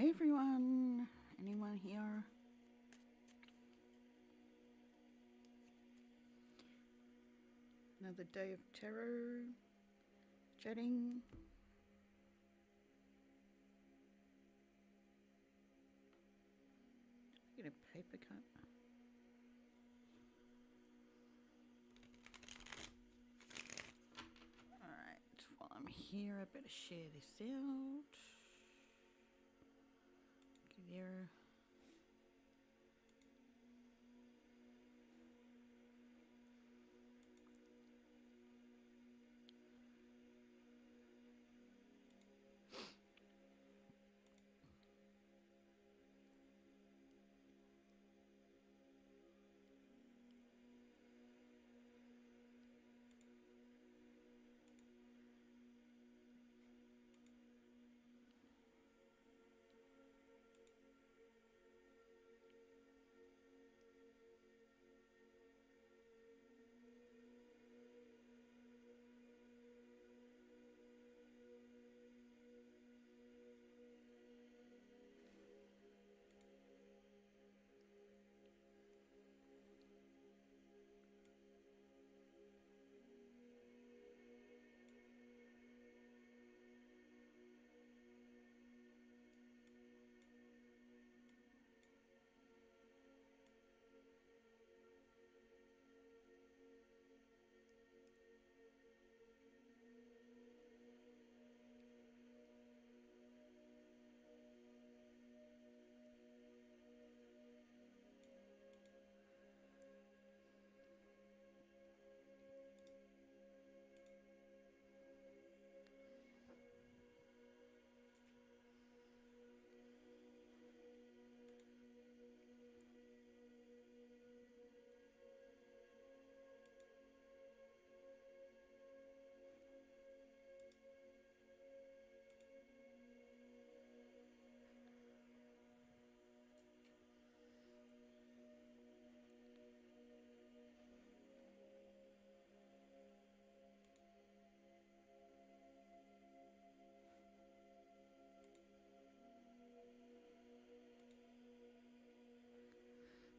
Hey everyone, anyone here? Another day of tarot, chatting. Get a paper cut. Alright, while I'm here I better share this out. Okay, there.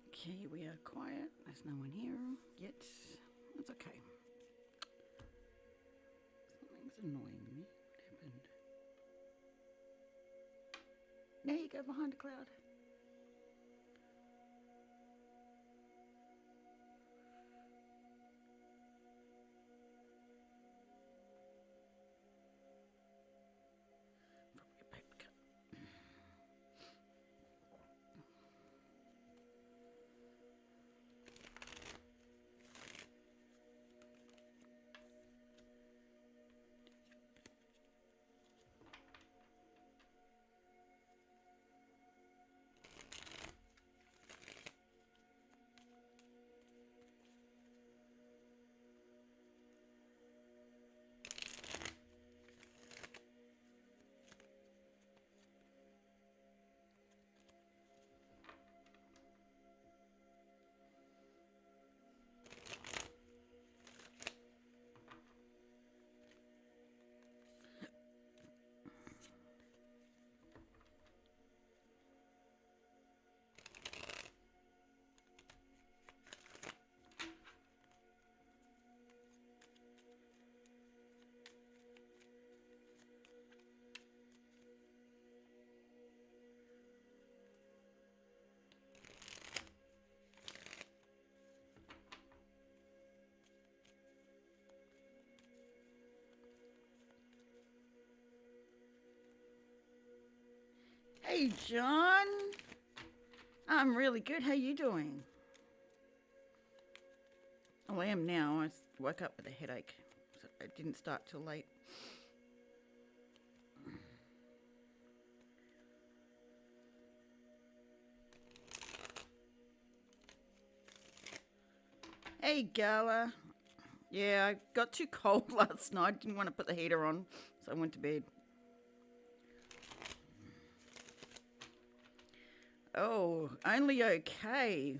Okay, we are quiet. There's no one here yet. That's okay. Something's annoying me. What happened? Now you go behind a cloud. Probably a paper cut. Hey John, I'm really good. How you doing? Oh, I am now. I woke up with a headache, so I didn't start till late. Hey Gala. Yeah, I got too cold last night. Didn't want to put the heater on, so I went to bed. Oh, only okay.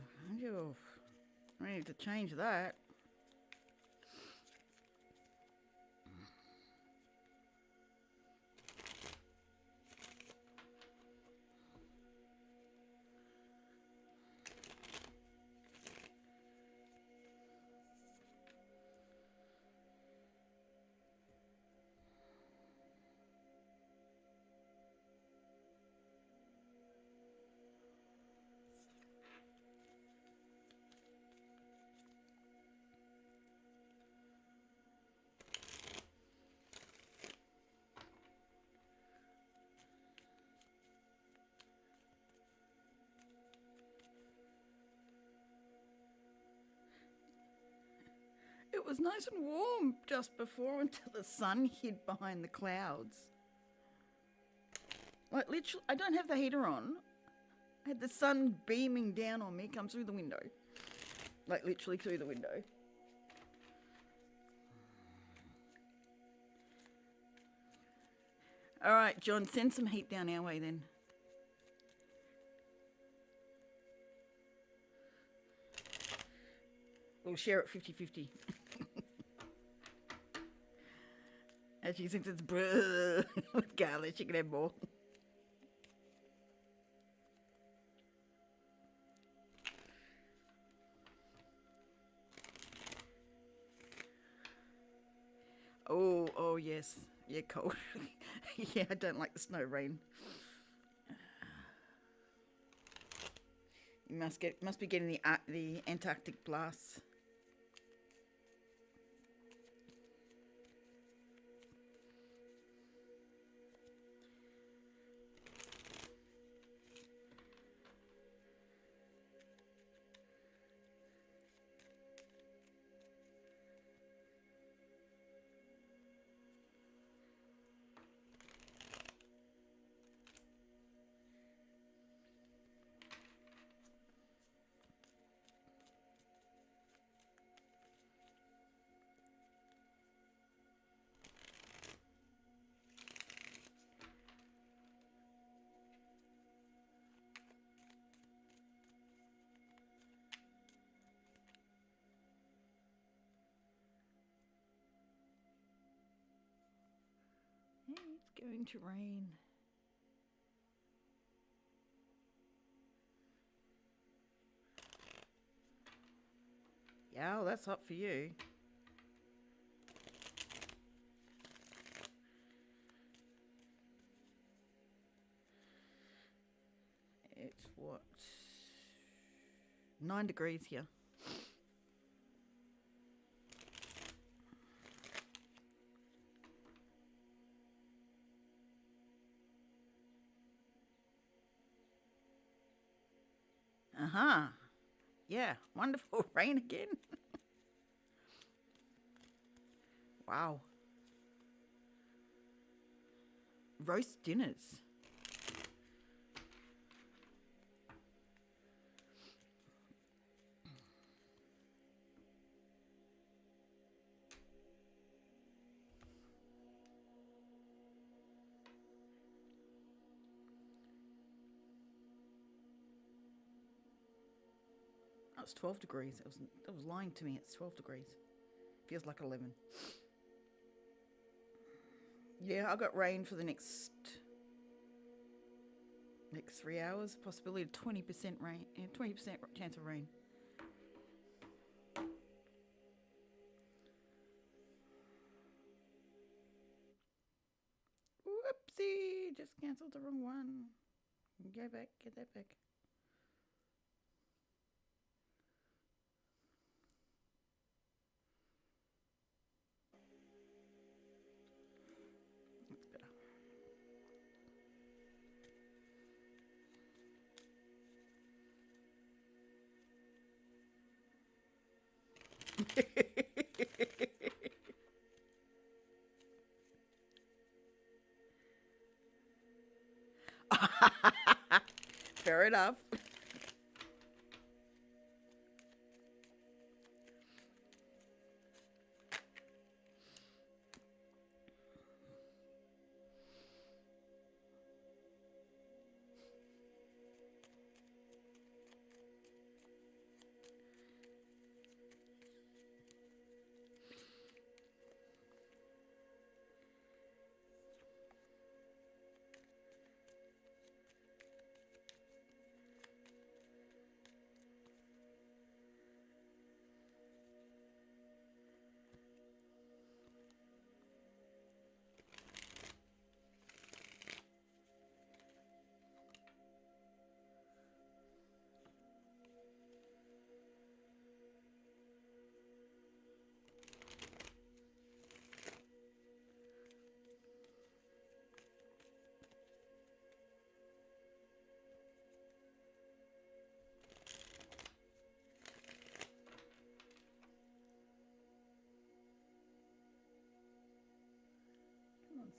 I need to change that. it was nice and warm just before until the sun hid behind the clouds. Like literally, I don't have the heater on. I had the sun beaming down on me, comes through the window. Like literally through the window. All right, John, send some heat down our way then. We'll share it 50-50. And she thinks it's with garlic, she can have more. Oh yes. Yeah, cold. Yeah, I don't like the snow rain. You must be getting the Antarctic blasts. It's going to rain. Yeah, well, that's hot for you. It's what? 9 degrees here. Uh-huh. Yeah, wonderful. Rain again. Wow. Roast dinners. Oh, it's 12 degrees. It was lying to me. It's 12 degrees. Feels like 11. Yeah, I got rain for the next 3 hours. Possibility of 20% rain. 20% chance of rain. Whoopsie! Just cancelled the wrong one. Go back. Get that back. That's better. Fair enough.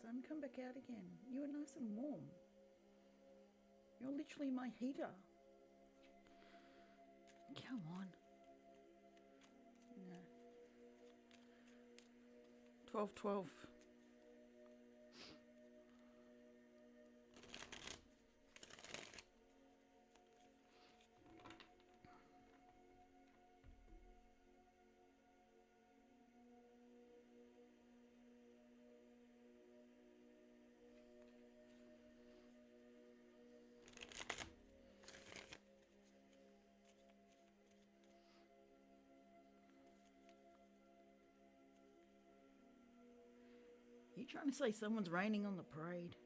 Sun, come back out again. You are nice and warm. You're literally my heater. Come on. No. 12. Are you trying to say someone's raining on the parade?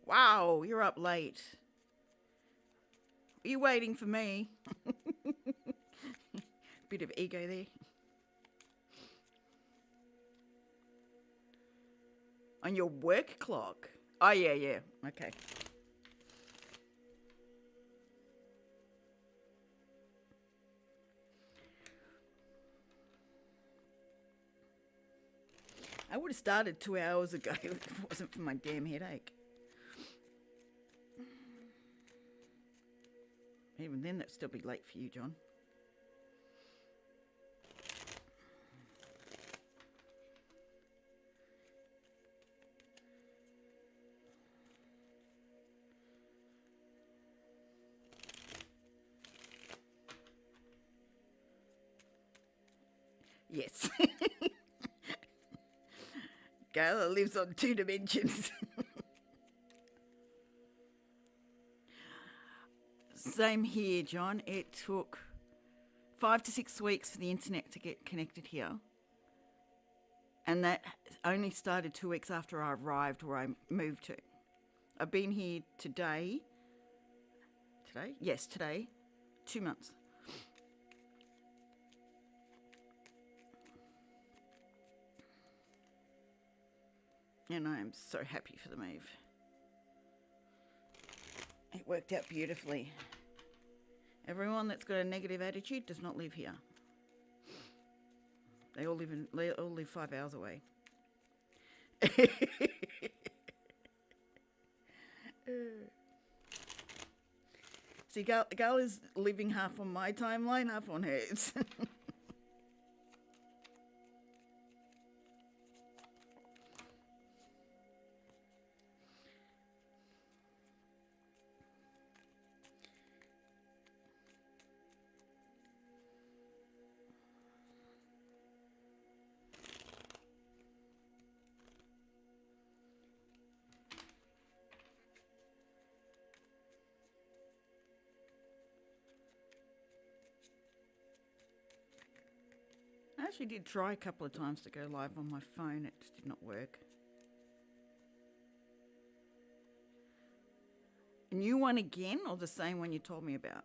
Wow, you're up late. Are you waiting for me? Bit of ego there. On your work clock? Oh, yeah. Okay. I would have started 2 hours ago if it wasn't for my damn headache. Even then, that'd still be late for you, John. Yes. Gala lives on 2 dimensions. Same here, John. It took 5 to 6 weeks for the internet to get connected here. And that only started 2 weeks after I arrived where I moved to. I've been here today. Today? Yes, today. 2 months. And I am so happy for the move. It worked out beautifully. Everyone that's got a negative attitude does not live here. They all live 5 hours away. See, Gal is living half on my timeline, half on hers. I actually did try a couple of times to go live on my phone. It just did not work. A new one again, or the same one you told me about?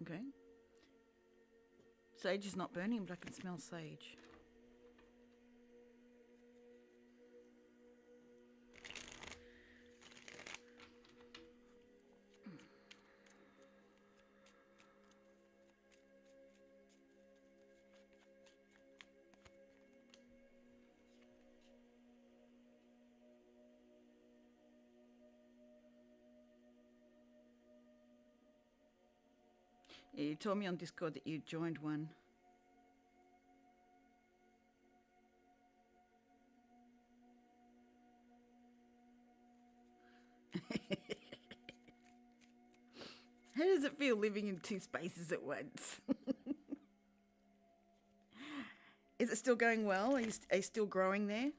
Okay. Sage is not burning, but I can smell sage. Yeah, you told me on Discord that you joined one. How does it feel living in 2 spaces at once? Is it still going well? Are you still growing there?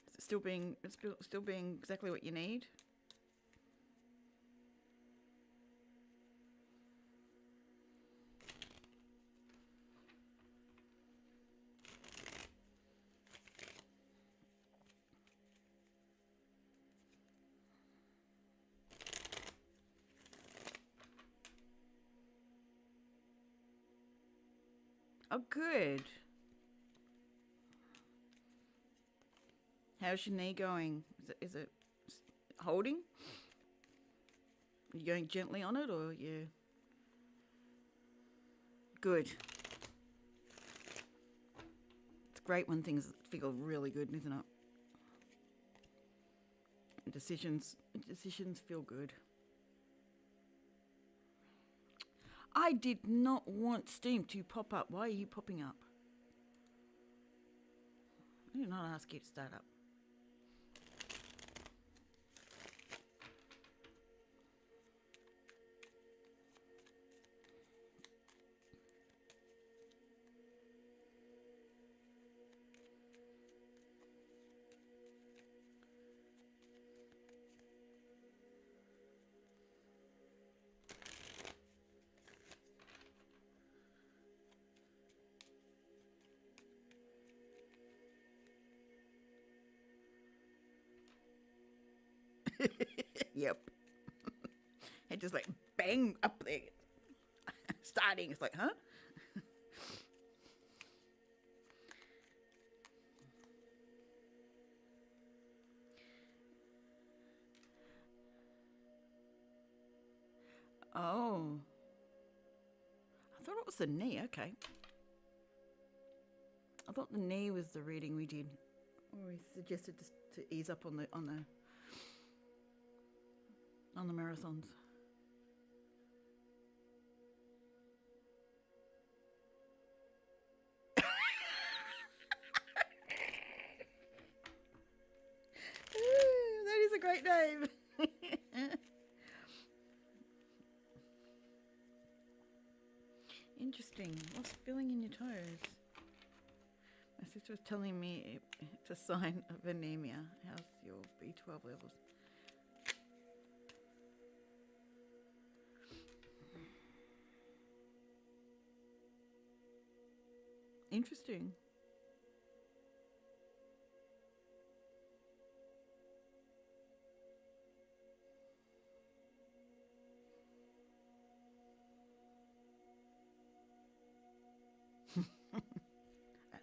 Is it still being exactly what you need? Oh, good. How's your knee going? Is it holding? Are you going gently on it, or you? Good. It's great when things feel really good, isn't it? Decisions feel good. I did not want Steam to pop up. Why are you popping up? I did not ask you to start up. Yep. It just like bang up there. Starting. It's like, huh? Oh. I thought it was the knee. Okay. I thought the knee was the reading we did. Or we suggested to ease up on the marathons. That is a great name. Interesting. What's feeling in your toes? My sister was telling me it's a sign of anemia. How's your B12 levels? Interesting.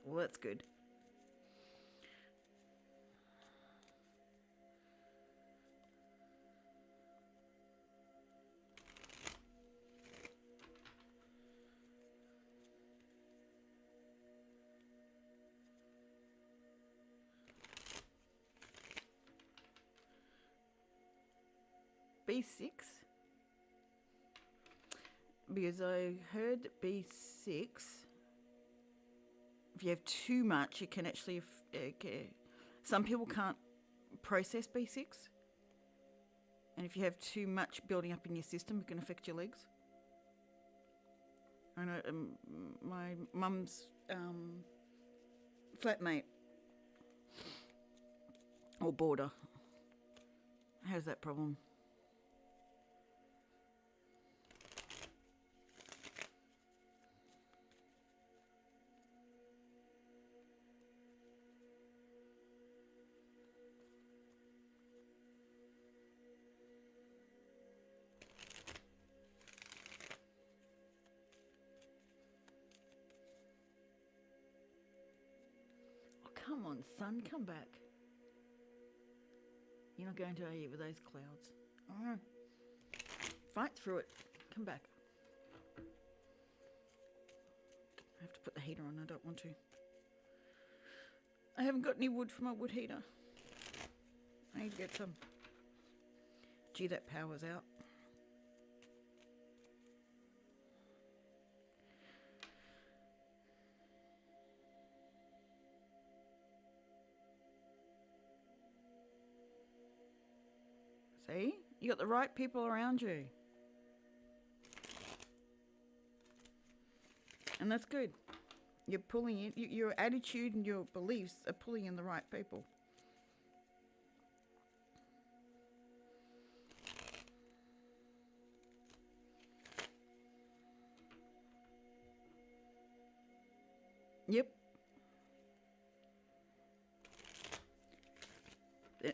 Well, that's good. B6? Because I heard that B6, if you have too much, it can actually... some people can't process B6. And if you have too much building up in your system, it can affect your legs. I know my mum's flatmate or boarder has that problem. Come on, son, come back. You're not going to, are you, with those clouds? Oh. Fight through it. Come back. I have to put the heater on. I don't want to. I haven't got any wood for my wood heater. I need to get some. Gee, that power's out. See? You got the right people around you. And that's good. You're pulling in, your attitude and your beliefs are pulling in the right people. Yep.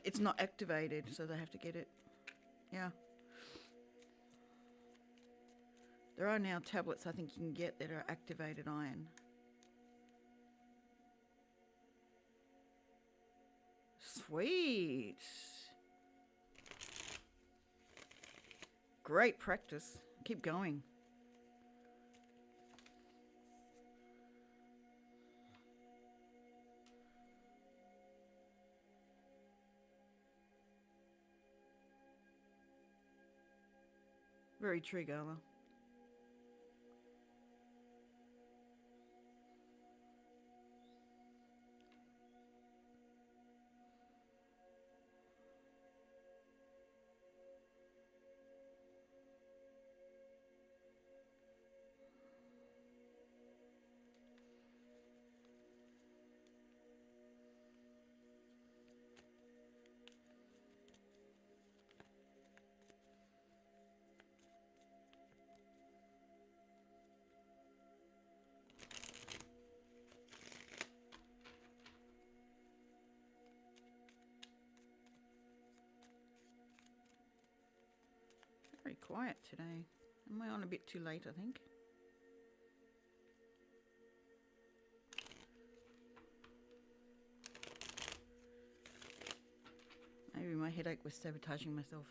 It's not activated, so they have to get it. Yeah. There are now tablets I think you can get that are activated iron. Sweet. Great practice. Keep going. Very true, Gala. Very quiet today. Am I on a bit too late, I think? Maybe my headache was sabotaging myself.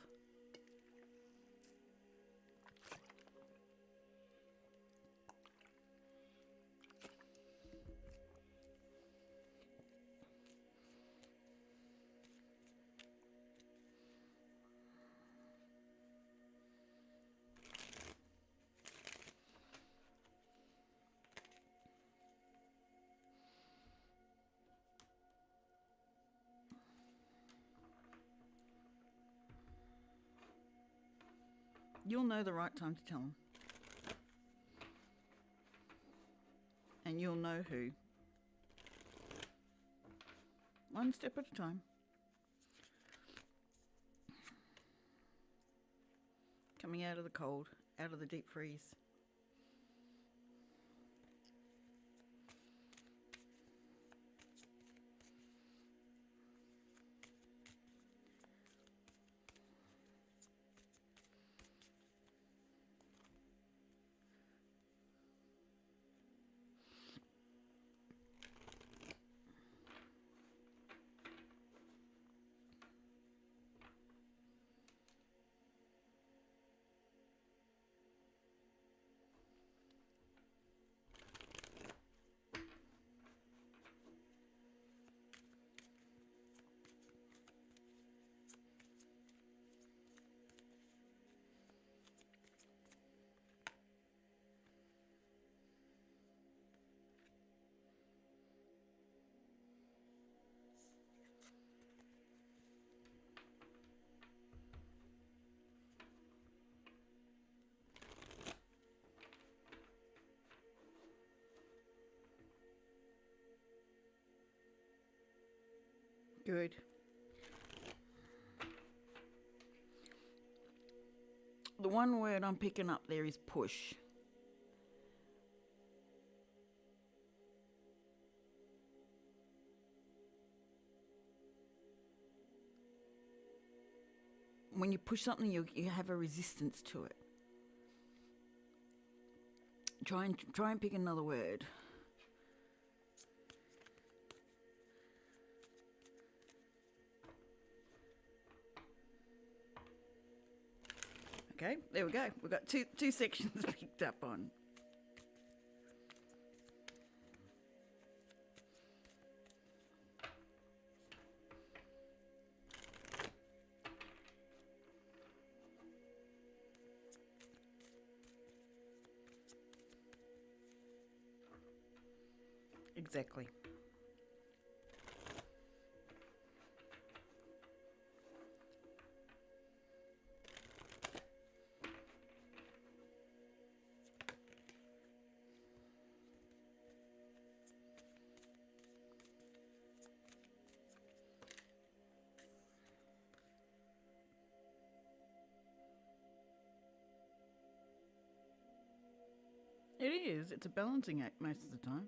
You'll know the right time to tell them. And you'll know who. One step at a time. Coming out of the cold, out of the deep freeze. Good. The one word I'm picking up there is push. When you push something, you have a resistance to it. Try and pick another word. Okay, there we go. We've got two sections picked up on. Exactly. It is. It's a balancing act most of the time.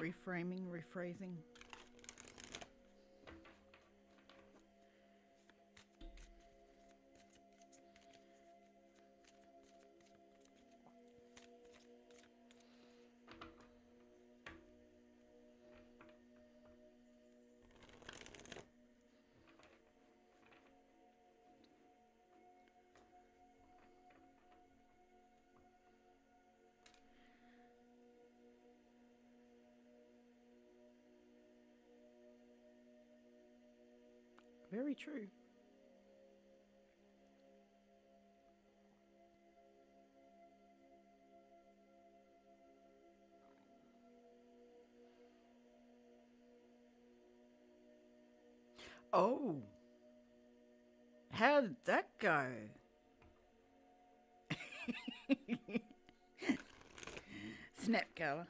Reframing, rephrasing. Very true. Oh, how did that go? Snap colour.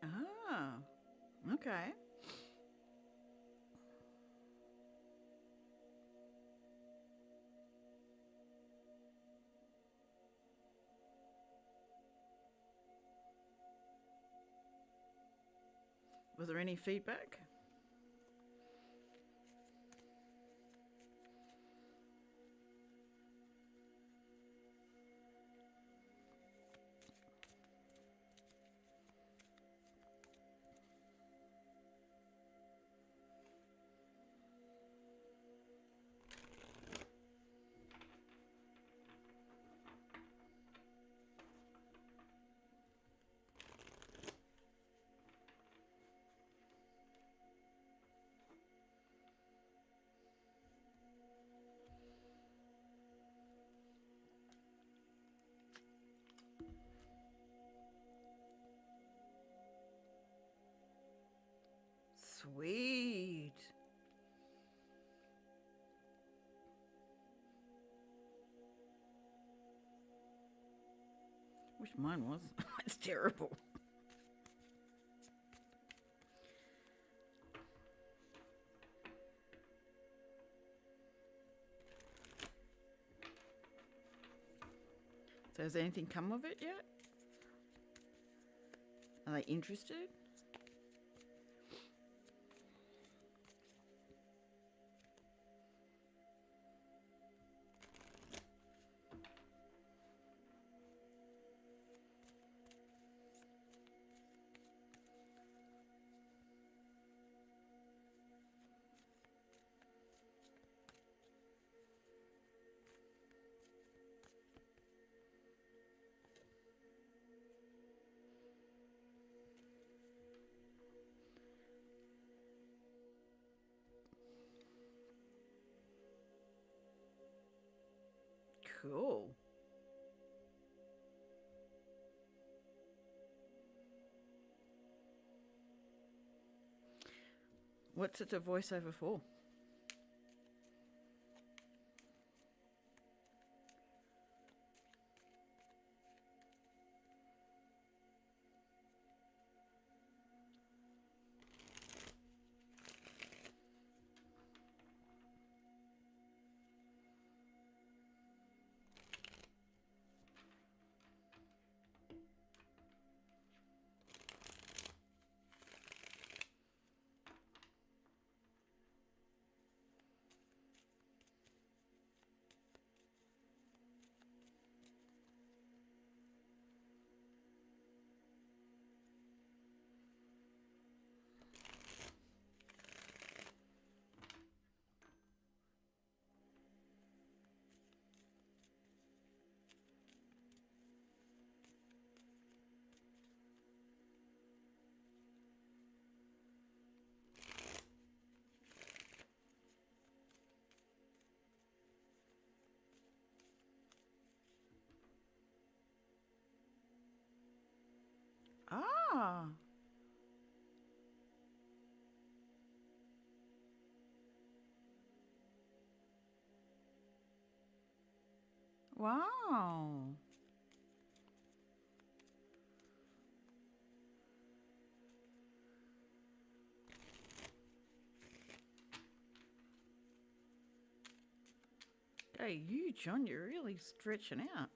Ah, okay. Was there any feedback? Sweet. Wish mine was. It's terrible. So has anything come of it yet? Are they interested? Cool. What's it a voiceover for? Ah. Wow. Hey, you, John, you're really stretching out.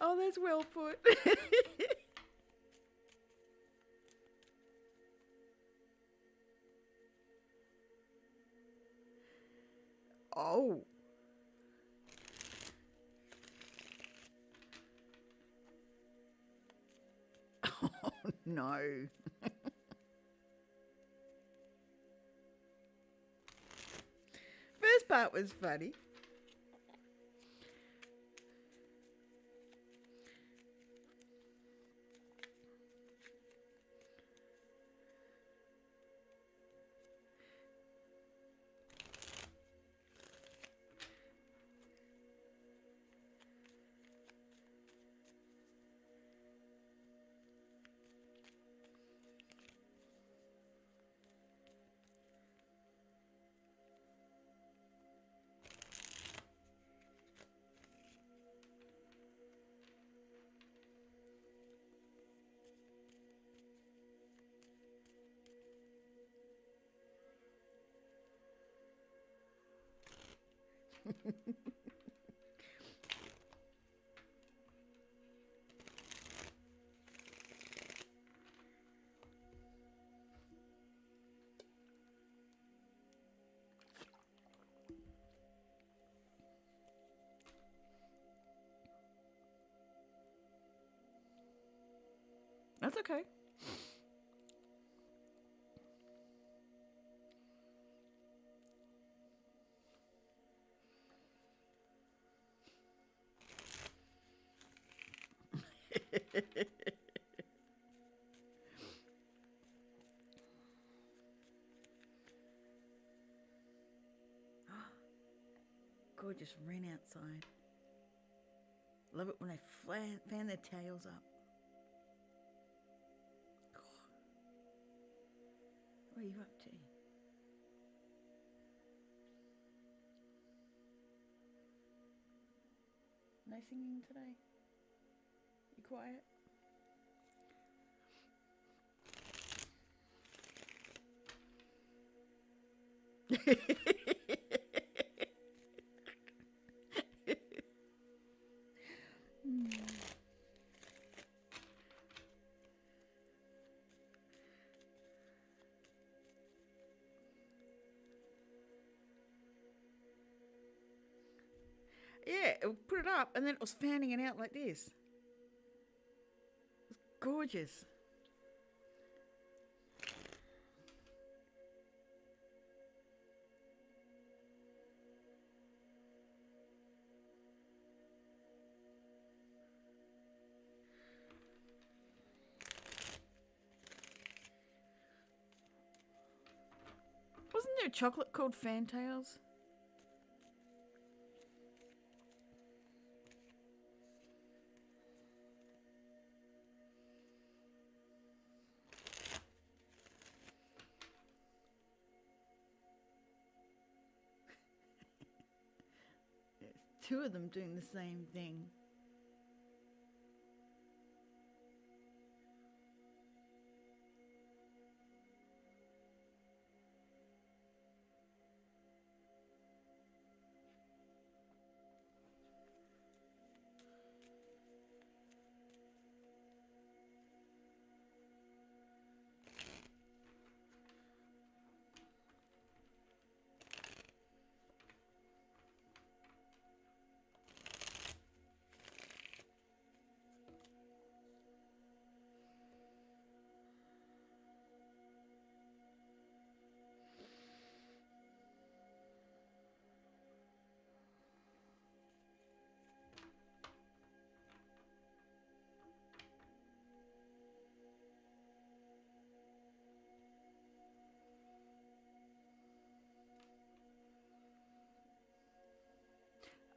Oh, that's well put. Oh. Oh, no. First part was funny. That's okay. Gorgeous wren outside. Love it when they fan their tails up. What are you up to? No singing today? You quiet? Yeah, it put it up and then it was fanning it out like this. Gorgeous. Wasn't there a chocolate called Fantails? Two of them doing the same thing.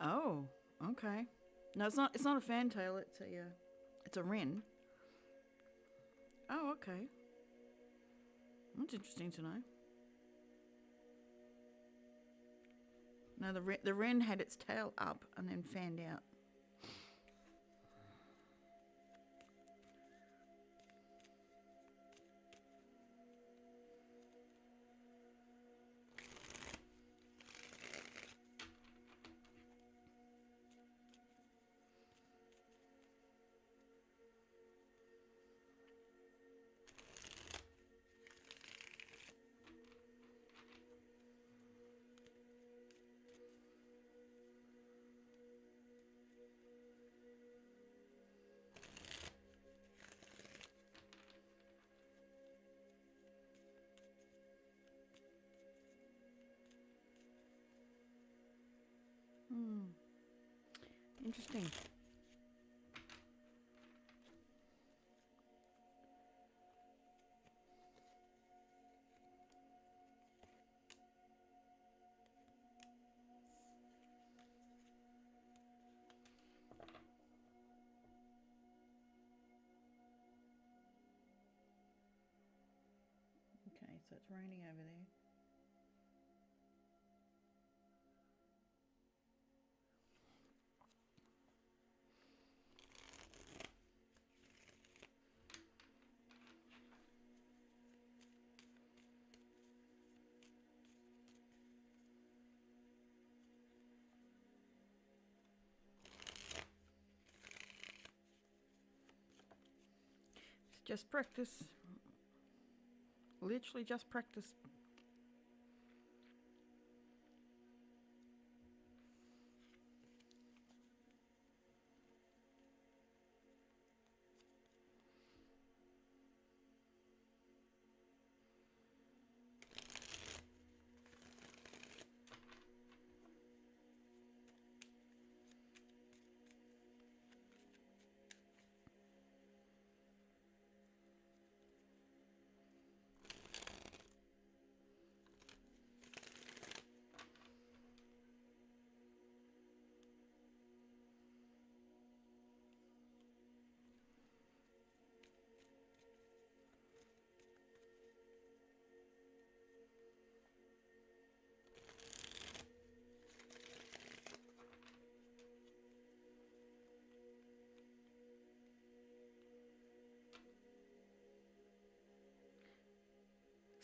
Oh, okay. No, it's not. It's not a fantail. It's a wren. Oh, okay. That's interesting to know. No, the wren had its tail up and then fanned out. Hmm. Interesting. Okay, so it's raining over there. It's just practice. Literally just practice.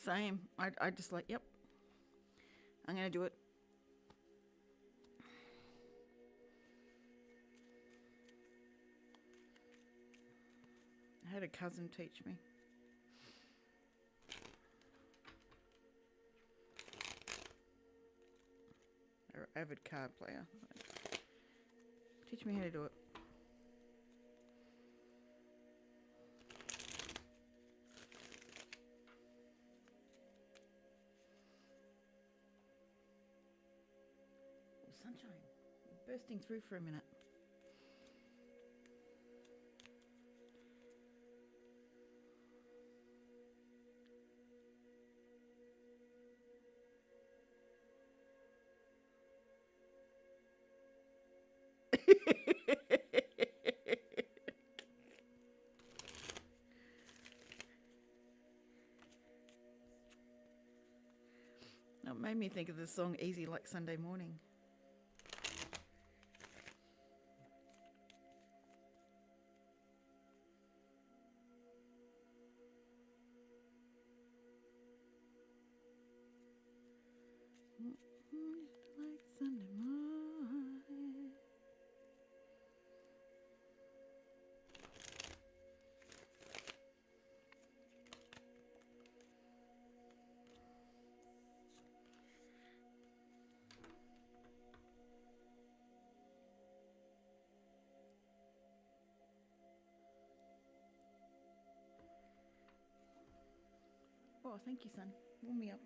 Same. I just like, yep, I'm going to do it. I had a cousin teach me. They're an avid card player. Teach me how to do it. Oh, sunshine. Bursting through for a minute. It made me think of the song Easy Like Sunday Morning. Like Sunday morning. Oh, thank you, son. Warm me up.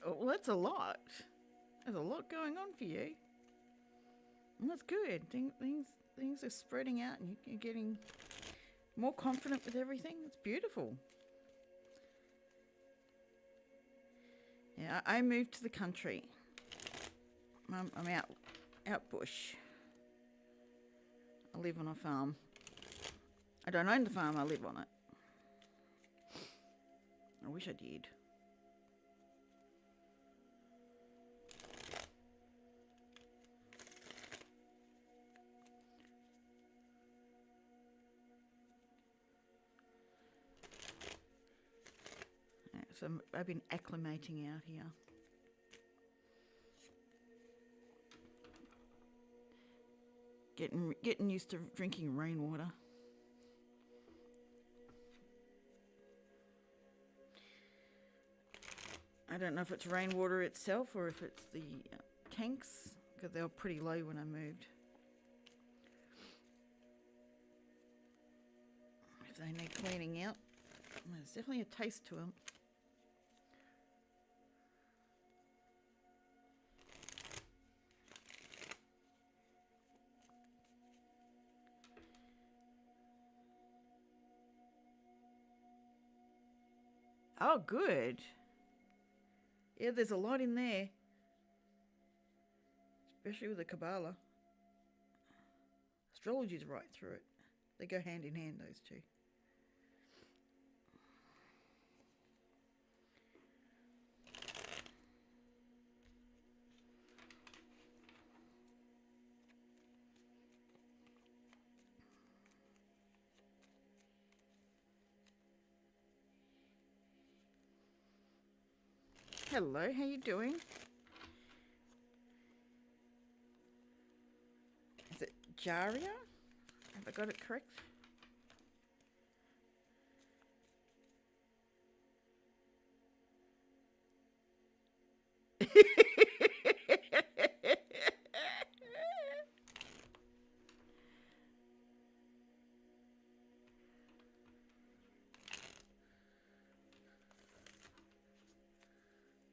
Oh, well, that's a lot. There's a lot going on for you. And that's good. Things are spreading out and you're getting more confident with everything. It's beautiful. Yeah, I moved to the country. I'm out bush. I live on a farm. I don't own the farm, I live on it. I wish I did. Yeah, so I've been acclimating out here. Getting used to drinking rainwater. I don't know if it's rainwater itself or if it's the tanks, because they were pretty low when I moved. If they need cleaning out, there's definitely a taste to them. Oh, good. Yeah, there's a lot in there. Especially with the Kabbalah. Astrology's right through it. They go hand in hand, those two. Hello, how you doing? Is it Jaria? Have I got it correct?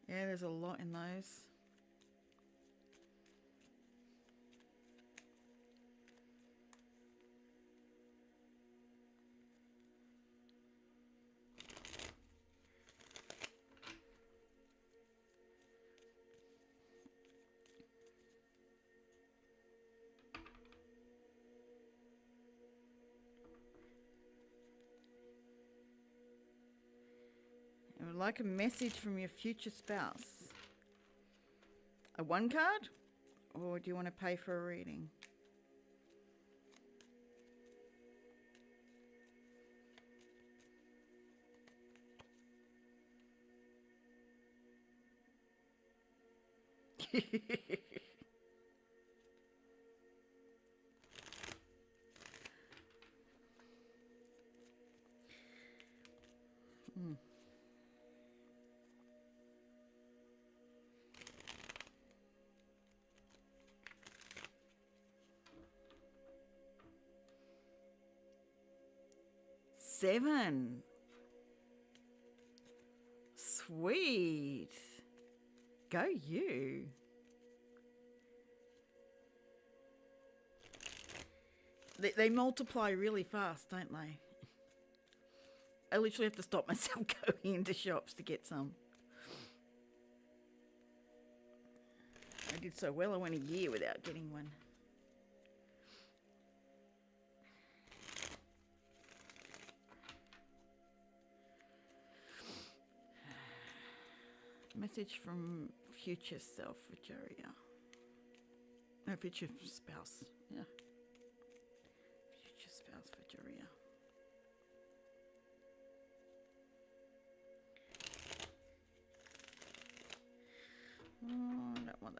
Yeah, there's a lot in those. I would like a message from your future spouse. A one card? Or do you want to pay for a reading? Mm. Seven. Sweet. Go you. They multiply really fast, don't they? I literally have to stop myself going into shops to get some. I did so well I went a year without getting one. Message from future self for Jaria. No, future spouse. Yeah. Future spouse for Jaria. Oh, that one.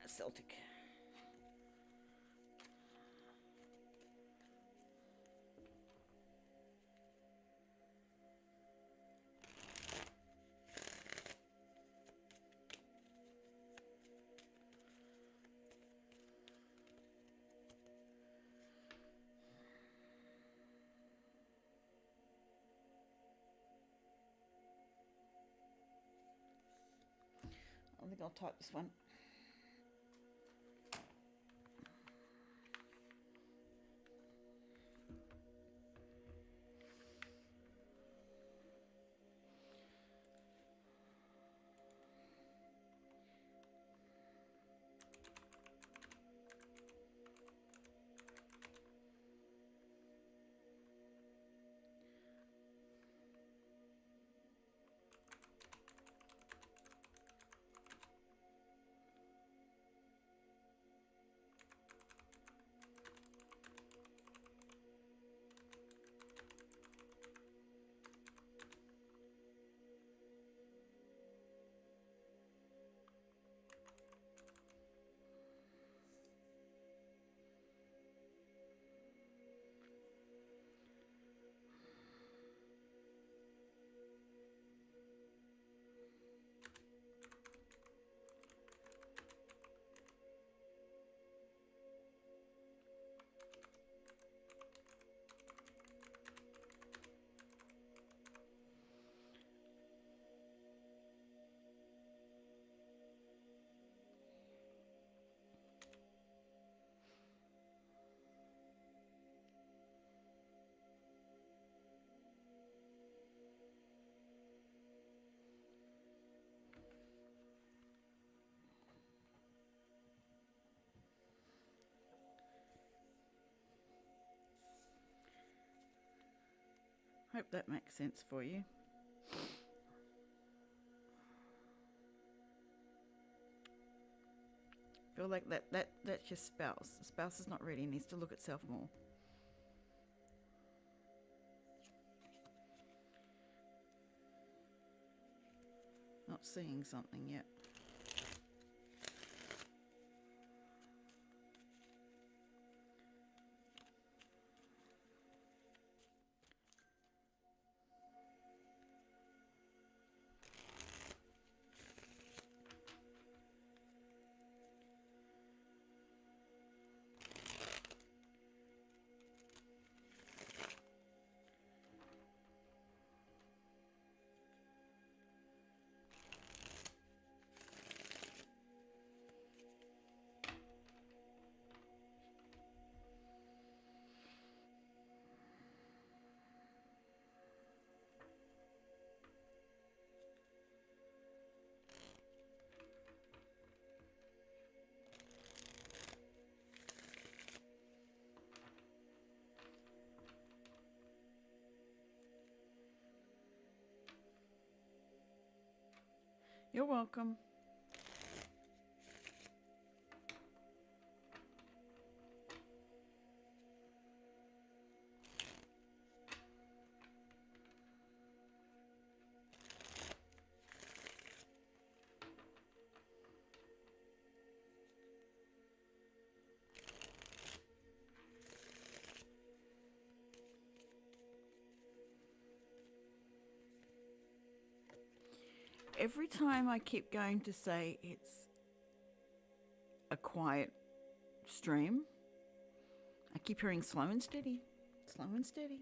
Celtic. think I'll type this one. Hope that makes sense for you. Feel like that's your spouse. The spouse is not ready, needs to look at self more. Not seeing something yet. You're welcome. Every time I keep going to say it's a quiet stream, I keep hearing slow and steady, slow and steady.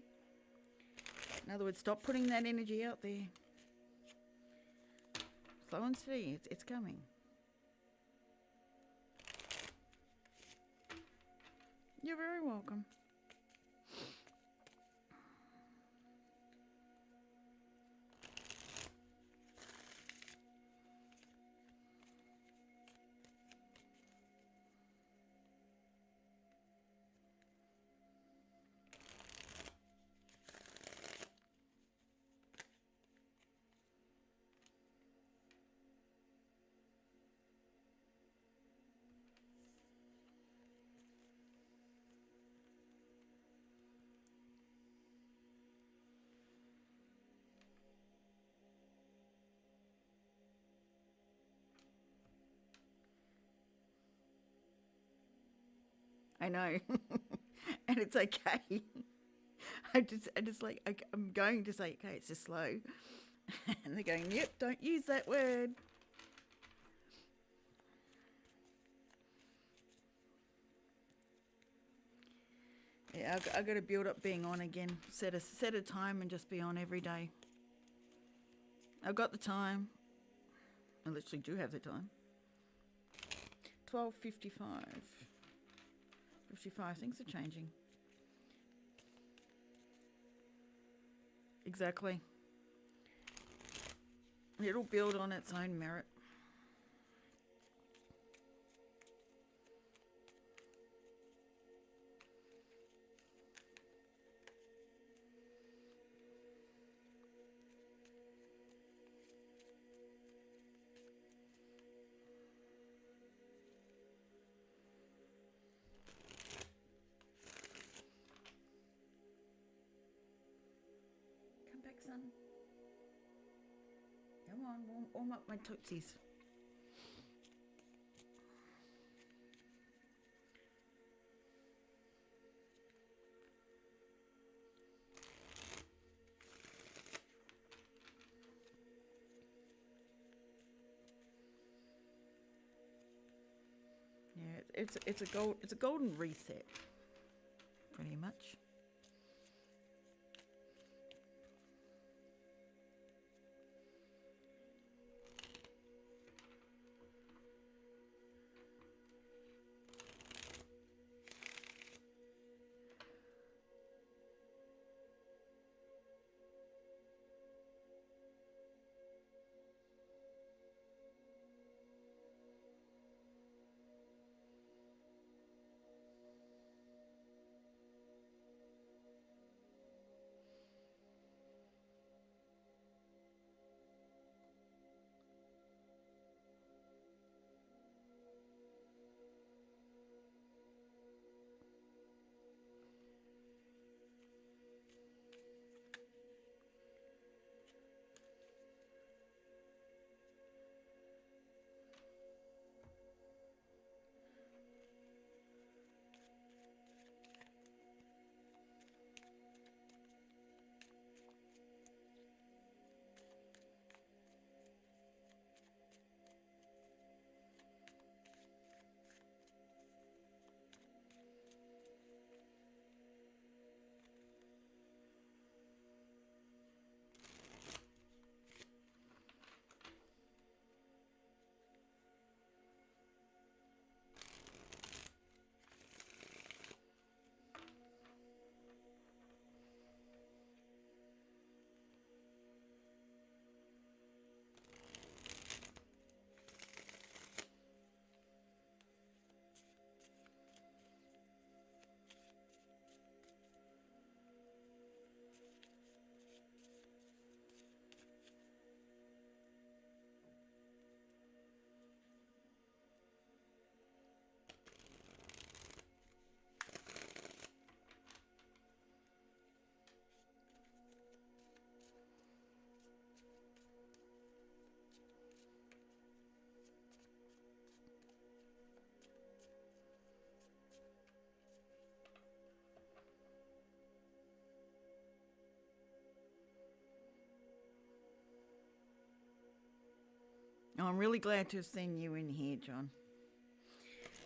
In other words, stop putting that energy out there. Slow and steady, it's coming. You're very welcome. I know, and it's okay. I'm going to say, okay, it's just slow, and they're going, yep, don't use that word. Yeah, I've got to build up being on again. Set a time and just be on every day. I've got the time. I literally do have the time. 12:55. 55. Things are changing. Exactly. It'll build on its own merit. Come back, son. Come on, warm up my tootsies. Yeah, it's a golden reset, pretty much. Oh, I'm really glad to have seen you in here, John.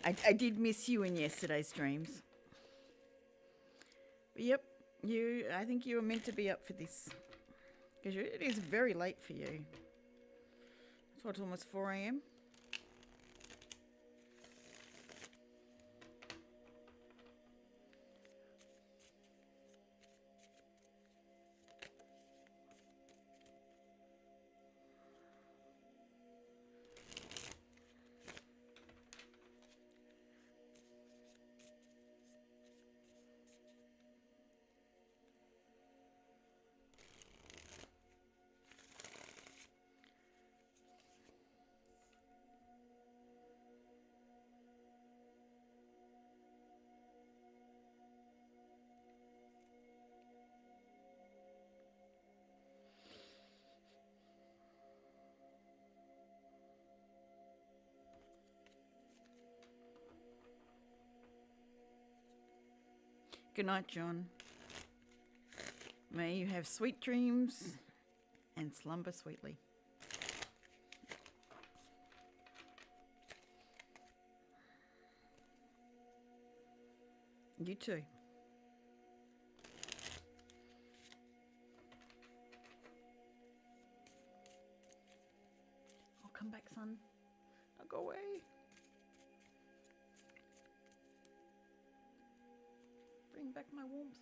I did miss you in yesterday's dreams. But yep, I think you were meant to be up for this. Because it is very late for you. It's almost 4 a.m. Good night, John. May you have sweet dreams and slumber sweetly. You too. Oh, come back, son. I'll go away. back my warmth.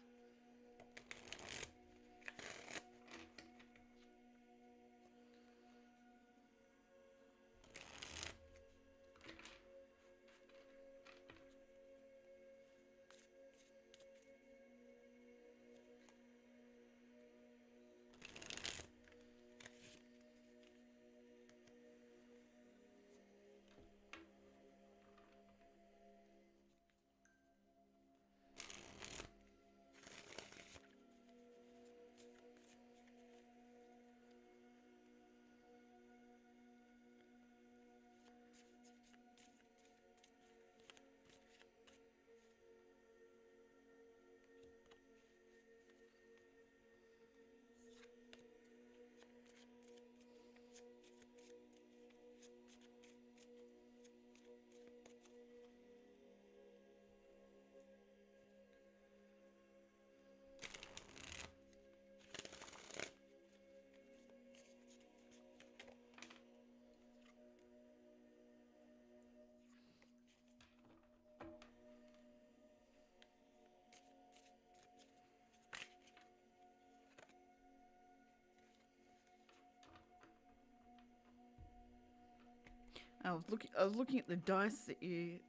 I was looking at the dice that you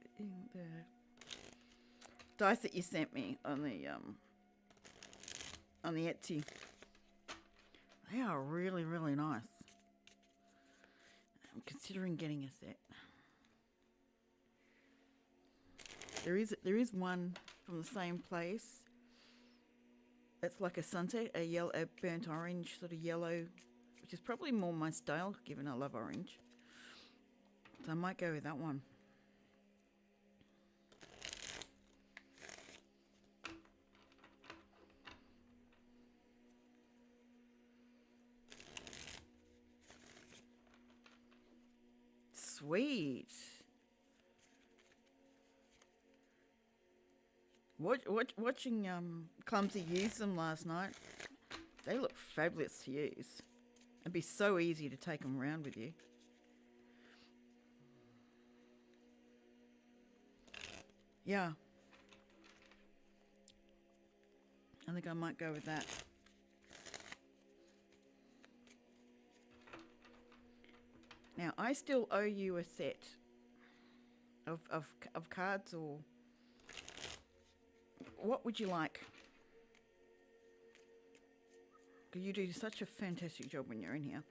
sent me on the Etsy. They are really, really nice. I'm considering getting a set. There is one from the same place. That's like a sunset, a burnt orange sort of yellow, which is probably more my style, given I love orange. So I might go with that one. Sweet. Watching Clumsy use them last night, they look fabulous to use. It'd be so easy to take them around with you. Yeah. I think I might go with that. Now, I still owe you a set of cards, or what would you like? Because you do such a fantastic job when you're in here.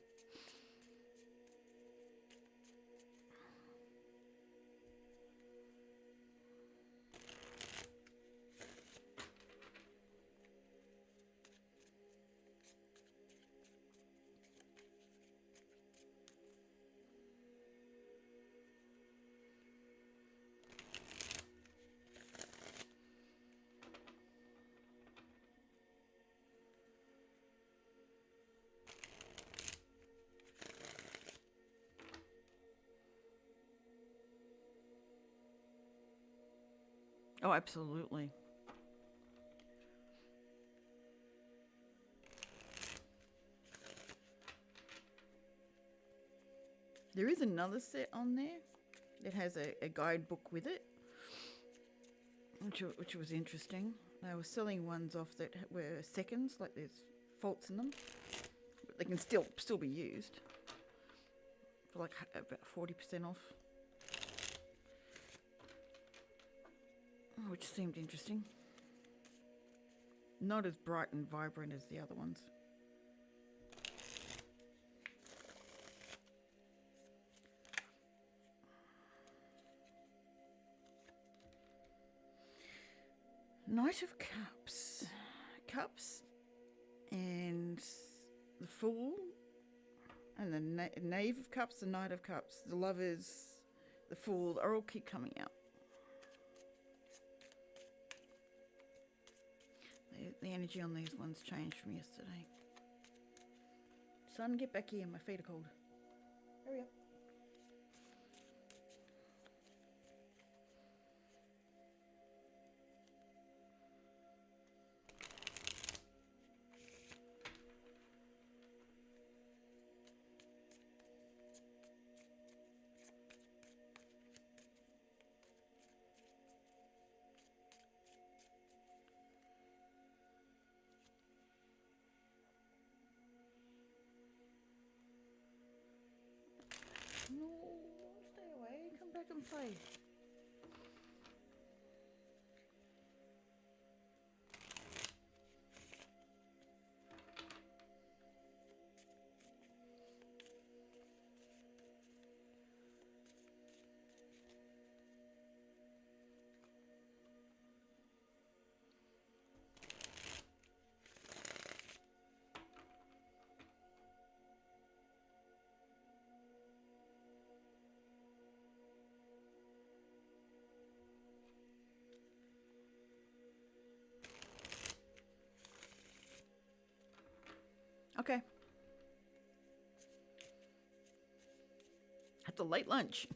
Oh, absolutely. There is another set on there that has a guidebook with it, which was interesting. They were selling ones off that were seconds, like there's faults in them, but they can still be used for like about 40% off. Which seemed interesting. Not as bright and vibrant as the other ones. Knight of Cups. Cups and the Fool and the Knave of Cups, the Knight of Cups, the Lovers, the Fool, are all keep coming out. The energy on these ones changed from yesterday. Son, get back here. My feet are cold. Hurry up. and play. Okay. At the late lunch.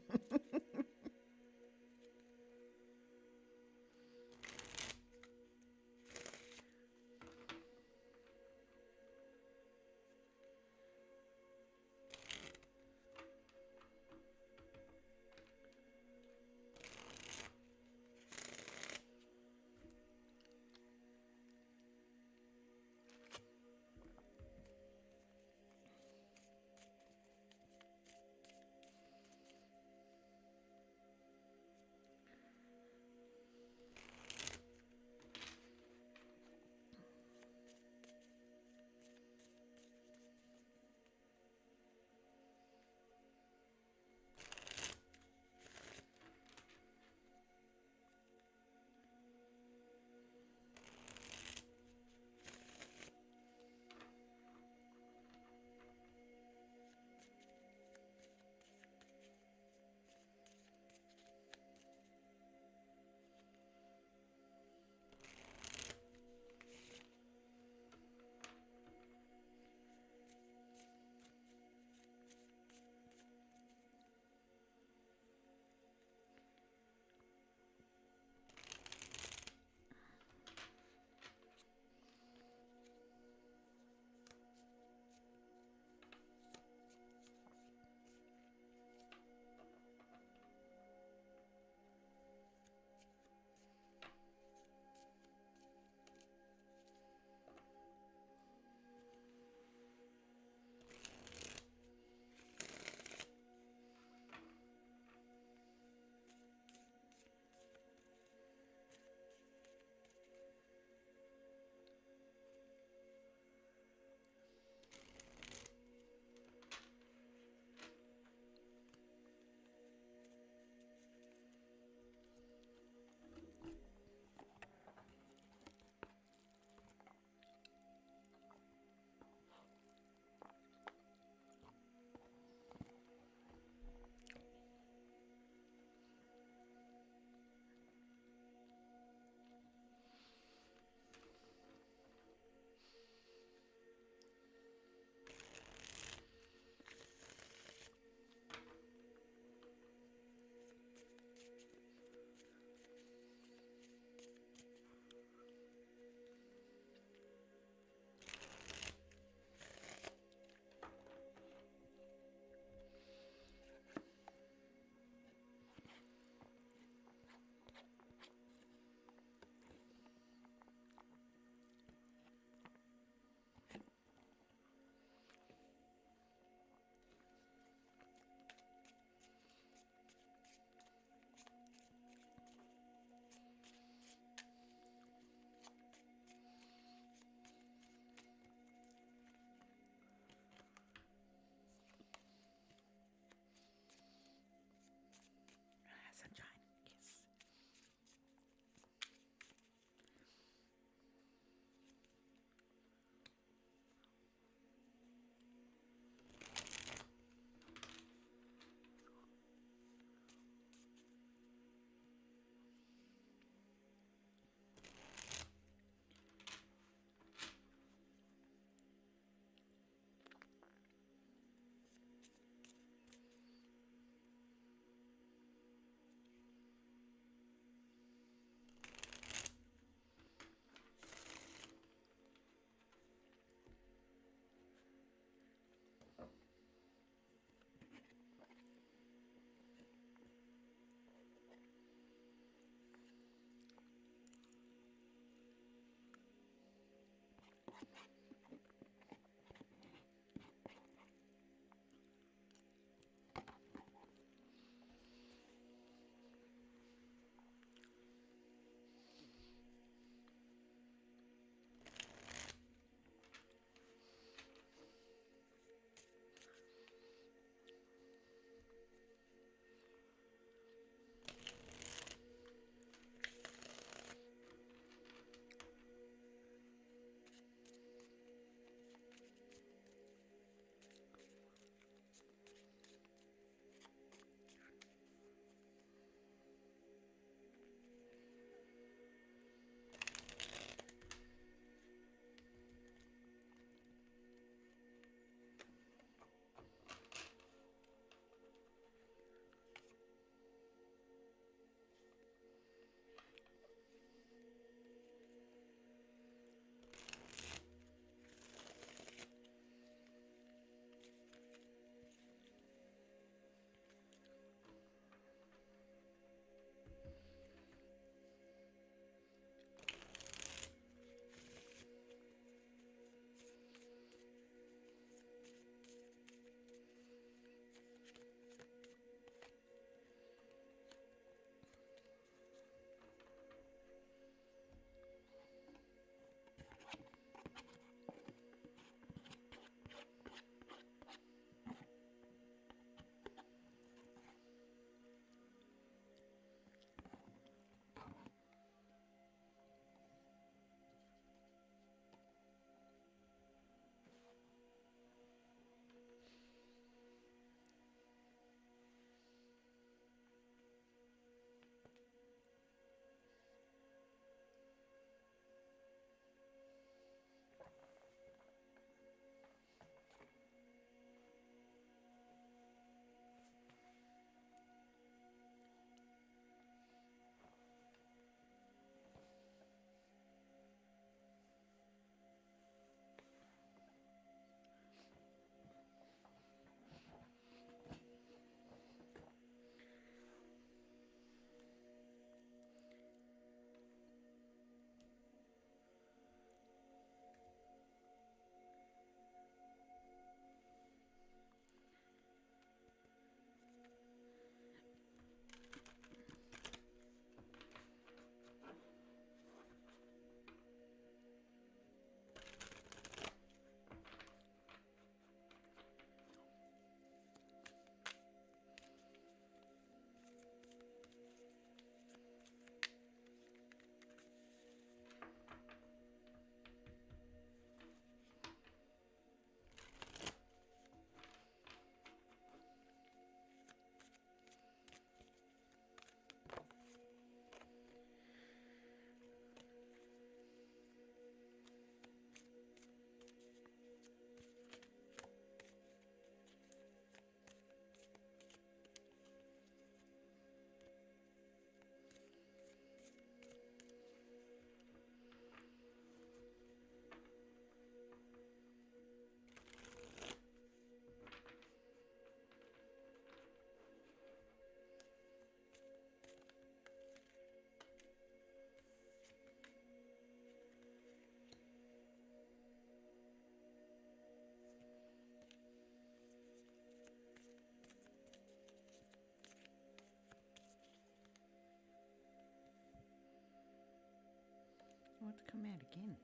about to come out again.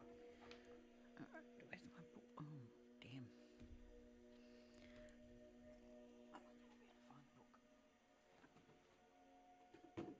Where's my book? Oh, damn. I wonder if I'll be able to find the book.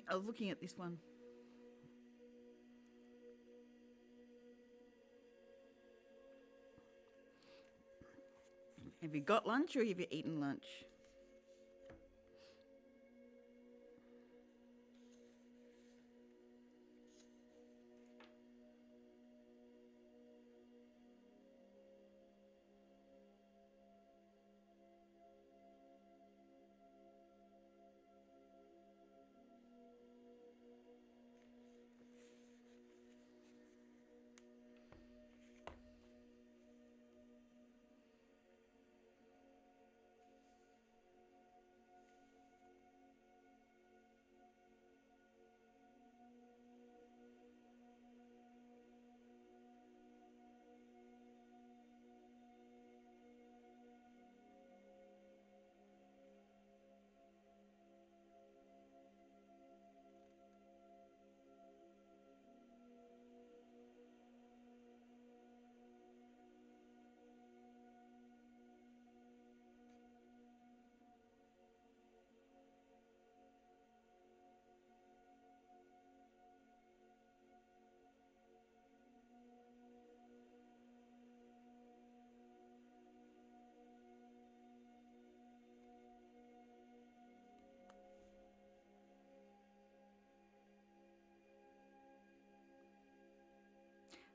I was looking at this one. Have you got lunch or have you eaten lunch?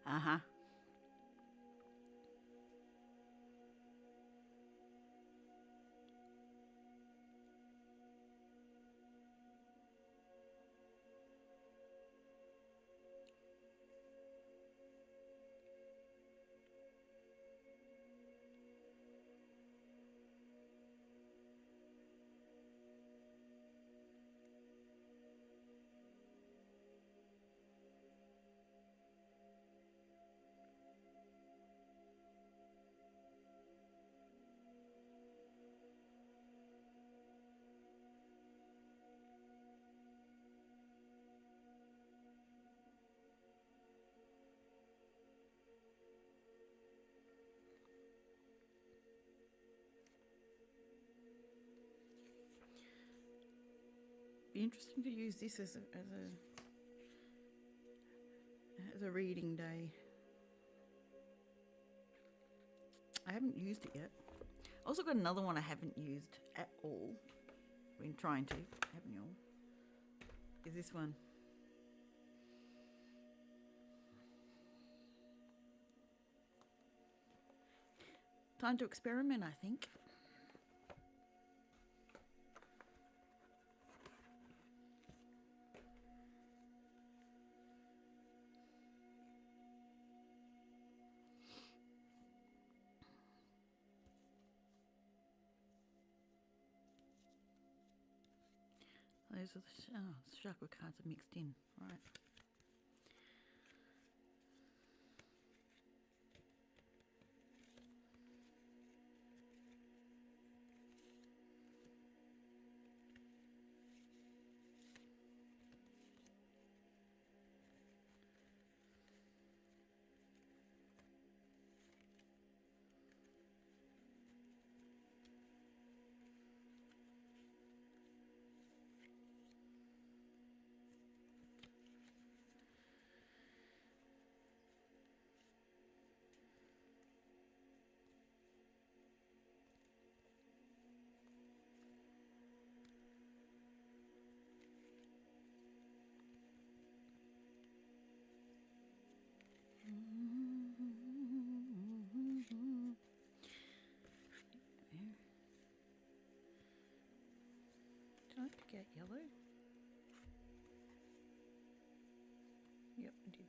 Uh-huh. Be interesting to use this as a reading day. I haven't used it yet. Also got another one I haven't used at all. Been trying to, haven't you all? Is this one. Time to experiment, I think. Those are the chakra cards are mixed in, right? Did I pick out yellow? Yep, I did.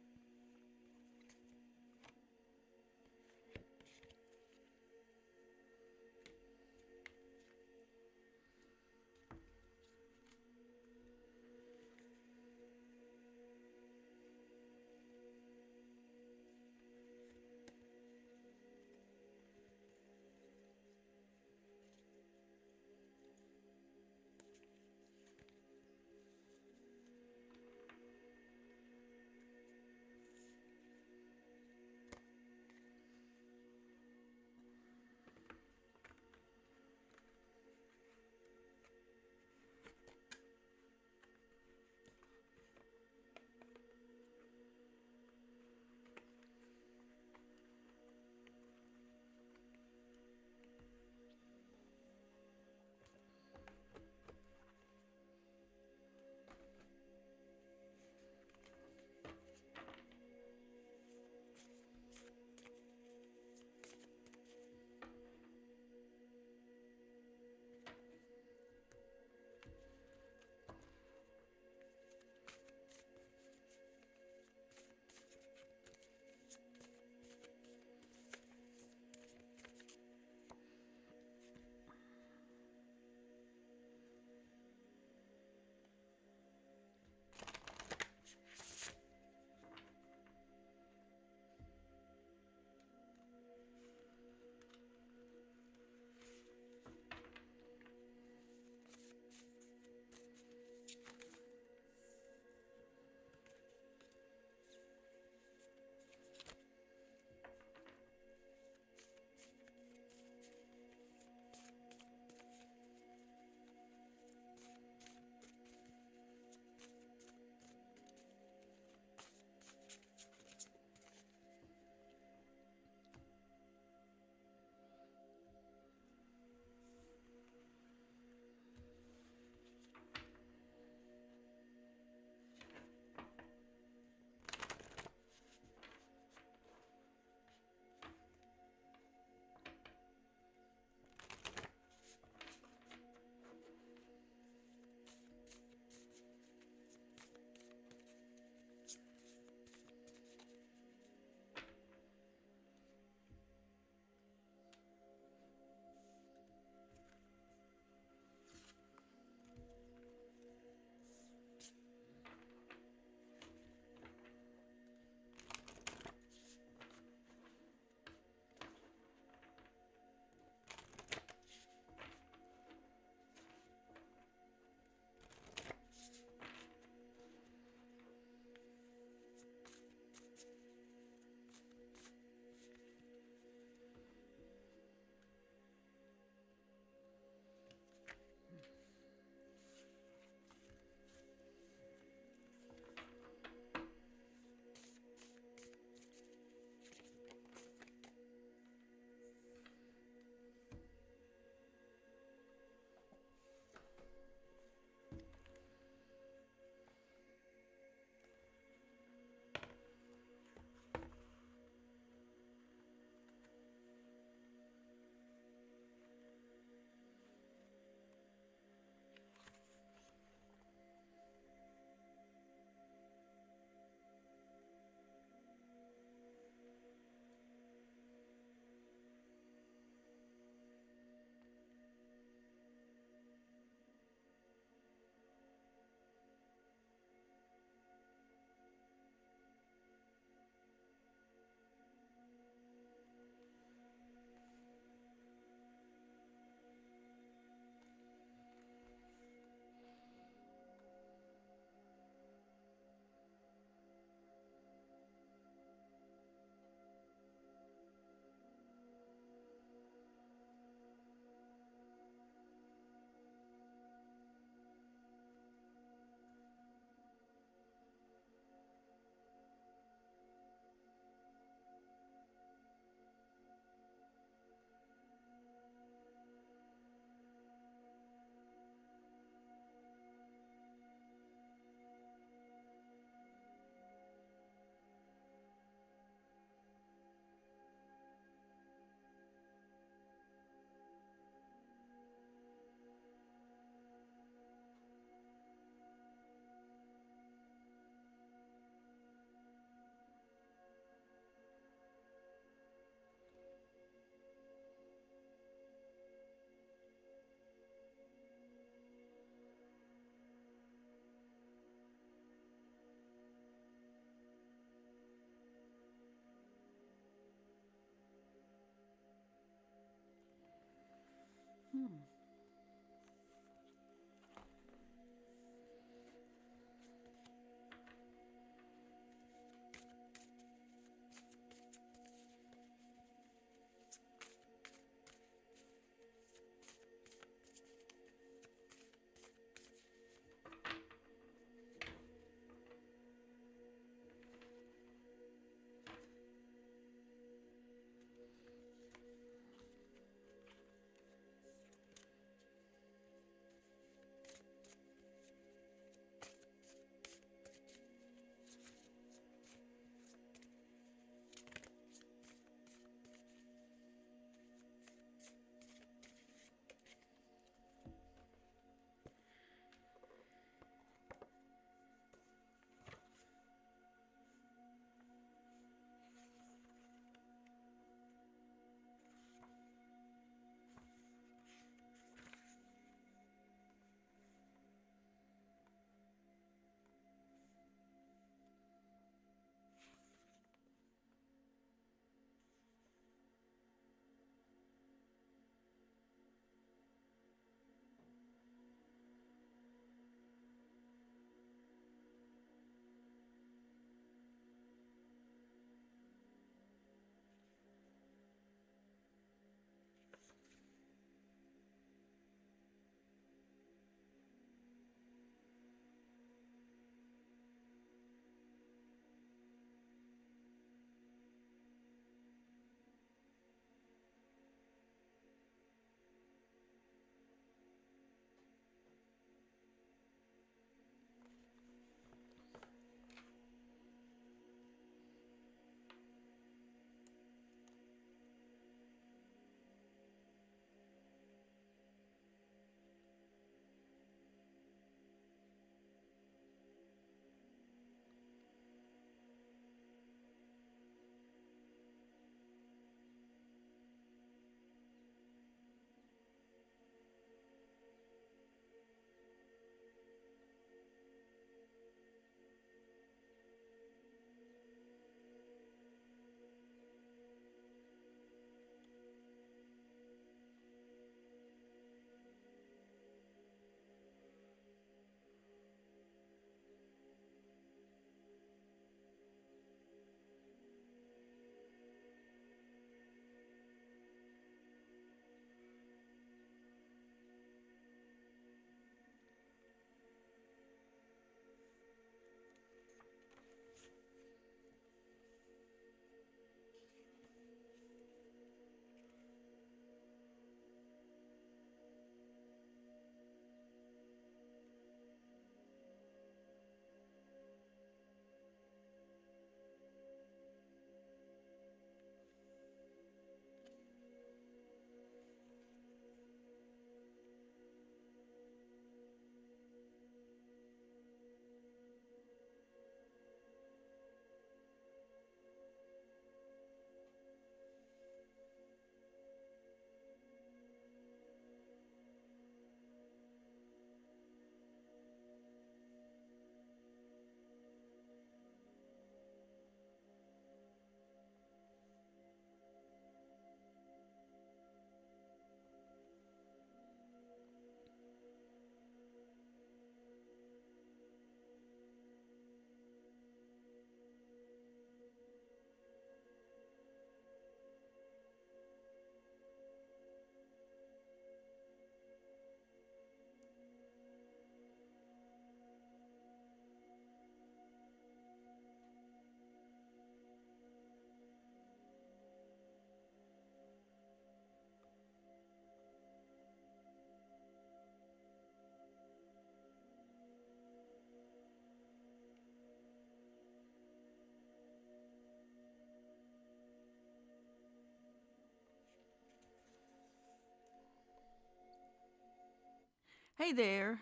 Hey there.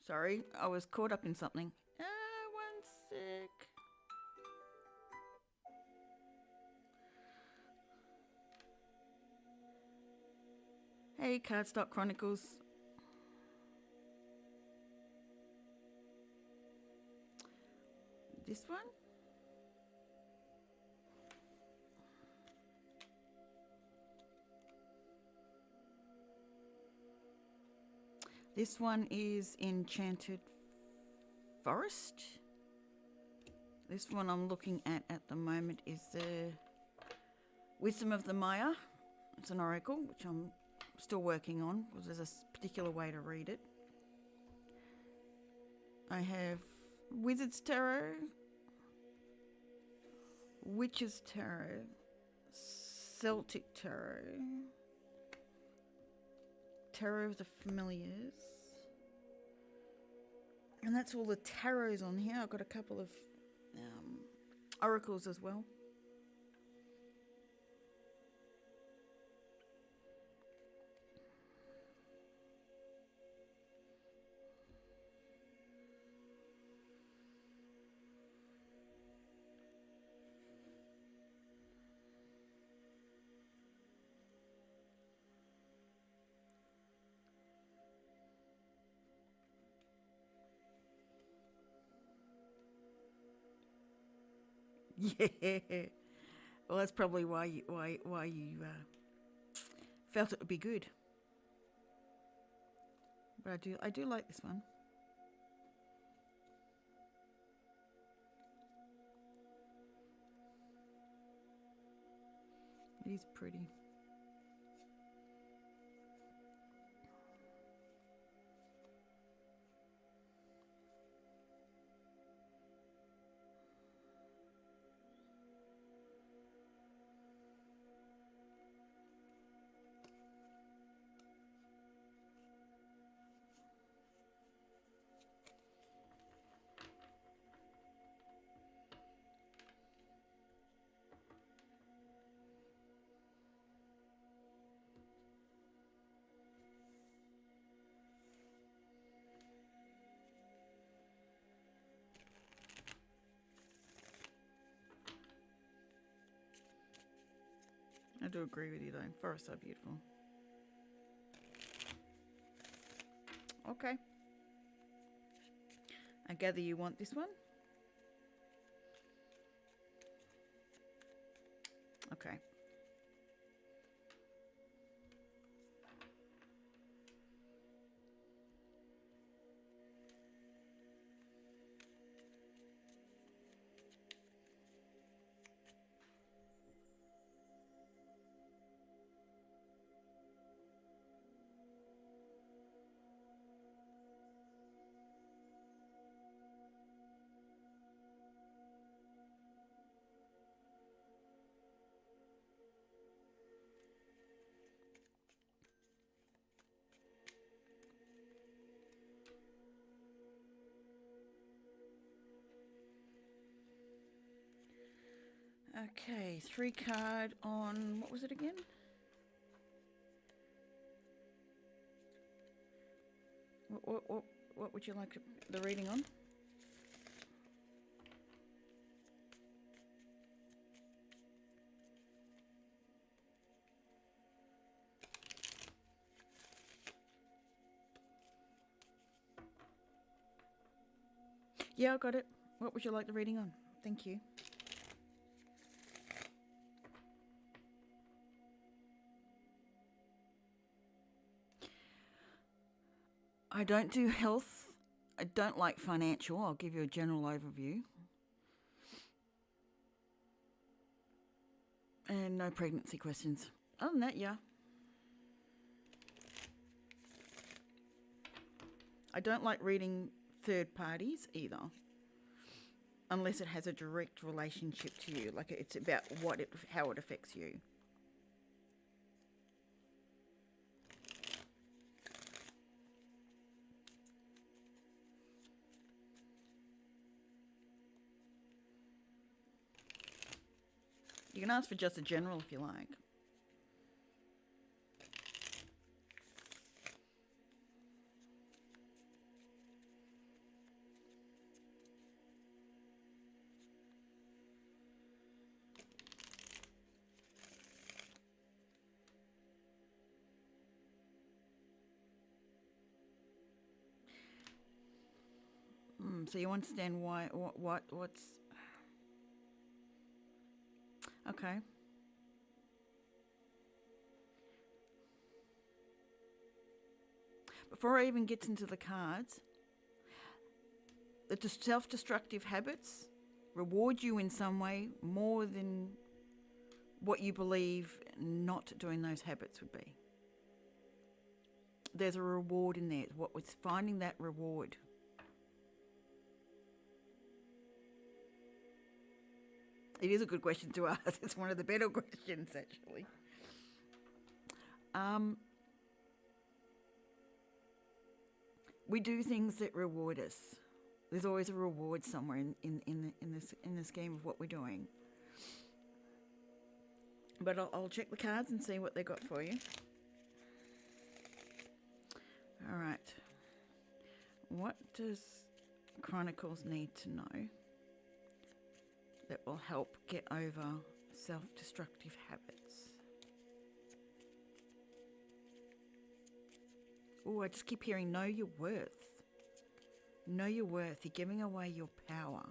Sorry, I was caught up in something. One sec. Hey, Cardstock Chronicles. This one? This one is Enchanted Forest. This one I'm looking at the moment is the Wisdom of the Maya. It's an oracle, which I'm still working on because there's a particular way to read it. I have Wizard's Tarot, Witch's Tarot, Celtic Tarot, Tarot of the Familiars. And that's all the tarots on here. I've got a couple of oracles as well. Yeah. Well, that's probably why you felt it would be good. But I do like this one. It is pretty. I do agree with you though. Forests are beautiful. Okay. I gather you want this one? Okay. Okay, 3 card on, what was it again? What would you like the reading on? Yeah, I got it. What would you like the reading on? Thank you. I don't do health. I don't like financial. I'll give you a general overview. And no pregnancy questions. Other than that, yeah. I don't like reading third parties either. Unless it has a direct relationship to you. Like it's about how it affects you. You can ask for just a general if you like. So you understand what's... Okay. before I even get into the cards, the self-destructive habits reward you in some way more than what you believe not doing those habits would be. There's a reward in there. What was finding that reward? It is a good question to ask. It's one of the better questions, actually. We do things that reward us. There's always a reward somewhere in the scheme of what we're doing. But I'll check the cards and see what they got for you. All right. What does Chronicles need to know that will help get over self-destructive habits? Oh, I just keep hearing know your worth. Know your worth. You're giving away your power.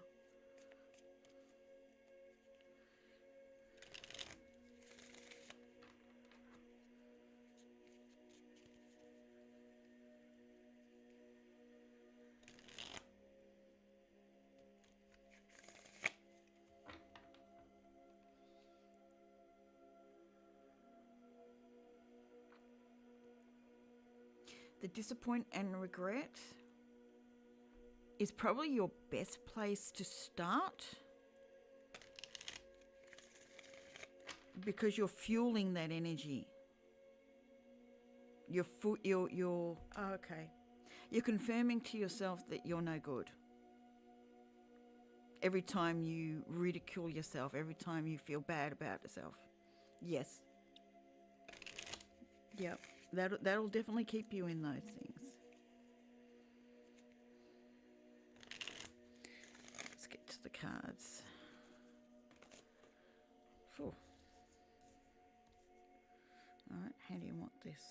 The disappointment and regret is probably your best place to start, because you're fueling that energy. You're confirming to yourself that you're no good. Every time you ridicule yourself, every time you feel bad about yourself. Yes. Yep. That'll definitely keep you in those things. Let's get to the cards. Phew. All right, how do you want this?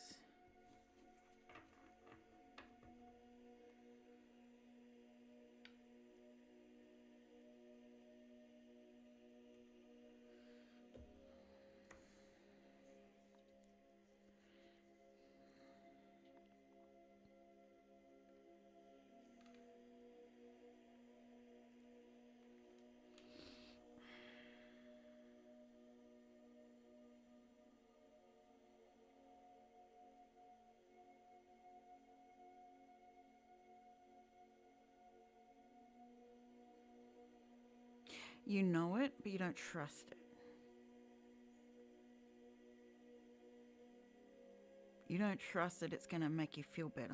You know it, but you don't trust it. You don't trust that it's going to make you feel better.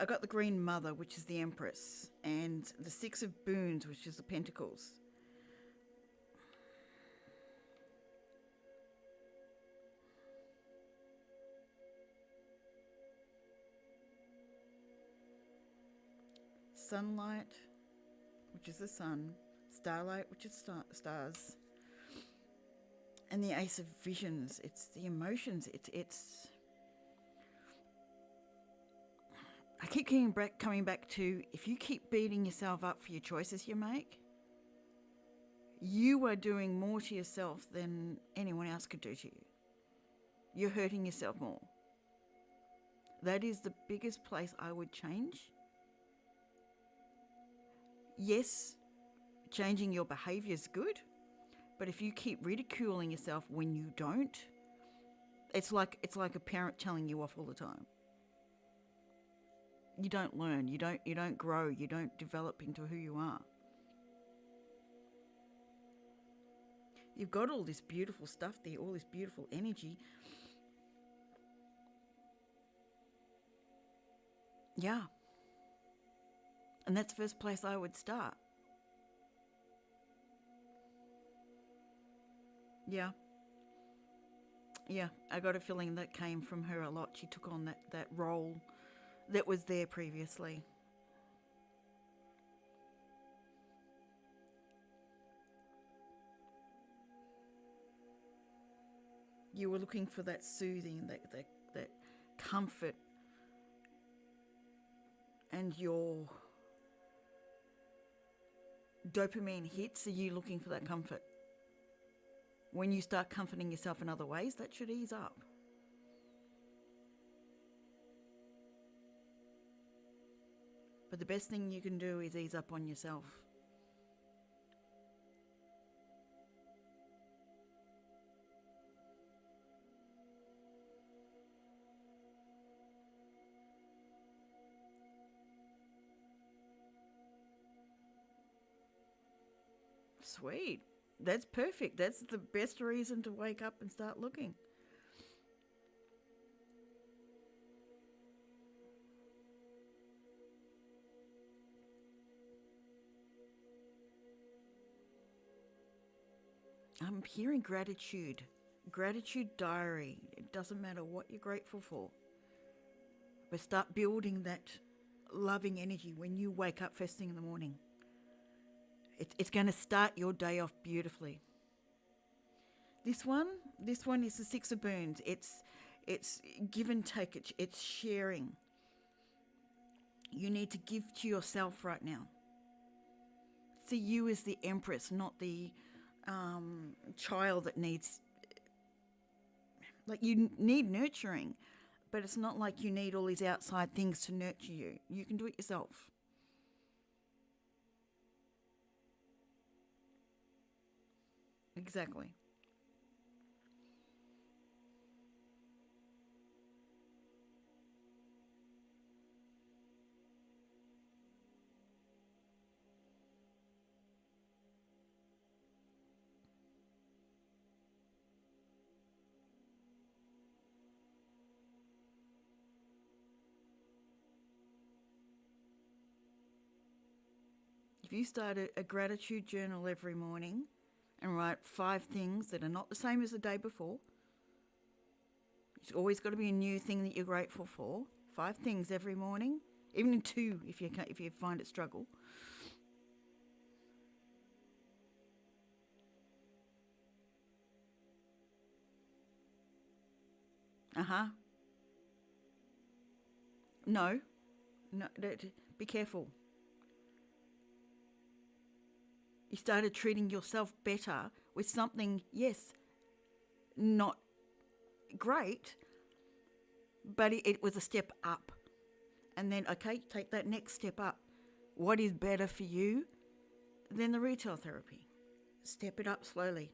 I got the Green Mother, which is the Empress, and the Six of Boons, which is the Pentacles. Sunlight, which is the sun. Starlight, which is stars. And the Ace of Visions, it's the emotions. It's. I keep coming back to, if you keep beating yourself up for your choices you make, you are doing more to yourself than anyone else could do to you. You're hurting yourself more. That is the biggest place I would change. Yes, changing your behavior is good, but if you keep ridiculing yourself when you don't, it's like a parent telling you off all the time. You don't learn, you don't grow, you don't develop into who you are. You've got all this beautiful stuff there, all this beautiful energy. Yeah. And that's the first place I would start. Yeah. Yeah, I got a feeling that came from her a lot. She took on that role that was there previously. You were looking for that soothing, that comfort, and your dopamine hits. Are you looking for that comfort? When you start comforting yourself in other ways, that should ease up. But the best thing you can do is ease up on yourself. Sweet. That's perfect. That's the best reason to wake up and start looking. I'm hearing gratitude. Gratitude diary. It doesn't matter what you're grateful for. But start building that loving energy when you wake up first thing in the morning. It's going to start your day off beautifully. This one is the Six of Boons. It's give and take. It's sharing. You need to give to yourself right now. See you as the empress, not the child that needs. Like, you need nurturing, but it's not like you need all these outside things to nurture you. You can do it yourself. Exactly. If you start a gratitude journal every morning and write 5 things that are not the same as the day before, it's always got to be a new thing that you're grateful for. 5 things every morning, even 2 if you find it struggle. No, be careful. You started treating yourself better with something, yes, not great, but it was a step up. And then, okay, take that next step up. What is better for you than the retail therapy? Step it up slowly.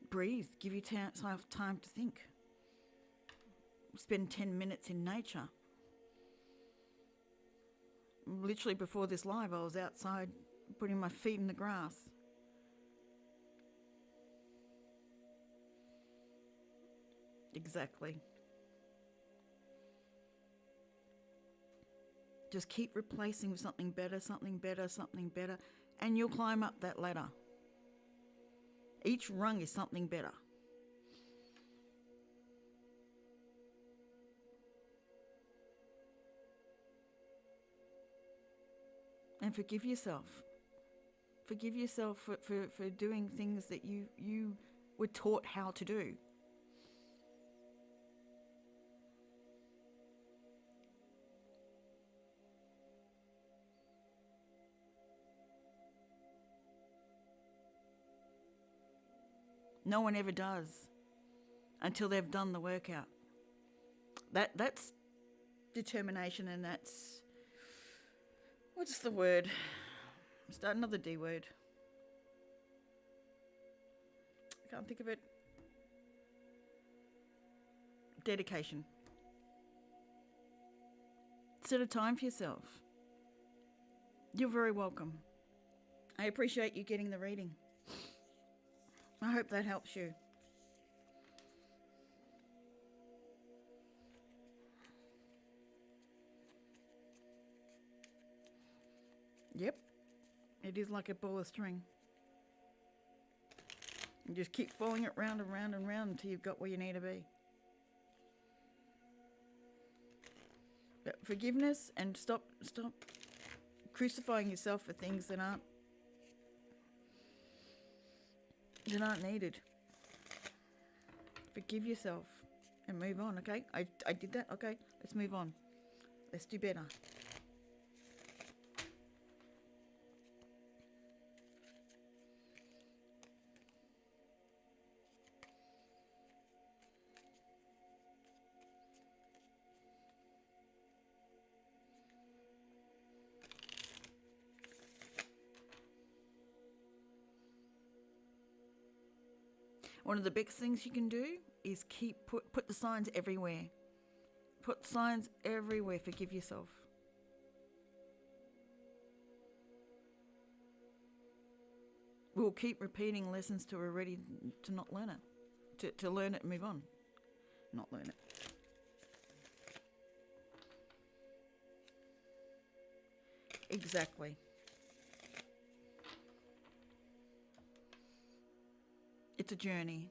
Breathe. Give yourself time to think. Spend 10 minutes in nature. Literally before this live, I was outside putting my feet in the grass. Exactly. Just keep replacing with something better, something better, something better, and you'll climb up that ladder. Each rung is something better. And forgive yourself. Forgive yourself for doing things that you were taught how to do. No one ever does until they've done the workout. That's determination, and that's, what's the word? Start another D word. I can't think of it. Dedication. Set a time for yourself. You're very welcome. I appreciate you getting the reading. I hope that helps you. Yep, it is like a ball of string. You just keep following it round and round and round until you've got where you need to be. But forgiveness, and stop crucifying yourself for things that aren't needed. Forgive yourself and move on, okay? I did that, okay? Let's move on. Let's do better. One of the best things you can do is put the signs everywhere. Put signs everywhere. Forgive yourself. We'll keep repeating lessons till we're ready to not learn it. To learn it and move on. Not learn it. Exactly. It's a journey.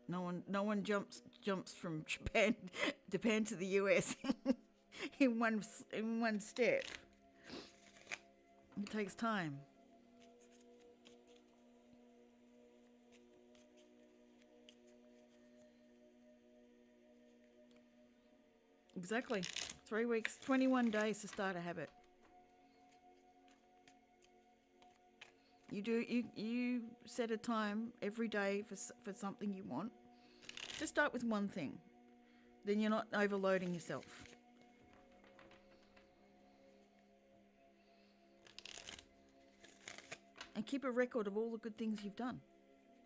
No one jumps from Japan to the US in one step. It takes time. Exactly. 3 weeks, 21 days to start a habit. You set a time every day for something you want. Just start with one thing. Then you're not overloading yourself. And keep a record of all the good things you've done.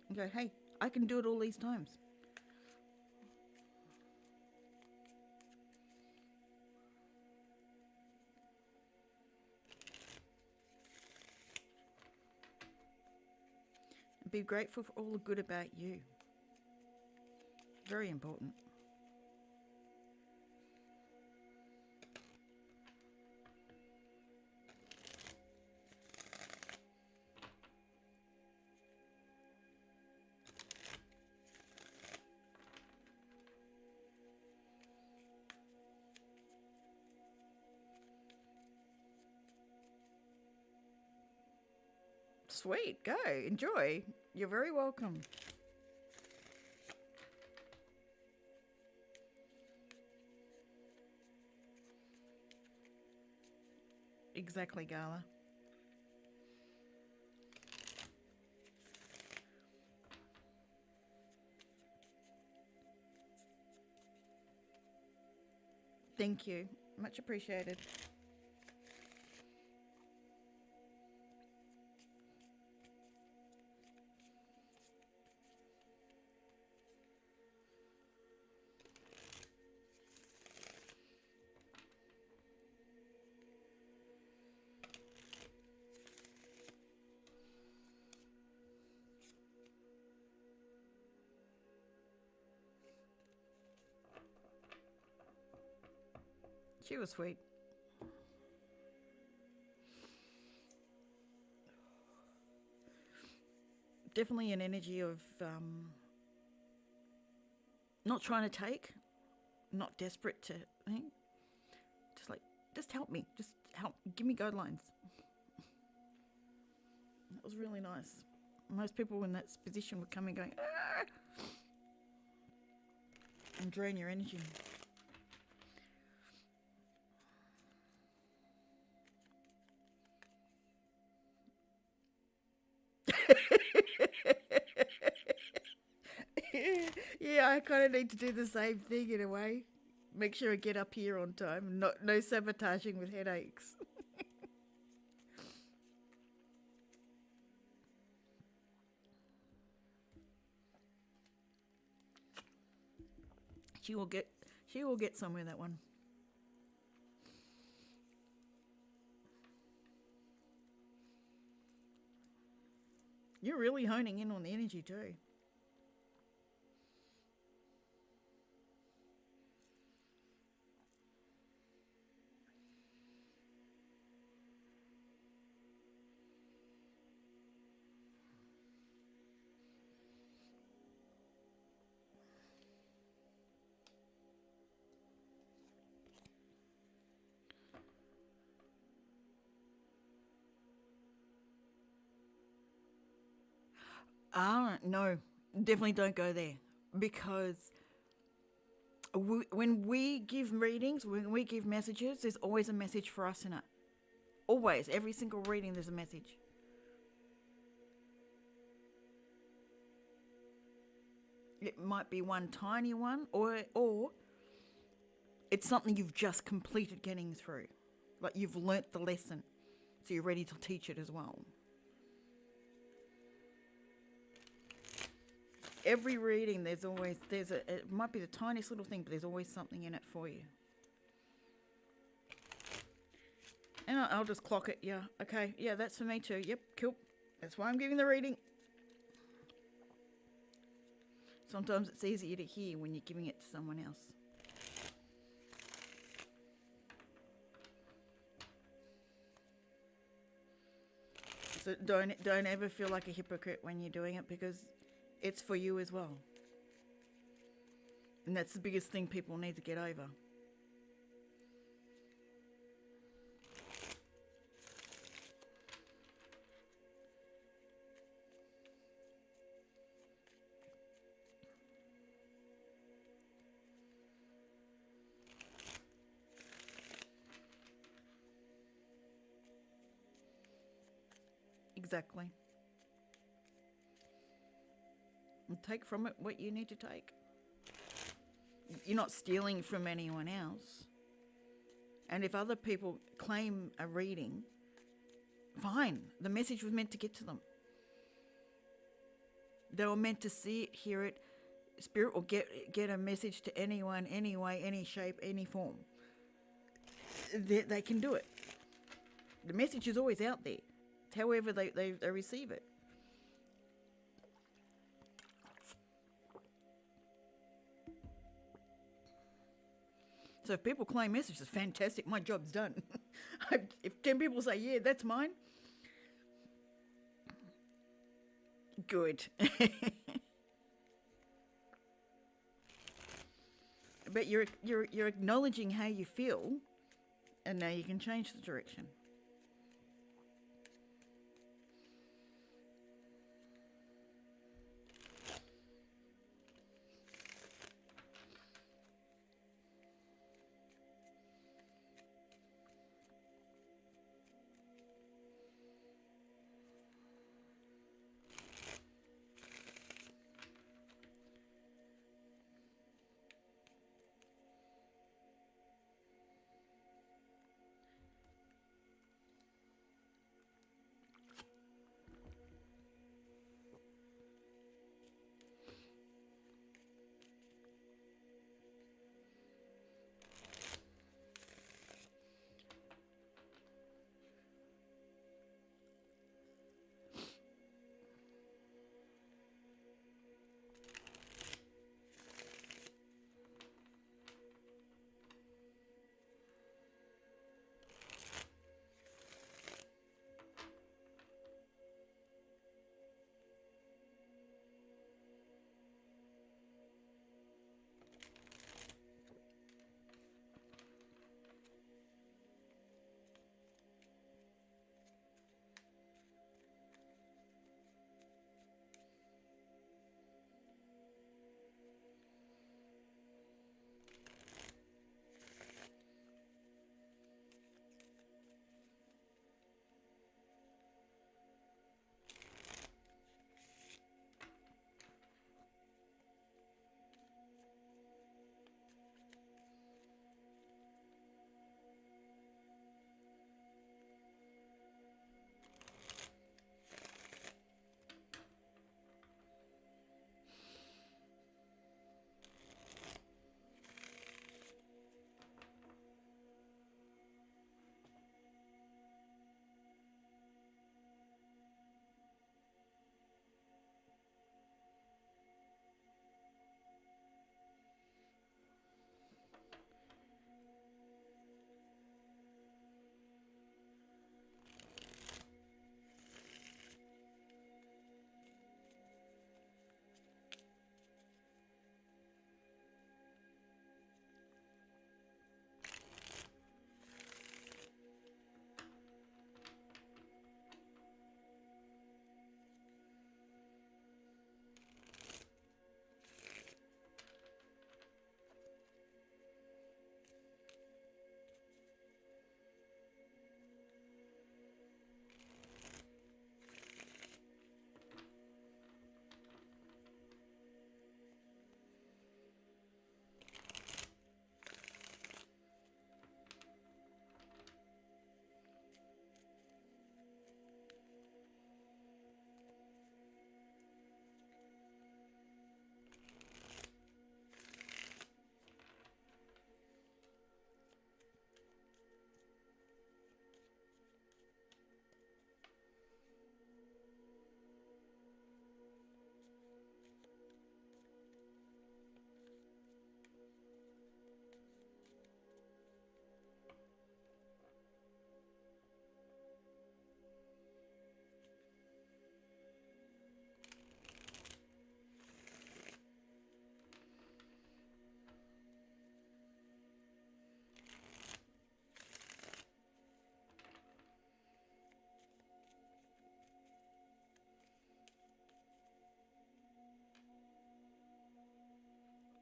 And go, hey, I can do it all these times. And be grateful for all the good about you. Very important. Sweet, go, enjoy. You're very welcome. Exactly, Gala. Thank you. Much appreciated. She was sweet. Definitely an energy of not trying to take, not desperate to think. Just like, just help me. Just help. Give me guidelines. That was really nice. Most people in that position would come in going, ah! And drain your energy. Yeah, I kind of need to do the same thing in a way. Make sure I get up here on time. No sabotaging with headaches. She will get somewhere, that one. You're really honing in on the energy too. Ah, no, definitely don't go there. because when we give readings, when we give messages, there's always a message for us in it. Always. Every single reading, there's a message. It might be one tiny one, or it's something you've just completed getting through. Like you've learnt the lesson, so you're ready to teach it as well. Every reading, it might be the tiniest little thing, but there's always something in it for you. And I'll just clock it. Yeah, okay. Yeah, that's for me too. Yep, cool. That's why I'm giving the reading. Sometimes it's easier to hear when you're giving it to someone else. So don't ever feel like a hypocrite when you're doing it, because it's for you as well. And that's the biggest thing people need to get over. Exactly. And take from it what you need to take. You're not stealing from anyone else. And if other people claim a reading, fine. The message was meant to get to them. They were meant to see it, hear it, spirit, or get a message to anyone, any way, any shape, any form. They can do it. The message is always out there. It's however they receive it. So if people claim messages, fantastic, my job's done. If 10 people say, yeah, that's mine, good. But you're acknowledging how you feel, and now you can change the direction.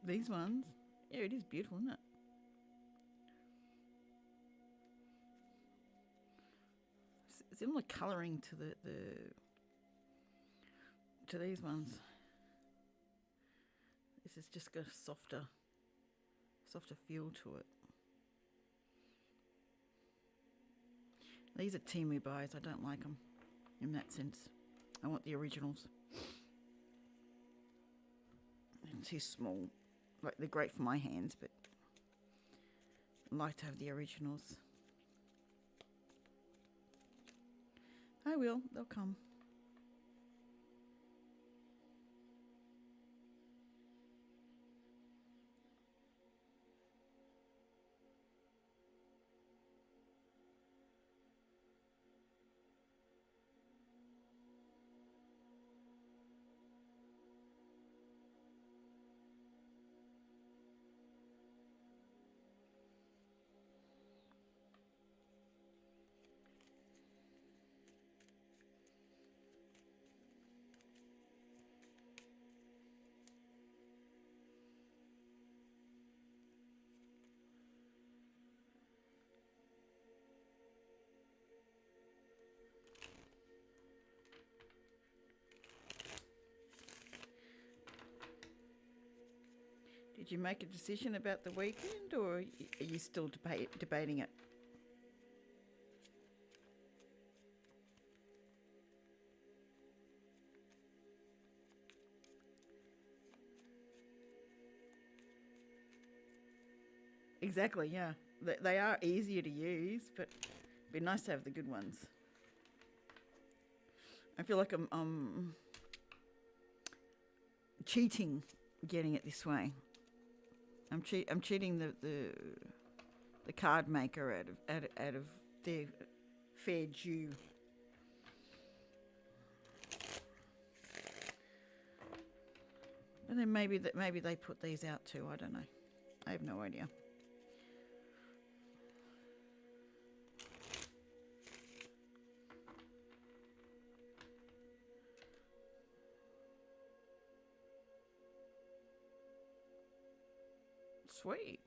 These ones. Yeah, it is beautiful, isn't it? Similar colouring to to these ones. This has just got a softer feel to it. These are Temu buys. I don't like them in that sense. I want the originals. They're too small. Like, they're great for my hands, but I like to have the originals. I will. They'll come. Did you make a decision about the weekend, or are you still debating it? Exactly, yeah. They are easier to use, but it'd be nice to have the good ones. I feel like I'm cheating getting it this way. I'm cheating the card maker out of their fair due. But then maybe they put these out too. I don't know. I have no idea. Sweet.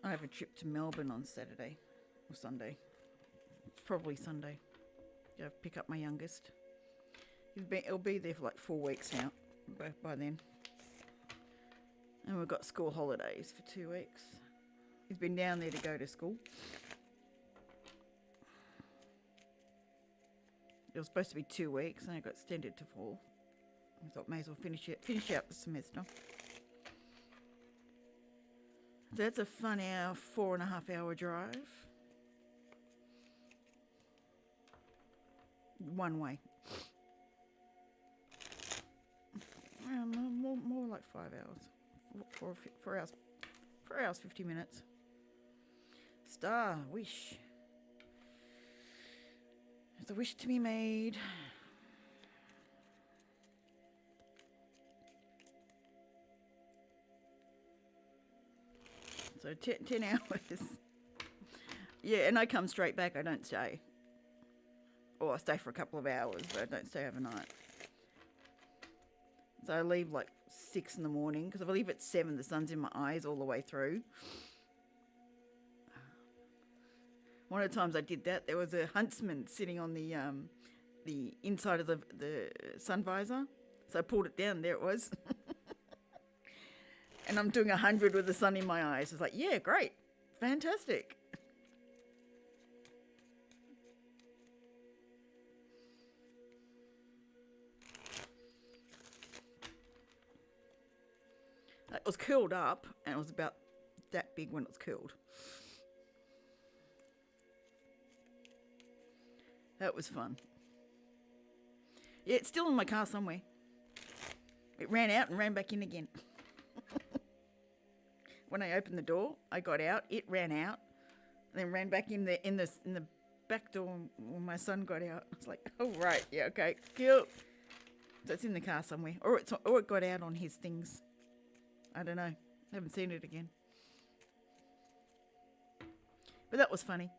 I have a trip to Melbourne on Saturday or Sunday. It's probably Sunday. Go pick up my youngest. He'll be there for like 4 weeks now, by then. And we've got school holidays for 2 weeks. He's been down there to go to school. It was supposed to be 2 weeks, and it got extended to 4. I thought may as well finish out the semester. So that's a fun 4.5 hour drive. One way. More like 5 hours. 4 hours. 4 hours, 50 minutes. Star, wish. There's a wish to be made. So 10 hours. Yeah, and I come straight back. I don't stay. Or I stay for a couple of hours, but I don't stay overnight. So I leave like 6 in the morning, because if I leave at 7, the sun's in my eyes all the way through. One of the times I did that, there was a huntsman sitting on the inside of the sun visor. So I pulled it down, there it was. And I'm doing 100 with the sun in my eyes. It's like, yeah, great. Fantastic. It was curled up, and it was about that big when it was curled. That was fun. Yeah, it's still in my car somewhere. It ran out and ran back in again. When I opened the door, I got out, it ran out, and then ran back in the back door when my son got out. I was like, oh right, yeah, okay, cool. So it's in the car somewhere, or it got out on his things. I don't know. Haven't seen it again. But that was funny.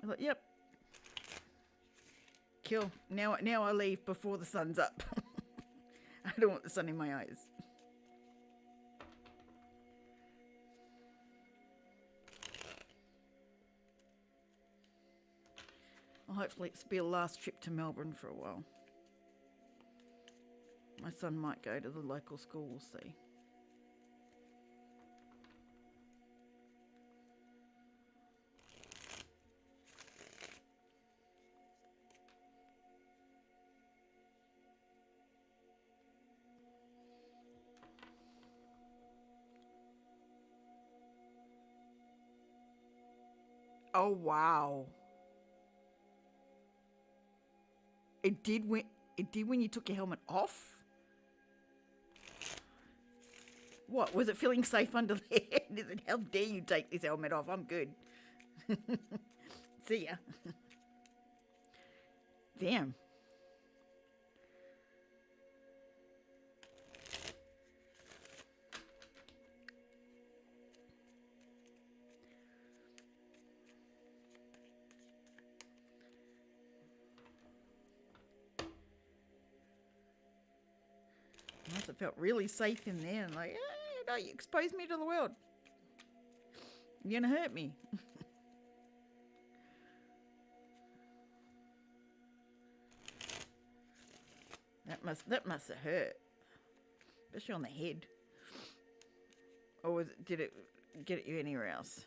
I thought, yep, cool. Now I leave before the sun's up. I don't want the sun in my eyes. Well, hopefully it's be a last trip to Melbourne for a while. My son might go to the local school, we'll see. Oh wow. It did when you took your helmet off? What, was it feeling safe under there? Is it, how dare you take this helmet off? I'm good. See ya. Damn. Must have felt really safe in there, and like, hey, no, you exposed me to the world. You're gonna hurt me. That must have hurt, especially on the head. Or did it get at you anywhere else?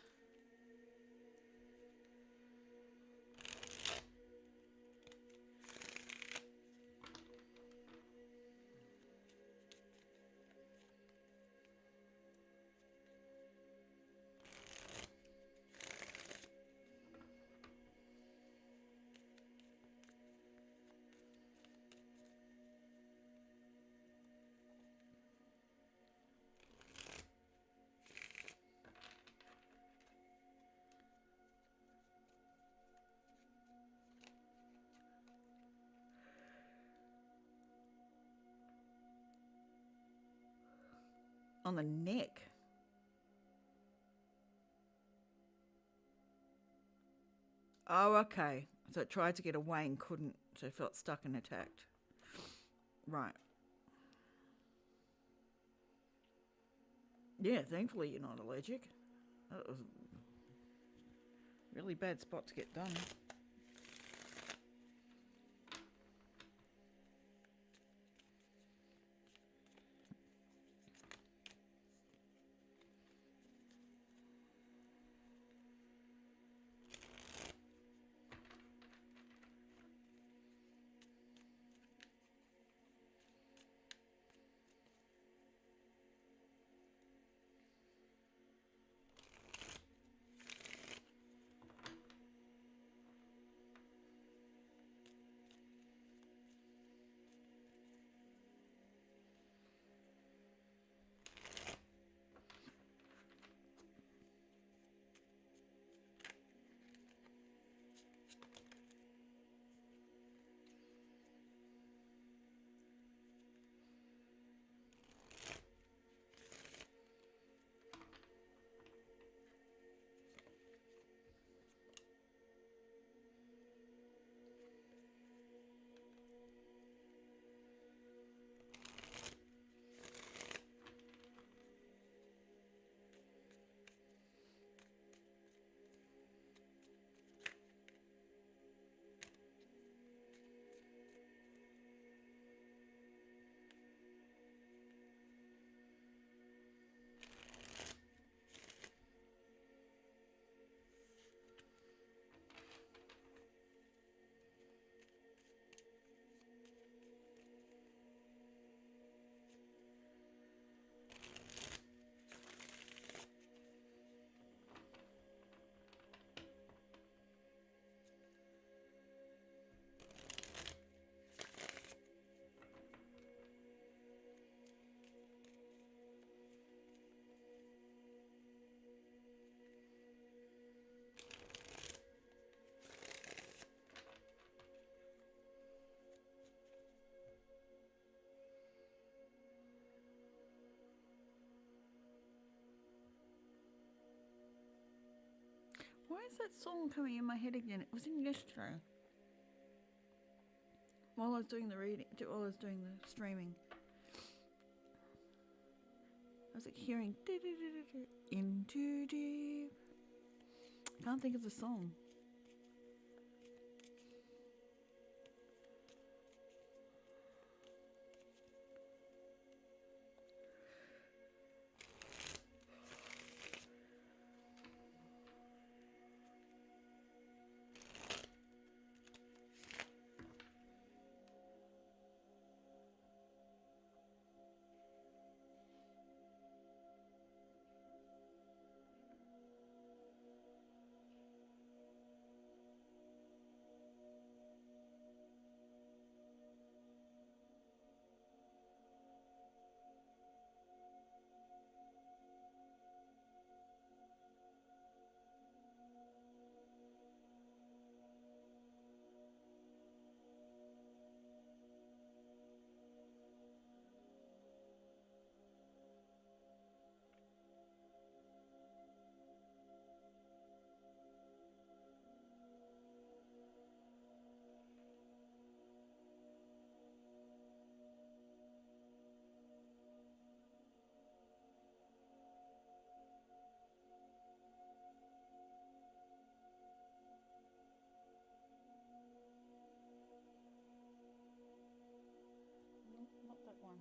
On the neck. Oh, okay. So it tried to get away and couldn't, so it felt stuck and attacked. Right. Yeah, thankfully you're not allergic. That was a really bad spot to get done. Why is that song coming in my head again? It was in yesterday. While I was doing the reading, while I was doing the streaming. I was like hearing in too deep. I can't think of the song. Not that one.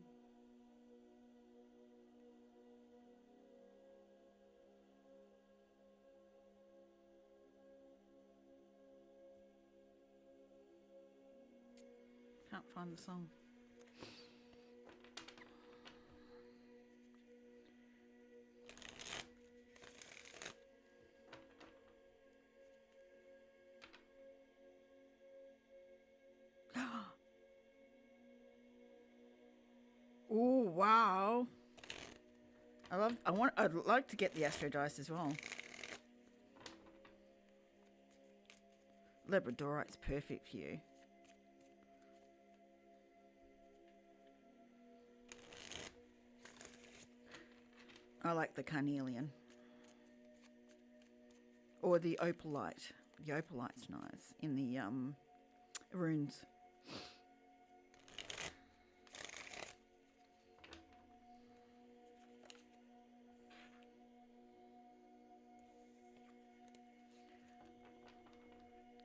Can't find the song. Oh wow! I'd like to get the Astro Dice as well. Labradorite's perfect for you. I like the carnelian. Or the opalite. The opalite's nice in the runes.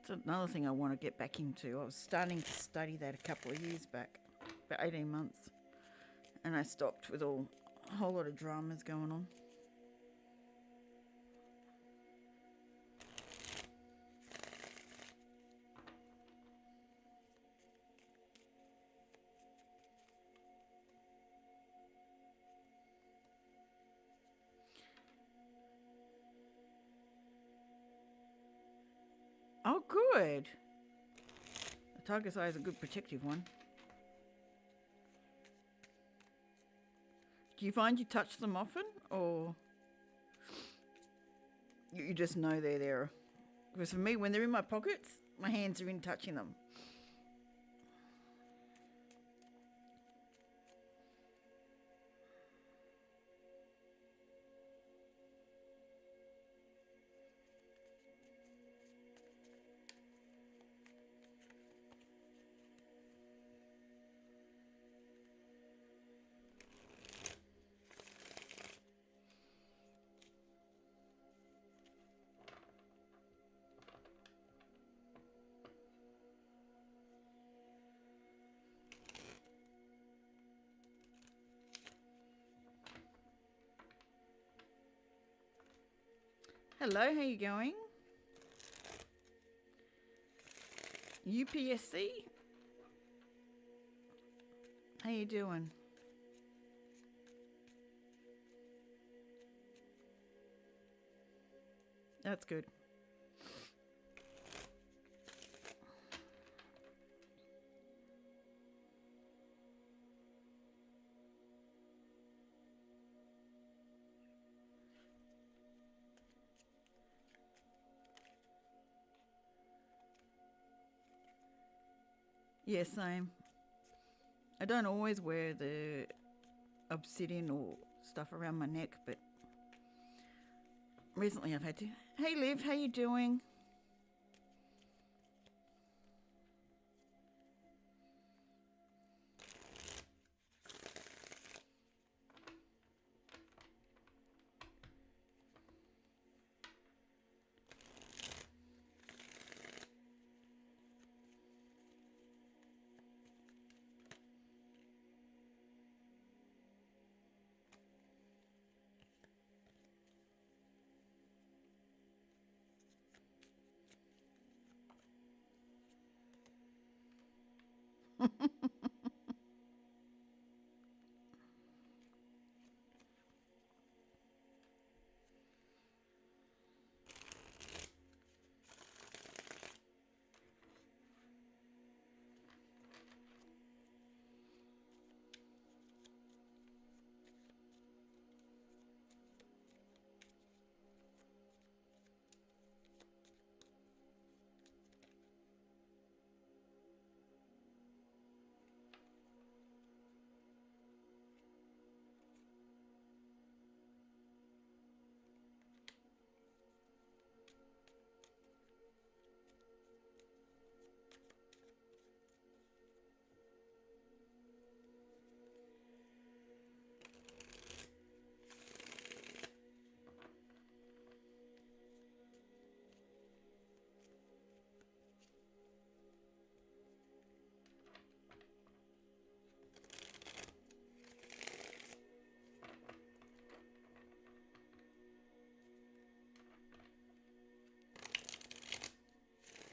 It's another thing I want to get back into. I was starting to study that a couple of years back, about 18 months. And I stopped with a whole lot of dramas going on. Oh, good. The tiger's eye is a good protective one. Do you find you touch them often, or you just know they're there? Because for me, when they're in my pockets, my hands are in touching them. Hello, how you going? UPSC? How you doing? That's good. Yeah, same. I don't always wear the obsidian or stuff around my neck, but Recently I've had to. Hey Liv, how you doing?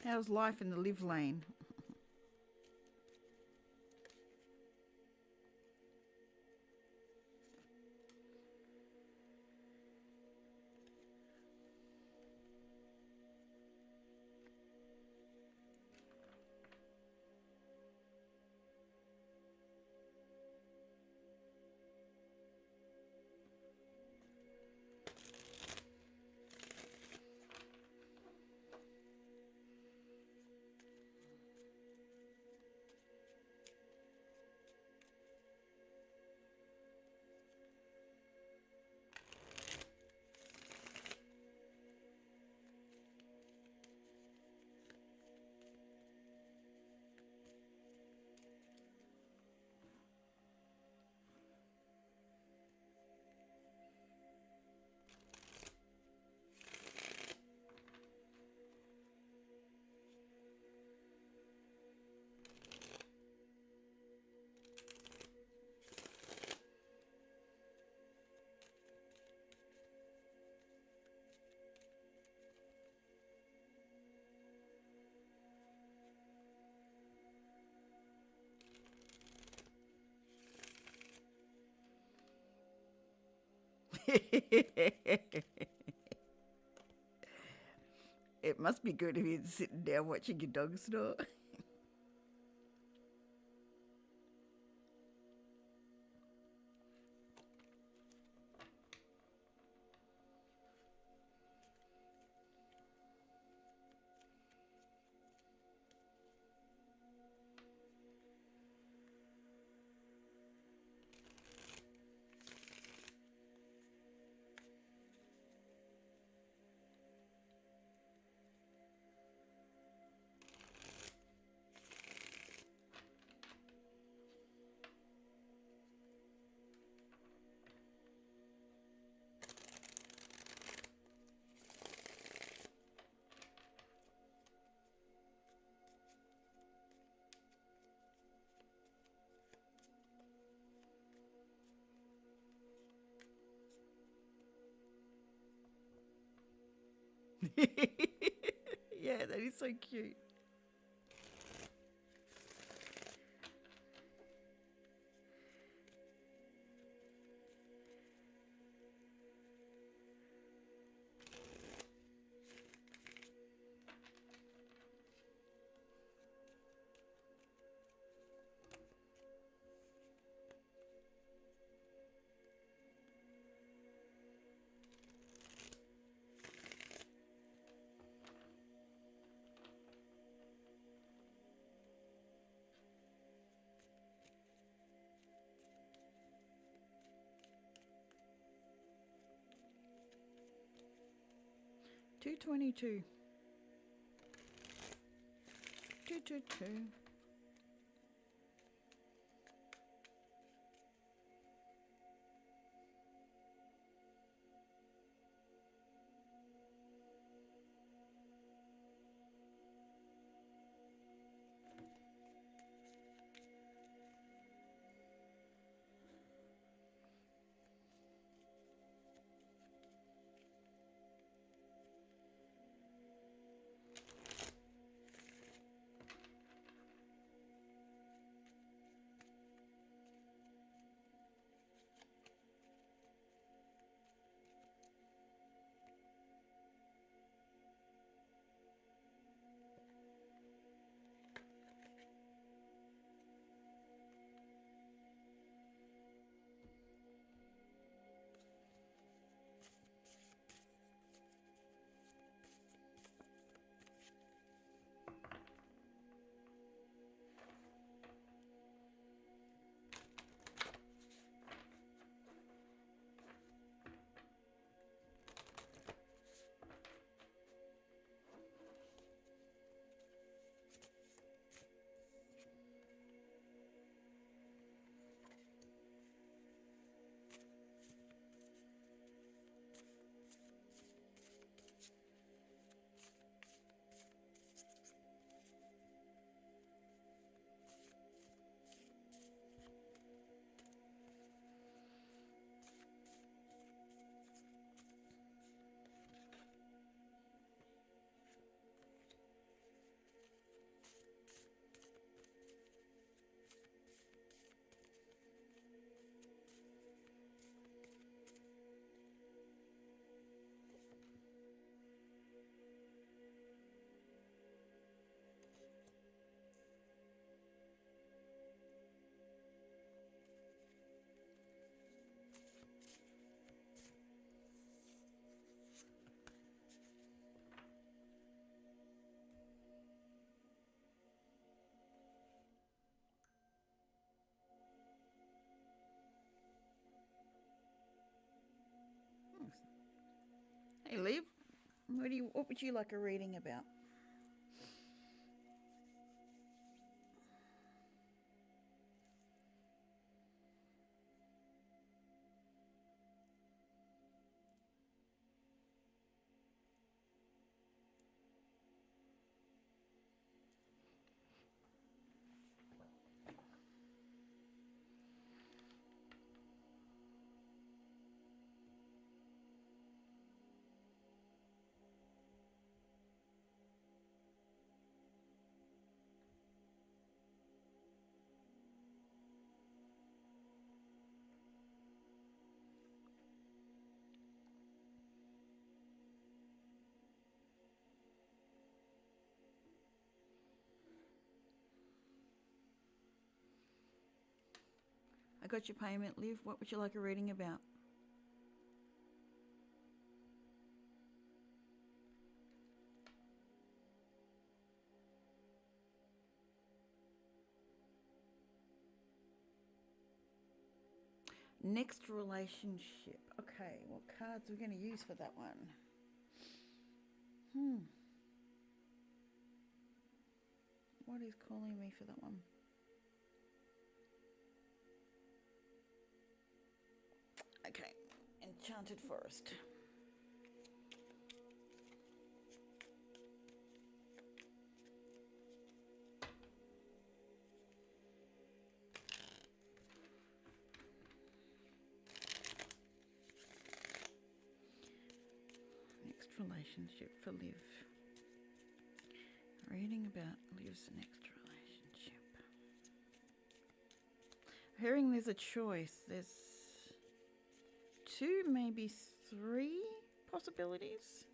How's life in the live lane? It must be good if you're sitting down watching your dog snore. Yeah, that is so cute. 222. 222. Hey, Liv, what would you like a reading about? I got your payment, Liv. What would you like a reading about? Next relationship. Okay, what cards are we going to use for that one? What is calling me for that one? Okay, Enchanted Forest. Next relationship for Liv. Reading about Liv's next relationship. Hearing there's a choice. There's 2, maybe 3 possibilities.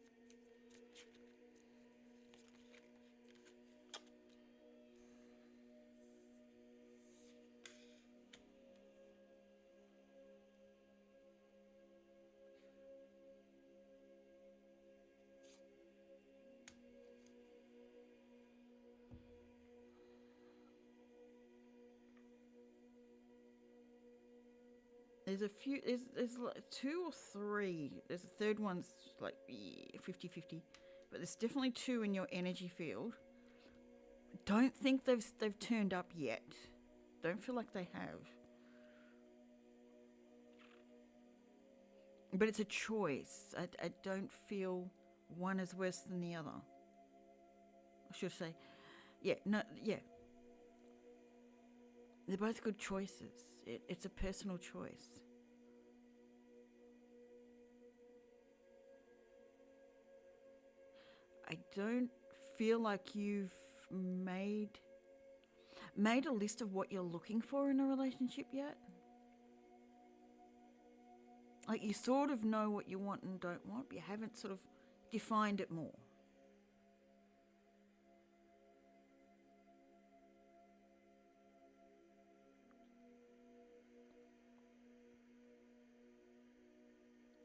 There's a few, there's like two or three. There's a third one's like 50-50. But there's definitely two in your energy field. Don't think they've turned up yet. Don't feel like they have. But it's a choice. I don't feel one is worse than the other. I should say, yeah. They're both good choices. It's a personal choice. I don't feel like you've made a list of what you're looking for in a relationship yet. Like, you sort of know what you want and don't want, but you haven't sort of defined it more.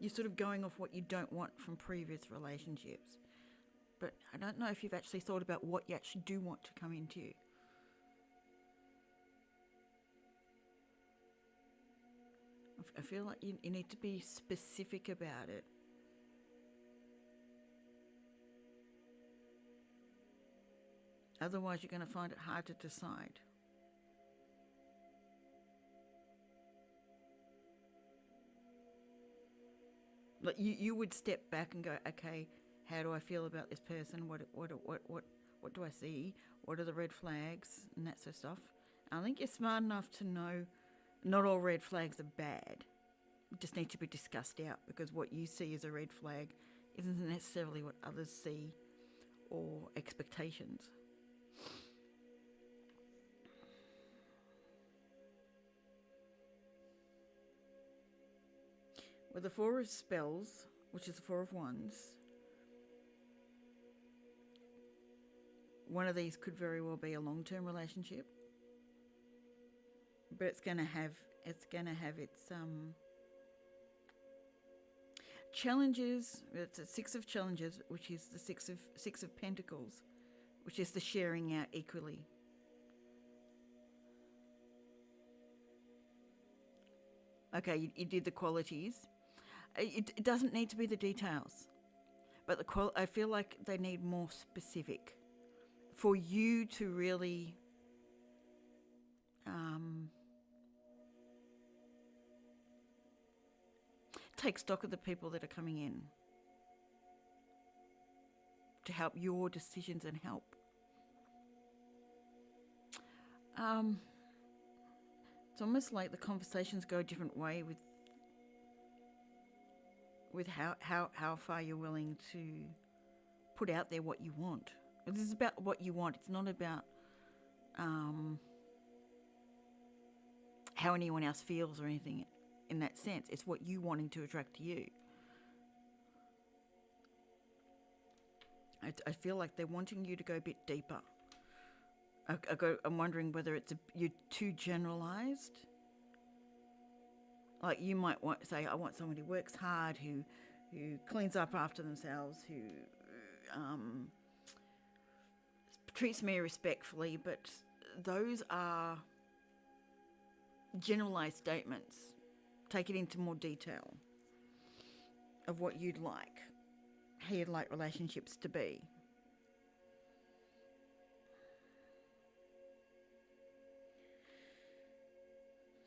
You're sort of going off what you don't want from previous relationships. But I don't know if you've actually thought about what you actually do want to come into. I feel like you need to be specific about it. Otherwise, you're going to find it hard to decide. Like, you would step back and go, okay, how do I feel about this person? What do I see? What are the red flags and that sort of stuff? I think you're smart enough to know not all red flags are bad. Just need to be discussed out, because what you see as a red flag isn't necessarily what others see or expectations. With the Four of Spells, which is the Four of Wands, one of these could very well be a long-term relationship, but it's going to have its challenges. It's a Six of Challenges, which is the Six of Pentacles, which is the sharing out equally. Okay, you did the qualities. It doesn't need to be the details, but I feel like they need more specific for you to really take stock of the people that are coming in to help your decisions and help. It's almost like the conversations go a different way with how far you're willing to put out there what you want. This is about what you want. It's not about how anyone else feels or anything in that sense. It's what you wanting to attract to you. I feel like they're wanting you to go a bit deeper. I'm wondering whether you're too generalised. Like, you might say, I want someone who works hard, who cleans up after themselves, who treats me respectfully, but those are generalised statements. Take it into more detail of what you'd like, how you'd like relationships to be.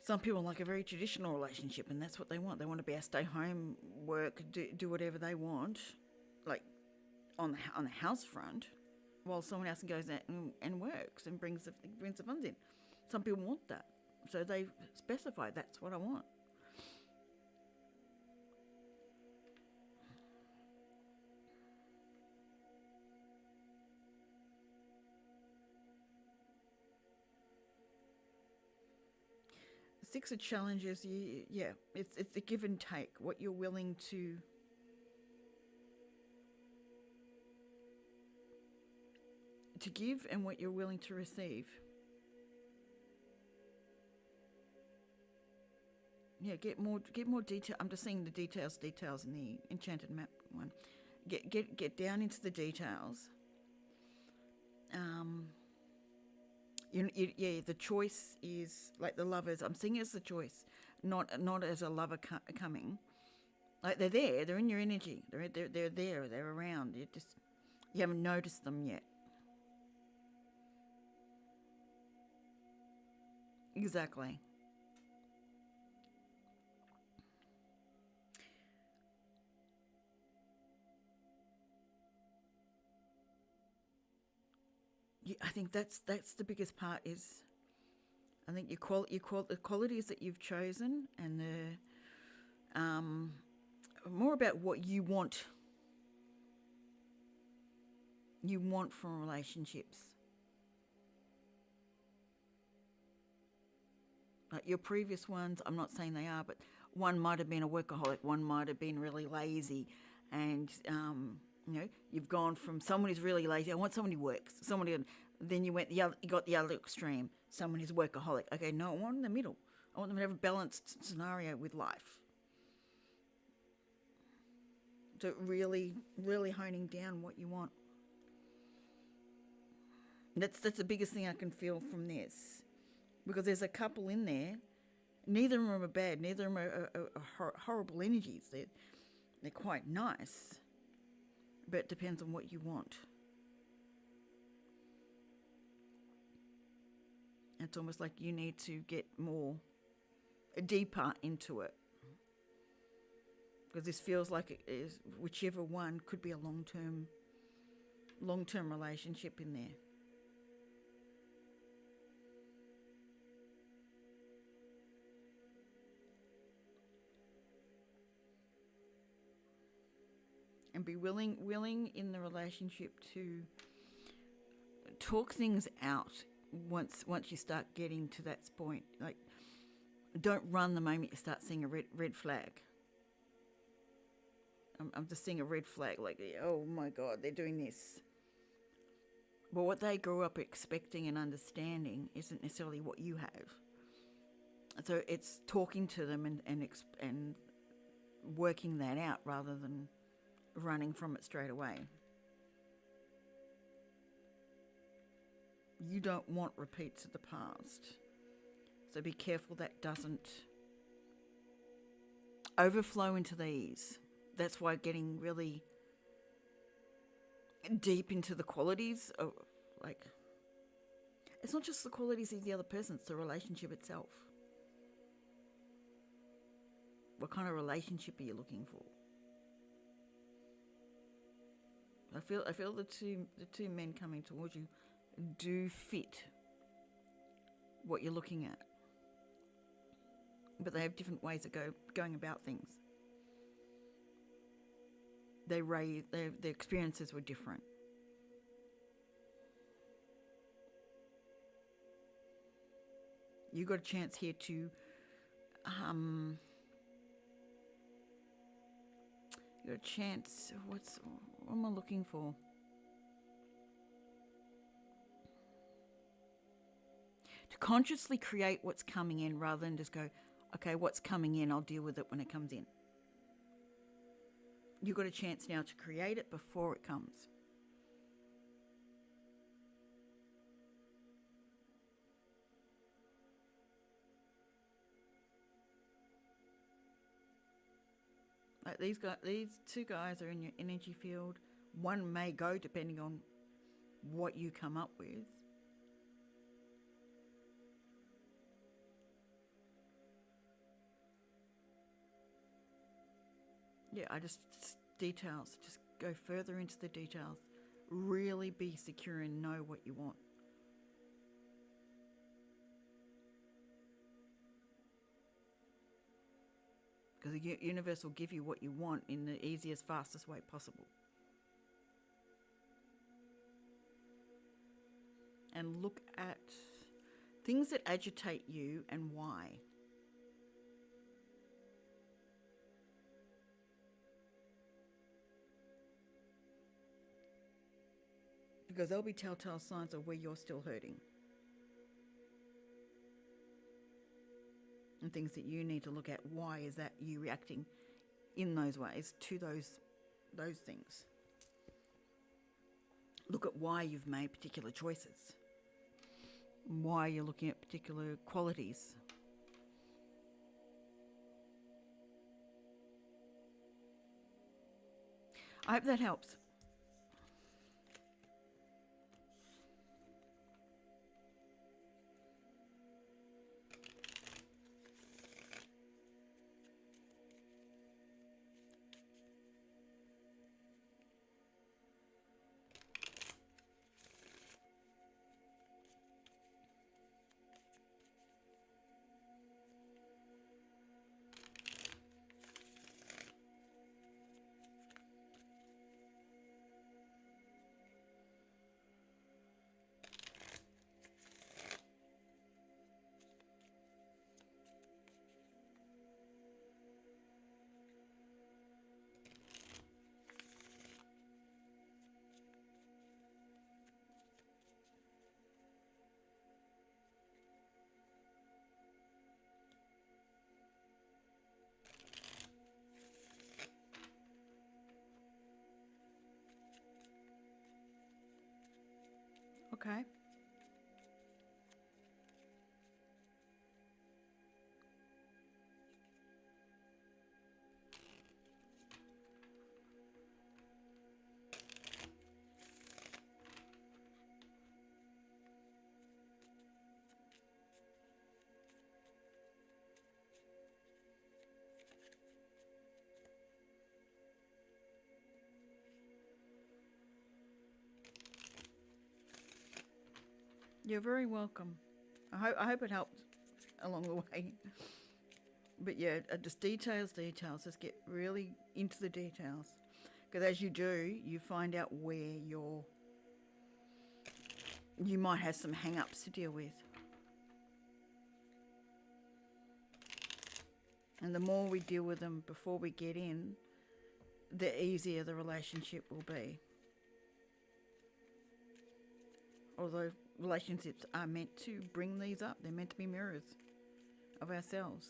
Some people like a very traditional relationship, and that's what they want. They want to be able to stay home, work, do whatever they want, like on the house front, while someone else goes out and works and brings the funds in. Some people want that, so they specify, that's what I want. Six of Challenges, it's a give and take. What you're willing to give and what you're willing to receive. Yeah, get more detail. I'm just seeing the details in the Enchanted Map one. Get down into the details. The choice is like the Lovers. I'm seeing it as the choice, not as a lover coming. Like they're there, they're in your energy, they're there, they're around. You haven't noticed them yet. Exactly. Yeah, I think that's the biggest part is I think the qualities that you've chosen and the more about what you want from relationships. Like your previous ones, I'm not saying they are, but one might have been a workaholic, one might have been really lazy, and you've gone from someone who's really lazy. I want someone who works. Then you got the other extreme. Someone who's workaholic. Okay, no, I want in the middle. I want them to have a balanced scenario with life. So really, really honing down what you want. That's the biggest thing I can feel from this, because there's a couple in there. Neither of them are bad. Neither of them are horrible energies. They're quite nice, but it depends on what you want. It's almost like you need to get deeper into it, because this feels like it is whichever one could be a long-term relationship in there. And be willing in the relationship to talk things out once you start getting to that point. Like, don't run the moment you start seeing a red flag. I'm just seeing a red flag, like, oh my God, they're doing this. But what they grew up expecting and understanding isn't necessarily what you have. So it's talking to them and working that out rather than running from it straight away. You don't want repeats of the past. So be careful that doesn't overflow into these. That's why getting really deep into the qualities of, like, it's not just the qualities of the other person, it's the relationship itself. What kind of relationship are you looking for? I feel the two men coming towards you do fit what you're looking at, but they have different ways of going about things. Their experiences were different. You got a chance here to you got a chance. What am I looking for? To consciously create what's coming in rather than just go, okay, what's coming in, I'll deal with it when it comes in. You've got a chance now to create it before it comes. Like these two guys are in your energy field. One may go depending on what you come up with. Yeah, just go further into the details. Really be secure and know what you want. Because the universe will give you what you want in the easiest, fastest way possible. And look at things that agitate you and why. Because there'll be telltale signs of where you're still hurting. And things that you need to look at. Why is that you reacting in those ways to those things? Look at why you've made particular choices. Why you're looking at particular qualities. I hope that helps. Okay. You're very welcome. I hope it helped along the way. But yeah, just details. Just get really into the details. Because as you do, you find out where you might have some hang-ups to deal with. And the more we deal with them before we get in, the easier the relationship will be. Although relationships are meant to bring these up, they're meant to be mirrors of ourselves.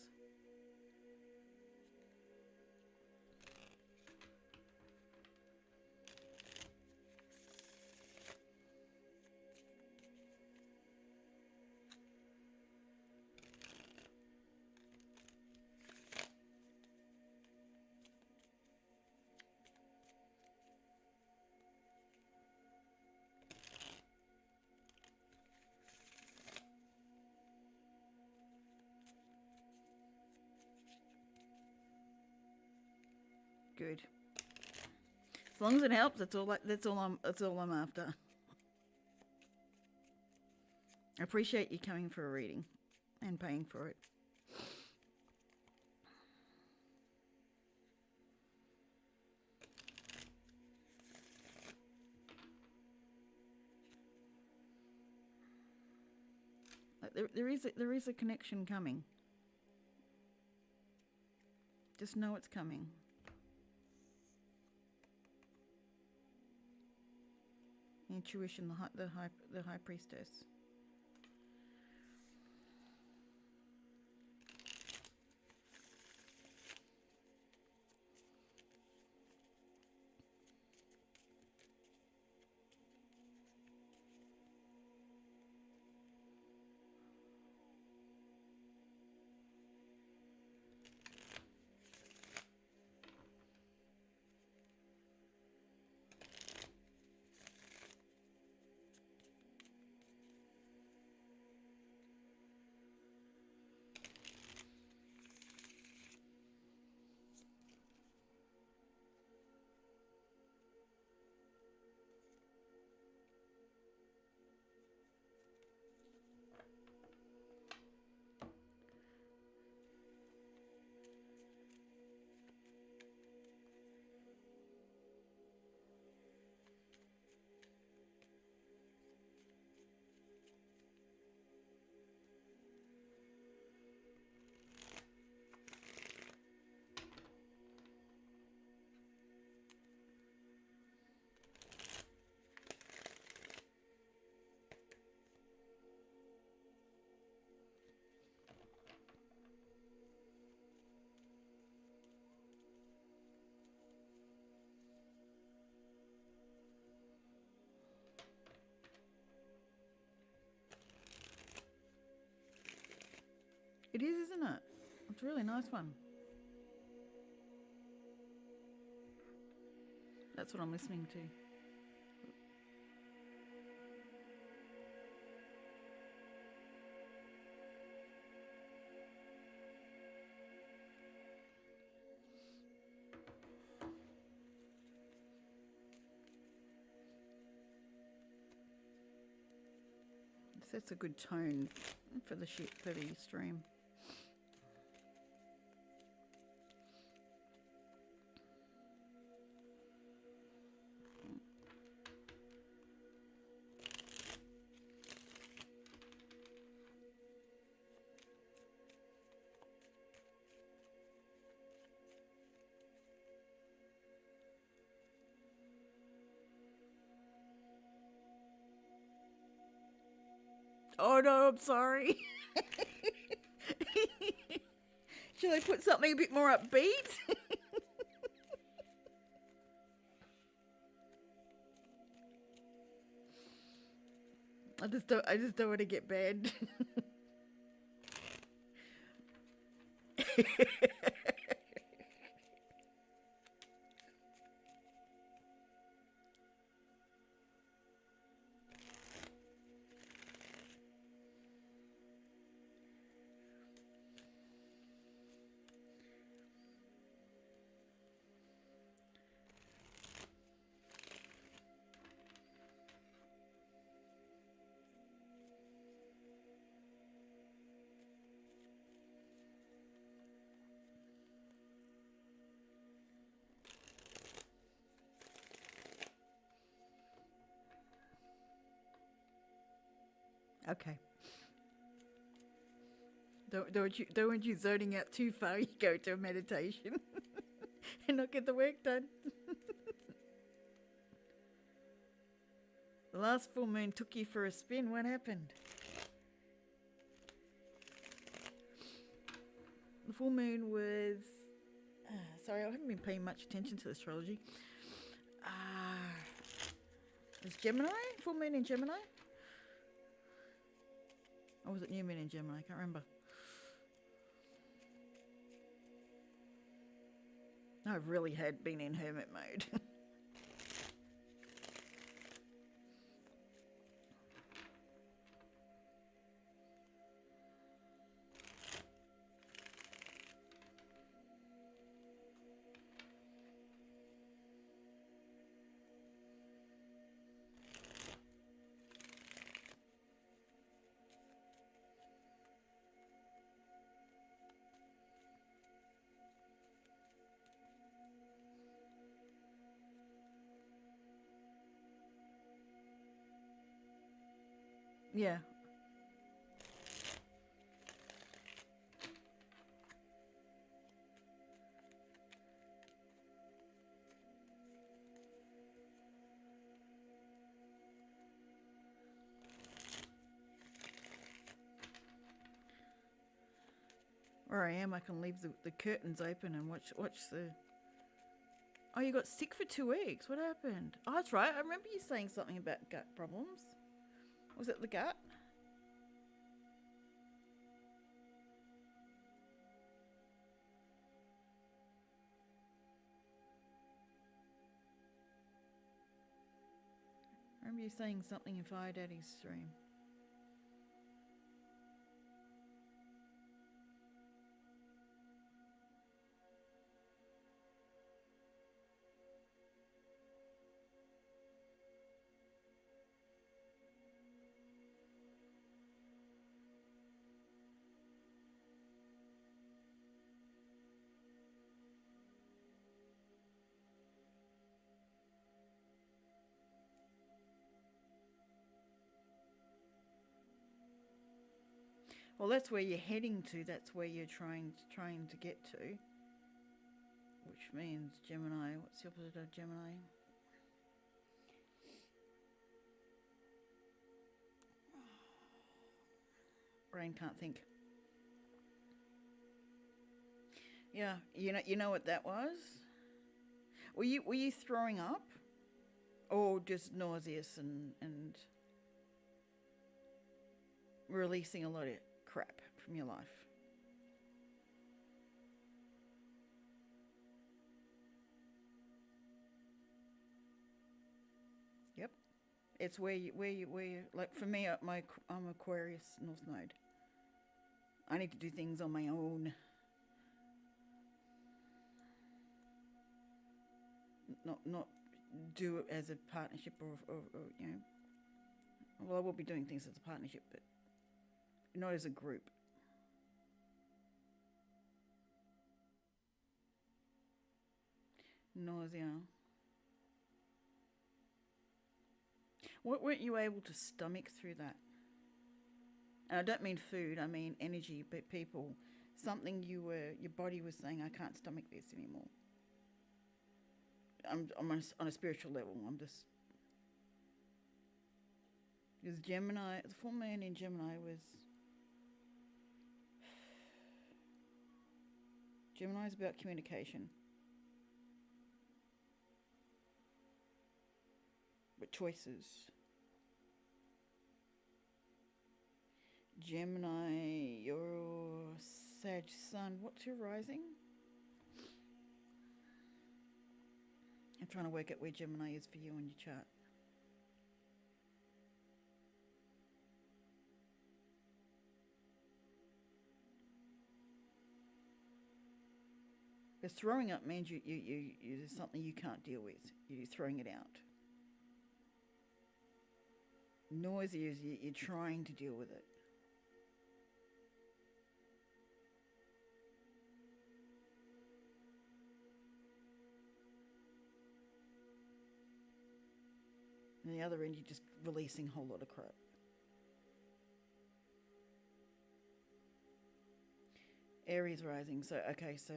Good. As long as it helps, that's all I'm after. I appreciate you coming for a reading and paying for it. There is a connection coming. Just know it's coming. Intuition, the high priestess. It is, isn't it? It's a really nice one. That's what I'm listening to. That's a good tone for the stream. Oh no, I'm sorry. Should I put something a bit more upbeat? I just don't want to get banned. Okay. Don't want you zoning out too far. You go to a meditation and not get the work done. The last full moon took you for a spin. What happened? The full moon was... sorry, I haven't been paying much attention to astrology. It was Gemini? Full moon in Gemini? Or was it new moon in Gemini? I can't remember. I really had been in hermit mode. Yeah. Where I am, I can leave the curtains open and watch the... Oh, you got sick for 2 weeks. What happened? Oh, that's right. I remember you saying something about gut problems. Was it the gut? I remember you saying something in Fire Daddy's stream. Well, that's where you're heading to. That's where you're trying to get to. Which means Gemini. What's the opposite of Gemini? Brain can't think. Yeah, you know what that was? Were you throwing up, or just nauseous and releasing a lot of crap from your life? Yep. It's where you, like for me, I'm Aquarius North Node. I need to do things on my own. Not do it as a partnership or you know. Well, I will be doing things as a partnership, but not as a group. Nausea. What weren't you able to stomach through that? And I don't mean food, I mean energy, but people. Something your body was saying, I can't stomach this anymore. I'm on a spiritual level. I'm just. Because Gemini, the full moon in Gemini was. Gemini is about communication. But choices. Gemini, your Sag Sun. What's your rising? I'm trying to work out where Gemini is for you on your chart. Because throwing up means you there's something you can't deal with. You're throwing it out. Noisy is you're trying to deal with it. And the other end, you're just releasing a whole lot of crap. Aries rising. So, okay, so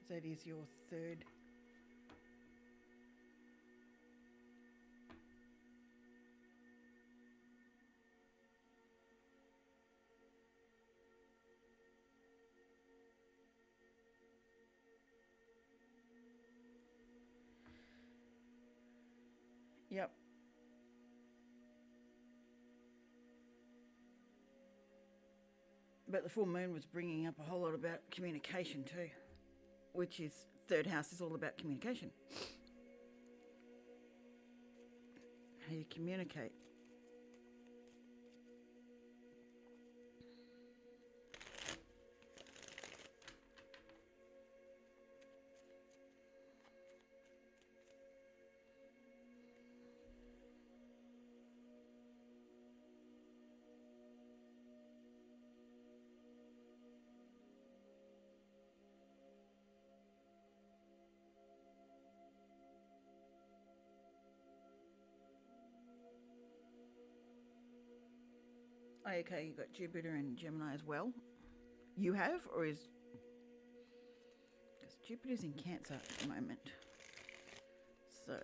that is your third. Yep. But the full moon was bringing up a whole lot about communication too, which is third house is all about communication. How you communicate. Oh, okay, you got Jupiter and Gemini as well. You have, or is because Jupiter's in Cancer at the moment. So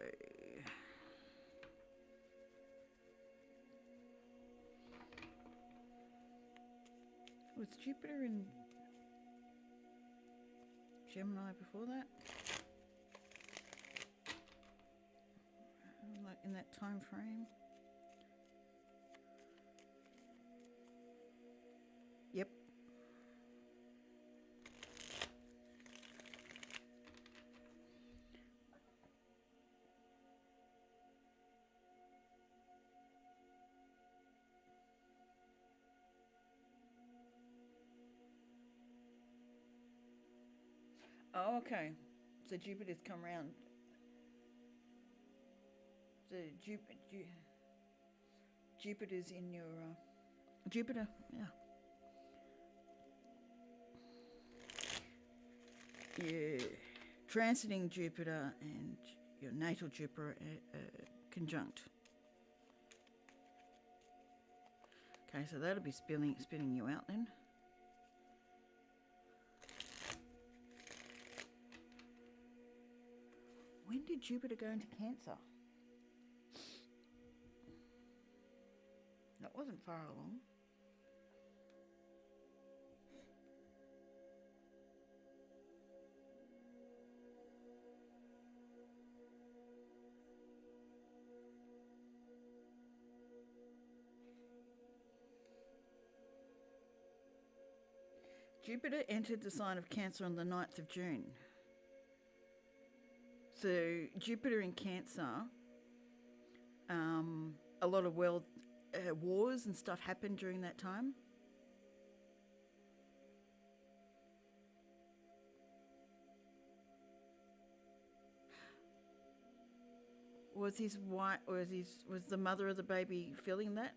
was Jupiter in Gemini before that? Like in that time frame? Yep. Oh, okay. So Jupiter's come around. So Jupiter's in your Jupiter, yeah. Yeah, transiting Jupiter and your natal Jupiter conjunct. Okay, so that'll be spinning you out then. When did Jupiter go into Cancer? That wasn't far along. Jupiter entered the sign of Cancer on the 9th of June. So Jupiter in Cancer A lot of world wars and stuff happened during that time. Was his wife, was the mother of the baby feeling that?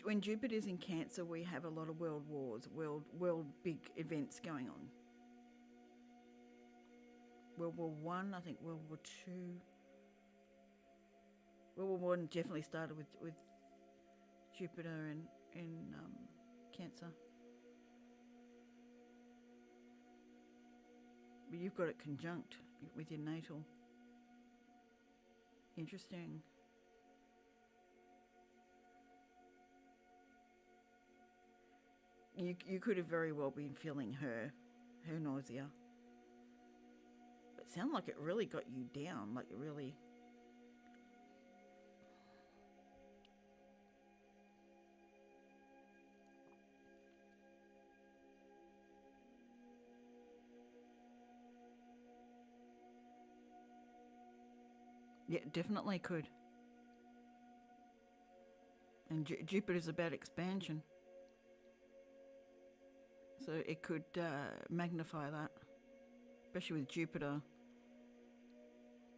When Jupiter's in Cancer, we have a lot of world wars, world big events going on. World War One, I think World War Two. World War One definitely started with Jupiter in Cancer. But you've got it conjunct with your natal. Interesting. You could have very well been feeling her nausea. But it sounded like it really got you down, like it really. Yeah, definitely could. And Jupiter's about expansion. So it could magnify that, especially with Jupiter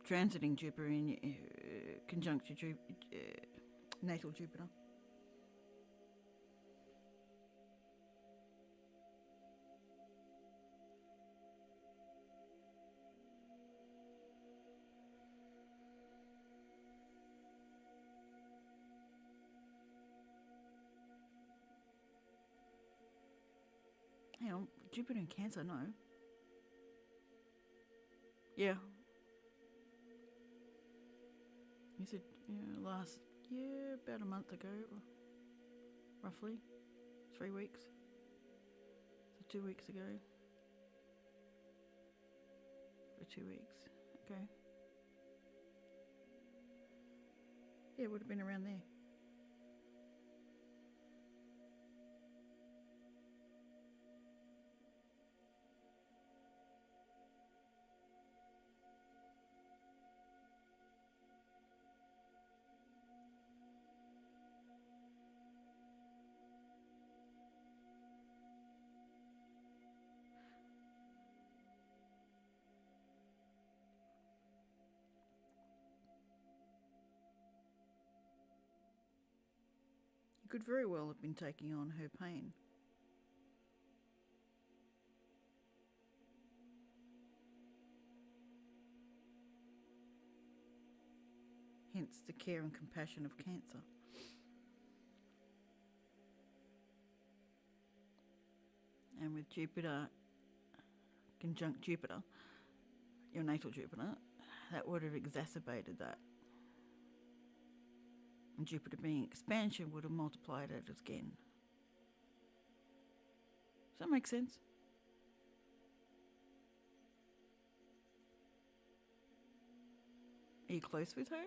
transiting Jupiter in conjunct to natal Jupiter. Hang on, Jupiter in Cancer, no. Yeah. You said last year, about a month ago, roughly. 3 weeks. So 2 weeks ago. For 2 weeks. Okay. Yeah, it would have been around there. You could very well have been taking on her pain. Hence the care and compassion of Cancer. And with Jupiter, conjunct Jupiter, your natal Jupiter, that would have exacerbated that. And Jupiter being expansion would have multiplied it again. Does that make sense? Are you close with her?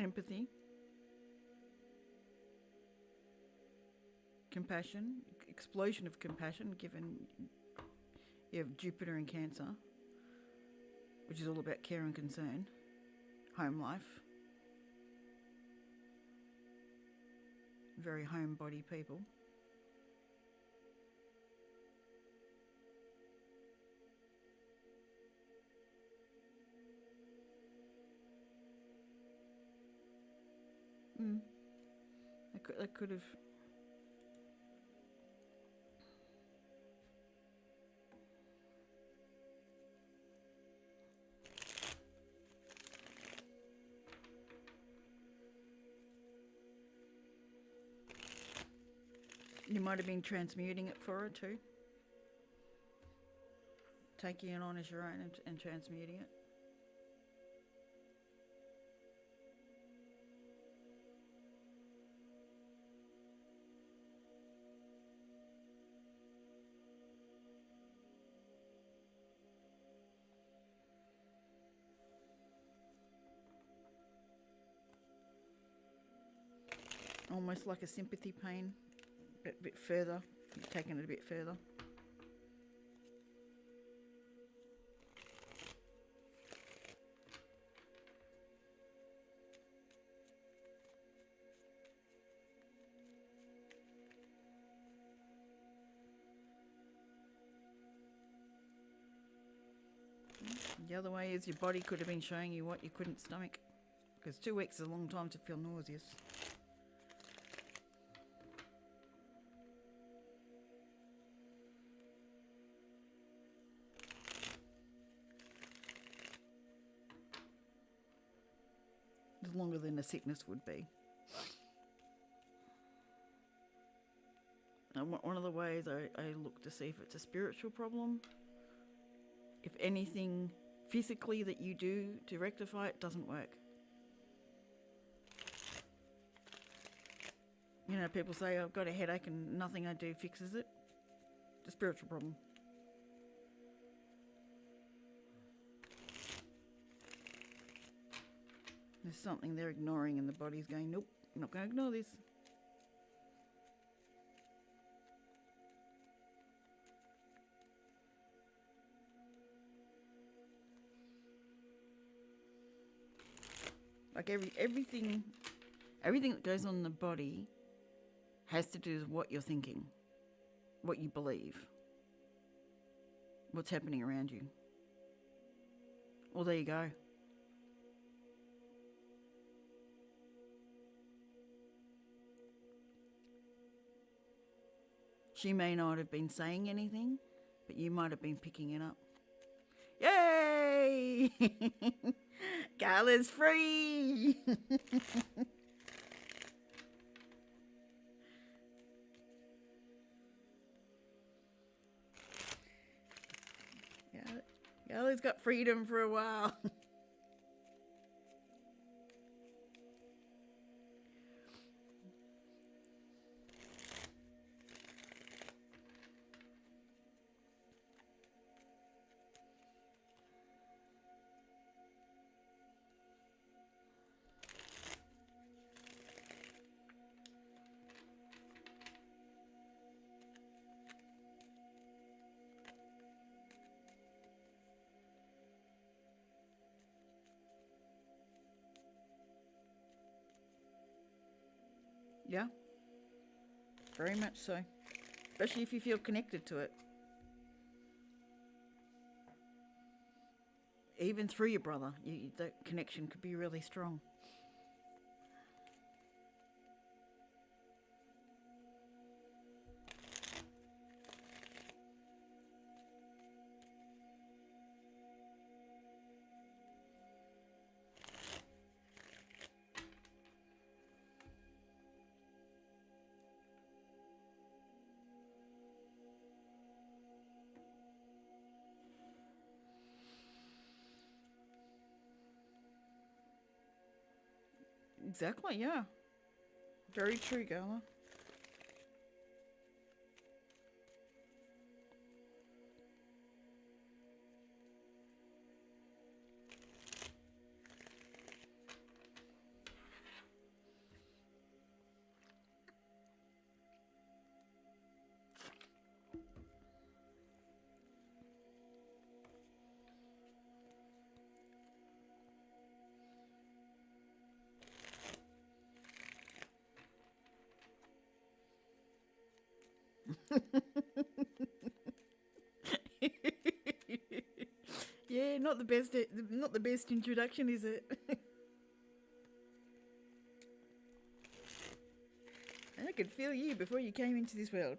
Empathy, compassion, explosion of compassion, given you have Jupiter in Cancer, which is all about care and concern, home life, very homebody people. That could have. You might have been transmuting it for her too. Taking it on as your own and transmuting it. Almost like a sympathy pain, but a bit further, taking it a bit further. The other way is your body could have been showing you what you couldn't stomach, because 2 weeks is a long time to feel nauseous. It's longer than a sickness would be. And one of the ways I look to see if it's a spiritual problem, if anything physically that you do to rectify it doesn't work. You know, people say, I've got a headache and nothing I do fixes it. It's a spiritual problem. There's something they're ignoring and the body's going, nope, I'm not going to ignore this. Like everything that goes on in the body has to do with what you're thinking, what you believe, what's happening around you. Well, there you go. She may not have been saying anything, but you might have been picking it up. Yay! Carla's free! Carla's got freedom for a while. Yeah, very much so. Especially if you feel connected to it. Even through your brother, that connection could be really strong. Exactly, yeah. Very true, Gala. Yeah, not the best introduction, is it? I could feel you before you came into this world.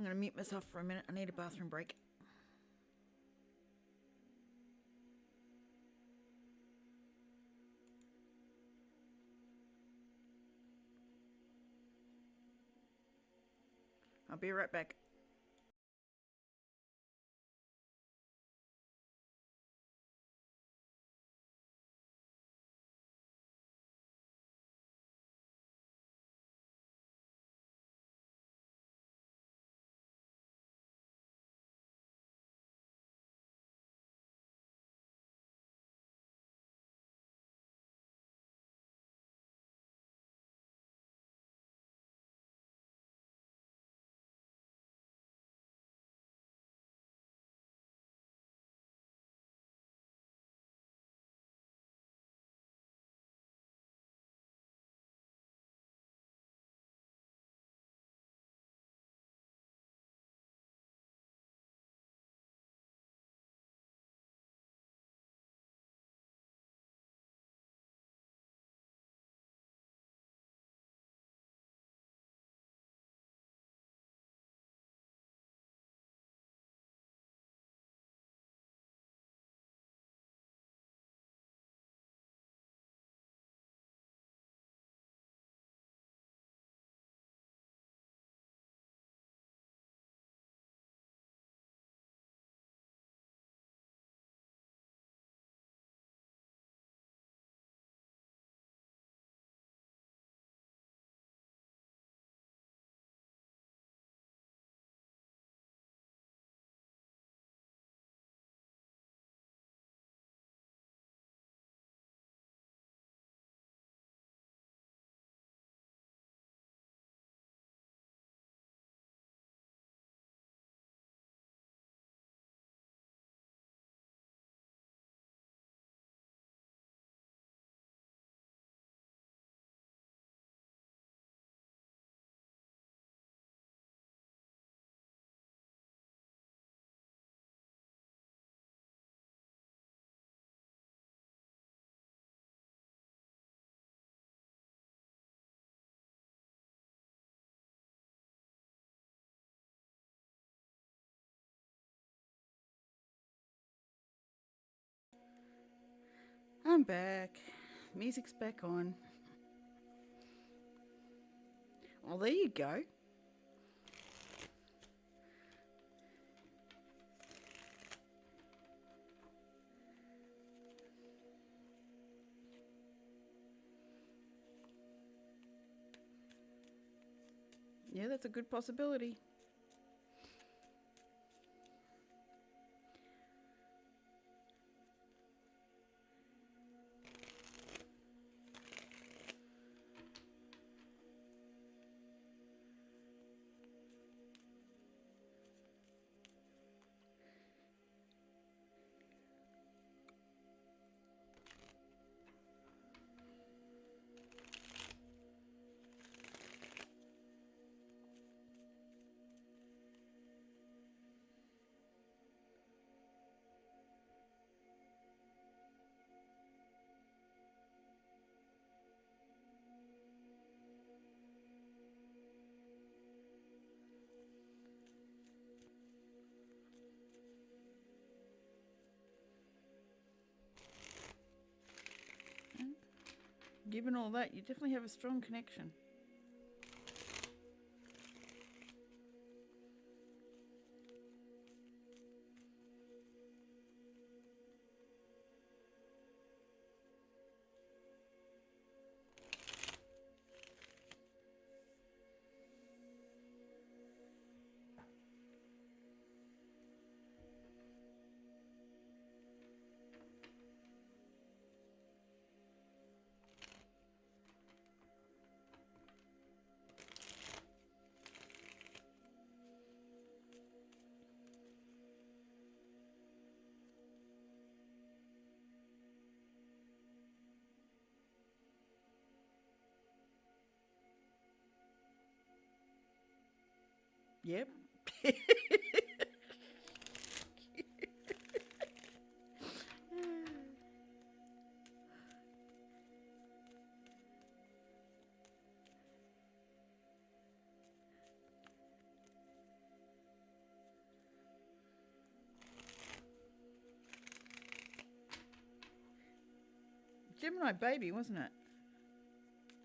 I'm going to mute myself for a minute. I need a bathroom break. I'll be right back. I'm back. Music's back on. Well, there you go. Yeah, that's a good possibility. Given all that, you definitely have a strong connection. Yep. Gemini baby, wasn't it?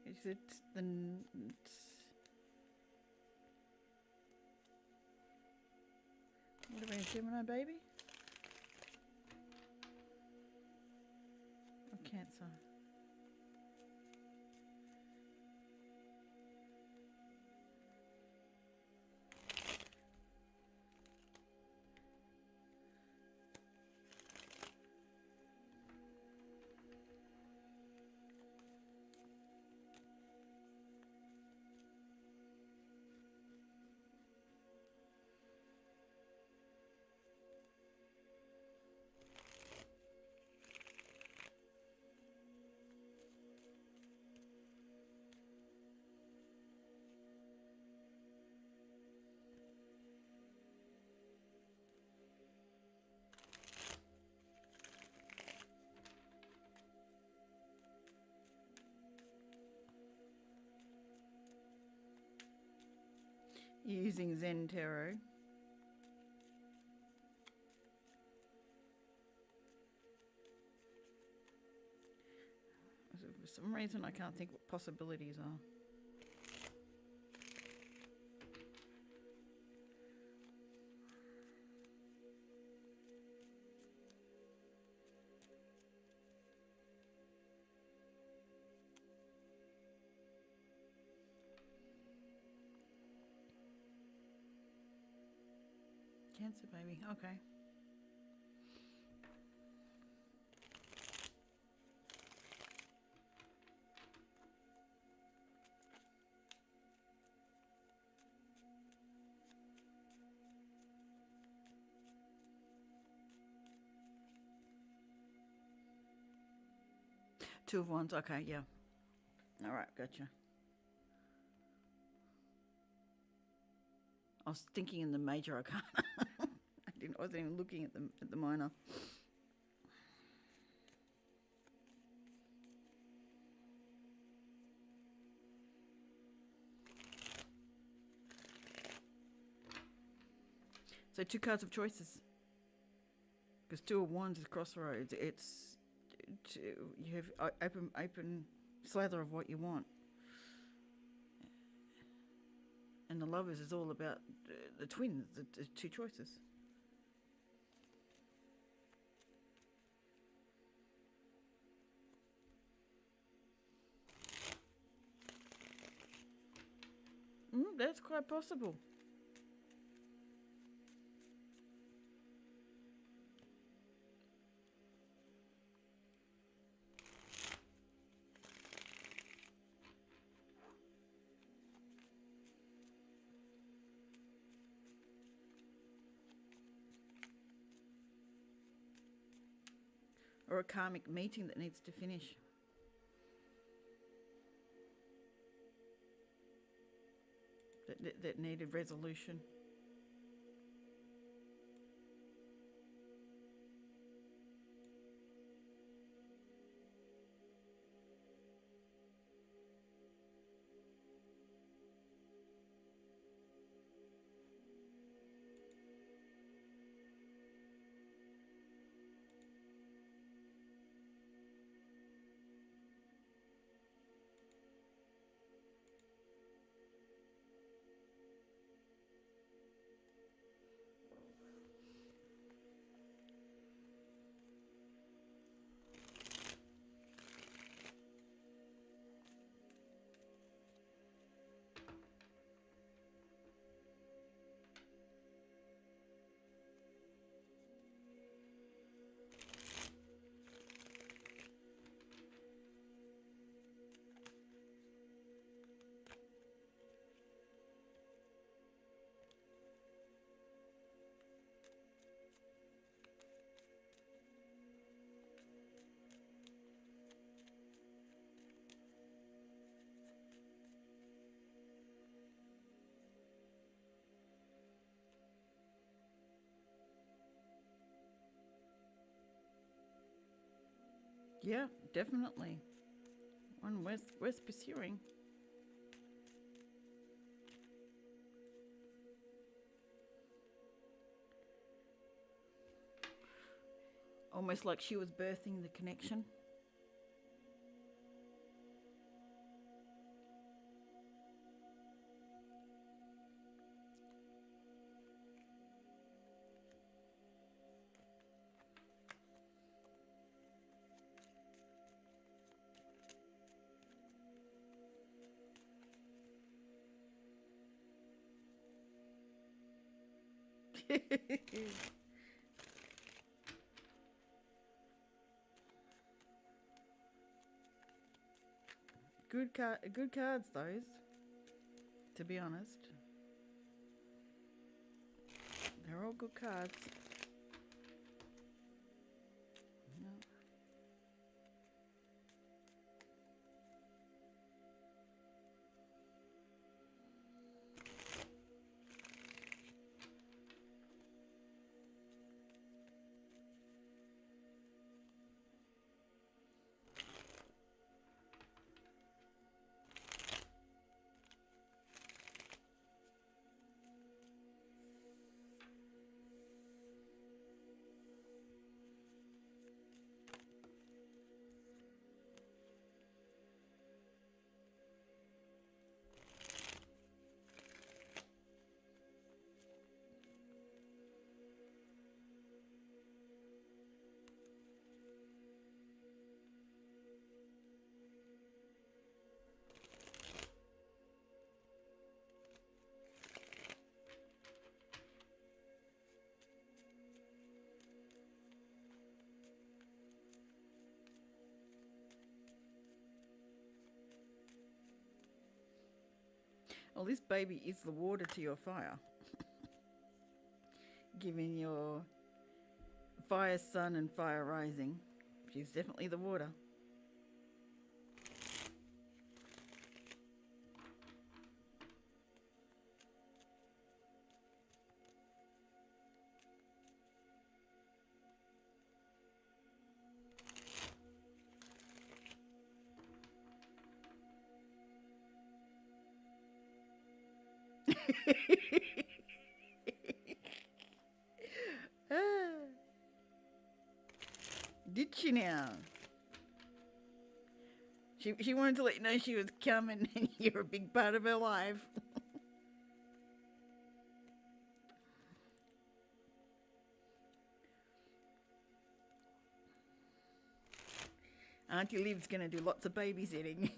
Is it the... What about Gemini baby? Or Cancer? You're using Zen Tarot. For some reason, I can't think what possibilities are. Cancer baby, okay. Two of Wands, okay, yeah. All right, gotcha. I was thinking in the major arcana. I wasn't even looking at the minor. So 2 cards of choices. Because 2 of Wands is crossroads. You have open slather of what you want. And the Lovers is all about the twins, the 2 choices. That's quite possible. Or a karmic meeting that needs to finish. That needed resolution. Yeah, definitely. One worth pursuing. Almost like she was birthing the connection. Good cards those. To be honest, they're all good cards. Yeah. Well, this baby is the water to your fire, giving your fire sun and fire rising. She's definitely the water. Did she now? She wanted to let you know she was coming and you're a big part of her life. Auntie Liv's going to do lots of babysitting.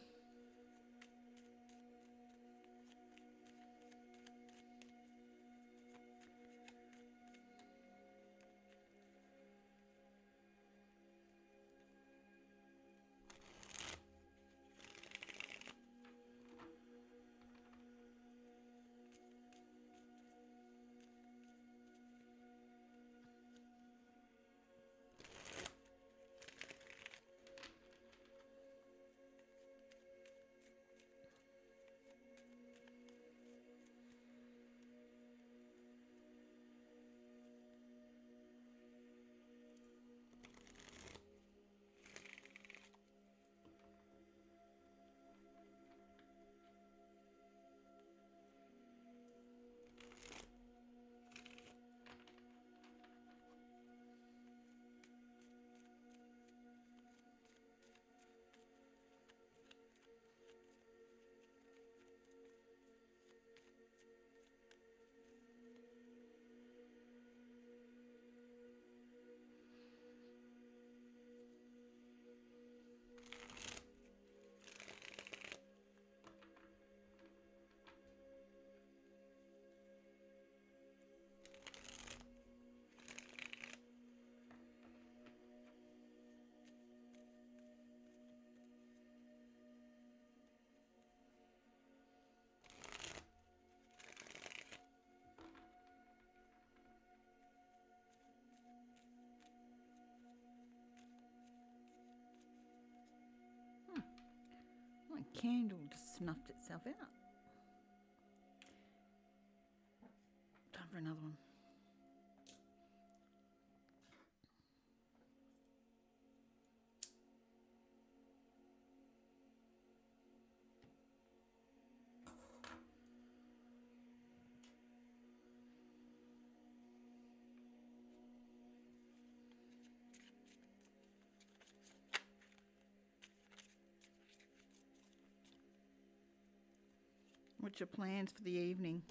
My candle just snuffed itself out. Time for another one. What's your plans for the evening?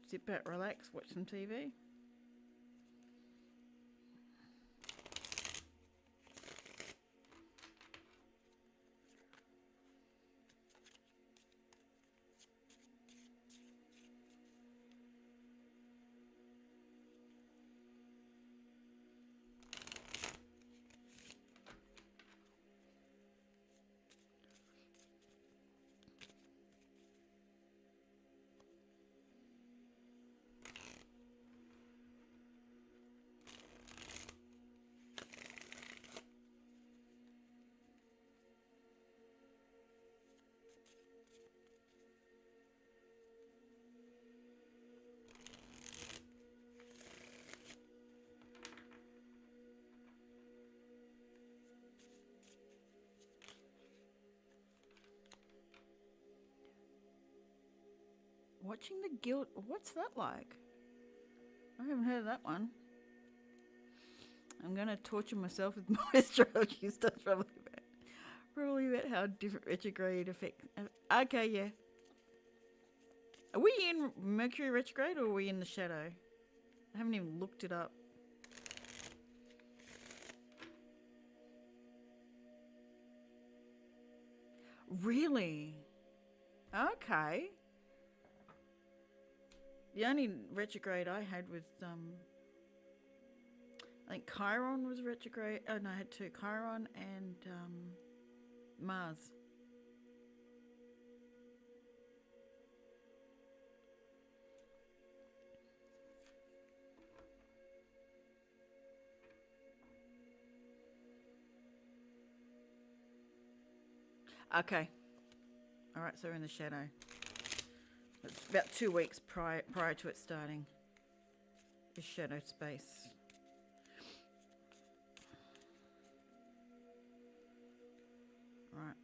Sit back, relax, watch some TV? Watching the guilt. What's that like? I haven't heard of that one. I'm going to torture myself with my astrology stuff probably about how different retrograde affect. Okay, yeah. Are we in Mercury retrograde or are we in the shadow? I haven't even looked it up. Really? Okay. The only retrograde I had was, I think Chiron was retrograde. Oh, no, I had two. Chiron and Mars. Okay. All right, so we're in the shadow. It's about 2 weeks prior to it starting. The shadow space. All right.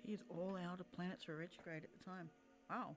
Geez, all outer planets were retrograde at the time. Wow.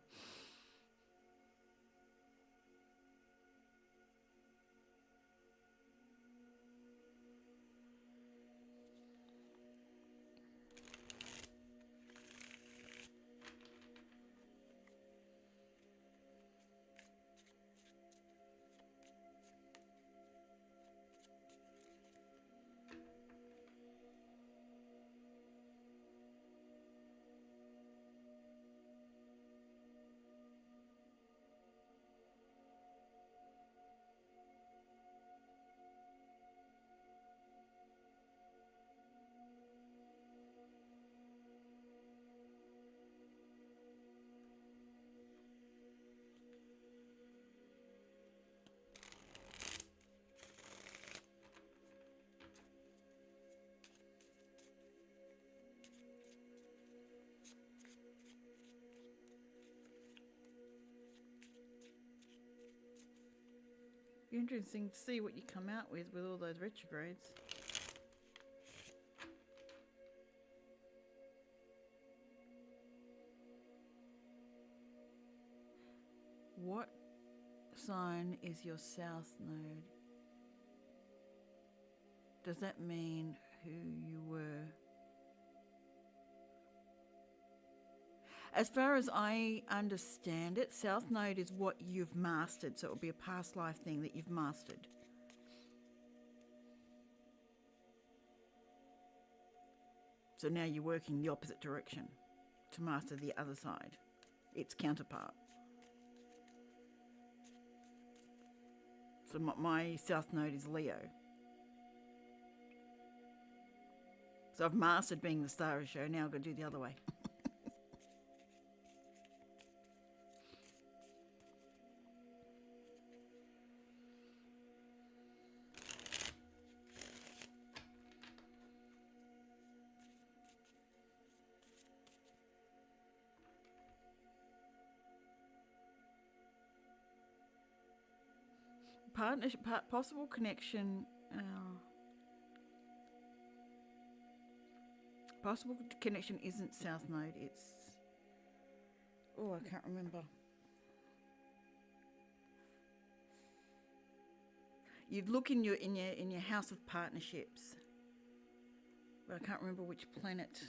Be interesting to see what you come out with all those retrogrades. What sign is your south node? Does that mean who you were? As far as I understand it, South Node is what you've mastered. So it will be a past life thing that you've mastered. So now you're working the opposite direction to master the other side, its counterpart. So my South Node is Leo. So I've mastered being the star of the show. Now I've got to do the other way. Partnership, possible connection. Possible connection isn't South Node. It's I can't remember. You'd look in your house of partnerships, but I can't remember which planet.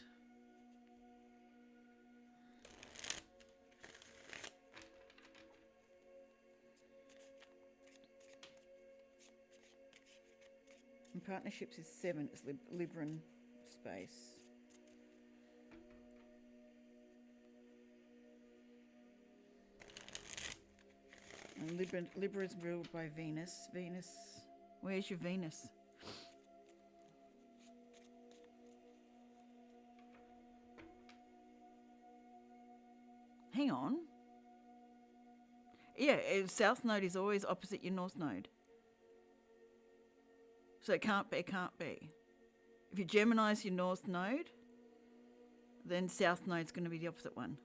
And partnerships is 7. It's Libran space. And Libra is ruled by Venus. Venus, where's your Venus? hang on. Yeah, South Node is always opposite your North Node. So it can't be. If your Gemini's your North Node, then South Node's going to be the opposite one.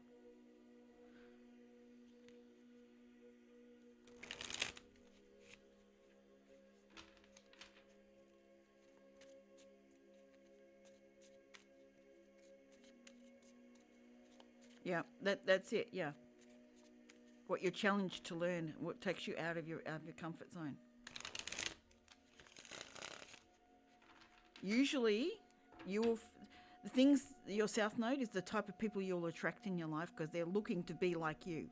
Yeah, that's it. Yeah, what you're challenged to learn, what takes you out of your comfort zone. Usually, the things your South Node is the type of people you'll attract in your life because they're looking to be like you,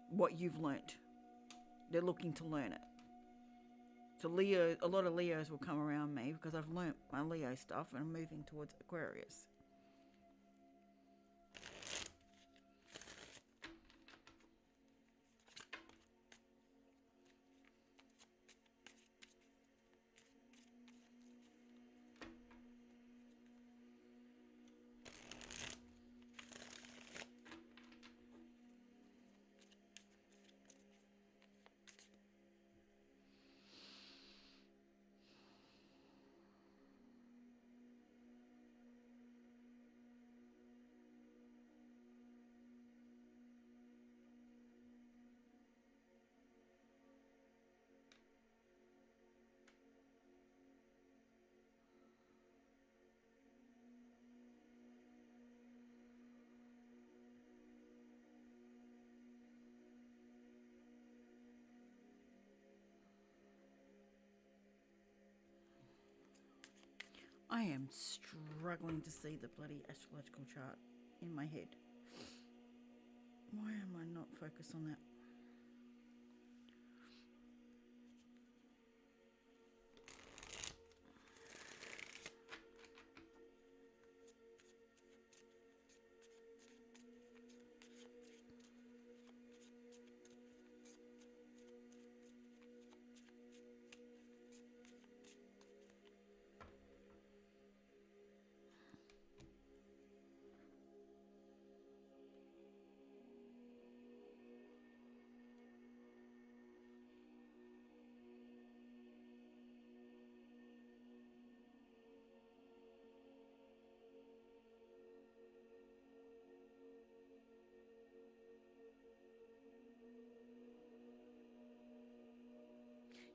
what you've learnt. They're looking to learn it. So a lot of Leos will come around me because I've learnt my Leo stuff and I'm moving towards Aquarius. I am struggling to see the bloody astrological chart in my head. Why am I not focused on that?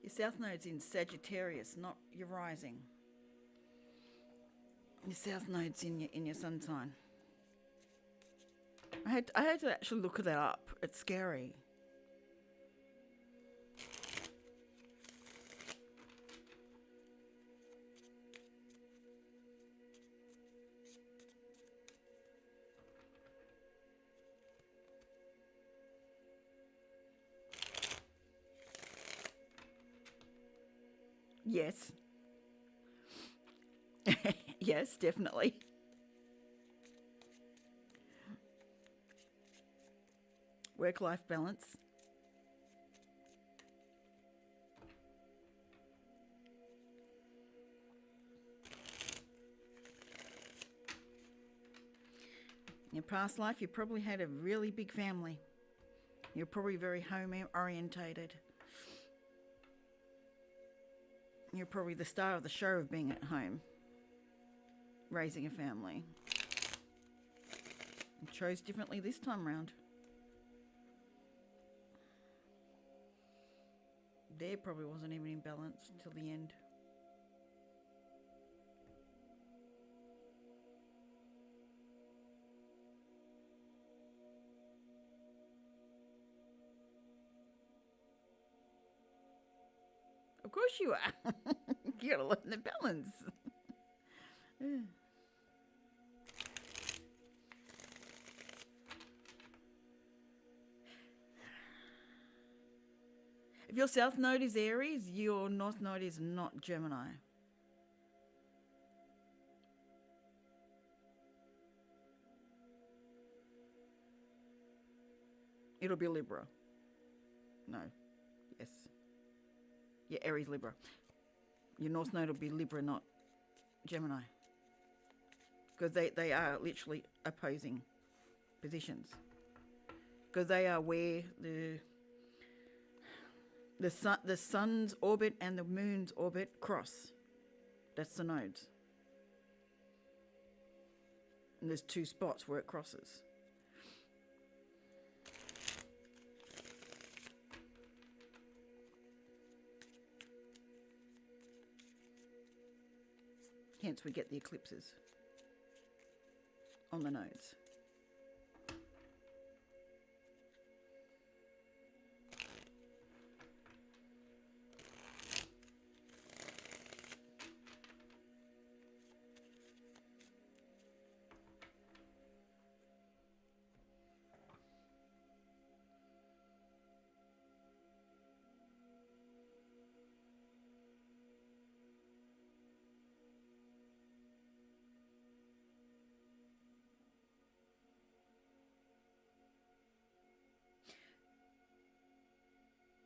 Your South Node's in Sagittarius, not your rising. Your South Node's in your sun sign. I had to actually look that up. It's scary. Yes. Yes, definitely. Work-life balance. In your past life, you probably had a really big family. You're probably very home-orientated. You're probably the star of the show of being at home, raising a family. You chose differently this time round. There probably wasn't even in balance until the end. Of course you are. You gotta learn the balance. If your South Node is Aries, your North Node is not Gemini. It'll be Libra. No. Yes. Yeah, Aries, Libra. Your North Node will be Libra, not Gemini. Because they are literally opposing positions. because they are where the sun's orbit and the moon's orbit cross. That's the nodes. And there's two spots where it crosses. Hence we get the eclipses on the nodes.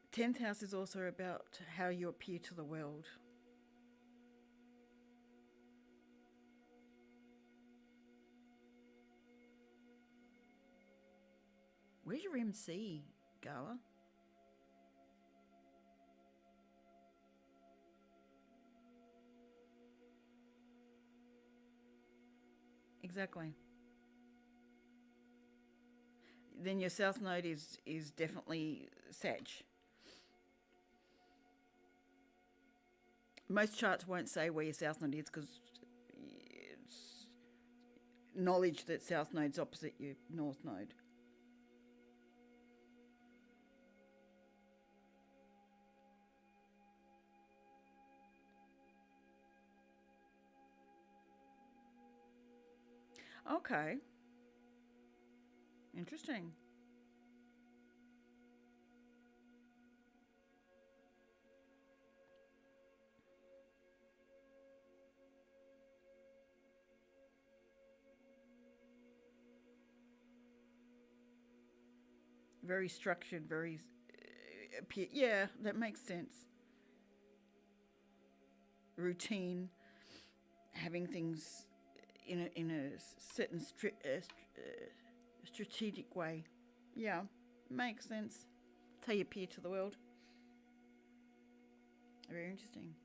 Tenth house is also about how you appear to the world. Where's your MC, Gala? Exactly. Then your south node is definitely Sag. Most charts won't say where your south node is because it's knowledge that south node's opposite your north node. Okay. Interesting. Very structured, very yeah, that makes sense. Routine, having things in a certain strategic way. Yeah, makes sense. That's how you appear to the world. Very interesting.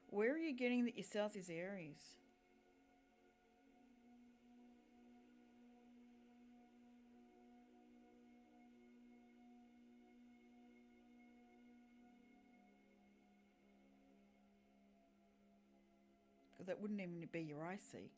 Where are you getting that your south is Aries? Because that wouldn't even be your IC.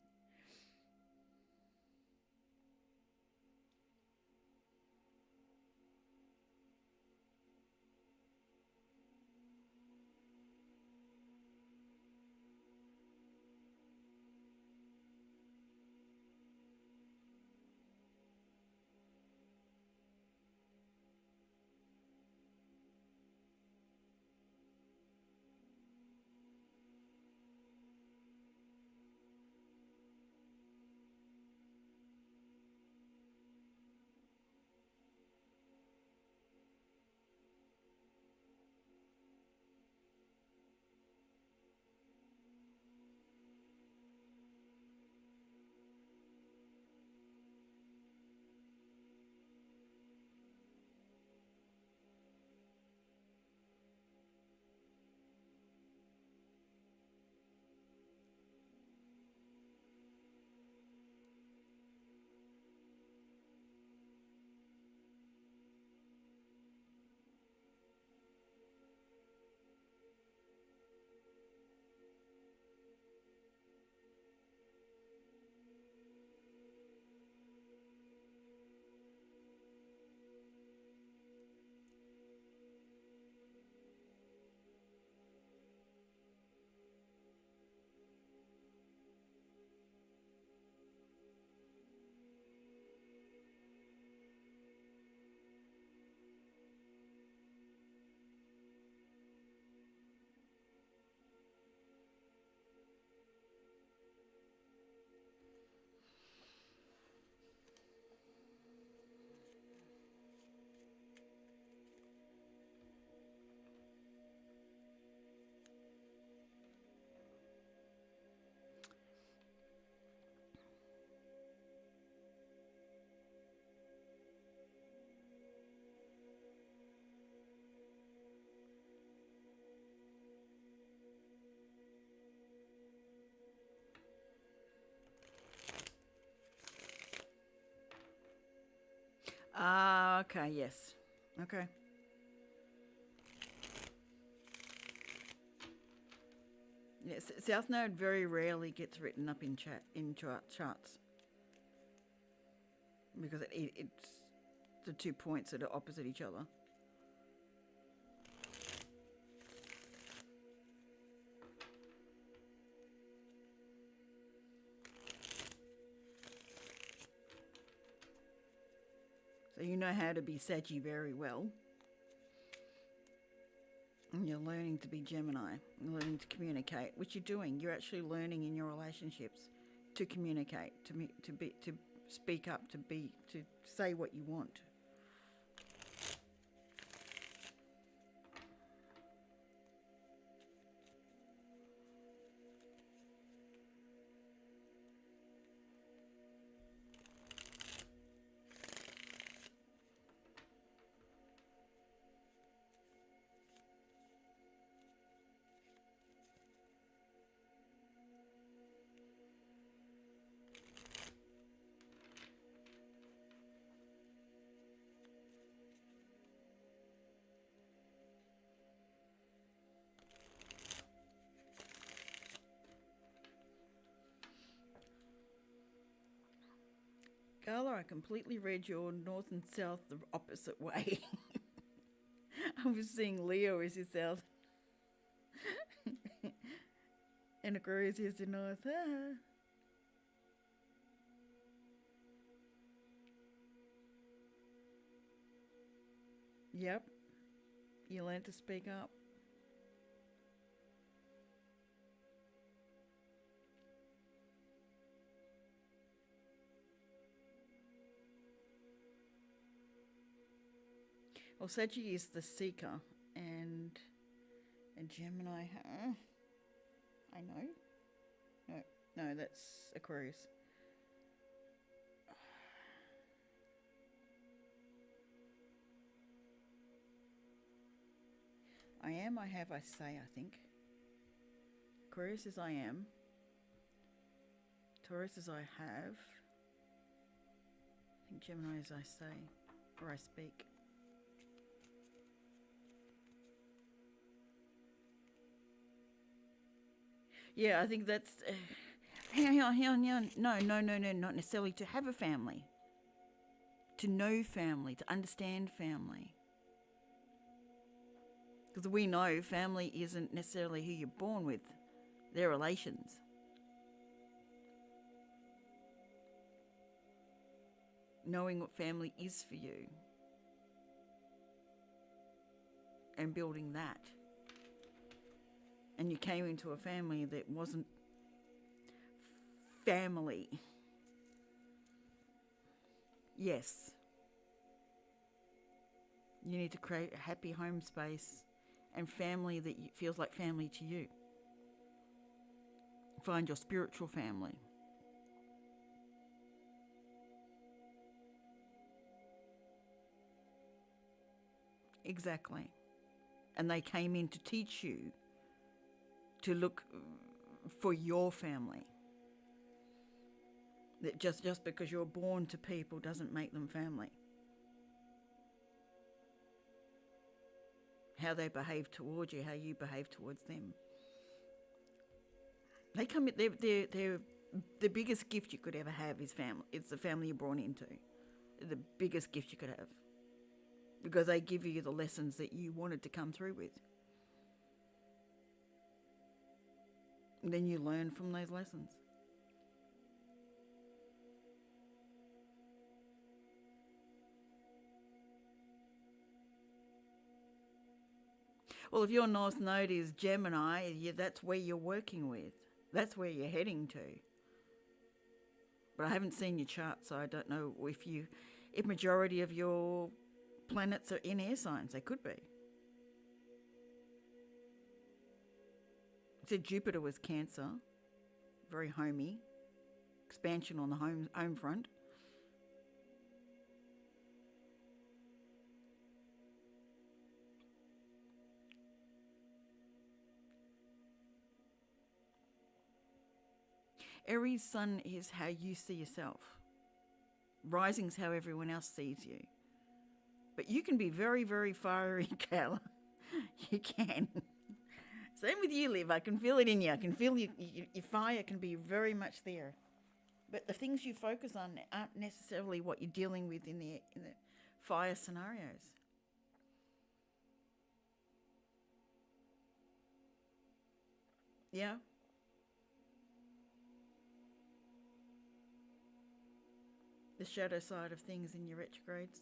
Ah, okay, yes. Okay. Yes, South Node very rarely gets written up in charts because it's the 2 points that are opposite each other. So you know how to be Saggy very well. And you're learning to be Gemini, learning to communicate, which you're doing. You're actually learning in your relationships to communicate, to speak up, to say what you want. Carla, I completely read your north and south the opposite way. I was seeing Leo as your south and Aquarius as your north. Ah. Yep, you learn to speak up. Well, Sagittarius is the seeker, and Gemini. I know. No, that's Aquarius. I am, I have, I say, I think. Aquarius is I am. Taurus is I have. I think Gemini is I say, or I speak. Yeah, I think that's. Hang on. No, not necessarily to have a family. To know family, to understand family. Because we know family isn't necessarily who you're born with, they're relations. Knowing what family is for you and building that. And you came into a family that wasn't family. Yes. You need to create a happy home space and family that feels like family to you. Find your spiritual family. Exactly. And they came in to teach you to look for your family. That just because you're born to people doesn't make them family. How they behave towards you, how you behave towards them. They come. They're the biggest gift you could ever have is family. It's the family you're born into. The biggest gift you could have, because they give you the lessons that you wanted to come through with. And then you learn from those lessons. Well, if your North Node is Gemini, that's where you're working with. That's where you're heading to. But I haven't seen your chart, so I don't know if majority of your planets are in air signs. They could be. It said Jupiter was Cancer, very homey, expansion on the home front. Aries Sun is how you see yourself. Rising's how everyone else sees you. But you can be very, very fiery, Kayla. You can. Same with you, Liv. I can feel it in you. I can feel your fire can be very much there. But the things you focus on aren't necessarily what you're dealing with in the fire scenarios. Yeah. The shadow side of things in your retrogrades.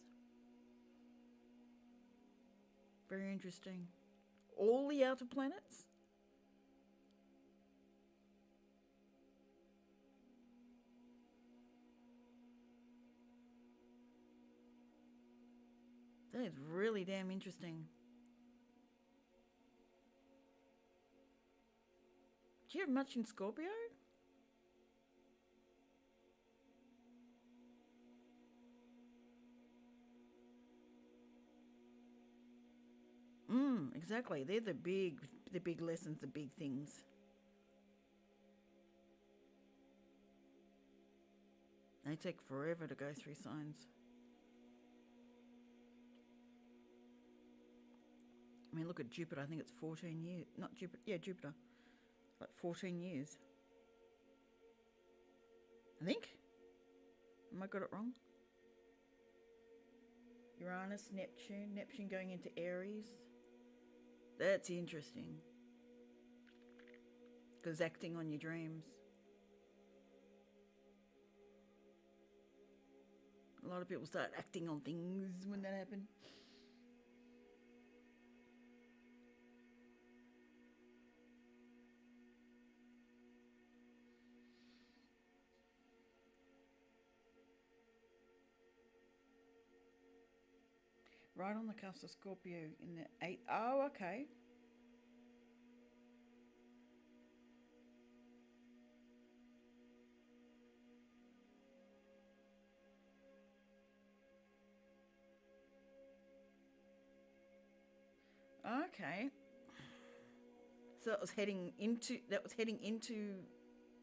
Very interesting. All the outer planets? That is really damn interesting. Do you have much in Scorpio? Exactly. They're the big lessons, the big things. They take forever to go through signs. I mean, look at Jupiter. I think it's 14 years. Not Jupiter. Yeah, Jupiter. Like 14 years. I think. Am I got it wrong? Uranus, Neptune going into Aries. That's interesting. Because acting on your dreams. A lot of people start acting on things when that happens. Right on the cusp of Scorpio in the 8th. Oh, okay. Okay. So that was heading into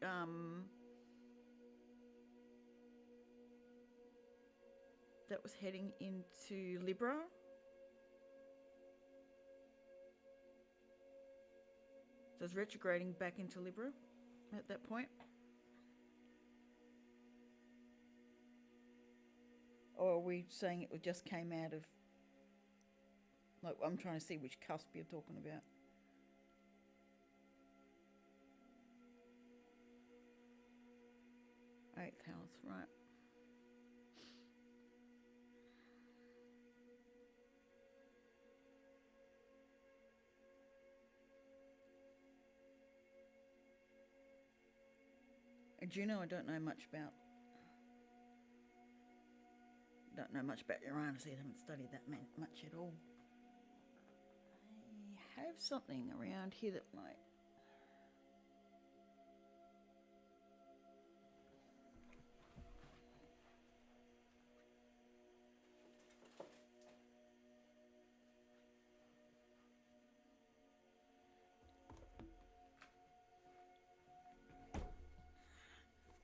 um that was heading into Libra. So it's retrograding back into Libra at that point. Or are we saying it just came out of, like, I'm trying to see which cusp you're talking about. Eighth house, right. Juno, I don't know much about. Don't know much about Uranus. I haven't studied that much at all. I have something around here that might.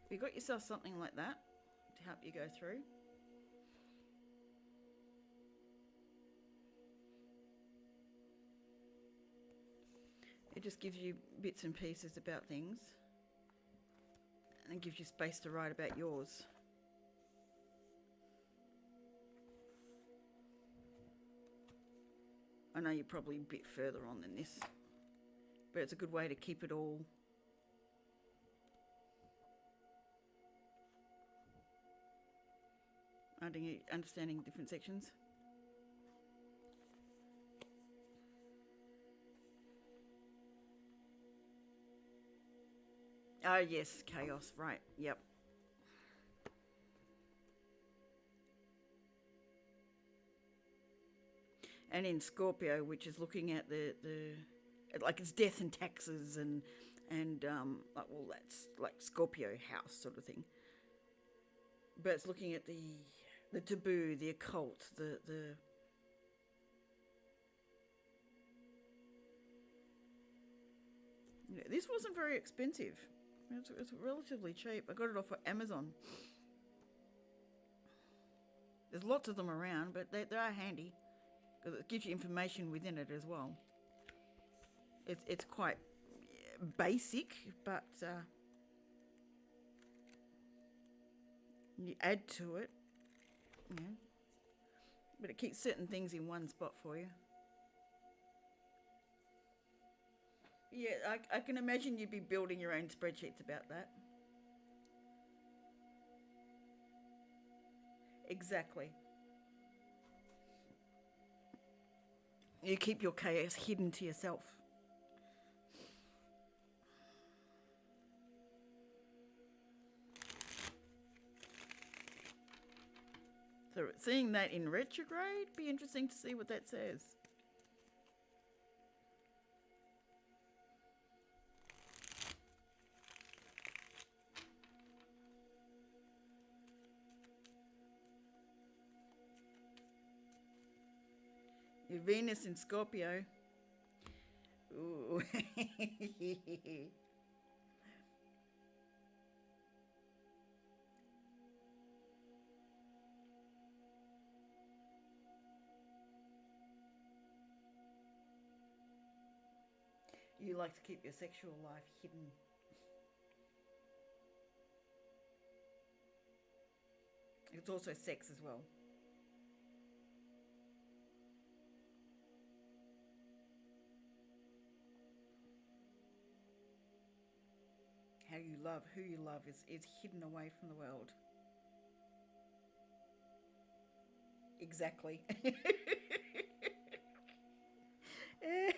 You got yourself something like that to help you go through. It just gives you bits and pieces about things and gives you space to write about yours. I know you're probably a bit further on than this, but it's a good way to keep it all understanding different sections. Oh, yes, chaos, right, yep. And in Scorpio, which is looking at the like it's death and taxes and like, well, that's like Scorpio house sort of thing. But it's looking at the taboo, the occult, the yeah, this wasn't very expensive. It's relatively cheap. I got it off of Amazon. There's lots of them around, but they are handy because it gives you information within it as well. It's quite basic, but you add to it, you know, but it keeps certain things in one spot for you. Yeah, I can imagine you'd be building your own spreadsheets about that. Exactly. You keep your chaos hidden to yourself. So seeing that in retrograde, be interesting to see what that says. Your Venus in Scorpio. Ooh. You like to keep your sexual life hidden. It's also sex as well. How you love, who you love is hidden away from the world. Exactly.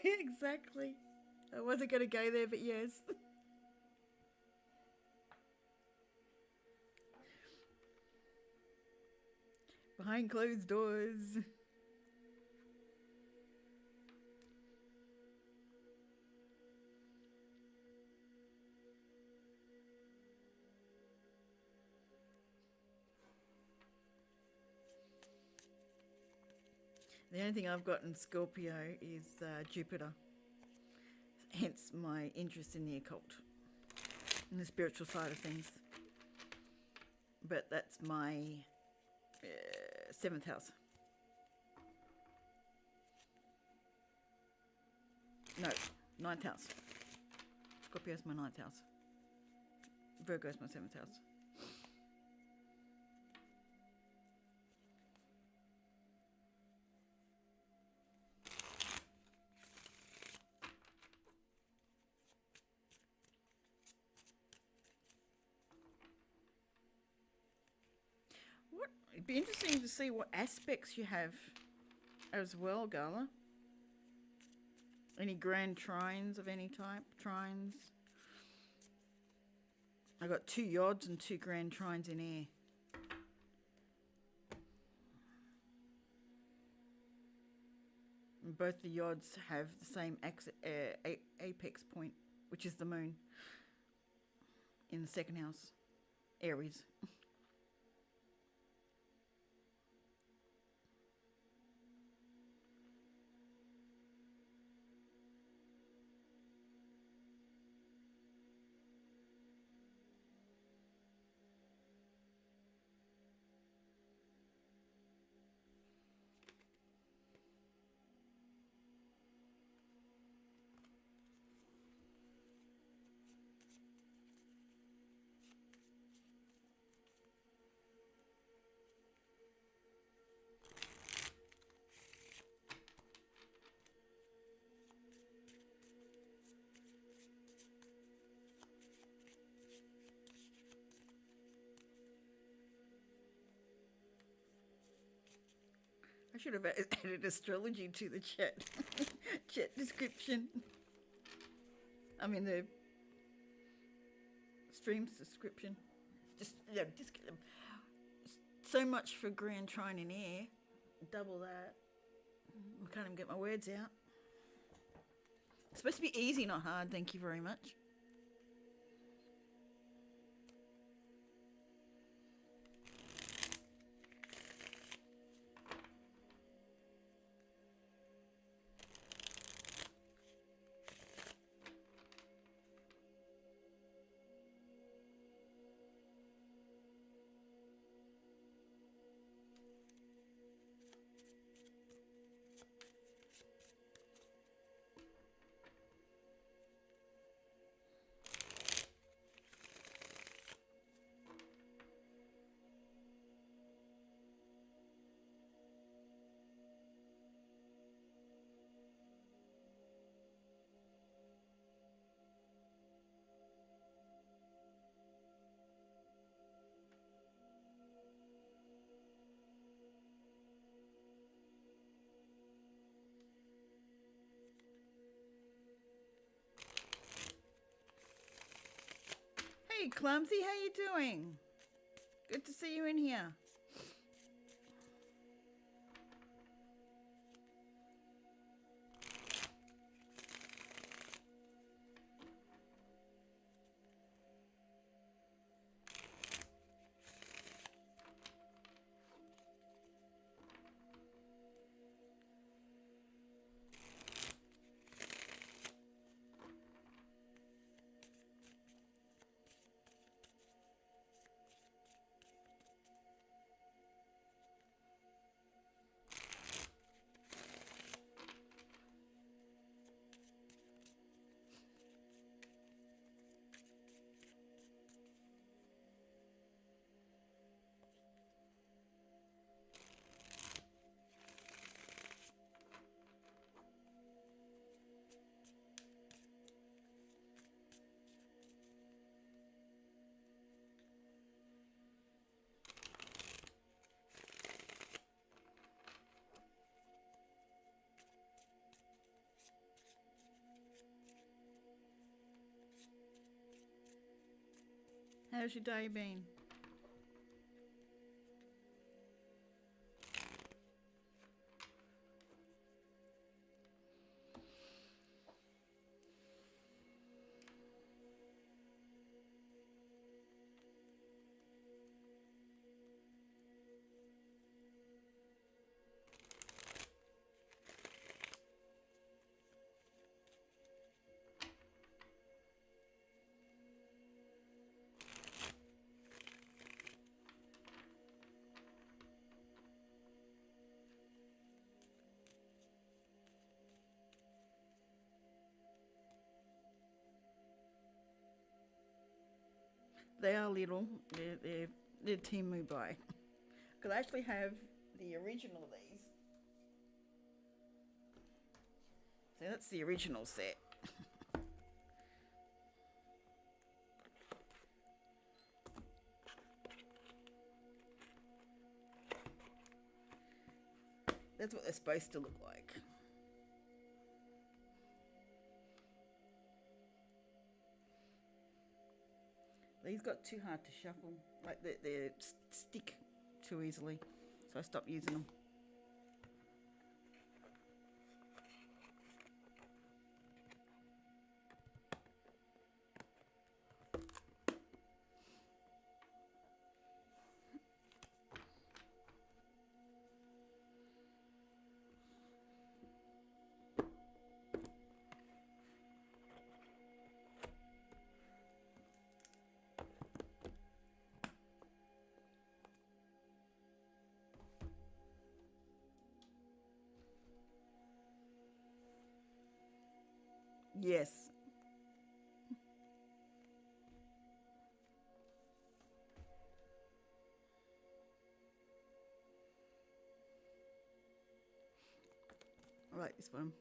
Exactly. I wasn't going to go there, but yes. Behind closed doors. The only thing I've got in Scorpio is Jupiter. Hence my interest in the occult and the spiritual side of things. But that's my 7th house. No, 9th house. Scorpio's my 9th house. Virgo's my 7th house. It'd be interesting to see what aspects you have as well, Gala. Any grand trines of any type? Trines? I got 2 yods and 2 grand trines in air. And both the yods have the same apex point, which is the moon in the 2nd house, Aries. I should have added astrology to the chat description. I mean the stream's description. Just get them. So much for grand trine in air. Double that. I can't even get my words out. It's supposed to be easy, not hard. Thank you very much. Clumsy, how you doing? Good to see you in here. How's your day been? They are little. They're Timu buy. Because I actually have the original of these. So that's the original set. That's what they're supposed to look like. These got too hard to shuffle. Like they stick too easily. So I stopped using them. Yes. I like this one.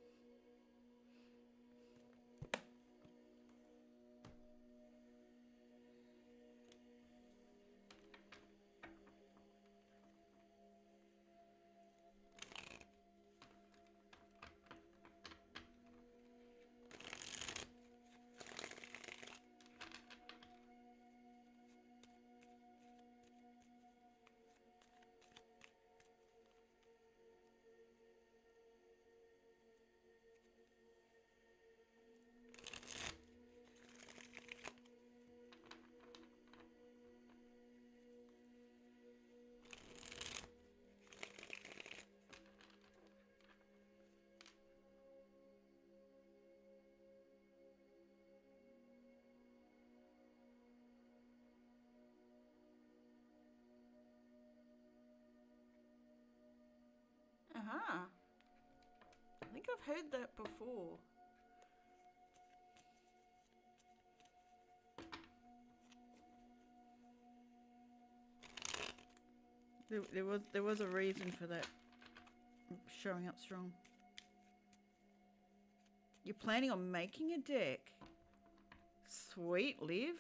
Uh-huh. I think I've heard that before. There was a reason for that showing up strong. You're planning on making a deck? Sweet, Liv.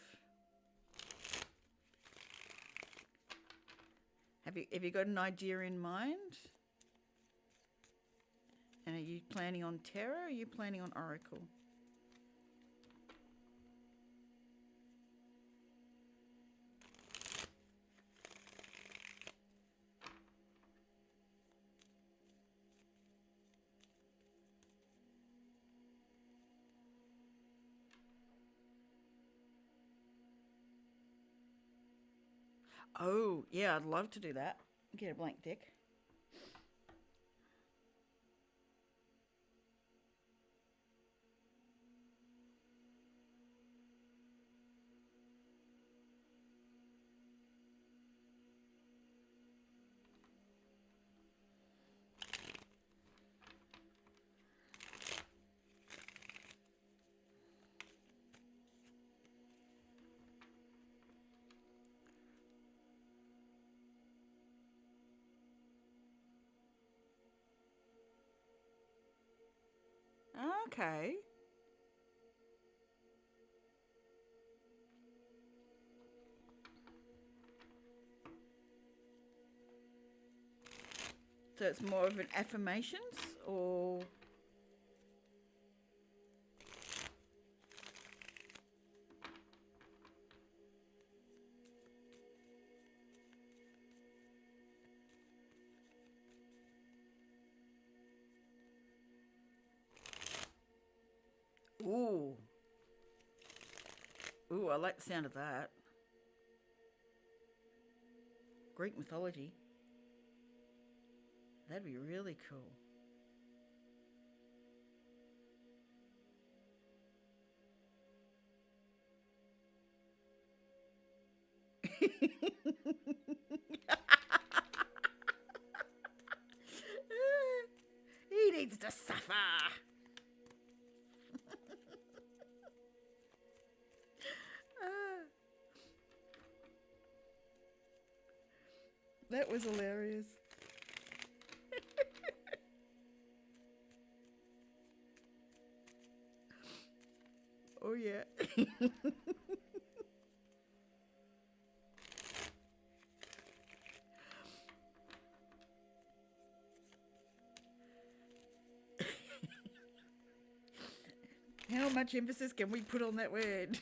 Have you got an idea in mind? And are you planning on Tarot or are you planning on Oracle? Oh, yeah, I'd love to do that. Get a blank deck. Okay. So it's more of an affirmations or. Ooh. Ooh, I like the sound of that. Greek mythology. That'd be really cool. He needs to suffer. That was hilarious. Oh, yeah. How much emphasis can we put on that word?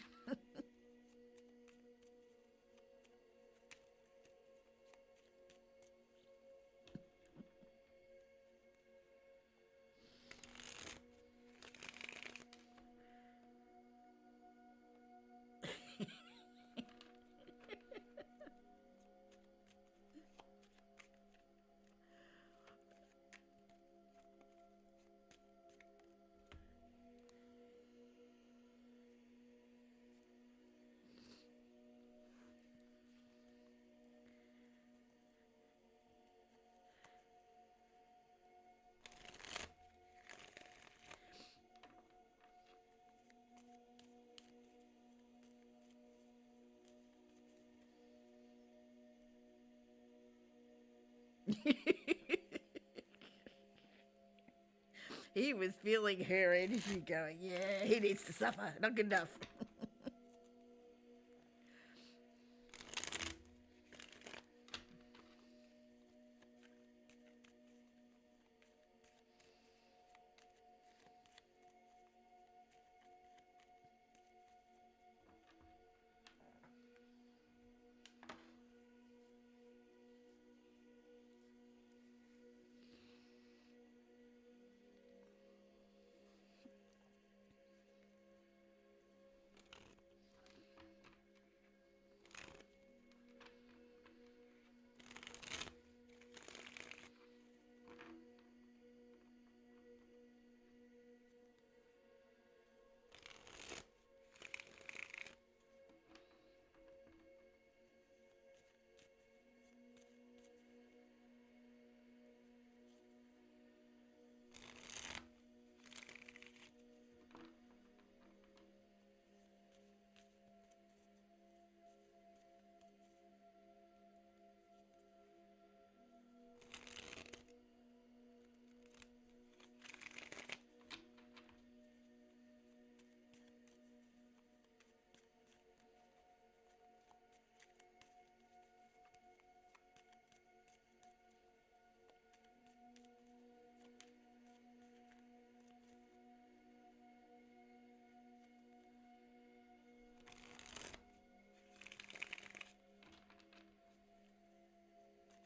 He was feeling her energy going, yeah, he needs to suffer. Not good enough.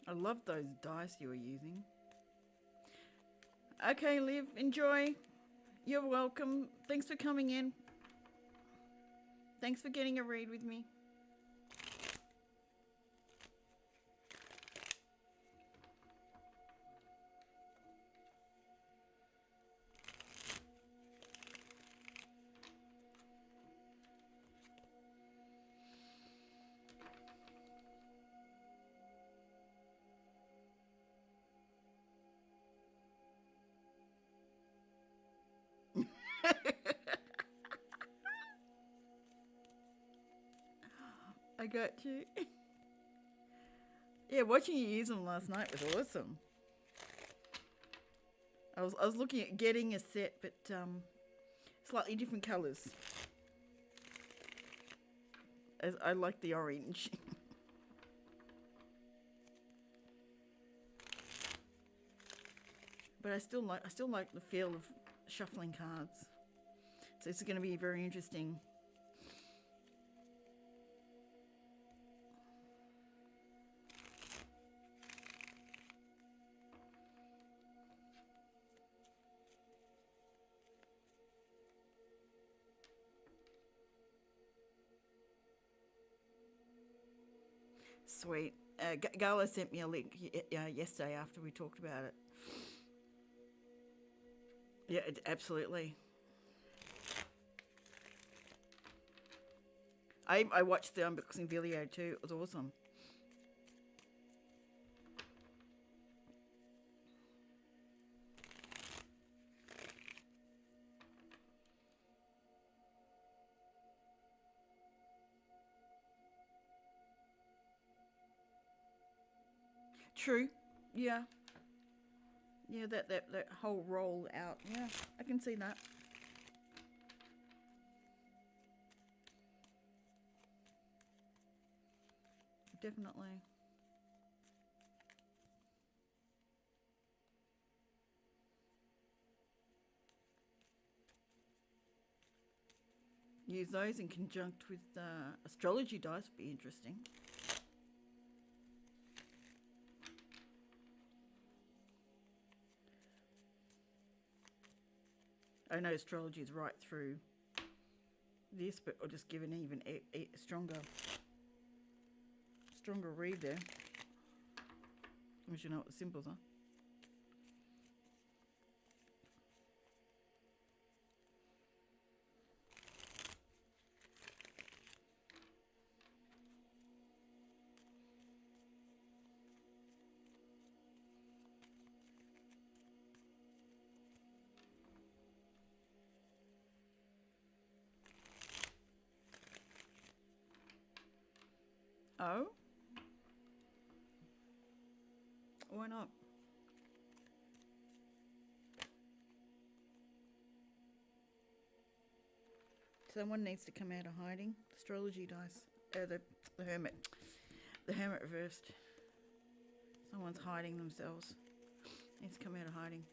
I love those dice you were using. Okay, Liv, enjoy. You're welcome. Thanks for coming in. Thanks for getting a read with me. I got you. Yeah, watching you use them last night was awesome. I was looking at getting a set, but slightly different colours. As I like the orange. But I still like the feel of shuffling cards. So it's going to be very interesting. Sweet. Gala sent me a link yesterday after we talked about it. Yeah, absolutely. I watched the unboxing video too. It was awesome. True. Yeah. Yeah, that whole roll out. Yeah, I can see that. Definitely. Use those in conjunct with astrology dice would be interesting. I know astrology is right through this, but I'll just give an even stronger read there. As you know what the symbols are. Oh? Why not? Someone needs to come out of hiding. Astrology dice. The hermit. The hermit reversed. Someone's hiding themselves. Needs to come out of hiding.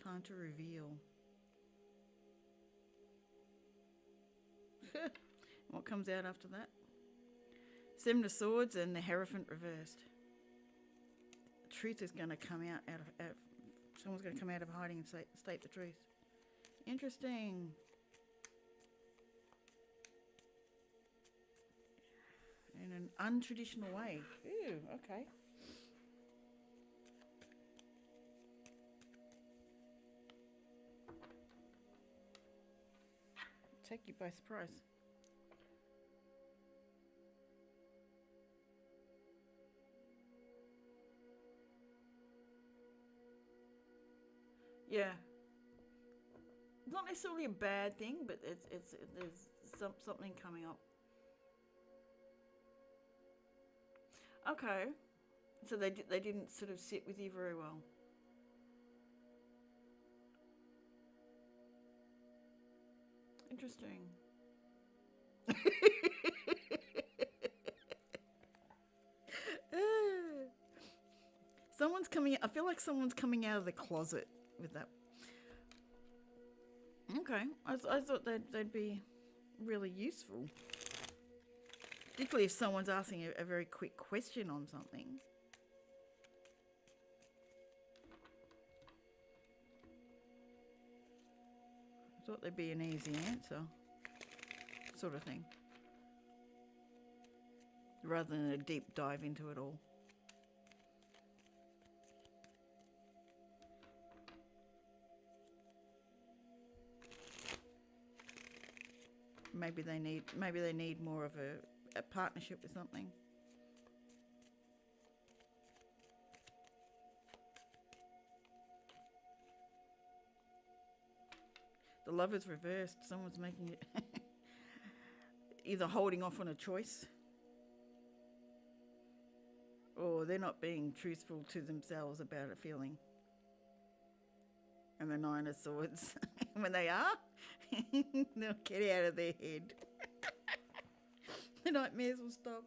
Time to reveal. What comes out after that? Seven of Swords and the Hierophant reversed. The truth is going to come out of someone's going to come out of hiding and state the truth. Interesting. In an untraditional way. Ooh, okay. Take you by surprise. Yeah. It's not necessarily a bad thing, but there's something coming up. Okay. So they didn't sort of sit with you very well. Interesting. Someone's coming. I feel like someone's coming out of the closet with that. Okay, I thought they'd be really useful, particularly if someone's asking a very quick question on something. I thought there'd be an easy answer, sort of thing, rather than a deep dive into it all. Maybe they need more of a partnership with something. The Lover's reversed. Someone's making it either holding off on a choice, or they're not being truthful to themselves about a feeling. And the Nine of Swords, when they are, they'll get out of their head. The nightmares will stop.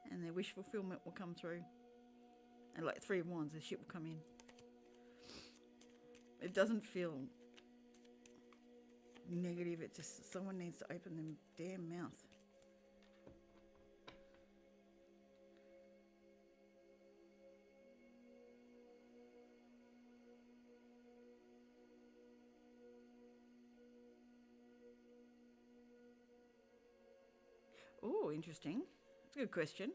And their wish fulfillment will come through. And like Three of Wands, the ship will come in. It doesn't feel negative, it's just someone needs to open their damn mouth. Oh, interesting. That's a good question.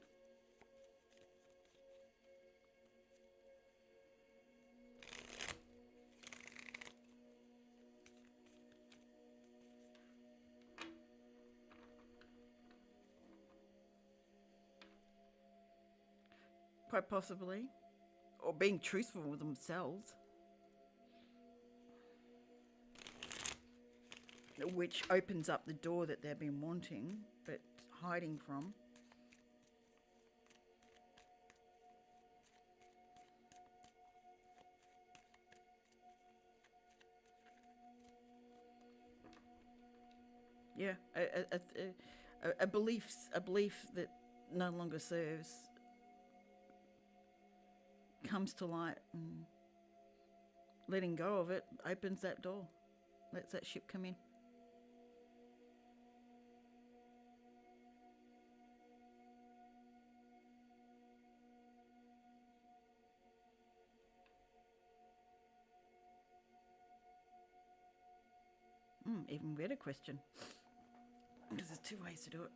Quite possibly. Or being truthful with themselves. Which opens up the door that they've been wanting, but hiding from. Yeah, a belief that no longer serves comes to light, and letting go of it opens that door, lets that ship come in. Even better question, because there's two ways to do it.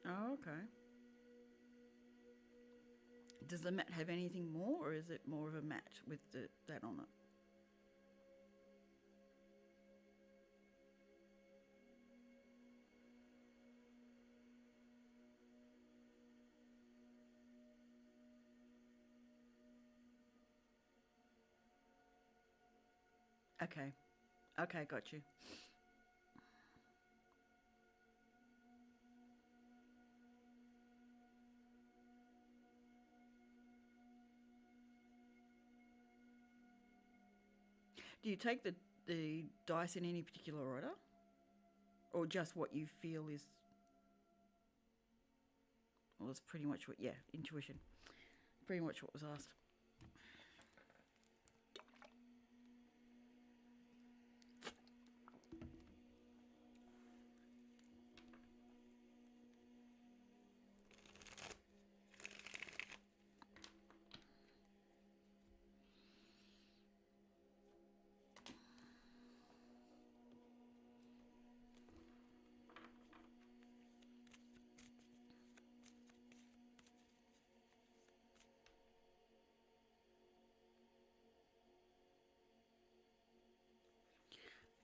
Oh, okay. Does the mat have anything more, or is it more of a mat with that on it? Okay. Okay, got you. Do you take the dice in any particular order? Or just what you feel is... Well, that's pretty much what... Yeah, intuition. Pretty much what was asked.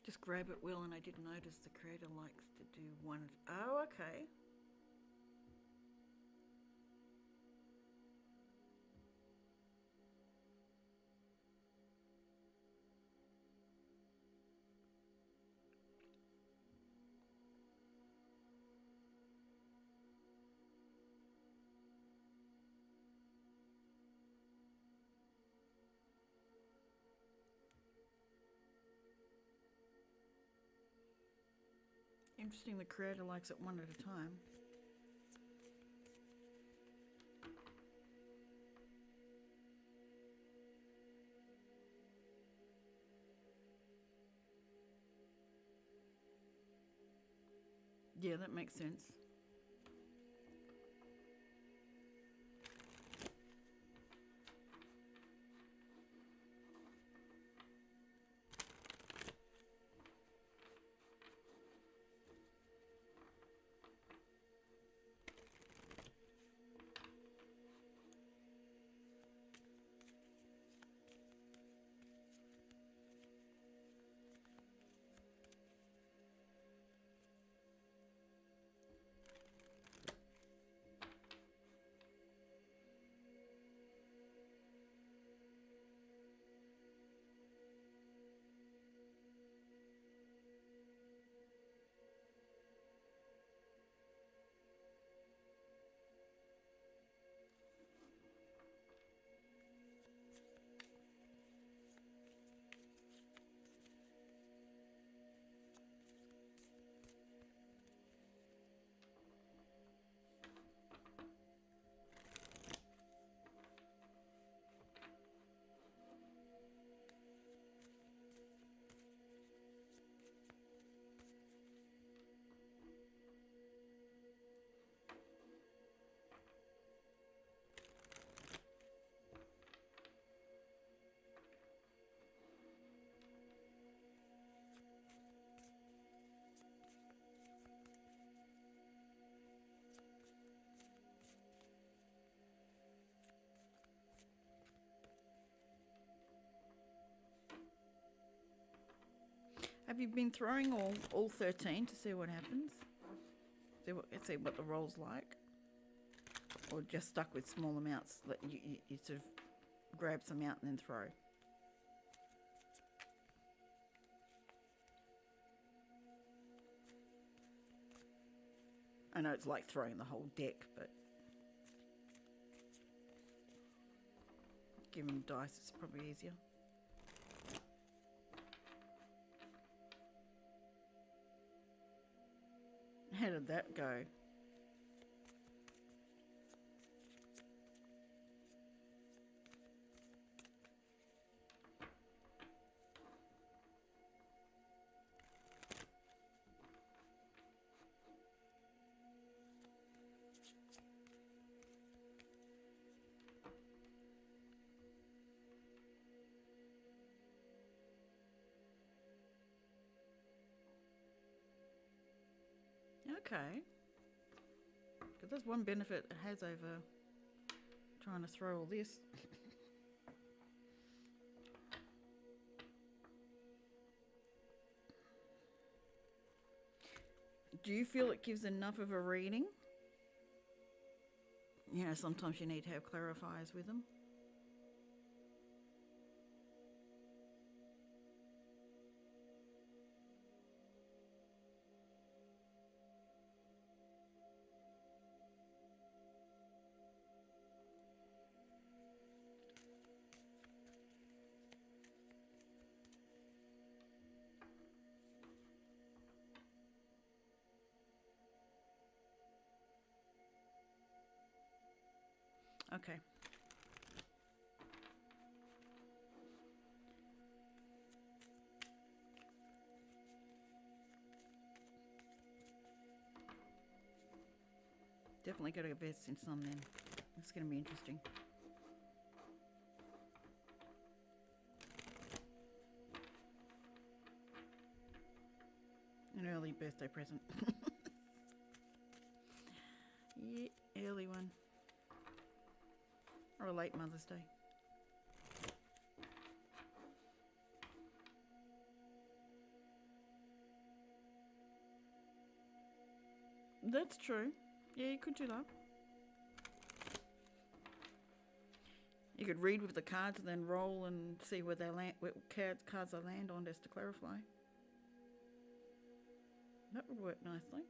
Just grab it, Will, and I did notice the creator likes to do one... Oh, okay. Interesting the creator likes it one at a time. Yeah, that makes sense. Have you been throwing all 13 to see what happens? See what the roll's like? Or just stuck with small amounts that you sort of grab some out and then throw? I know it's like throwing the whole deck, but giving dice is probably easier. How did that go? Okay. Because that's one benefit it has over trying to throw all this. Do you feel it gives enough of a reading? You know, sometimes you need to have clarifiers with them. Okay. Definitely got to invest in some then. It's going to be interesting. An early birthday present. Yeah, early one. Or a late Mother's Day. That's true. Yeah, you could do that. You could read with the cards and then roll and see where they land, what cards they land on, just to clarify. That would work nicely.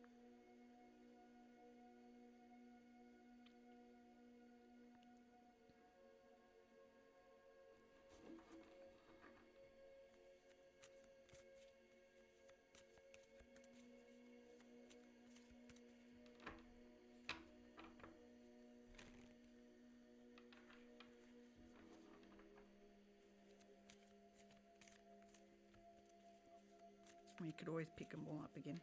You could always pick them all up again.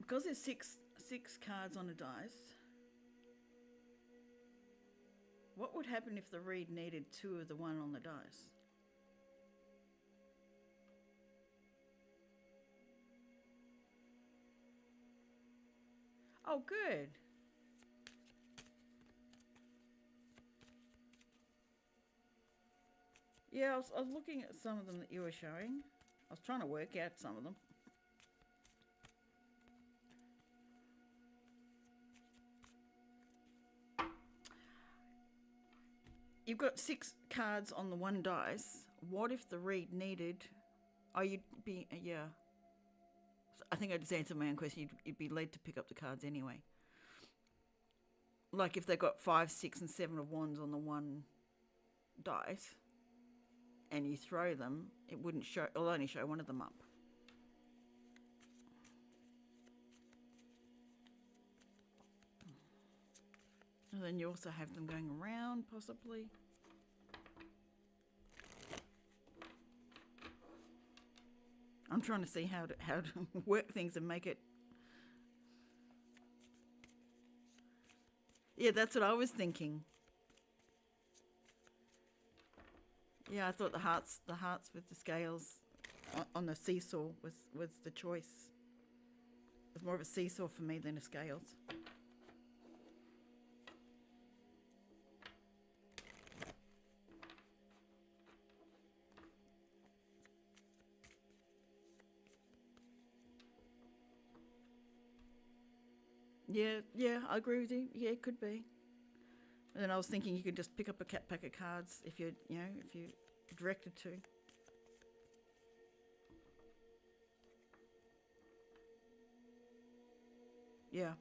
Because there's six cards on a dice, what would happen if the reed needed 2 of the one on the dice? Oh, good. Yeah, I was looking at some of them that you were showing. I was trying to work out some of them. You've got 6 cards on the one dice. What if the reed needed... Oh, you'd be... Yeah. I think I just answered my own question. You'd be led to pick up the cards anyway. Like if they got 5, 6 and 7 of wands on the one dice and you throw them, it wouldn't show... It'll only show one of them up. And then you also have them going around, possibly. I'm trying to see how to work things and make it. Yeah, that's what I was thinking. Yeah, I thought the hearts with the scales on the seesaw was the choice. It was more of a seesaw for me than a scales. Yeah, I agree with you. Yeah, it could be. And then I was thinking you could just pick up a pack of cards if you're directed to. Yeah.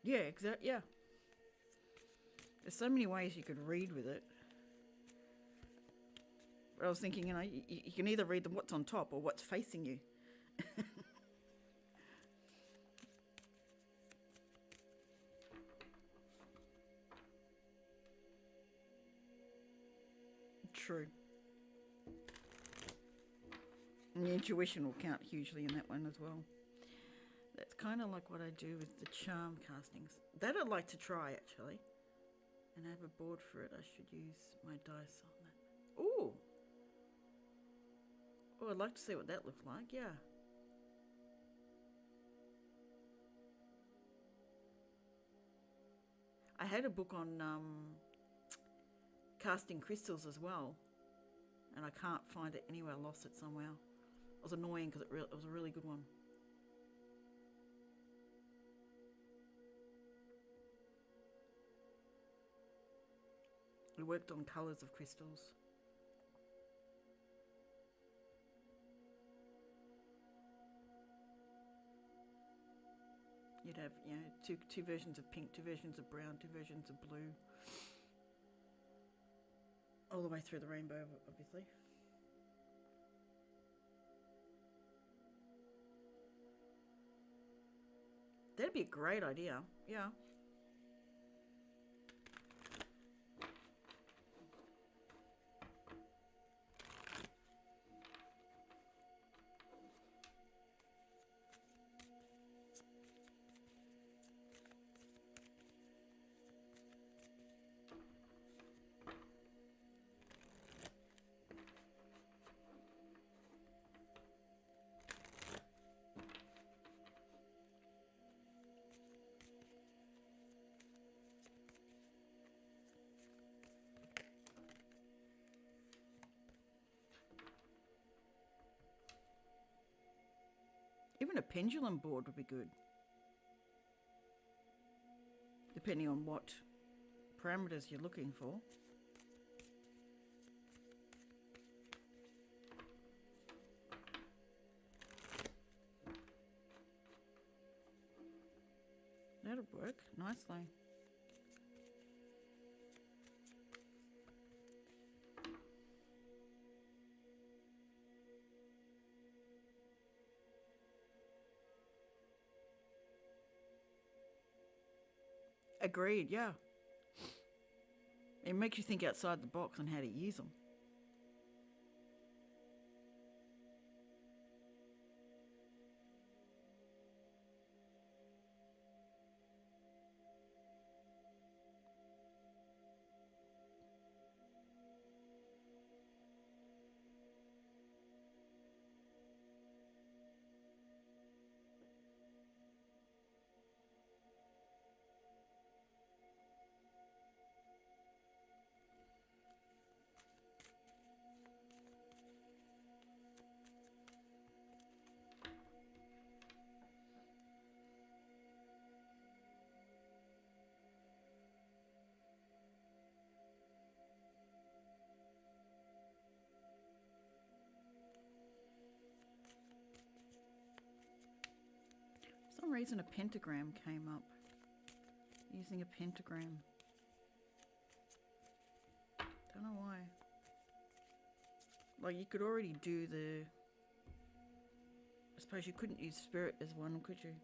Yeah, exactly. Yeah. There's so many ways you could read with it. But I was thinking, you can either read what's on top or what's facing you. True. And the intuition will count hugely in that one as well. That's kind of like what I do with the charm castings. That I'd like to try, actually. And I have a board for it. I should use my dice on that. Ooh! Oh, I'd like to see what that looks like, yeah. I had a book on casting crystals as well. And I can't find it anywhere. I lost it somewhere. It was annoying because it was a really good one. We worked on colours of crystals. You'd have, two versions of pink, 2 versions of brown, 2 versions of blue. All the way through the rainbow, obviously. That'd be a great idea, yeah. Even a pendulum board would be good, depending on what parameters you're looking for. That'll work nicely. Agreed, yeah. It makes you think outside the box on how to use them. For some reason a pentagram came up. Using a pentagram. Don't know why. Like, you could already do the... I suppose you couldn't use spirit as one, could you?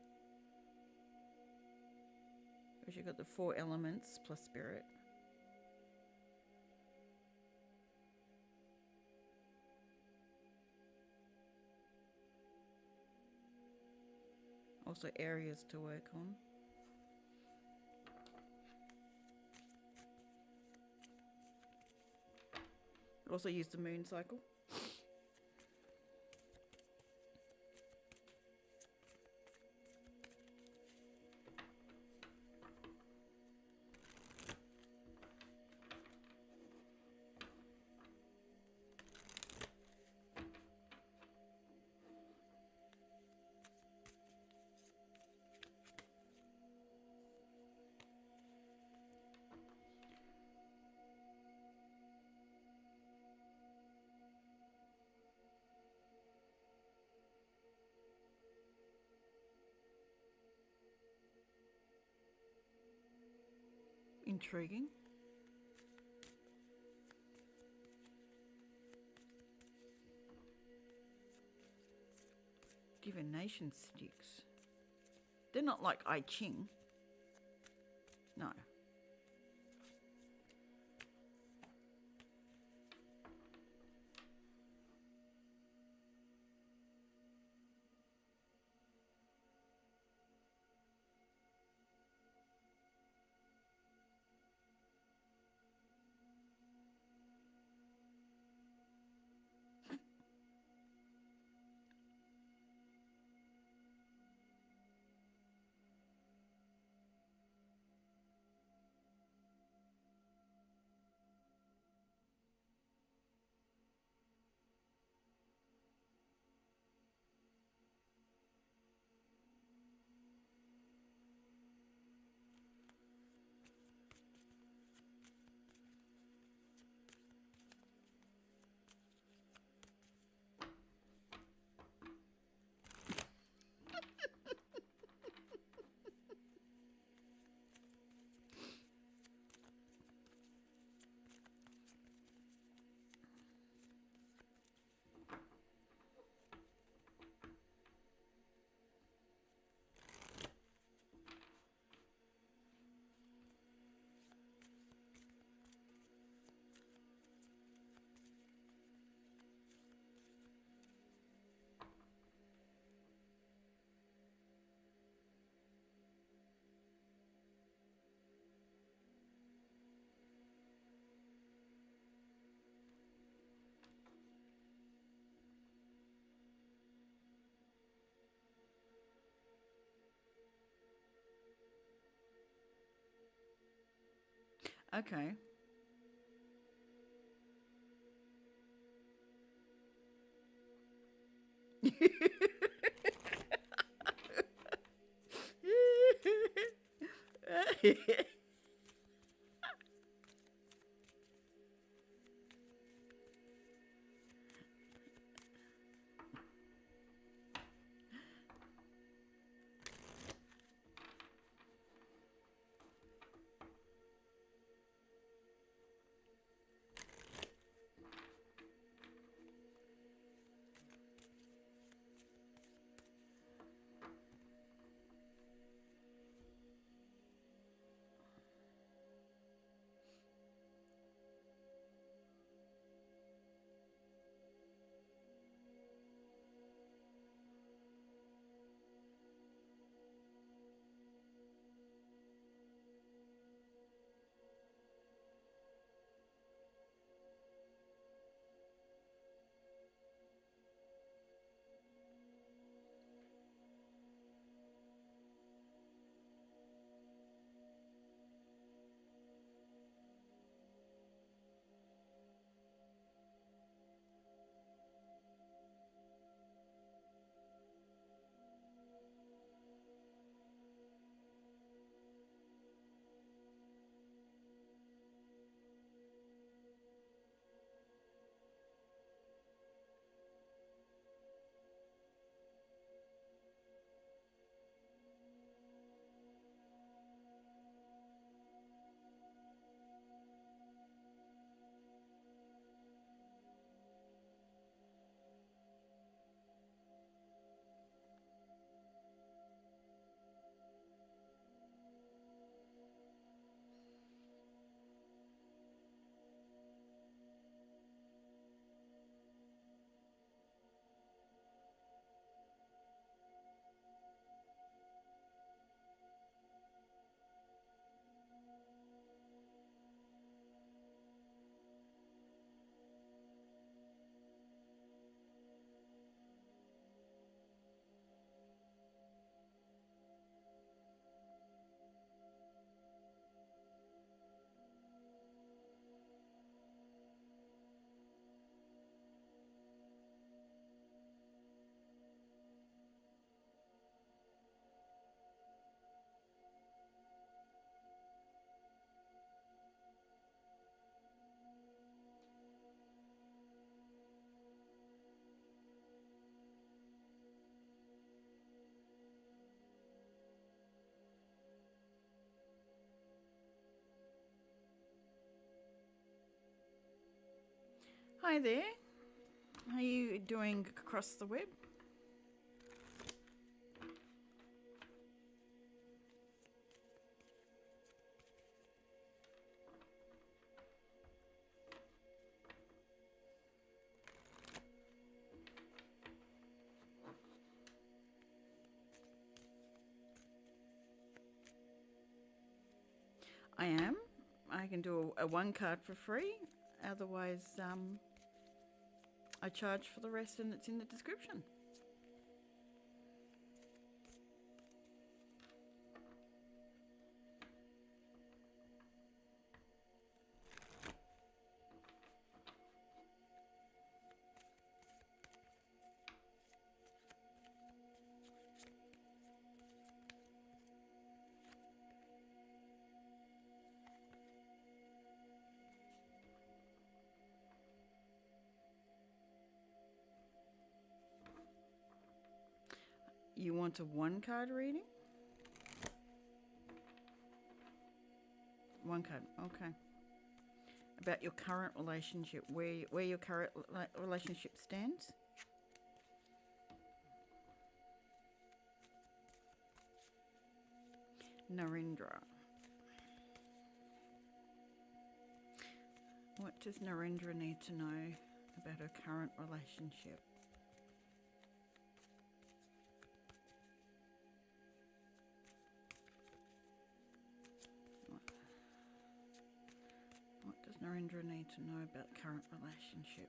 Because you got the 4 elements plus spirit. Also areas to work on. Also use the moon cycle. Intriguing. Divination sticks. They're not like I Ching. No. Okay. Hi there. How are you doing across the web? I am. I can do a one card for free. Otherwise, I charge for the rest, and it's in the description. You want a one card reading? One card, okay. About your current relationship, where your current relationship stands? Narendra. What does Narendra need to know about her current relationship? What does Narendra need to know about current relationship?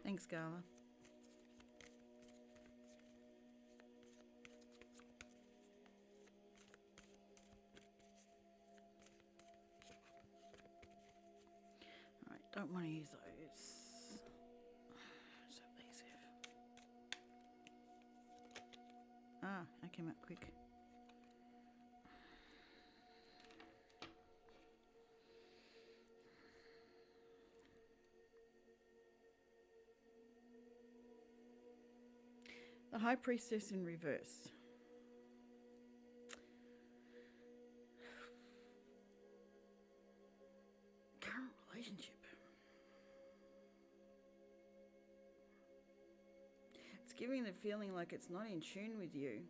Thanks, Gala. don't want to use those. So these have. That came out quick. The High Priestess in reverse. Current relationship. It's giving the feeling like it's not in tune with you.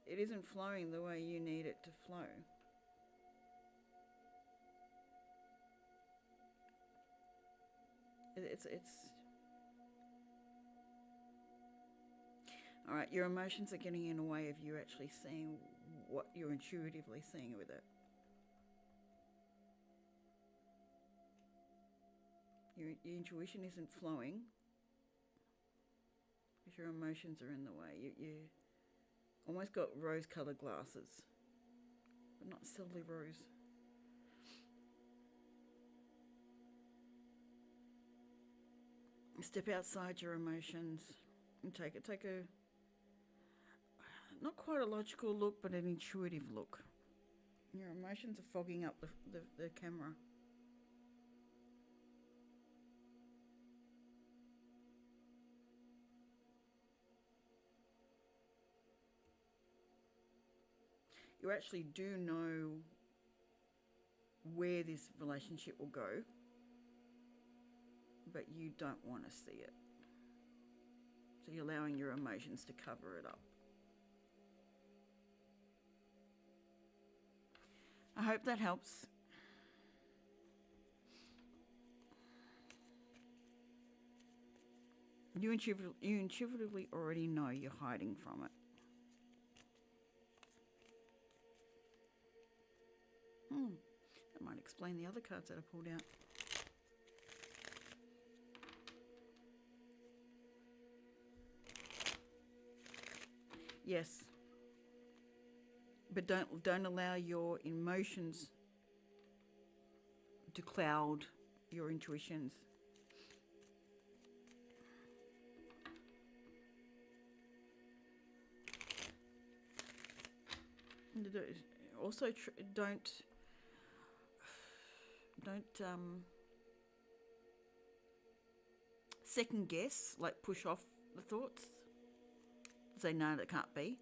It isn't flowing the way you need it to flow. It's all right, your emotions are getting in the way of you actually seeing what you're intuitively seeing with it. Your intuition isn't flowing because your emotions are in the way. You almost got rose-coloured glasses, but not silvery rose. Step outside your emotions and take a not quite a logical look, but an intuitive look. Your emotions are fogging up the camera. You actually do know where this relationship will go, but you don't want to see it. So you're allowing your emotions to cover it up. I hope that helps. You intuitively already know you're hiding from it. That might explain the other cards that I pulled out. Yes. But don't allow your emotions to cloud your intuitions. Also, don't second guess, like push off the thoughts. Say no, that can't be.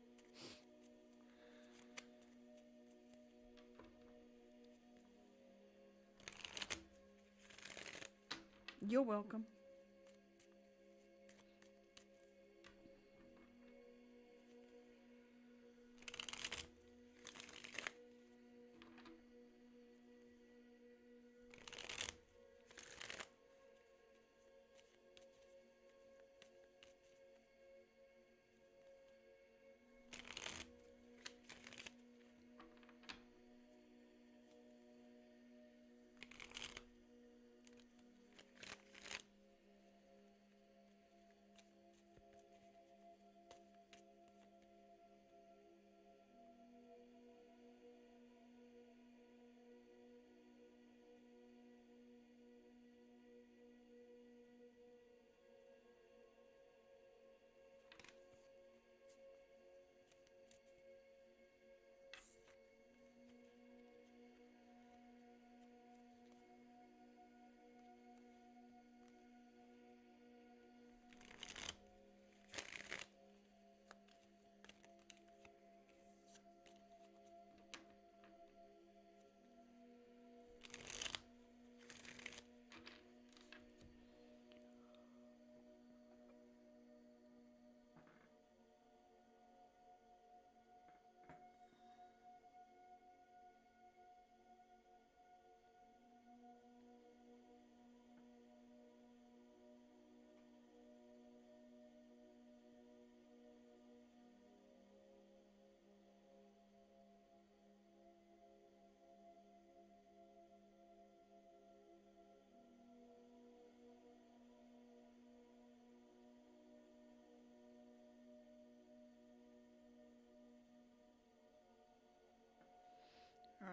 You're welcome.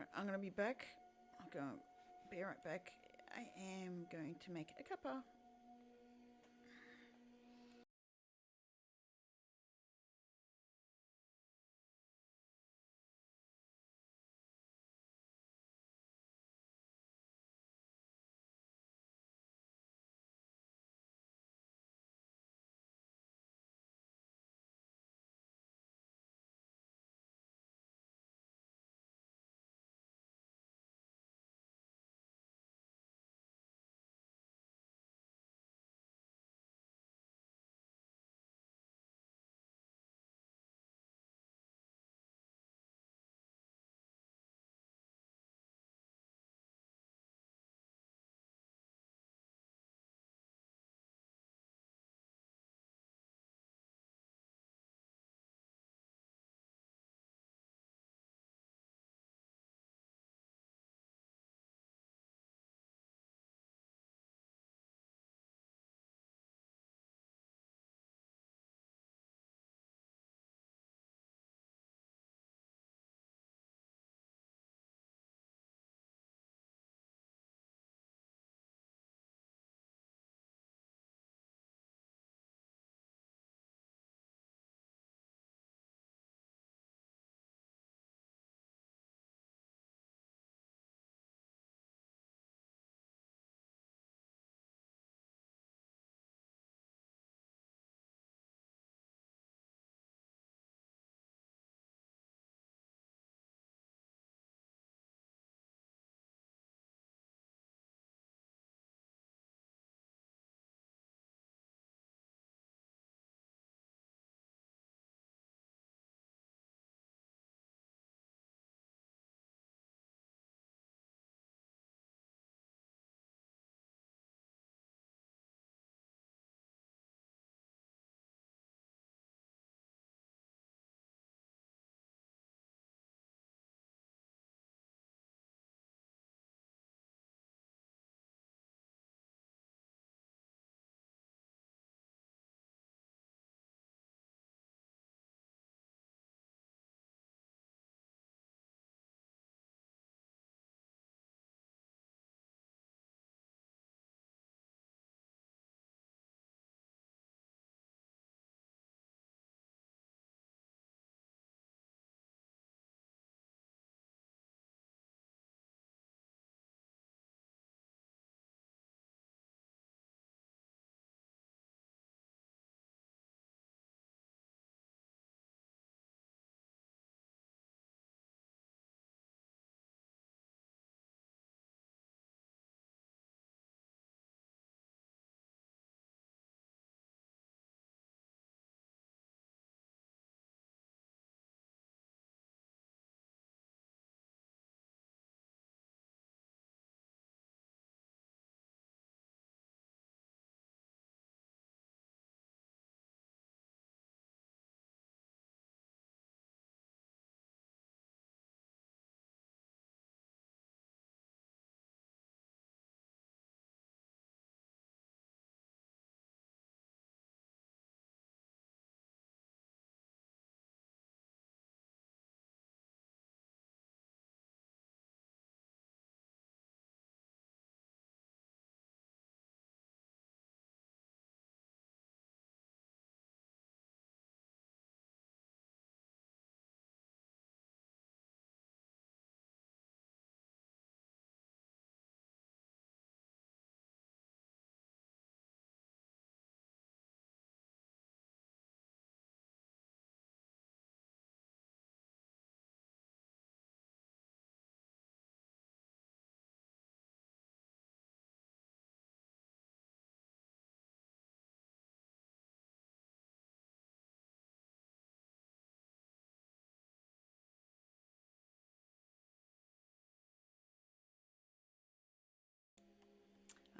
Alright, I'm going to be back. I'll go be right back. I am going to make a cuppa.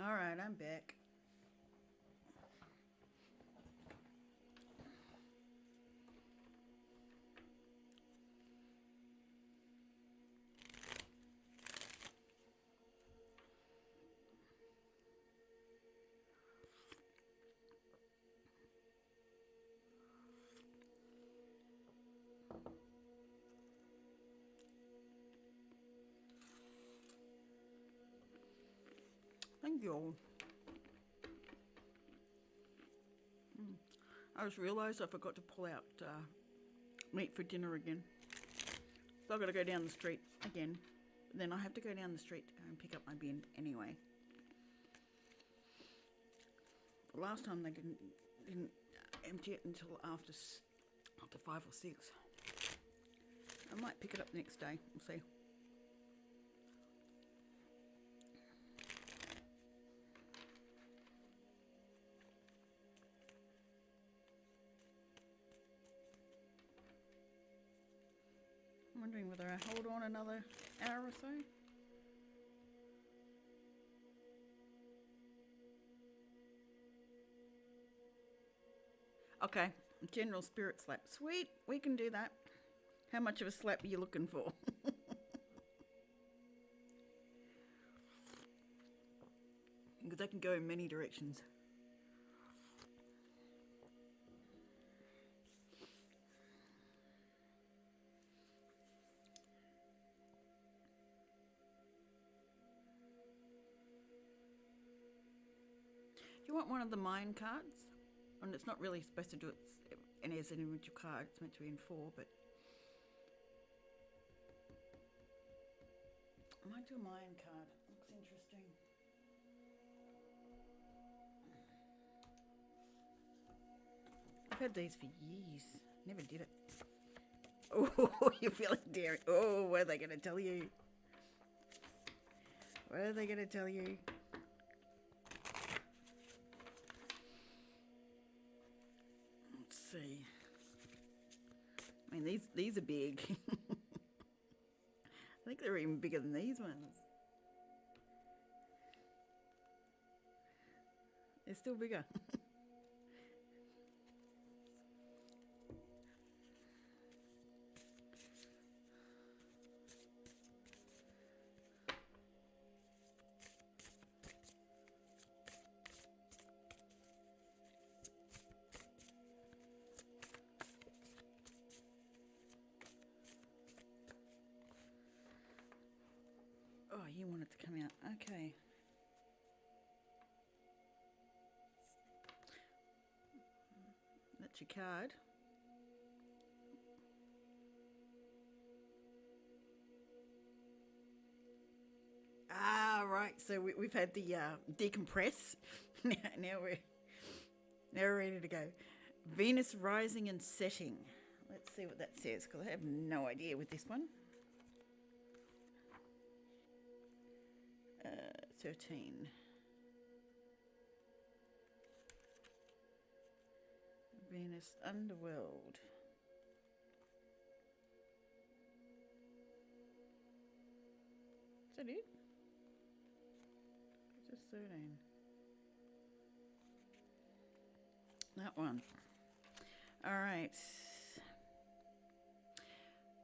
Alright, I'm back. Thank you. I just realised I forgot to pull out meat for dinner again. So I've got to go down the street again. Then I have to go down the street to go and pick up my bin anyway. Last time they didn't empty it until after 5 or 6. I might pick it up next day. We'll see. I'm wondering whether I hold on another hour or so. Okay, general spirit slap. Sweet, we can do that. How much of a slap are you looking for? Because they can go in many directions. Do you want one of the mine cards? And it's not really supposed to do it and as an individual card, it's meant to be in 4, but I might do a mine card. Looks interesting. I've had these for years. Never did it. Oh, you're feeling daring. Oh, what are they going to tell you? What are they going to tell you? Let's see. I mean, these are big. I think they're even bigger than these ones. They're still bigger. Oh, you want it to come out. Okay. That's your card. Ah, right. So we've had the decompress. now we're ready to go. Venus rising and setting. Let's see what that says, because I have no idea with this one. 13. Venus underworld. Is that it? Just 13. That one. All right.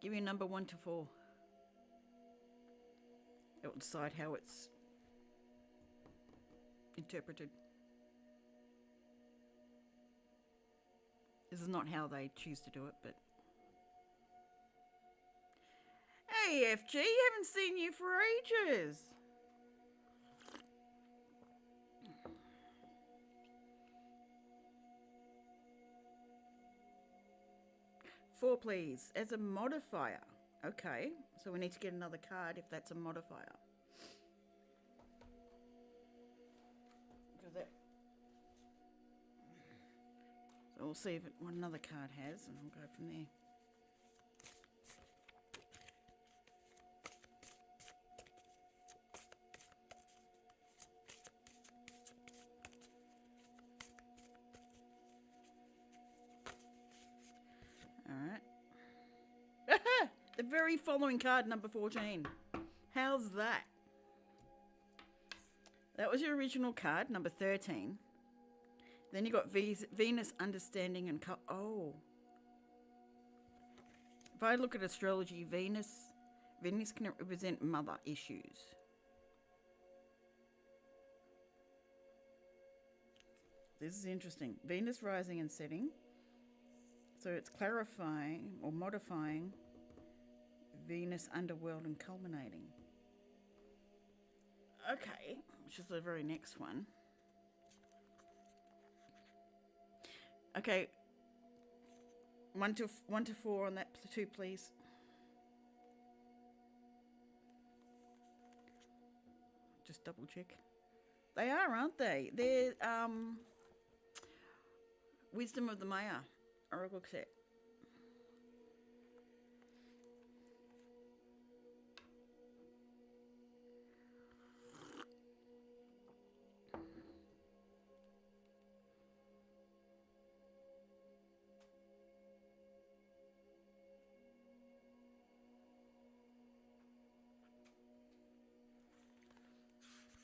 Give me a number 1 to 4. It will decide how it's interpreted. This is not how they choose to do it, but... Hey, FG, haven't seen you for ages. Four, please, as a modifier. Okay, so we need to get another card if that's a modifier. So we'll see what another card has, and we'll go from there. All right. The very following card, number 14. How's that? That was your original card, number 13. Then you got Venus understanding and... Oh. If I look at astrology, Venus can represent mother issues. This is interesting. Venus rising and setting. So it's clarifying or modifying Venus underworld and culminating. Okay. which is the very next one. Okay, 1 to 4 on that 2, please. Just double check. They are, aren't they? They're Wisdom of the Maya Oracle set.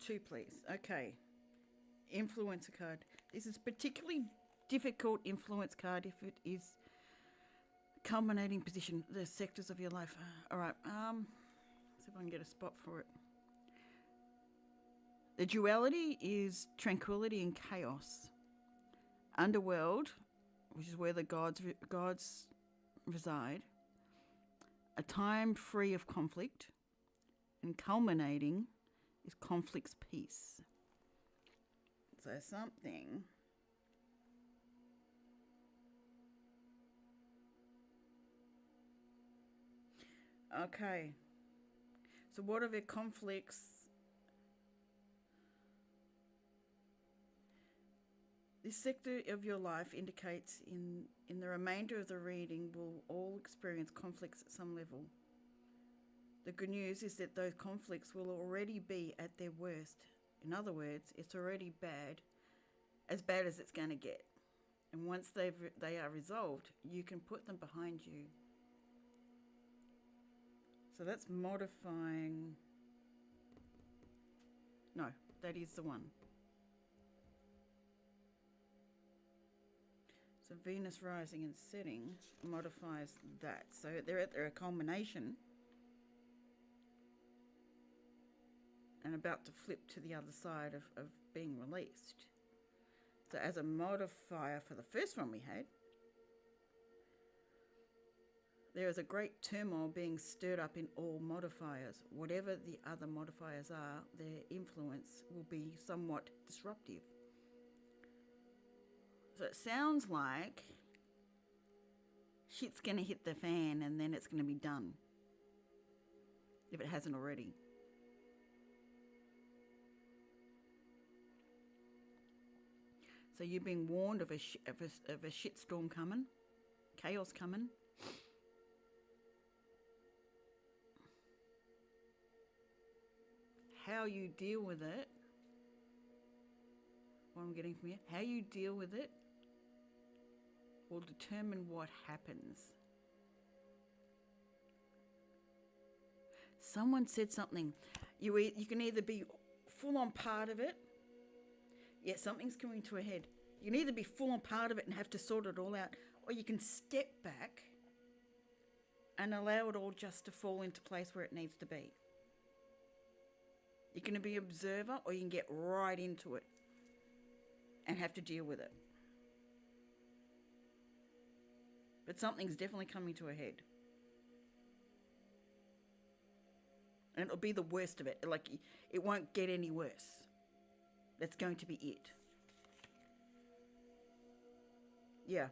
Two, please. Okay. Influencer card. This is particularly difficult influence card if it is culminating position, the sectors of your life. All right. See if I can get a spot for it. The duality is tranquility and chaos. Underworld, which is where the gods reside. A time free of conflict, and culminating is conflict's peace. So something okay. So what are the conflicts? This sector of your life indicates in the remainder of the reading will all experience conflicts at some level. The good news is that those conflicts will already be at their worst. In other words, it's already as bad as it's going to get. And once they are resolved, you can put them behind you. So that's modifying. No, that is the one. So Venus rising and setting modifies that. So they're at their culmination and about to flip to the other side of being released. So as a modifier for the first one we had, there is a great turmoil being stirred up in all modifiers. Whatever the other modifiers are, their influence will be somewhat disruptive. So it sounds like shit's going to hit the fan and then it's going to be done, if it hasn't already. So you've been warned of a shitstorm coming, chaos coming. How you deal with it, what I'm getting from you, how you deal with it will determine what happens. Someone said something. You can either be full on part of it. Yeah, something's coming to a head. You can either be full on part of it and have to sort it all out, or you can step back and allow it all just to fall into place where it needs to be. You can be an observer, or you can get right into it and have to deal with it. But something's definitely coming to a head. And it'll be the worst of it. Like, it won't get any worse. That's going to be it. Yeah.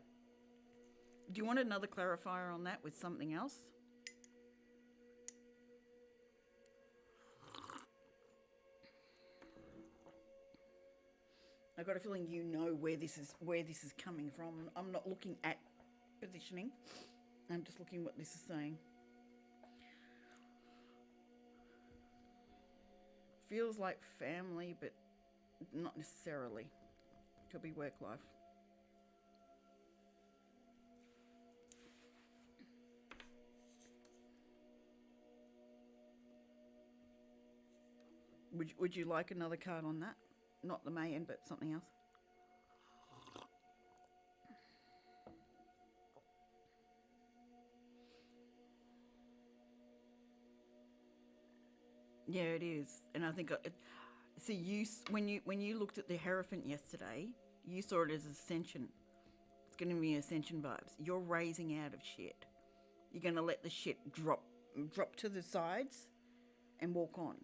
Do you want another clarifier on that with something else? I've got a feeling you know where this is coming from. I'm not looking at positioning. I'm just looking what this is saying. Feels like family, but not necessarily. Could be work life. Would you like another card on that? Not the Mayan, but something else. Yeah, it is, and I think see when you looked at the Hierophant yesterday, you saw it as ascension. It's going to be ascension vibes. You're raising out of shit. You're going to let the shit drop to the sides, and walk on.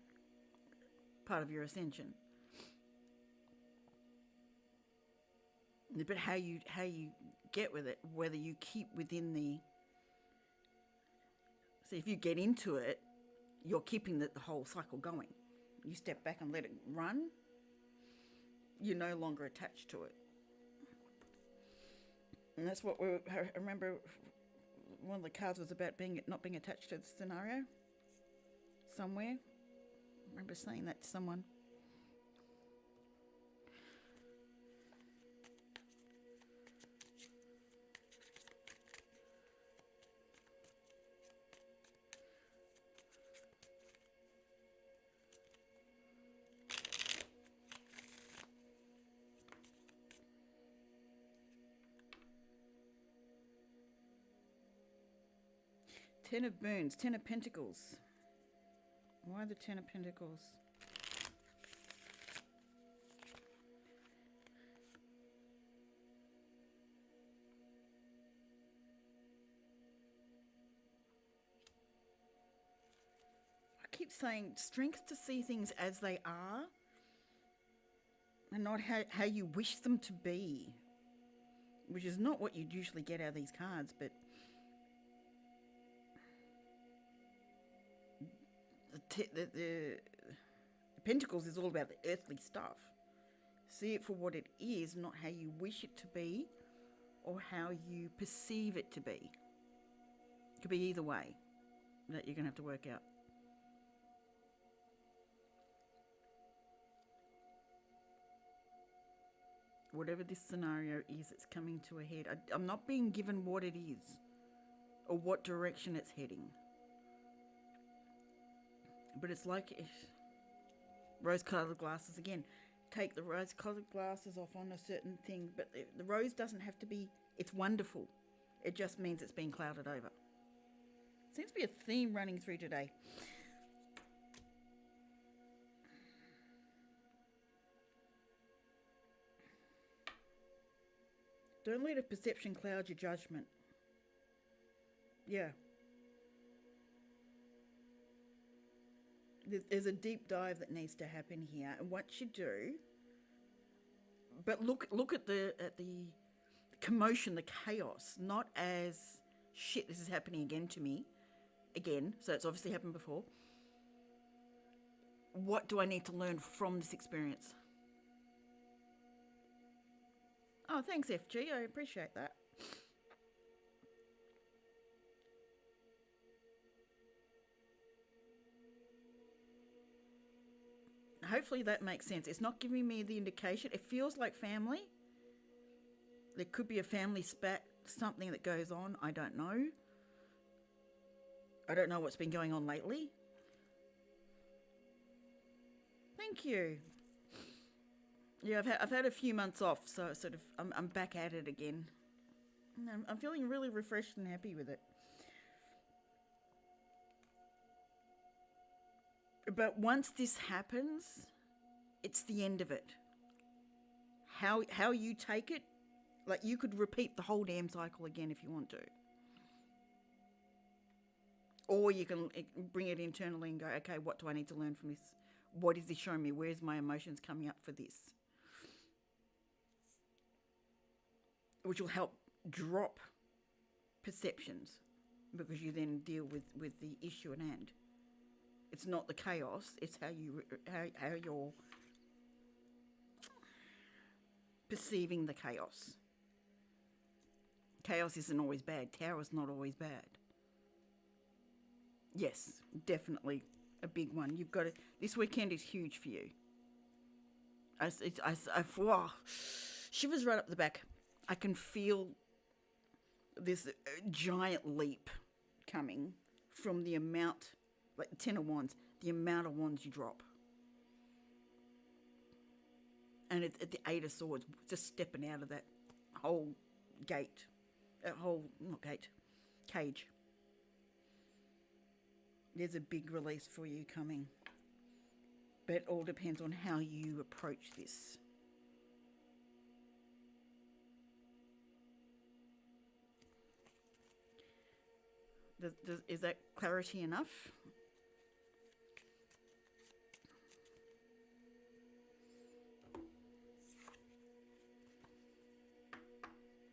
Part of your ascension. But how you get with it, whether you keep within the. So if you get into it, you're keeping the whole cycle going. You step back and let it run, you're no longer attached to it. And that's what I remember one of the cards was about not being attached to the scenario somewhere. I remember saying that to someone. Ten of Moons, Ten of Pentacles. Why the Ten of Pentacles? I keep saying strength to see things as they are and not how you wish them to be, which is not what you'd usually get out of these cards, but the Pentacles is all about the earthly stuff. See it for what it is, not how you wish it to be or how you perceive it to be. It could be either way that you're going to have to work out. Whatever this scenario is, it's coming to a head. I'm not being given what it is or what direction it's heading. But it's like rose-coloured glasses again. Take the rose-coloured glasses off on a certain thing, but the rose doesn't have to be, it's wonderful. It just means it's been clouded over. Seems to be a theme running through today. Don't let a perception cloud your judgment. Yeah. There's a deep dive that needs to happen here, and once you do, but look at the commotion, the chaos, not as shit. This is happening again to me, again. So it's obviously happened before. What do I need to learn from this experience? Oh, thanks, FG. I appreciate that. Hopefully that makes sense. It's not giving me the indication. It feels like family. There could be a family spat, something that goes on. I don't know. I don't know what's been going on lately. Thank you. Yeah, I've had a few months off, so sort of I'm back at it again. I'm feeling really refreshed and happy with it. But once this happens, it's the end of it. How you take it, like you could repeat the whole damn cycle again if you want to. Or you can bring it internally and go, okay, what do I need to learn from this? What is this showing me? Where's my emotions coming up for this? Which will help drop perceptions because you then deal with the issue at hand. It's not the chaos, it's how you're perceiving the chaos. Chaos isn't always bad. Chaos is not always bad. Yes, definitely a big one. You've got to, this weekend is huge for you. Wow, shivers right up the back. I can feel this giant leap coming from the amount, like the 10 of Wands, the amount of wands you drop. And it's at the 8 of Swords, just stepping out of that whole gate, cage. There's a big release for you coming. But it all depends on how you approach this. Is that clarity enough?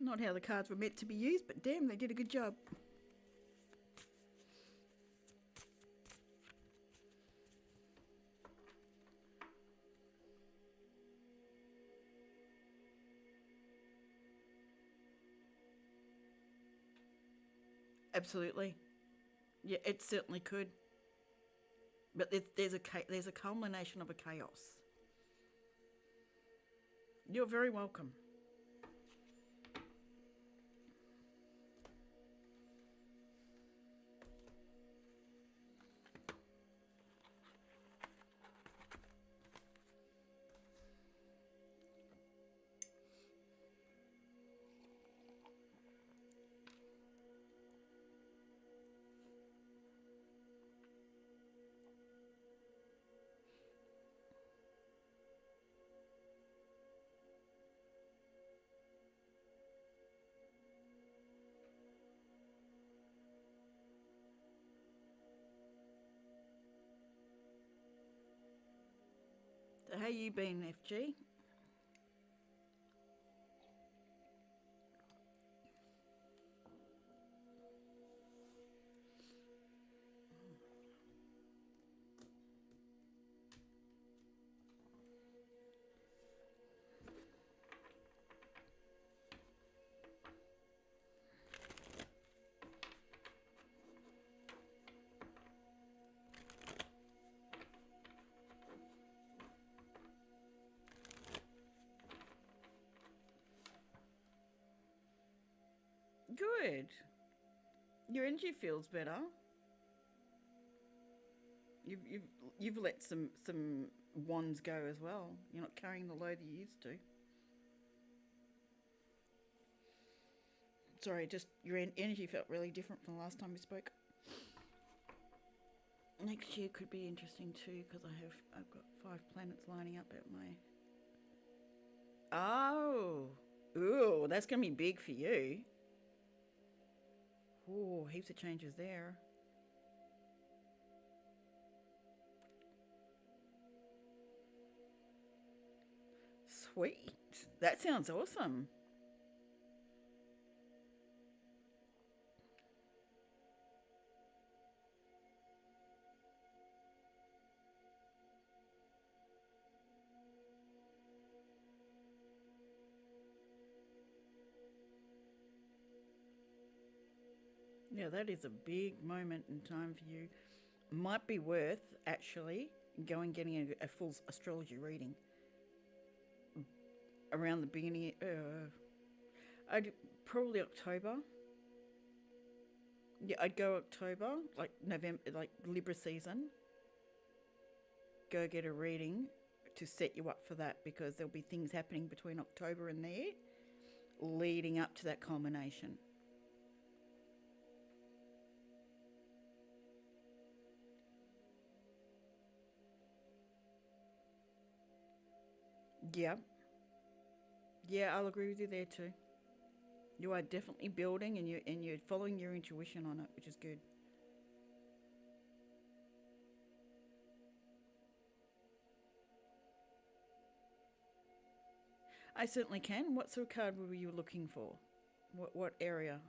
Not how the cards were meant to be used, but damn, they did a good job. Absolutely. Yeah, it certainly could. But there's a culmination of a chaos. You're very welcome. So how you been, FG? Good. Your energy feels better. You've you've let some wands go as well. You're not carrying the load you used to. Sorry, just your energy felt really different from the last time we spoke. Next year could be interesting too because I've got 5 planets lining up at my. Oh, ooh, that's gonna be big for you. Ooh, heaps of changes there. Sweet. That sounds awesome. Yeah, that is a big moment in time for you. Might be worth actually going getting a full astrology reading around the beginning. I'd probably October. Yeah, I'd go October, like November, like Libra season. Go get a reading to set you up for that because there'll be things happening between October and there, leading up to that culmination. Yeah, yeah, I'll agree with you there too. You are definitely building, and you're following your intuition on it, which is good. I certainly can. What sort of card were you looking for? What area?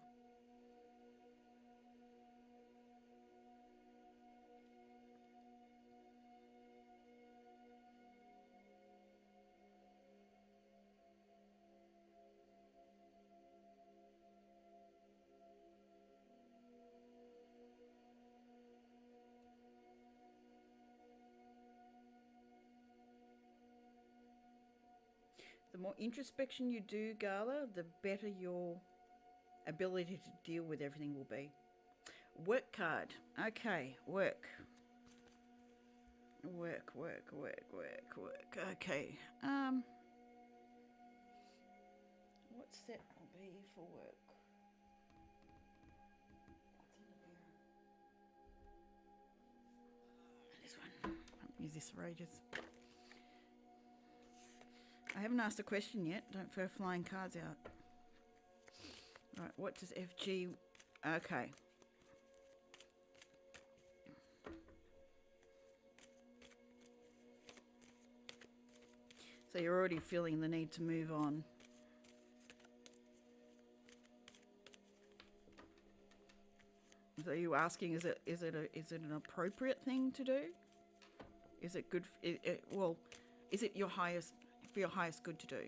The more introspection you do, Gala, the better your ability to deal with everything will be. Work card. Okay, work. Work. Okay. What set will be for work? This one. I haven't used this for ages. I haven't asked a question yet. Don't throw flying cards out. Right, what does FG... Okay. So you're already feeling the need to move on. So are you asking, is it an appropriate thing to do? Is it good? Is it your highest for your highest good to do?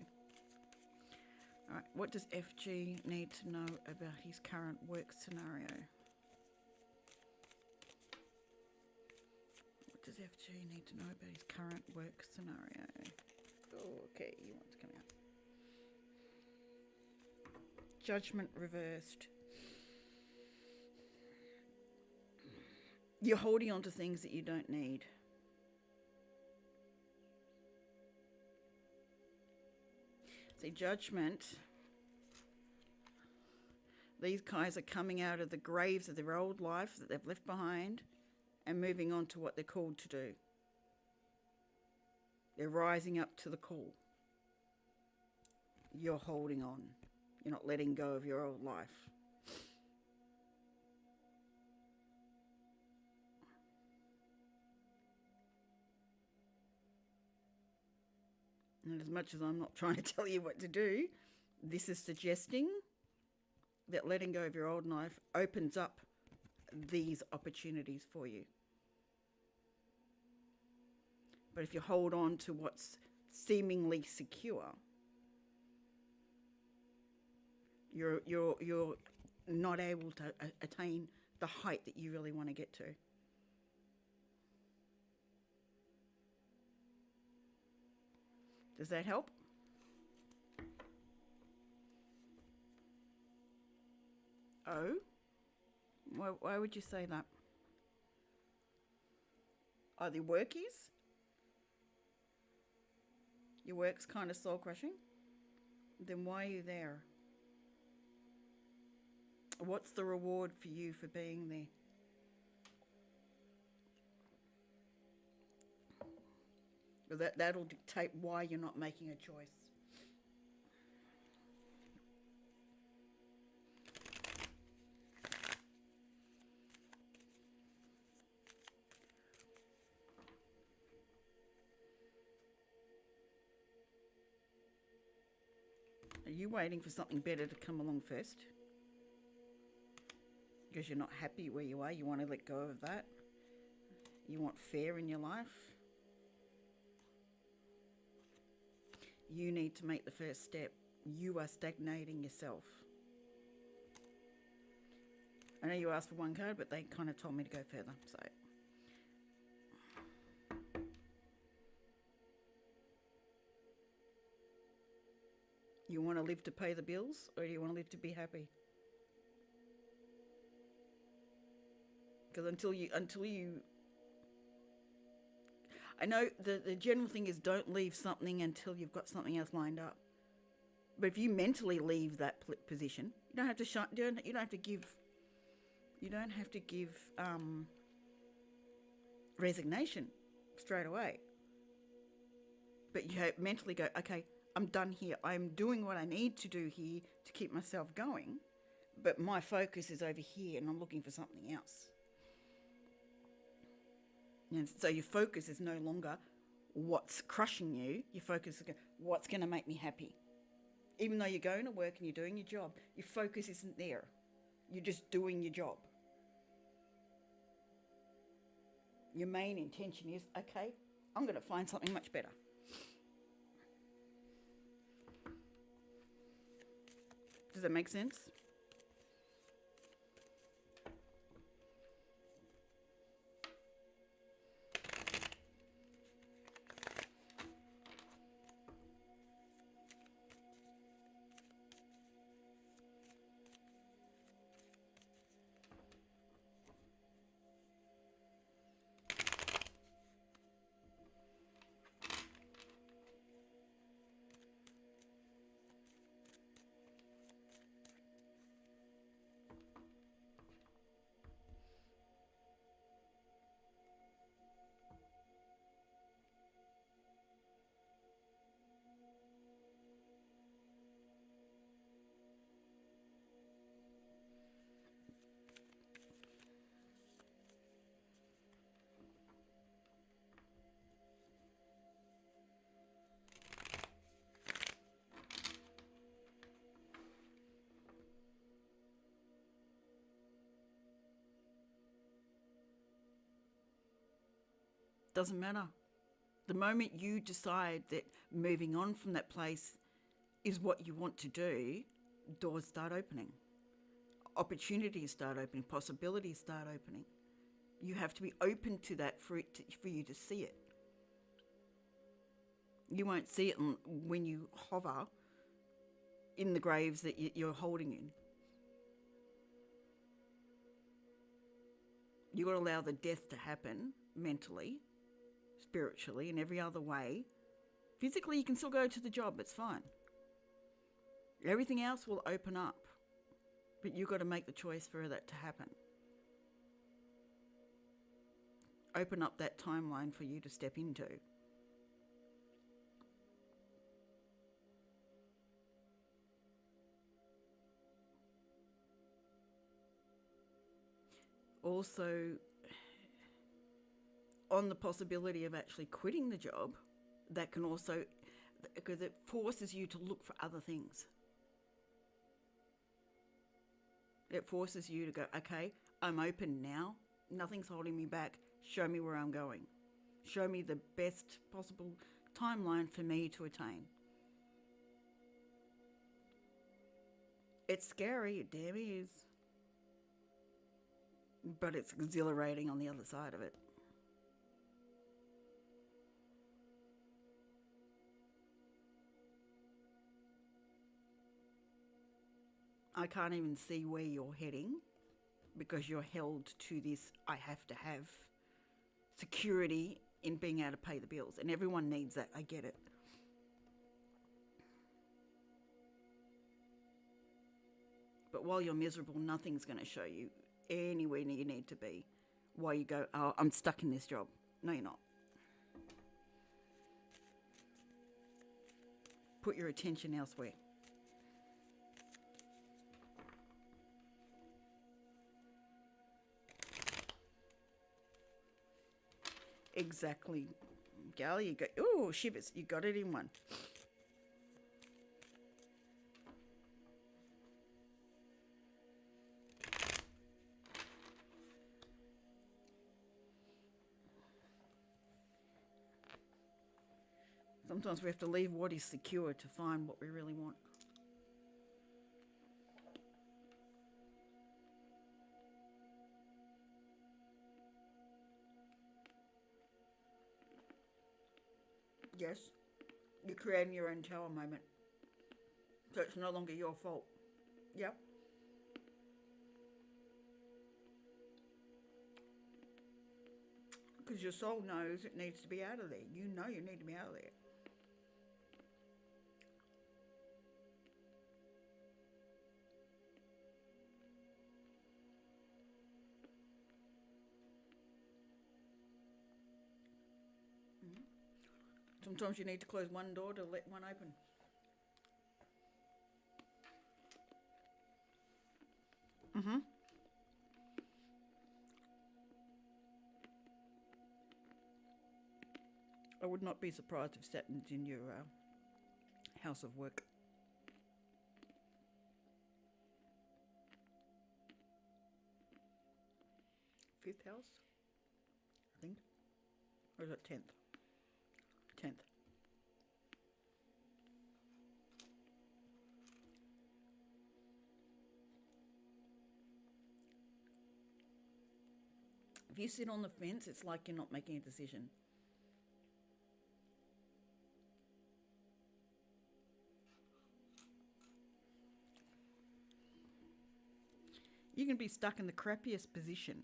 All right. What does FG need to know about his current work scenario? What does FG need to know about his current work scenario? Oh, okay, you want to come out. Judgment reversed. You're holding on to things that you don't need. See, judgment, these guys are coming out of the graves of their old life that they've left behind and moving on to what they're called to do. They're rising up to the call. You're holding on. You're not letting go of your old life. And as much as I'm not trying to tell you what to do, this is suggesting that letting go of your old life opens up these opportunities for you. But if you hold on to what's seemingly secure, you're not able to attain the height that you really want to get to. Does that help? Oh? Why would you say that? Are they workies? Your work's kind of soul crushing? Then why are you there? What's the reward for you for being there? That'll dictate why you're not making a choice. Are you waiting for something better to come along first? Because you're not happy where you are, you want to let go of that? You want fair in your life? You need to make the first step. You are stagnating yourself. I know you asked for one card, but they kind of told me to go further, so. You want to live to pay the bills, or do you want to live to be happy? Because until you I know the general thing is don't leave something until you've got something else lined up. But if you mentally leave that position, you don't have to you don't have to give resignation straight away. But you mentally go, okay, I'm done here. I'm doing what I need to do here to keep myself going, but my focus is over here, and I'm looking for something else. And so your focus is no longer what's crushing you. Your focus is what's going to make me happy. Even though you're going to work and you're doing your job, your focus isn't there. You're just doing your job. Your main intention is, okay, I'm going to find something much better. Does that make sense? Doesn't matter. The moment you decide that moving on from that place is what you want to do, doors start opening. Opportunities start opening. Possibilities start opening. You have to be open to that for you to see it. You won't see it when you hover in the graves that you're holding in. You've got to allow the death to happen mentally, spiritually, and every other way. Physically, you can still go to the job. It's fine. Everything else will open up. But you've got to make the choice for that to happen. Open up that timeline for you to step into. Also, on the possibility of actually quitting the job, that can also, because it forces you to look for other things. It forces you to go, okay, I'm open now. Nothing's holding me back. Show me where I'm going. Show me the best possible timeline for me to attain. It's scary, it damn is. But it's exhilarating on the other side of it. I can't even see where you're heading because you're held to this, I have to have security in being able to pay the bills. And everyone needs that, I get it. But while you're miserable, nothing's going to show you anywhere you need to be. While you go, oh, I'm stuck in this job. No, you're not. Put your attention elsewhere. Exactly. Gal, you go, ooh, shivers, you got it in one. Sometimes we have to leave what is secure to find what we really want. Yes, you're creating your own tower moment. So it's no longer your fault. Yep. Because your soul knows it needs to be out of there. You know you need to be out of there. Sometimes you need to close one door to let one open. I would not be surprised if Saturn's in your house of work. Fifth house, I think. Or is it 10th? 10th. If you sit on the fence, it's like you're not making a decision. You can be stuck in the crappiest position.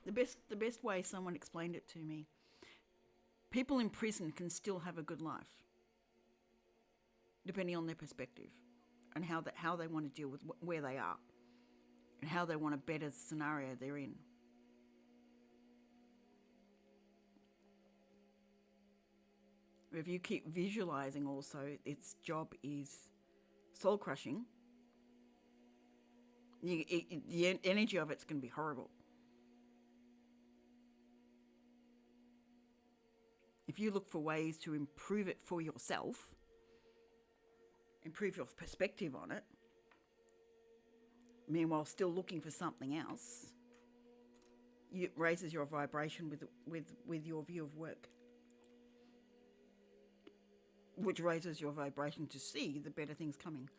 The best way someone explained it to me, people in prison can still have a good life, depending on their perspective and how they want to deal with where they are and how they want a better scenario they're in. If you keep visualizing also its job is soul crushing, the energy of it's going to be horrible. If you look for ways to improve it for yourself, improve your perspective on it, meanwhile still looking for something else, raises your vibration with your view of work, which raises your vibration to see the better things coming.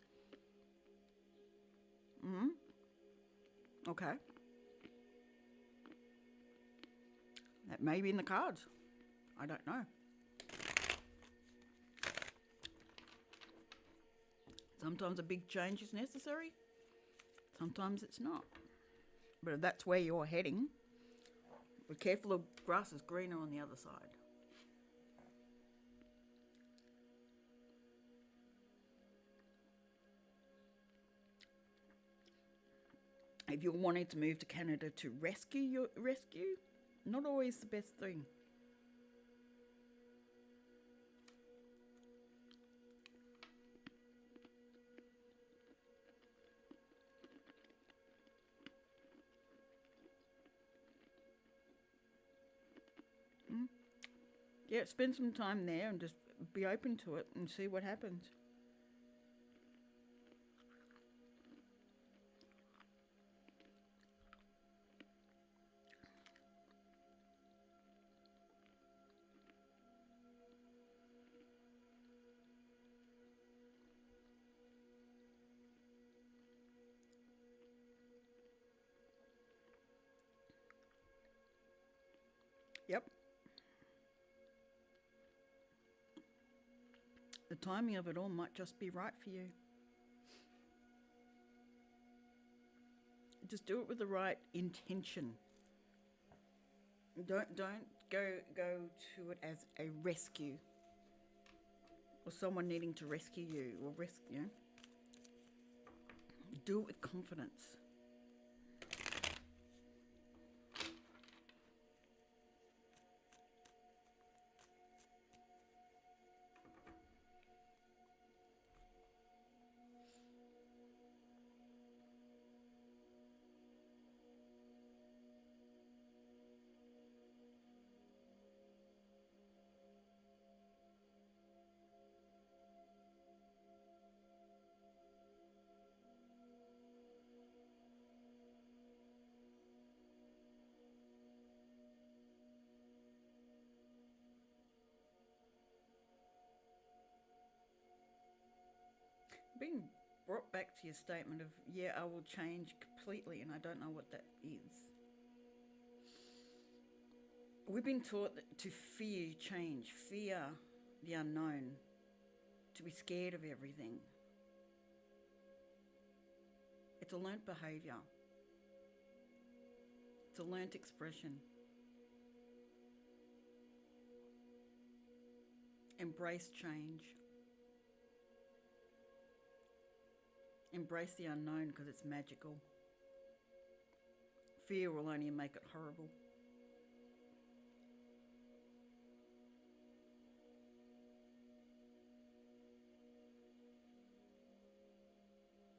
Okay. That may be in the cards. I don't know. Sometimes a big change is necessary. Sometimes it's not. But if that's where you're heading, be careful of grass is greener on the other side. If you're wanting to move to Canada to rescue, not always the best thing. Yeah, spend some time there and just be open to it and see what happens. Yep. The timing of it all might just be right for you. Just do it with the right intention. Don't go to it as a rescue or someone needing to rescue you or rescue. Do it with confidence. Being brought back to your statement of, yeah, I will change completely, and I don't know what that is. We've been taught to fear change, fear the unknown, to be scared of everything. It's a learnt behaviour. It's a learnt expression. Embrace change. Embrace the unknown because it's magical. Fear will only make it horrible.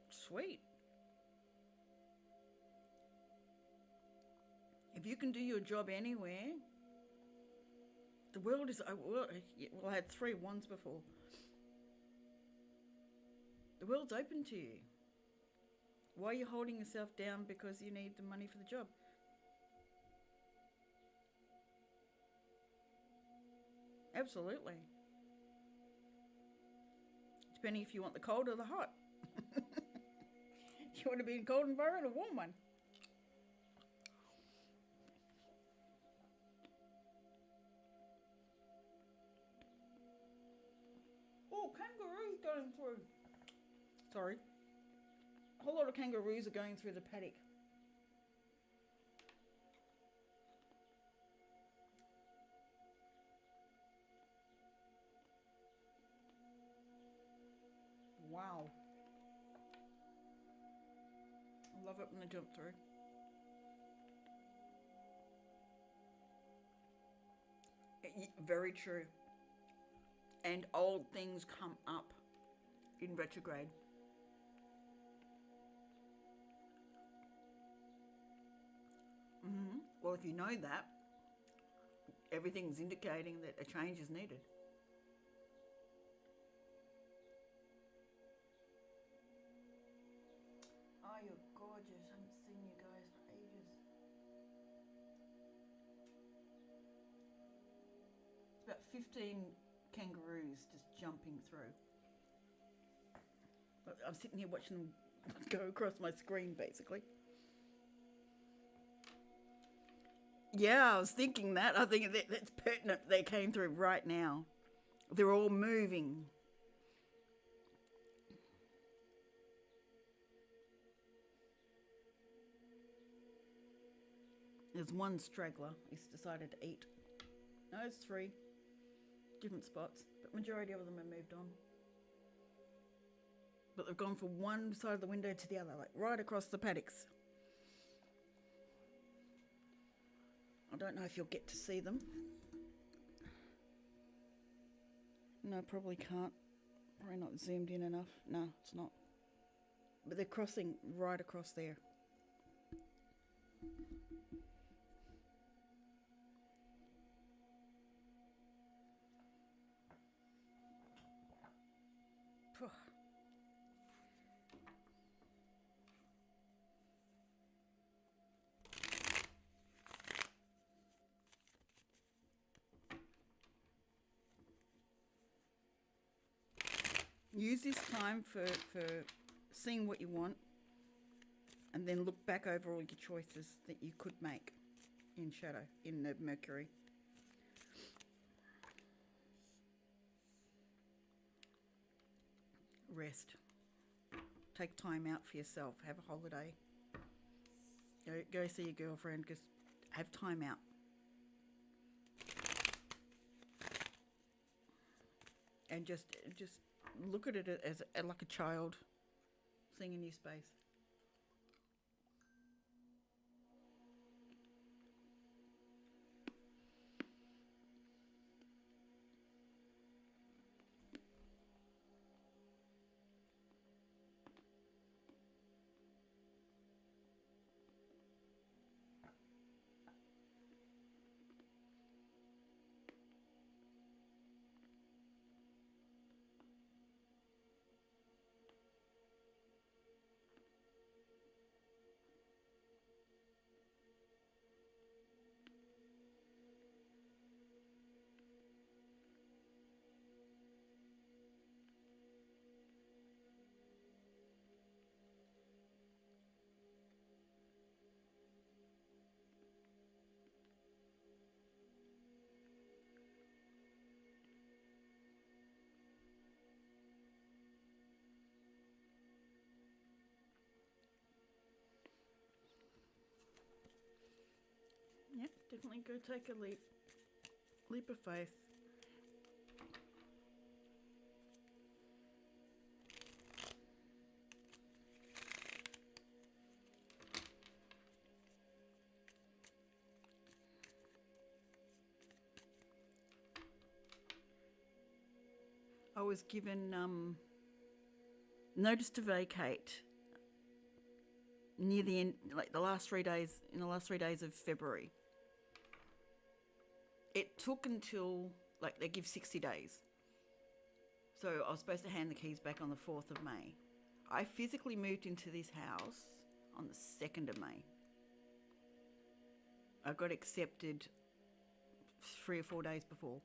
Sweet. If you can do your job anywhere, the world is, well, I had 3 wands before. The world's open to you. Why are you holding yourself down because you need the money for the job? Absolutely. Depending if you want the cold or the hot. You want to be in a cold environment or a warm one? Oh, kangaroos going through. Sorry. A whole lot of kangaroos are going through the paddock. Wow. I love it when they jump through. Very true. And old things come up in retrograde. Well, if you know that, everything's indicating that a change is needed. Oh, you're gorgeous. I haven't seen you guys for ages. 15 kangaroos just jumping through. I'm sitting here watching them go across my screen, basically. Yeah, I was thinking that. I think that's pertinent. They came through right now. They're all moving. There's one straggler. He's decided to eat. No, it's 3 different spots, but majority of them have moved on. But they've gone from one side of the window to the other, like right across the paddocks. I don't know if you'll get to see them. No, probably can't. Probably not zoomed in enough. No, it's not. But they're crossing right across there. Phew. Use this time for seeing what you want, and then look back over all your choices that you could make in shadow, in the Mercury. Rest. Take time out for yourself. Have a holiday. Go see your girlfriend. Just have time out. And just look at it as like a child seeing a new space. Yep, definitely go take a leap of faith. I was given notice to vacate near the end, like the last 3 days, in the last 3 days of February. It took until, like, they give 60 days. So I was supposed to hand the keys back on the 4th of May. I physically moved into this house on the 2nd of May. I got accepted 3 or 4 days before.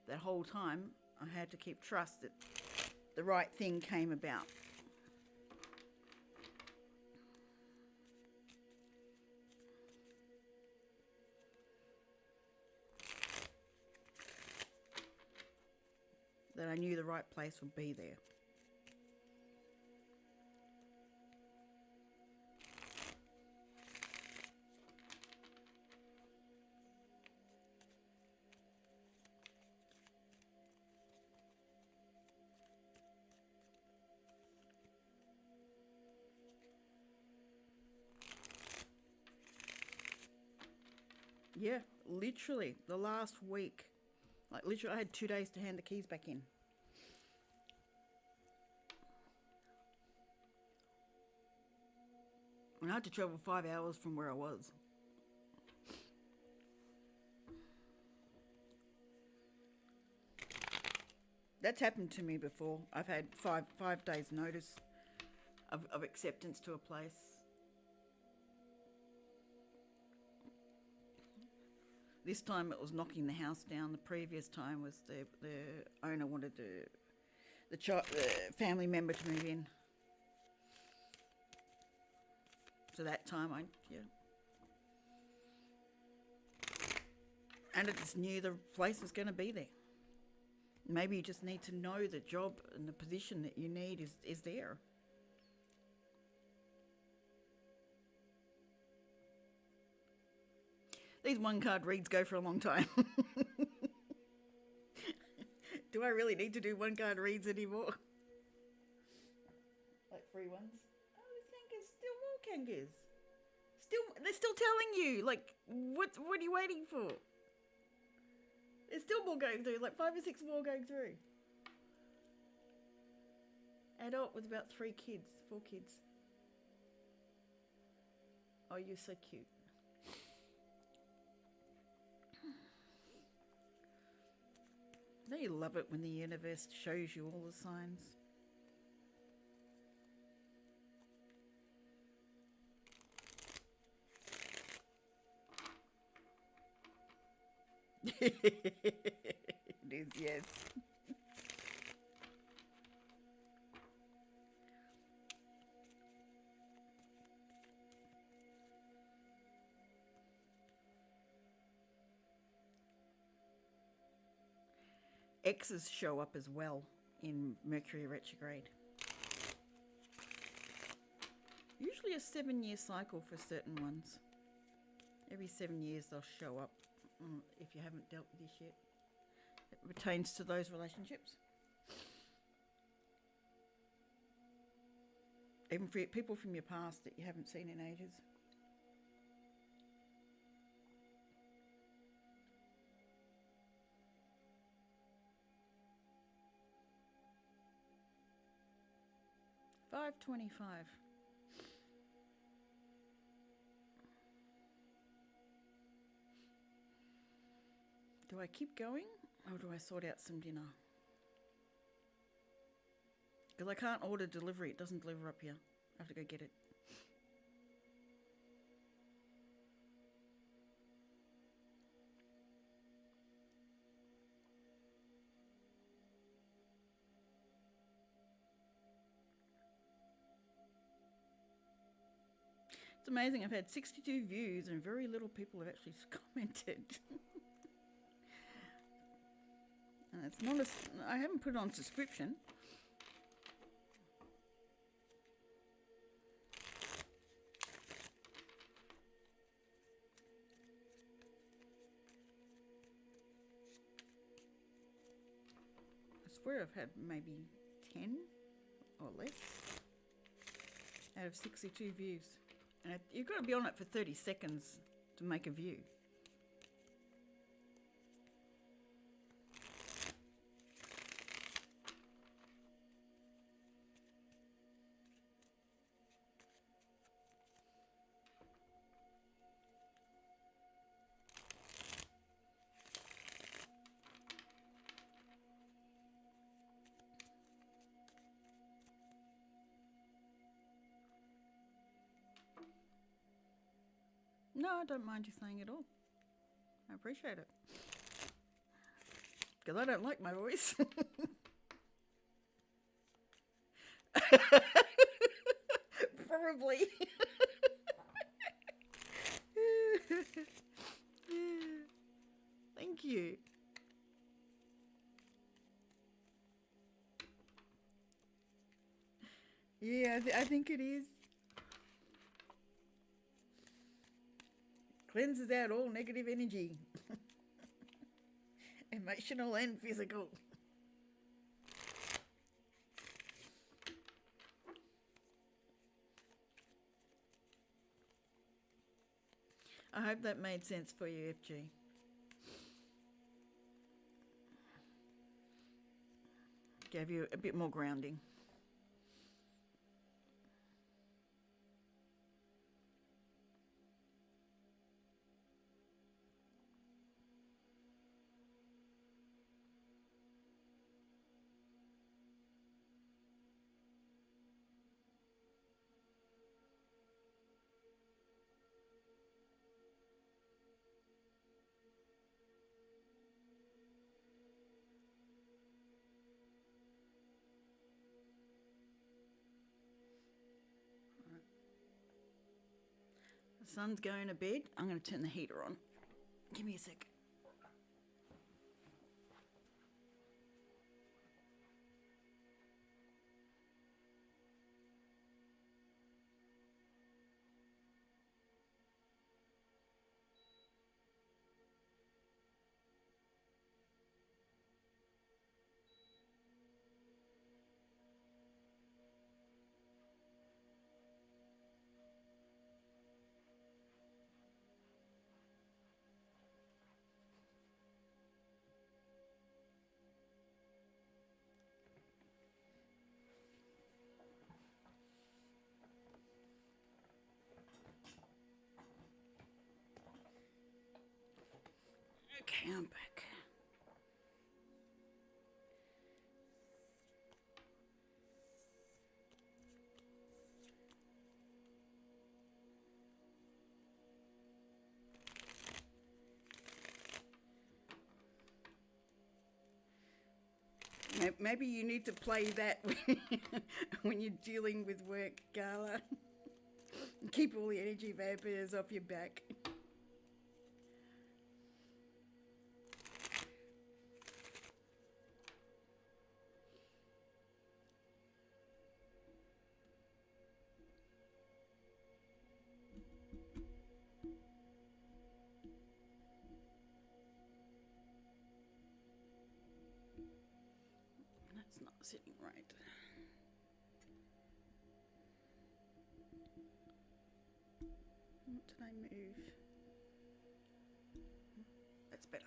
That whole time, I had to keep trust that the right thing came about. That I knew the right place would be there. Yeah, literally the last week. Like, literally, I had 2 days to hand the keys back in. And I had to travel 5 hours from where I was. That's happened to me before. I've had five days notice of acceptance to a place. This time it was knocking the house down. The previous time was the owner wanted the family member to move in. So that time and I just knew the place was going to be there. Maybe you just need to know the job and the position that you need is there. These one-card reads go for a long time. Do I really need to do one-card reads anymore? Like free ones? Oh, this kangaroo's still more kangaroos. They're still telling you, like, what are you waiting for? There's still more going through, like 5 or 6 more going through. Adult with about 4 kids. Oh, you're so cute. Don't you love it when the universe shows you all the signs? It is, yes. X's show up as well in Mercury retrograde. Usually a 7-year cycle for certain ones. Every 7 years they'll show up if you haven't dealt with this yet. It pertains to those relationships. Even for people from your past that you haven't seen in ages. $5.25. Do I keep going or do I sort out some dinner? Because I can't order delivery. It doesn't deliver up here. I have to go get it. It's amazing. I've had 62 views and very little people have actually commented. And it's not I haven't put it on subscription. I swear I've had maybe 10 or less out of 62 views. And you've got to be on it for 30 seconds to make a view. No, I don't mind you saying it all. I appreciate it. Because I don't like my voice. Probably. Thank you. Yeah, I think it is. Cleanses out all negative energy. Emotional and physical. I hope that made sense for you, FG. Gave you a bit more grounding. Son's going to bed. I'm going to turn the heater on. Give me a sec. Okay, I'm back. Maybe you need to play that when you're dealing with work, Carla. Keep all the energy vampires off your back. That's not sitting right. What did I move? That's better.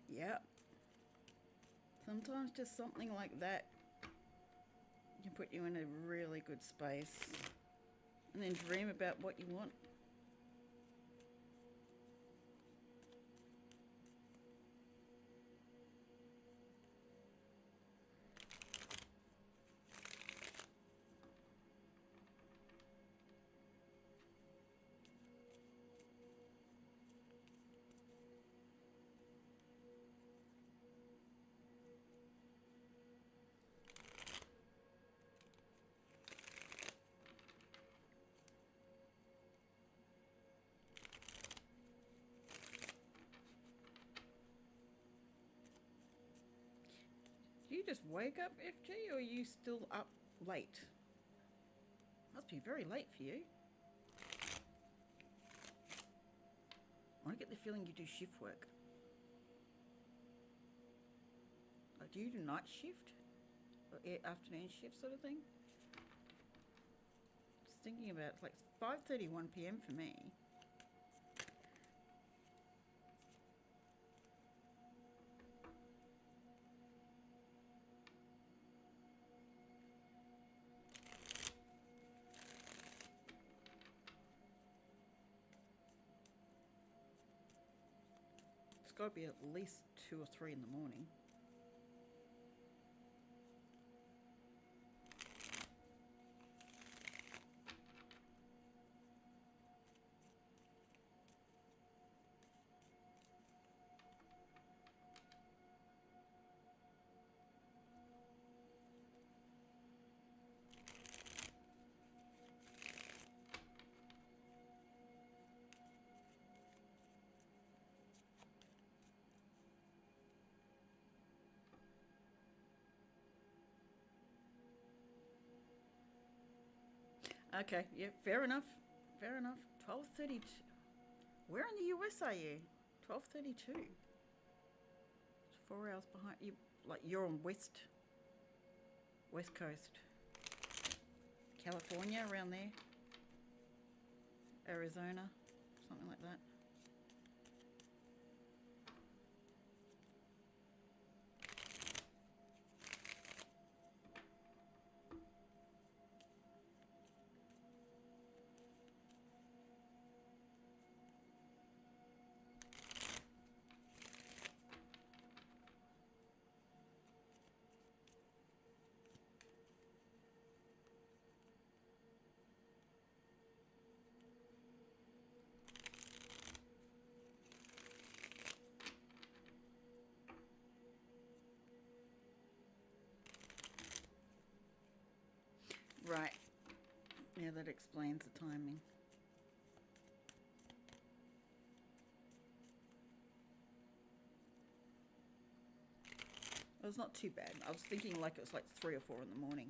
Yep. Sometimes just something like that can put you in a really good space. And then dream about what you want. Do you just wake up, FG, or are you still up late? Must be very late for you. I get the feeling you do shift work. Like, do you do night shift? Or afternoon shift sort of thing? Just thinking about it, like 5:31 p.m. for me. It's got to be at least 2 or 3 in the morning. Okay, yeah, fair enough. Fair enough. 12:32. Where in the US are you? 12:32. It's 4 hours behind you. Like, you're on West Coast. California, around there. Arizona, something like that. that explains the timing. It was not too bad. I was thinking like it was like 3 or 4 in the morning.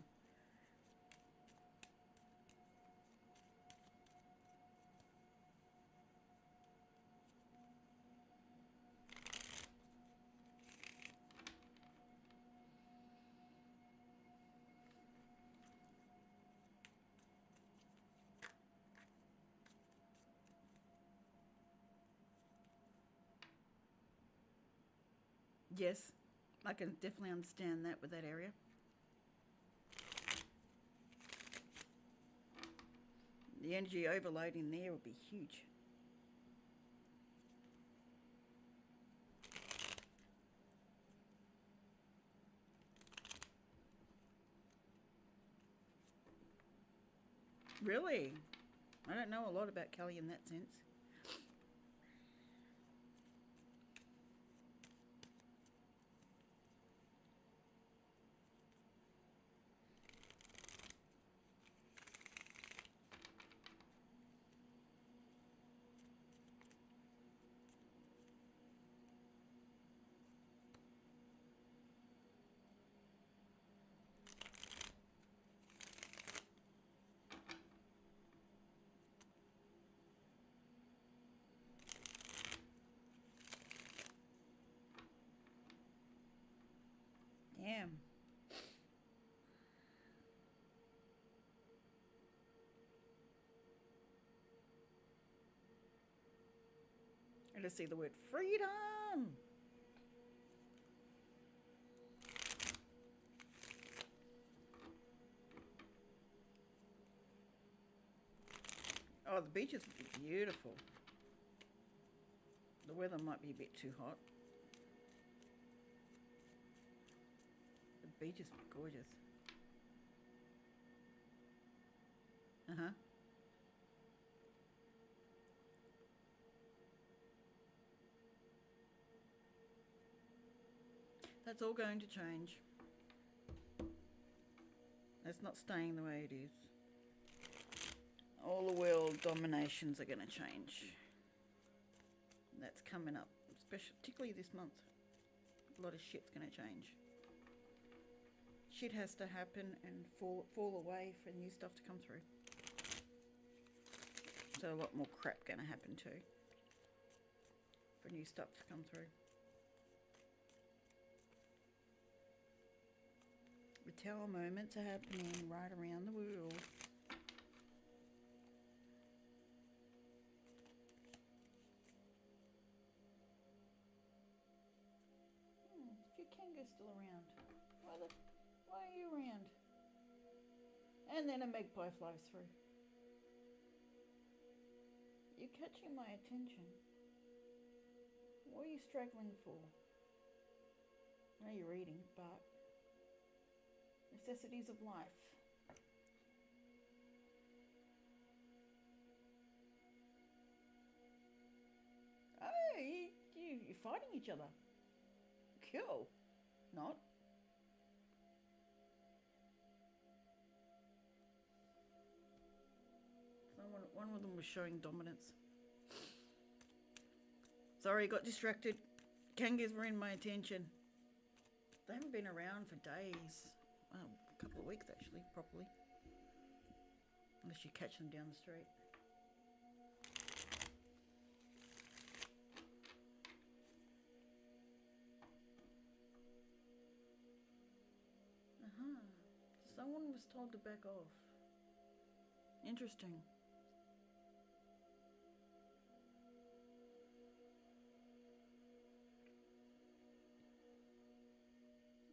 Yes, I can definitely understand that with that area. The energy overload in there would be huge. Really? I don't know a lot about Kelly in that sense. Damn. I just see the word freedom. Oh, the beaches would be beautiful. The weather might be a bit too hot. The beaches would be gorgeous. Uh-huh. That's all going to change. It's not staying the way it is. All the world dominations are going to change. That's coming up, especially, particularly this month. A lot of shit's going to change. Shit has to happen and fall away for new stuff to come through. So a lot more crap going to happen too. For new stuff to come through. The tower moments are happening right around the world. A few kangaroos still around. Why are you around? And then a magpie flies through. You're catching my attention. What are you struggling for? I know you're reading, but necessities of life. Oh, you're fighting each other. Cool. Not. One of them was showing dominance. Sorry, got distracted. Kangas were in my attention. They haven't been around for days. Well, a couple of weeks actually, properly. Unless you catch them down the street. Someone was told to back off. Interesting.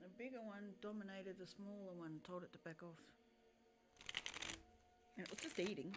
The bigger one dominated the smaller one, told it to back off. And it was just eating.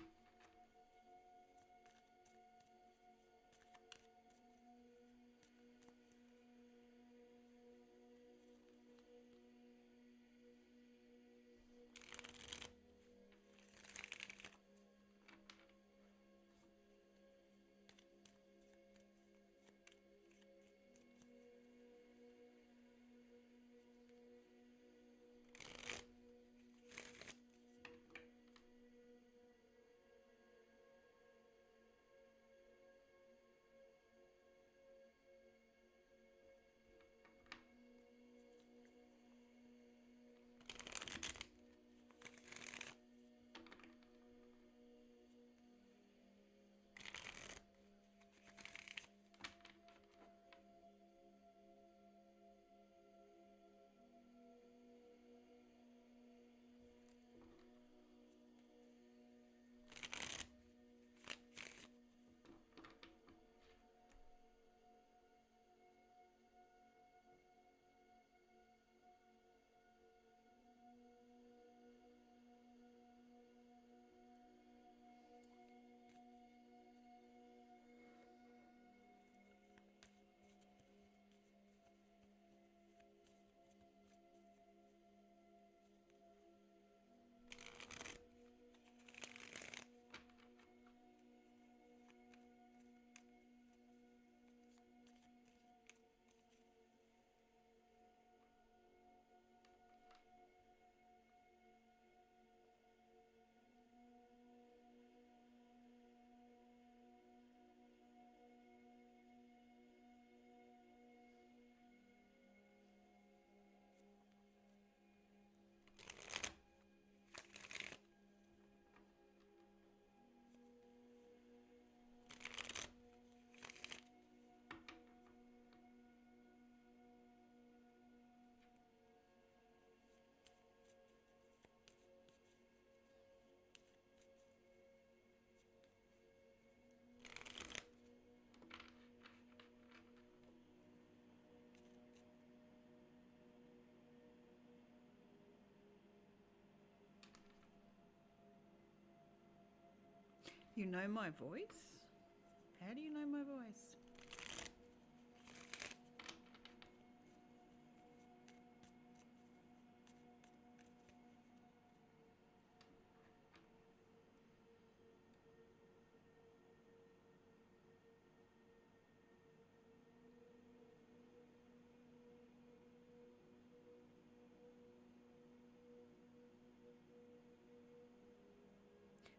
You know my voice? How do you know my voice?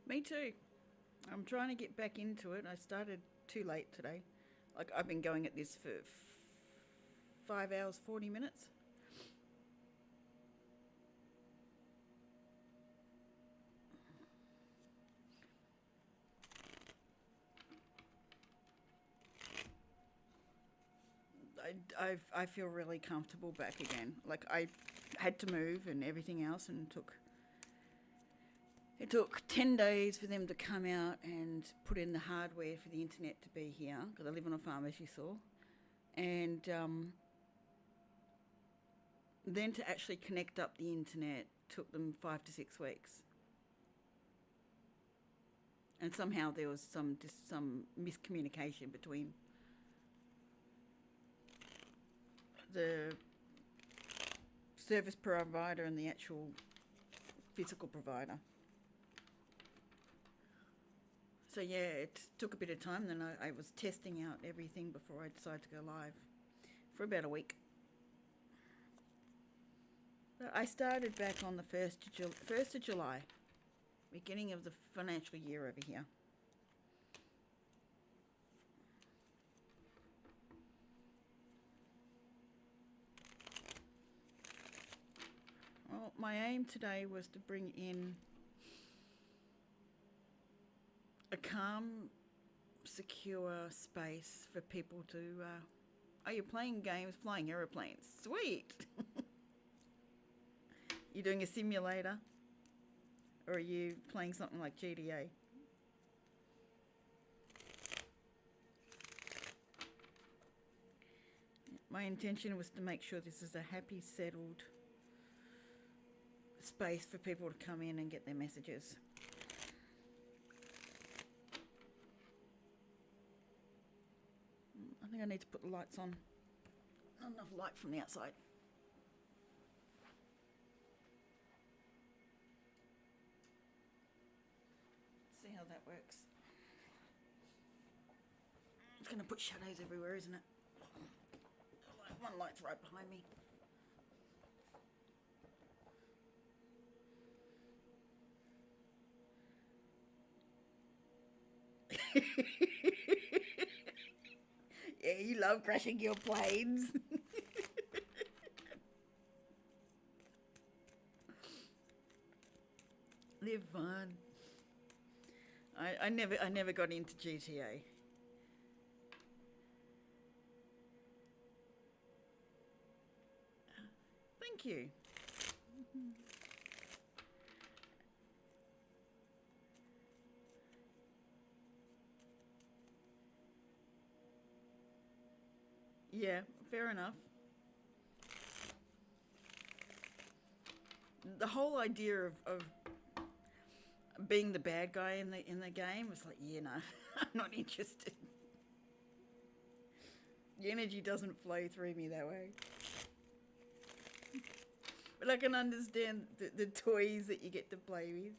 Me too. I'm trying to get back into it. I started too late today. Like, I've been going at this for 5 hours, 40 minutes. I feel really comfortable back again. Like, I had to move and everything else, and it took 10 days for them to come out and put in the hardware for the internet to be here, because I live on a farm, as you saw. And then to actually connect up the internet took them 5 to 6 weeks. And somehow there was some miscommunication between the service provider and the actual physical provider. So yeah, it took a bit of time. Then I was testing out everything before I decided to go live for about a week. But I started back on the 1st of July, beginning of the financial year over here. Well, my aim today was to bring in a calm, secure space for people to... are you playing games, flying aeroplanes? Sweet! You doing a simulator? Or are you playing something like GTA? My intention was to make sure this is a happy, settled space for people to come in and get their messages. I think I need to put the lights on. Not enough light from the outside. See how that works. It's going to put shadows everywhere, isn't it? One light's right behind me. Yeah, you love crashing your planes. They're fun. I never got into GTA. Thank you. Yeah, fair enough. The whole idea of being the bad guy in the game was like, yeah, no, I'm not interested. The energy doesn't flow through me that way. But I can understand the toys that you get to play with.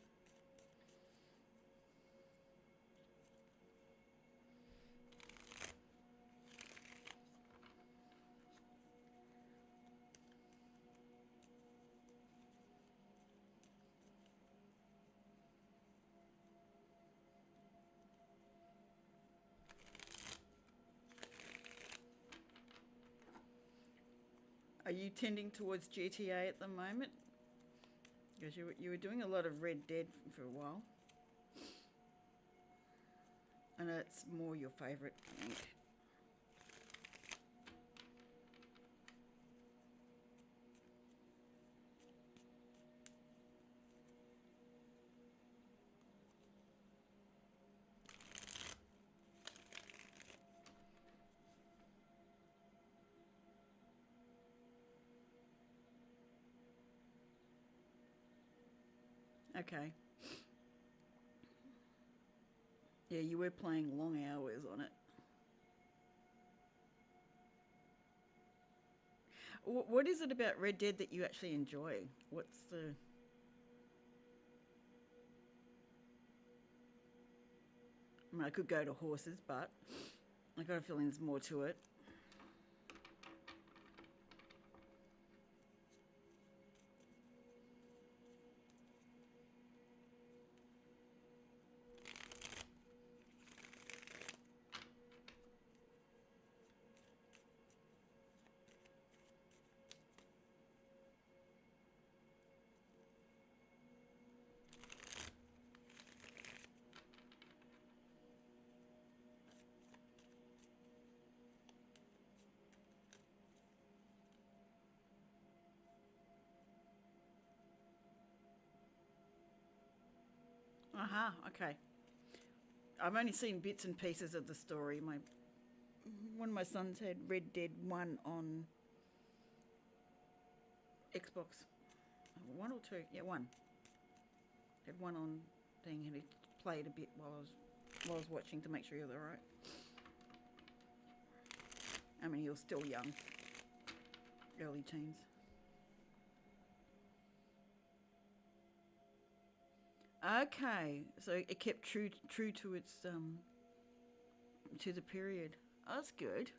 Are you tending towards GTA at the moment? Because you were doing a lot of Red Dead for a while. I know it's more your favourite, I think. Okay. Yeah, you were playing long hours on it. What is it about Red Dead that you actually enjoy? What's the. I mean, I could go to horses, but I got a feeling there's more to it. Aha, okay. I've only seen bits and pieces of the story. My One of my sons had Red Dead 1 on Xbox. One or two? Yeah, one. Had one on thing and he played a bit while I was watching to make sure he was alright. I mean, he was still young, early teens. Okay, so it kept true to its to the period. Oh, that's good.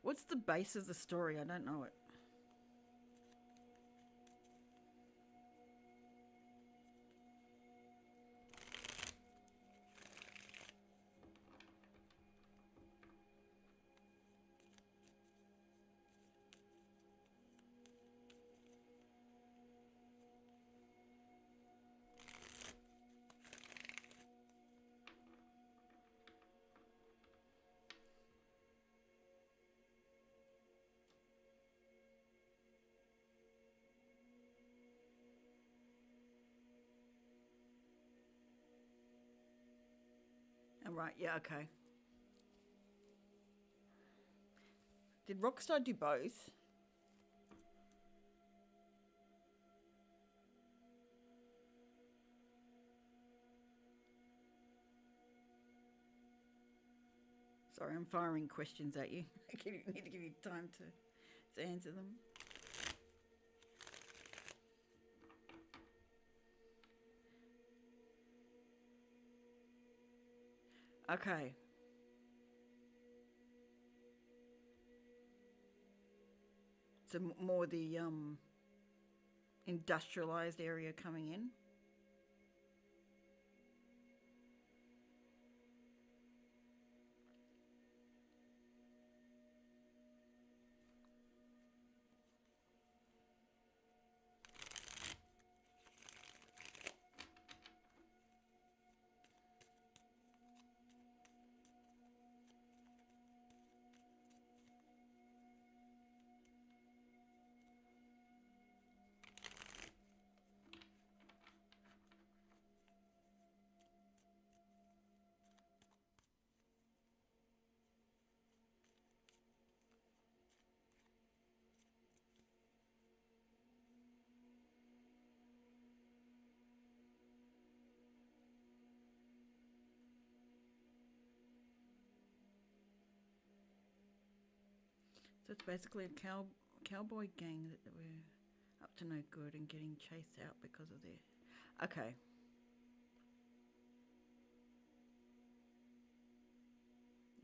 What's the base of the story? I don't know it. Oh, right, yeah, okay. Did Rockstar do both? Sorry, I'm firing questions at you. I need to give you time to answer them. Okay. So more the industrialized area coming in. So it's basically a cowboy gang that were up to no good and getting chased out because of their. Okay.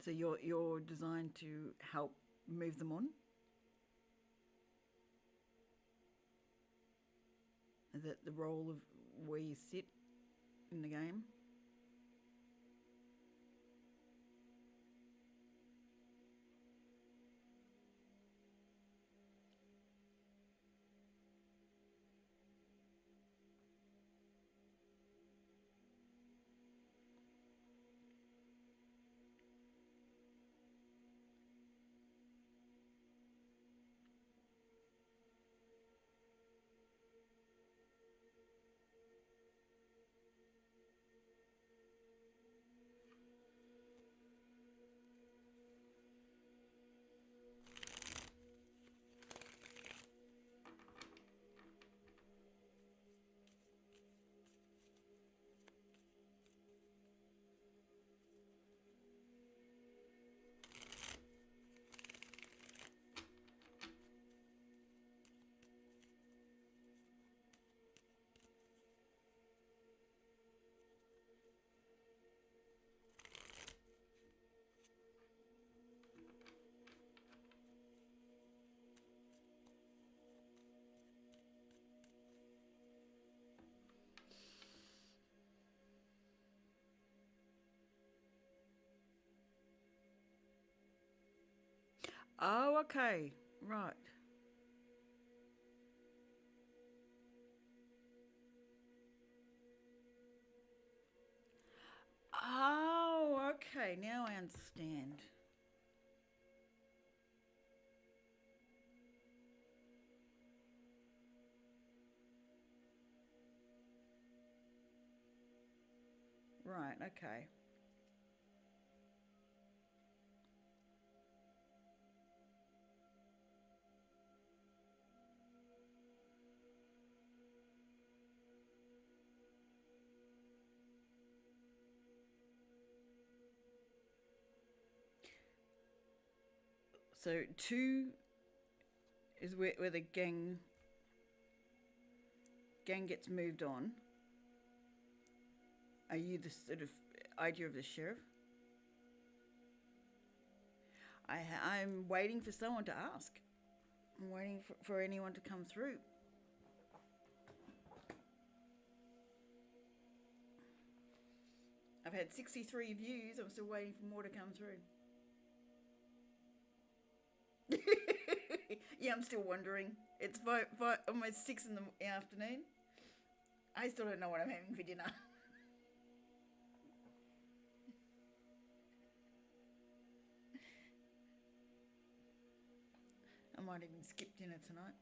So you're designed to help move them on. Is that the role of where you sit in the game? Oh, okay. Right. Oh, okay. Now I understand. Right, okay. So two is where the gang gets moved on. Are you the sort of idea of the sheriff? I'm waiting for someone to ask. I'm waiting for anyone to come through. I've had 63 views. I'm still waiting for more to come through. Yeah, I'm still wondering. It's almost 6 in the afternoon. I still don't know what I'm having for dinner. I might even skip dinner tonight.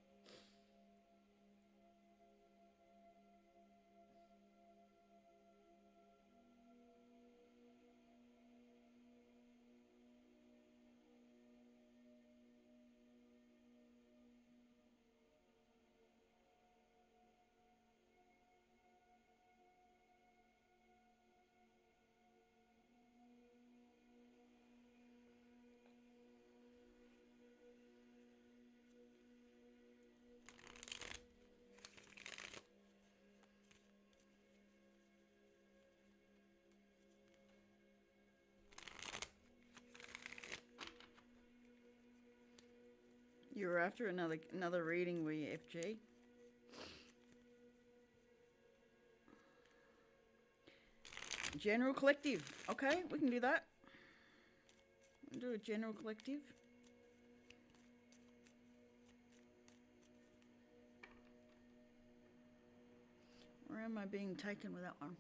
You were after another reading, were you, FG? General collective. Okay, we can do that. We'll do a general collective. Where am I being taken with that one?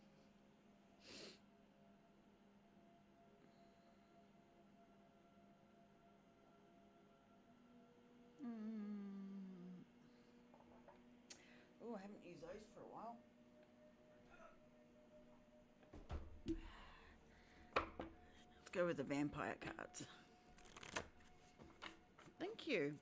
Oh, I haven't used those for a while. Let's go with the vampire cards. Thank you.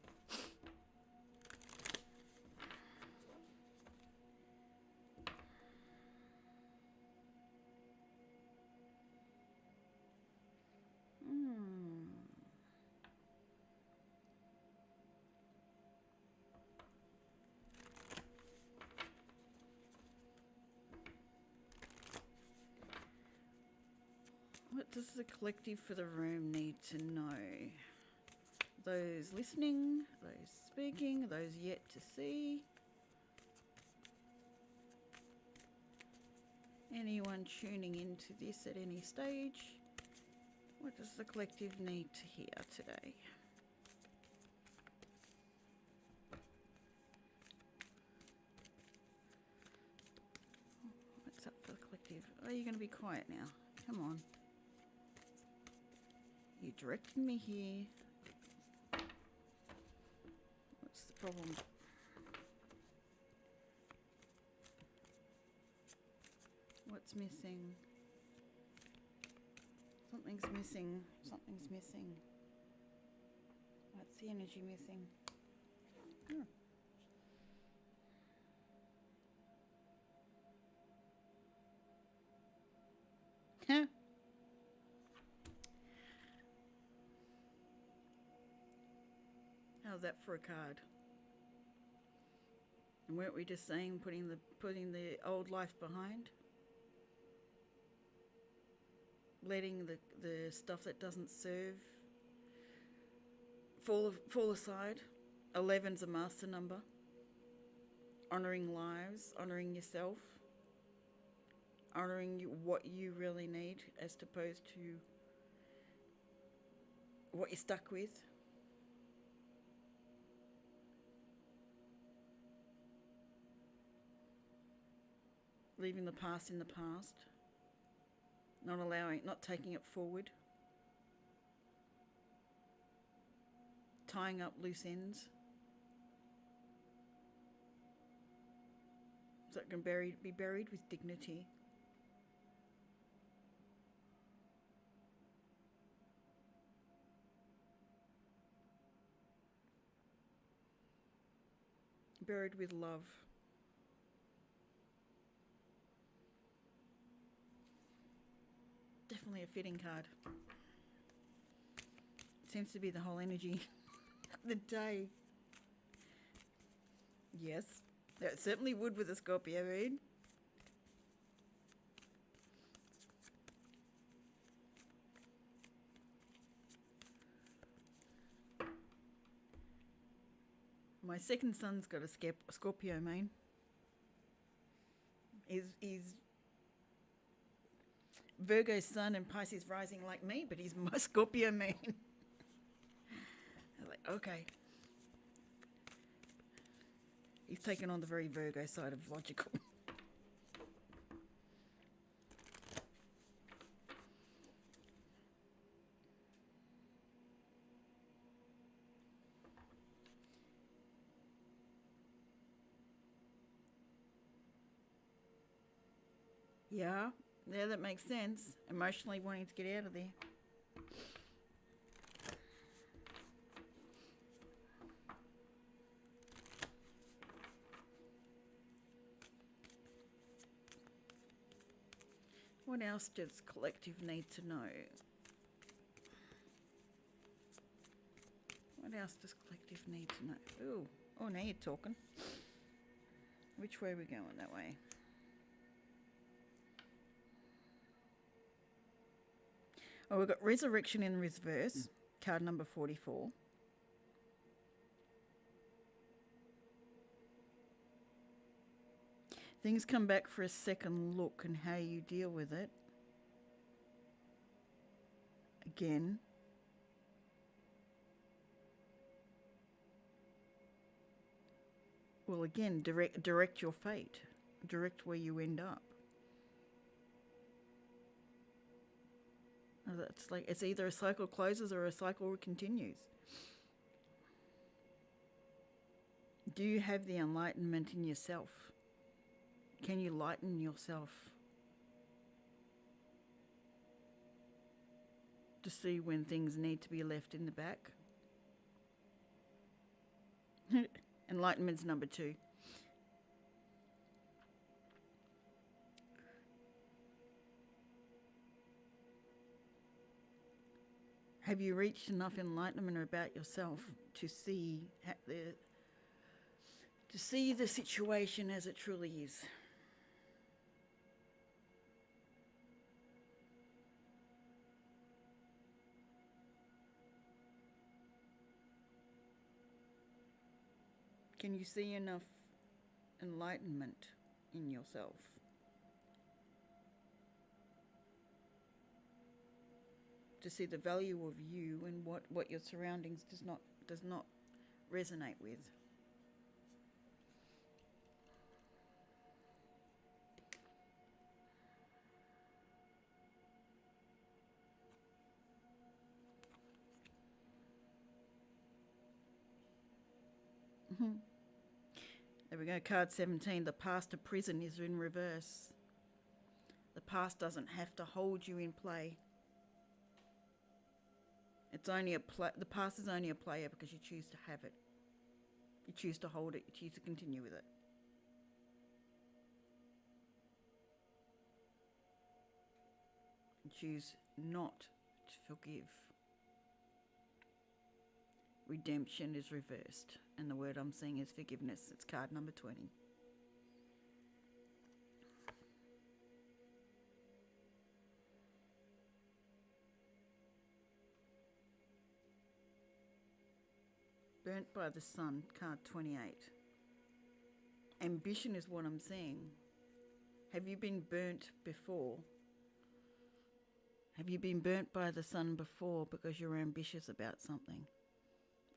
What does the collective for the room need to know? Those listening, those speaking, those yet to see. Anyone tuning into this at any stage? What does the collective need to hear today? What's up for the collective? Oh, you're going to be quiet now. Come on. You directed me here. What's the problem? What's missing? Something's missing. Something's missing. What's the energy missing? Oh. Huh. How's that for a card? And weren't we just saying putting the old life behind? Letting the stuff that doesn't serve fall aside. 11's a master number. Honouring lives, honouring yourself, honouring what you really need as opposed to what you're stuck with. Leaving the past in the past. Not taking it forward. Tying up loose ends. So it can be buried with dignity. Buried with love. Definitely a fitting card. Seems to be the whole energy of the day. Yes, it certainly would with a Scorpio read. My second son's got a Scorpio main. He's Virgo sun and Pisces rising like me, but he's my Scorpio main. I was like, okay. He's taken on the very Virgo side of logical. Yeah, that makes sense. Emotionally wanting to get out of there. What else does collective need to know? What else does collective need to know? Ooh, oh, now you're talking. Which way are we going? That way. Oh, we've got Resurrection in reverse, card number 44. Things come back for a second look and how you deal with it. Again. Well, again, direct your fate. Direct where you end up. It's like it's either a cycle closes or a cycle continues. Do you have the enlightenment in yourself? Can you lighten yourself to see when things need to be left in the back? Enlightenment's number 2. Have you reached enough enlightenment about yourself to see the situation as it truly is? Can you see enough enlightenment in yourself to see the value of you and what your surroundings does not resonate with? There we go, card 17. The past of prison is in reverse. The past doesn't have to hold you in play. It's only the past is only a player because you choose to have it. You choose to hold it. You choose to continue with it. You choose not to forgive. Redemption is reversed, and the word I'm seeing is forgiveness. It's card number 20. Burnt by the sun, card 28. Ambition is what I'm seeing. Have you been burnt before? Have you been burnt by the sun before because you're ambitious about something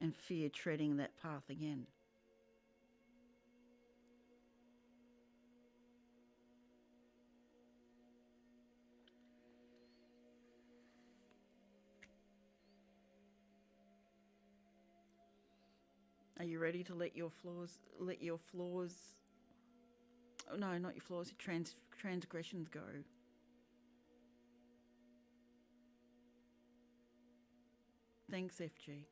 and fear treading that path again? Are you ready to let your flaws, oh, no, not your flaws, your transgressions go? Thanks, FG.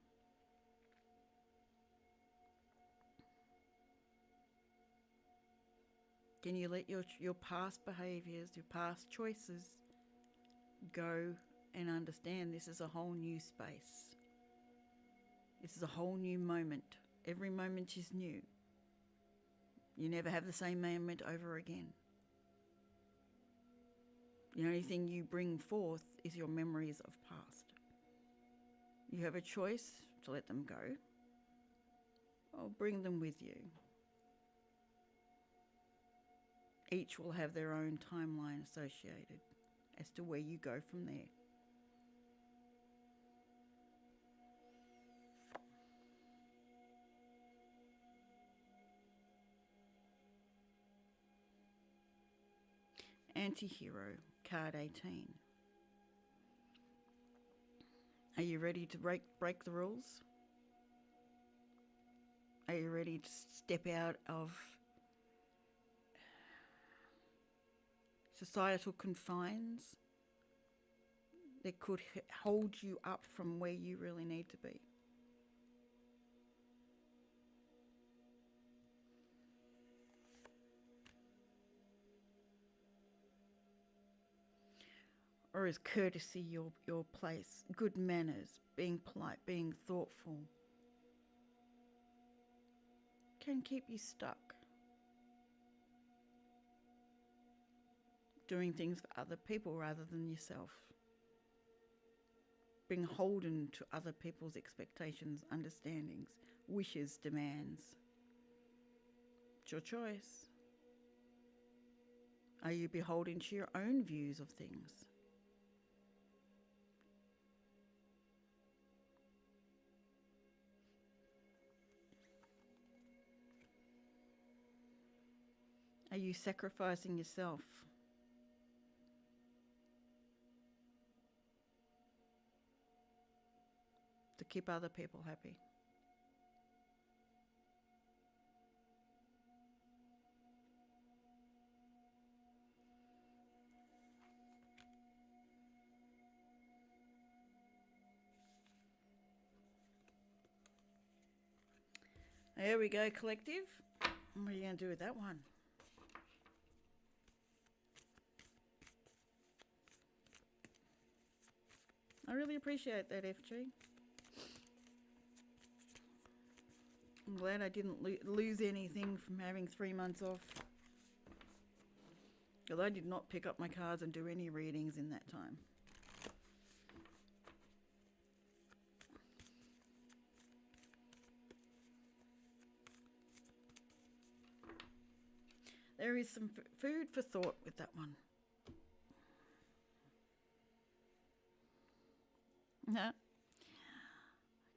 Can you let your past behaviours, your past choices go and understand this is a whole new space? This is a whole new moment. Every moment is new. You never have the same moment over again. The only thing you bring forth is your memories of past. You have a choice to let them go or bring them with you. Each will have their own timeline associated as to where you go from there. Anti-hero, card 18. Are you ready to break the rules? Are you ready to step out of societal confines that could hold you up from where you really need to be? Or is courtesy your place? Good manners, being polite, being thoughtful can keep you stuck. Doing things for other people rather than yourself. Being beholden to other people's expectations, understandings, wishes, demands. It's your choice. Are you beholden to your own views of things? Are you sacrificing yourself to keep other people happy? There we go, collective. What are you going to do with that one? I really appreciate that, FG. I'm glad I didn't lose anything from having 3 months off. Because I did not pick up my cards and do any readings in that time. There is some food for thought with that one. No.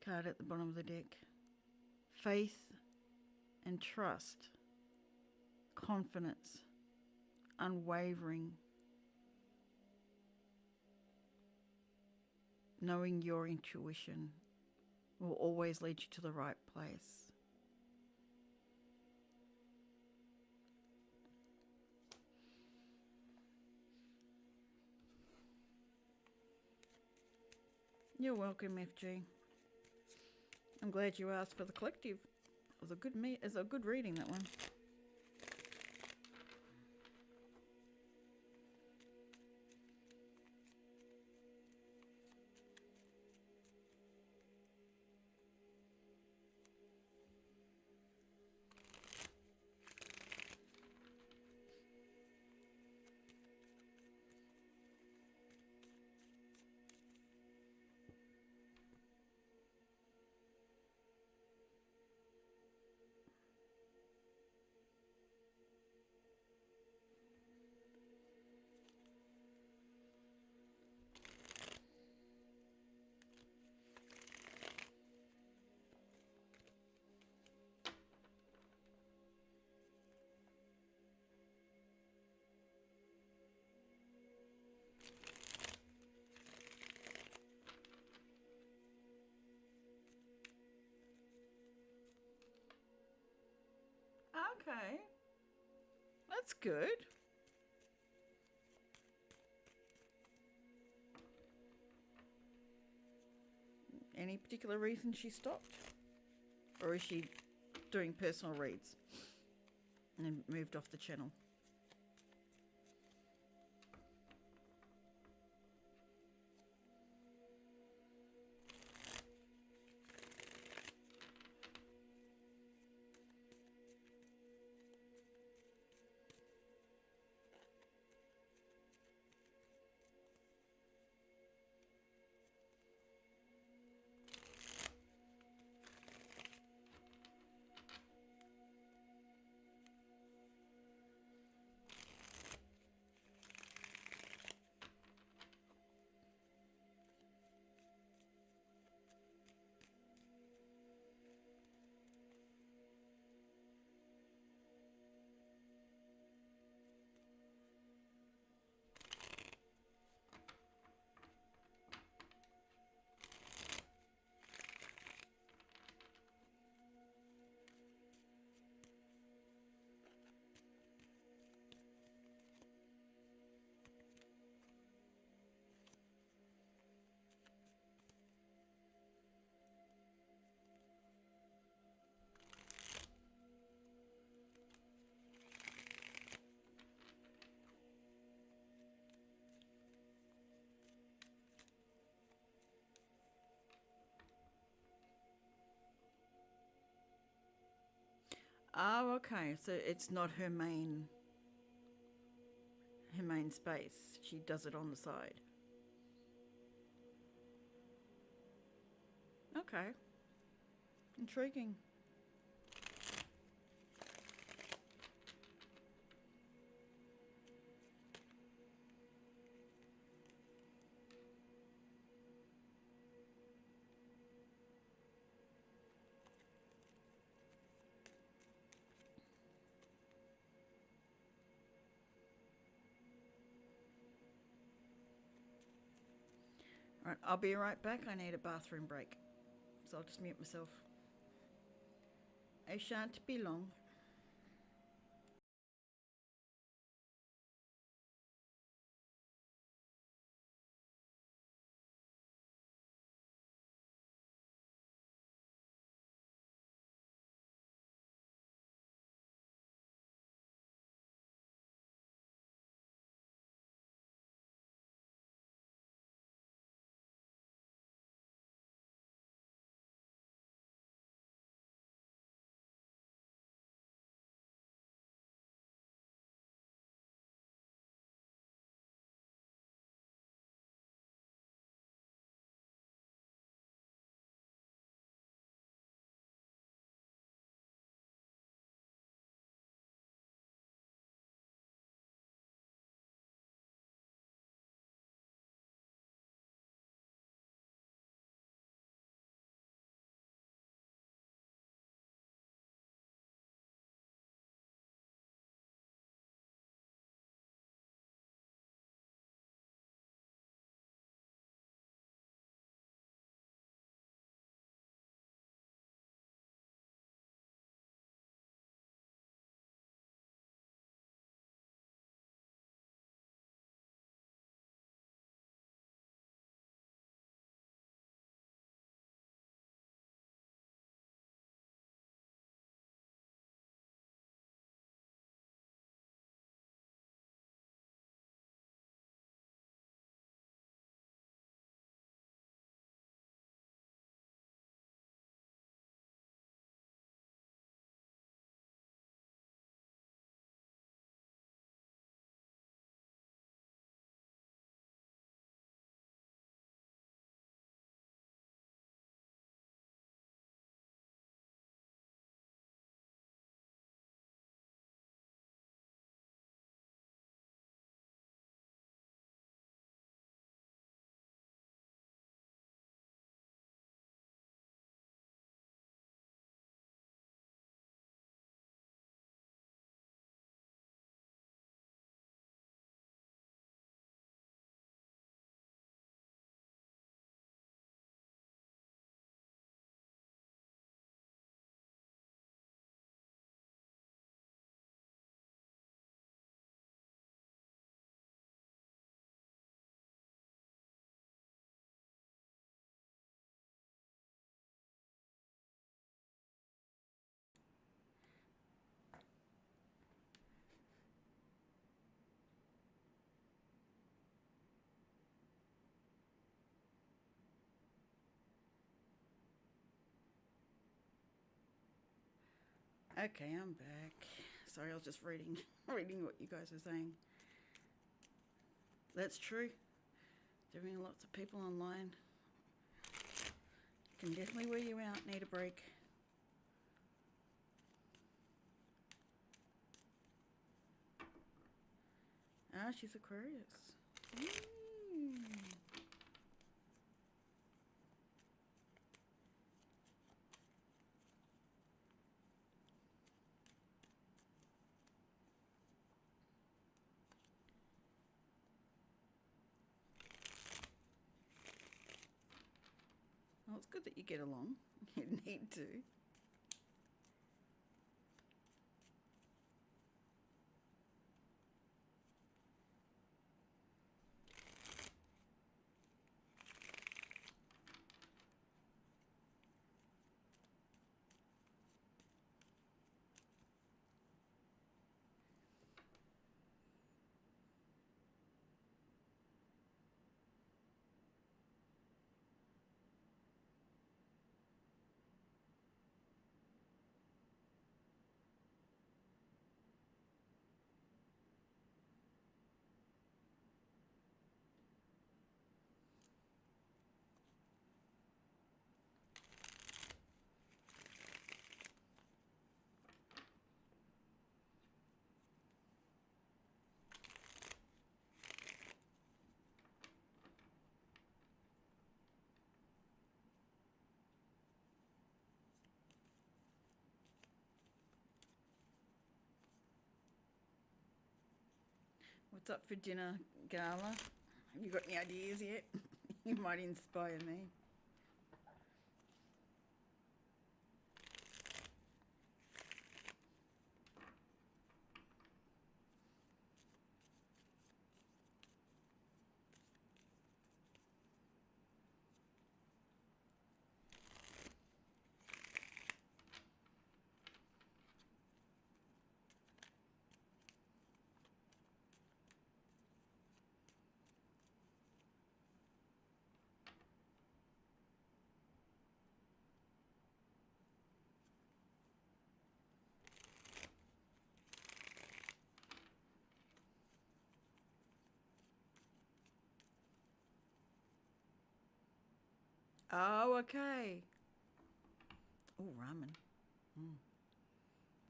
Card at the bottom of the deck. Faith and trust. Confidence. Unwavering. Knowing your intuition will always lead you to the right place. You're welcome, FG. I'm glad you asked for the collective. It was a good reading, that one. Okay. That's good. Any particular reason she stopped? Or is she doing personal reads and then moved off the channel? Oh, okay. So it's not her main space. She does it on the side. Okay. Intriguing. All right, I'll be right back. I need a bathroom break. So I'll just mute myself. I shan't be long. Okay, I'm back. Sorry, I was just reading reading what you guys were saying. That's true. There are lots of people online. Can definitely wear you out. Need a break. Ah, she's Aquarius. Mm. Well, it's good that you get along. You need to. What's up for dinner, Gala? Have you got any ideas yet? You might inspire me. Oh, okay. Oh, ramen. Mm.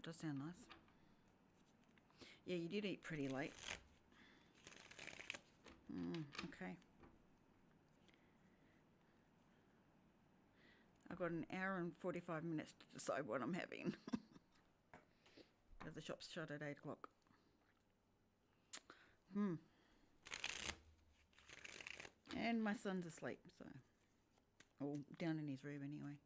Does sound nice. Yeah, you did eat pretty late. Okay. I've got an hour and 45 minutes to decide what I'm having. Because the shop's shut at 8 o'clock. And my son's asleep, so. Or down in his room anyway.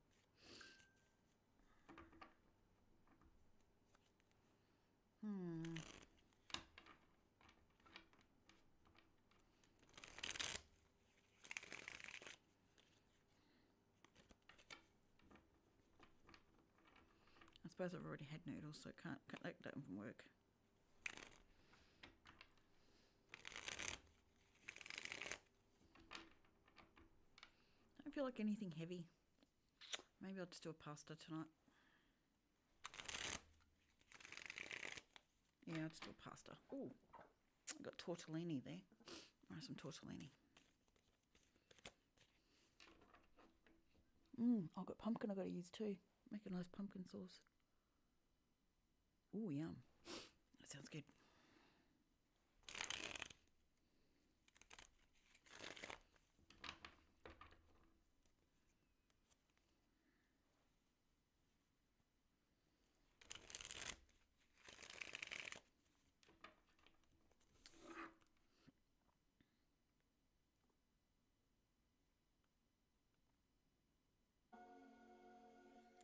I suppose I've already had noodles, so can't that doesn't work. I don't feel like anything heavy. Maybe I'll just do a pasta tonight. Yeah, I'll just do a pasta. Ooh, I got tortellini there. I'll have some tortellini. I've got pumpkin I've got to use too. Make a nice pumpkin sauce. Ooh, yum. That sounds good.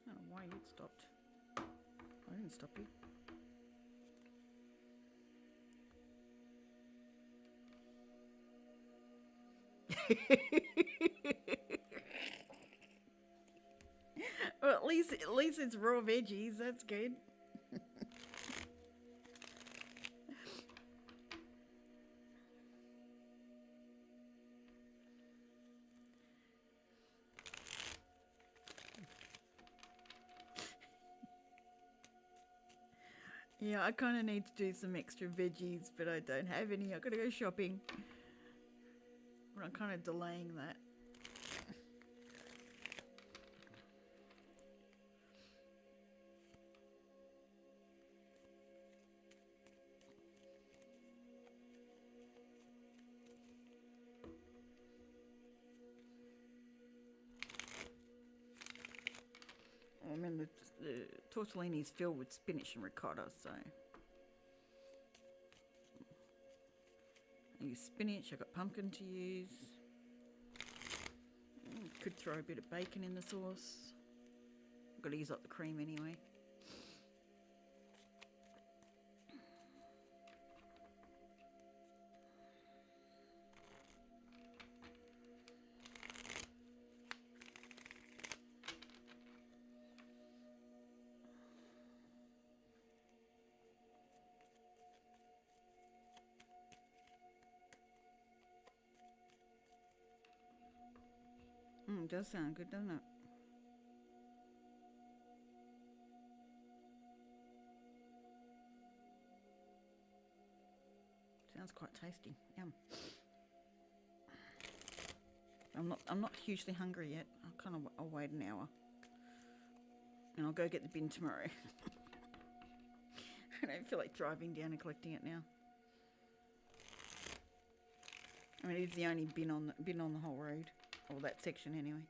I don't know why you stopped. I didn't stop you. Well, at least it's raw veggies. That's good. Yeah, I kind of need to do some extra veggies, but I don't have any. I've got to go shopping. But I'm kind of delaying that. I mean, the tortellini is filled with spinach and ricotta, so I use spinach. I've got pumpkin to use. Could throw a bit of bacon in the sauce. I've got to use up the cream anyway. It does sound good, doesn't it? Sounds quite tasty. Yum. I'm not hugely hungry yet. I'll wait an hour. And I'll go get the bin tomorrow. I don't feel like driving down and collecting it now. I mean, it's the only bin on the whole road, or that section anyway.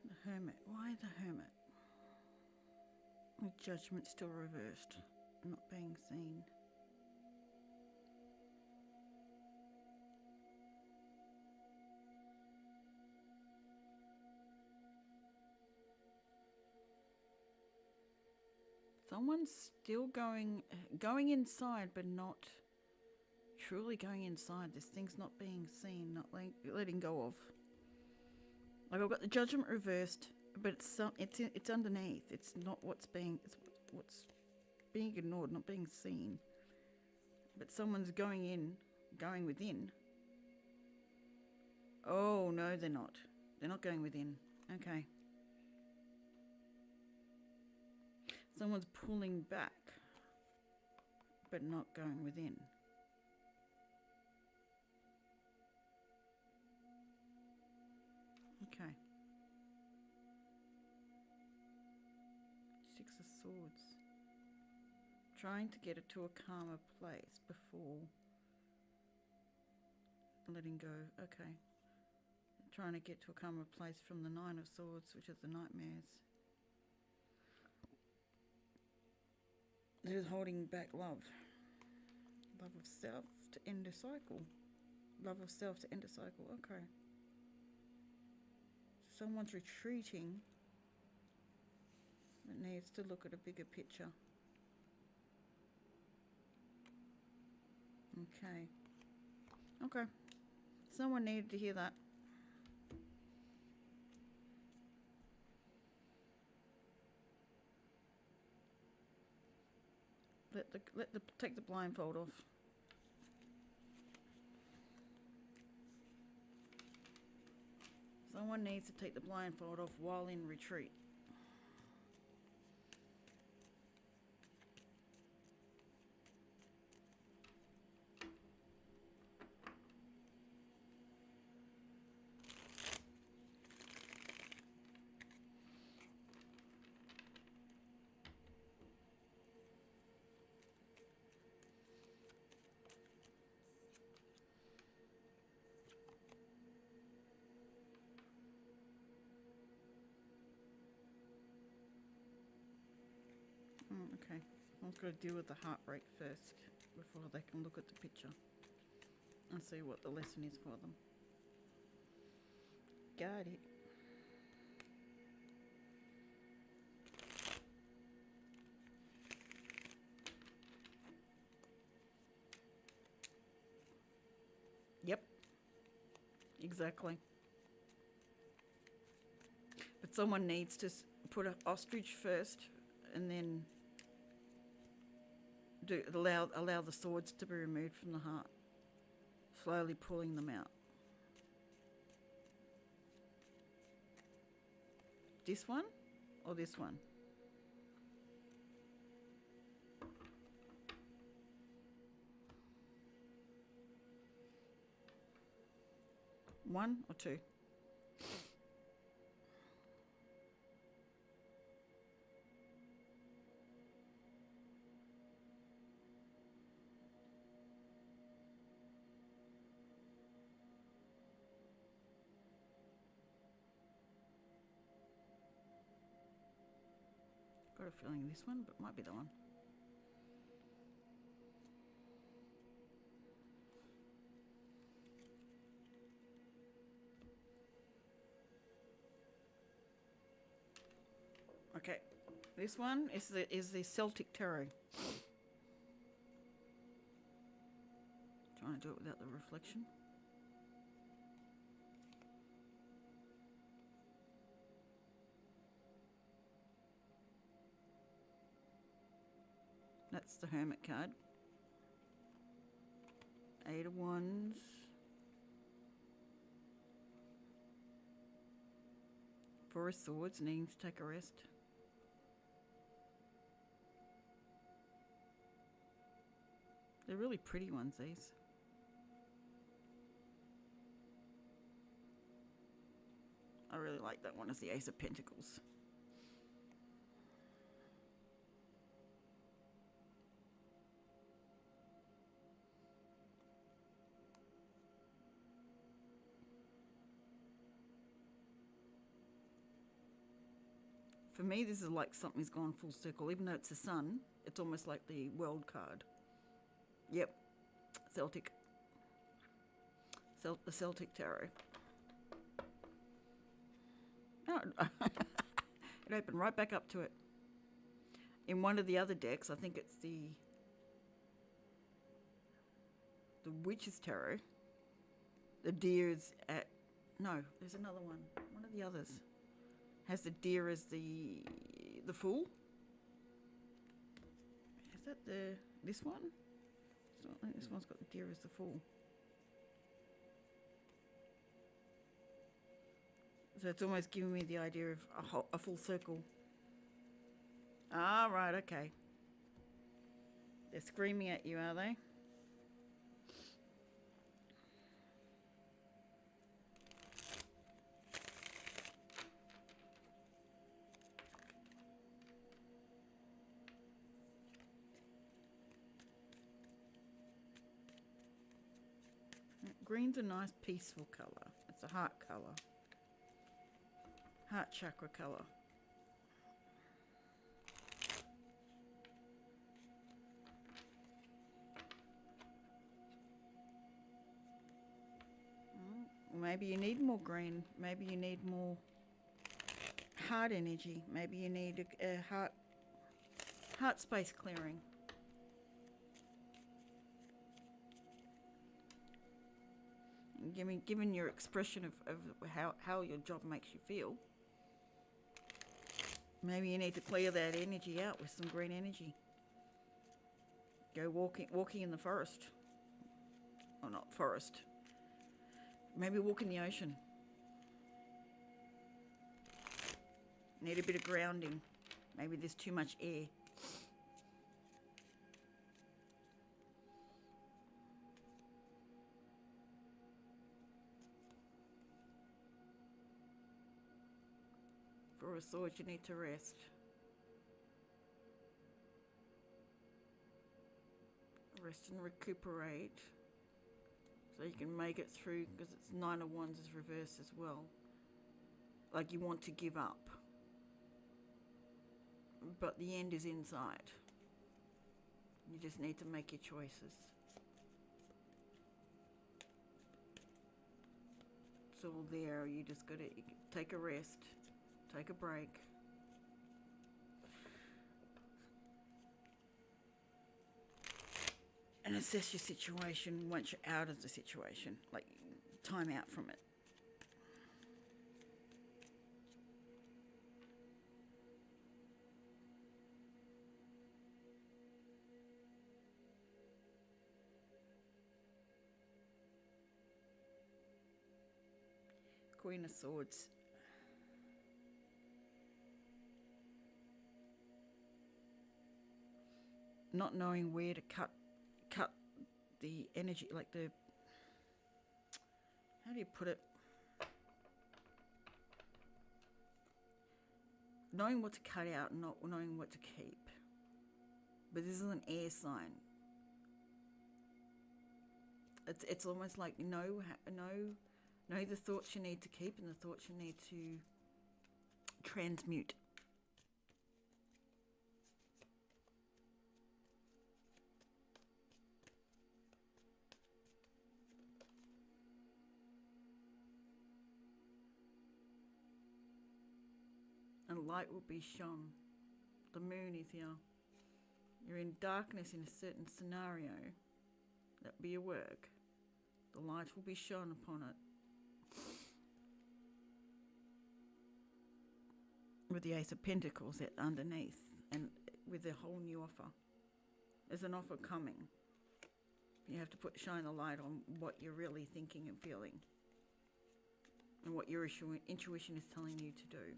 The Hermit. Why the Hermit? With judgment still reversed, not being seen. Someone's still going inside, but not truly going inside. This thing's not being seen, not letting go of. Like, I've got the judgment reversed, but it's underneath. It's what's being ignored, not being seen. But someone's going within. Oh no, they're not. They're not going within. Okay. Someone's pulling back, but not going within. Okay. Six of Swords. Trying to get it to a calmer place before letting go. Okay. Trying to get to a calmer place from the Nine of Swords, which is the nightmares. This is holding back love. Love of self to end a cycle. Love of self to end a cycle. Okay. So someone's retreating that needs to look at a bigger picture. Okay. Okay. Someone needed to hear that. Take the blindfold off. Someone needs to take the blindfold off while in retreat. Okay, I've got to deal with the heartbreak first. before they can look at the picture and see what the lesson is for them. Got it. Yep, exactly. But someone needs to put an ostrich first and then allow the swords to be removed from the heart, slowly pulling them out. This one or this one? One or two? Got a feeling this one, but might be the one. Okay, this one is the Celtic Tarot. Trying to do it without the reflection. That's the Hermit card. Eight of Wands. Four of Swords, needing to take a rest. They're really pretty ones, these. I really like that one as the Ace of Pentacles. For me, this is like something's gone full circle. Even though it's the sun, it's almost like the World card. Yep, Celtic. The Celtic Tarot. Oh, it opened right back up to it. In one of the other decks, I think it's the Witch's Tarot. The deer is at... No, there's another one. One of the others has the deer as the Fool. Is that this one? So I think this one's got the deer as the Fool. So it's almost giving me the idea of a full circle. Ah, right, okay. They're screaming at you, are they? Green's a nice peaceful colour. It's a heart colour. Heart chakra colour. Maybe you need more green. Maybe you need more heart energy. Maybe you need a heart space clearing. Given your expression of how your job makes you feel, maybe you need to clear that energy out with some green energy. Go walking in the forest. Or not forest. Maybe walk in the ocean. Need a bit of grounding. Maybe there's too much air. For a sword, you need to rest. Rest and recuperate. So you can make it through, because it's Nine of Wands is reversed as well. Like you want to give up. But the end is in sight. You just need to make your choices. It's all there. You just got to take a rest, take a break. And assess your situation once you're out of the situation, like time out from it. Queen of Swords. Not knowing where to cut the energy, like the, how do you put it? Knowing what to cut out and not knowing what to keep. But this is an air sign. It's almost like know the thoughts you need to keep and the thoughts you need to transmute. And light will be shone. The moon is here. You're in darkness in a certain scenario. That be your work. The light will be shone upon it. With the Ace of Pentacles underneath, and with a whole new offer. There's an offer coming. You have to shine a light on what you're really thinking and feeling, and what your intuition is telling you to do.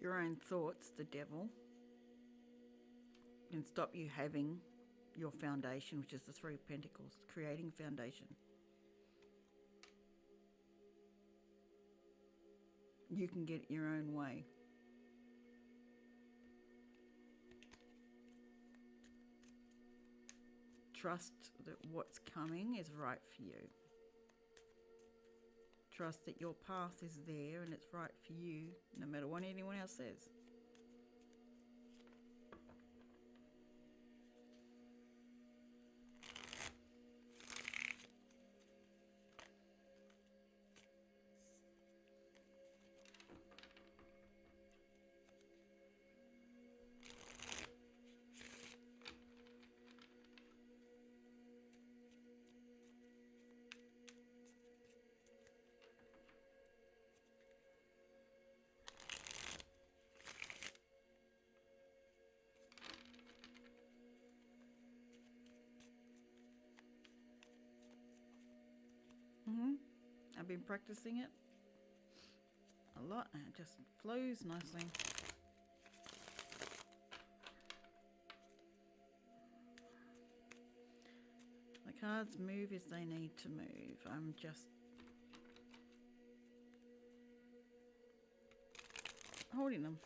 Your own thoughts, the devil, can stop you having your foundation, which is the Three of Pentacles, creating foundation. You can get your own way. Trust that what's coming is right for you. Trust that your path is there and it's right for you, no matter what anyone else says. I've been practicing it a lot and it just flows nicely. The cards move as they need to move. I'm just holding them.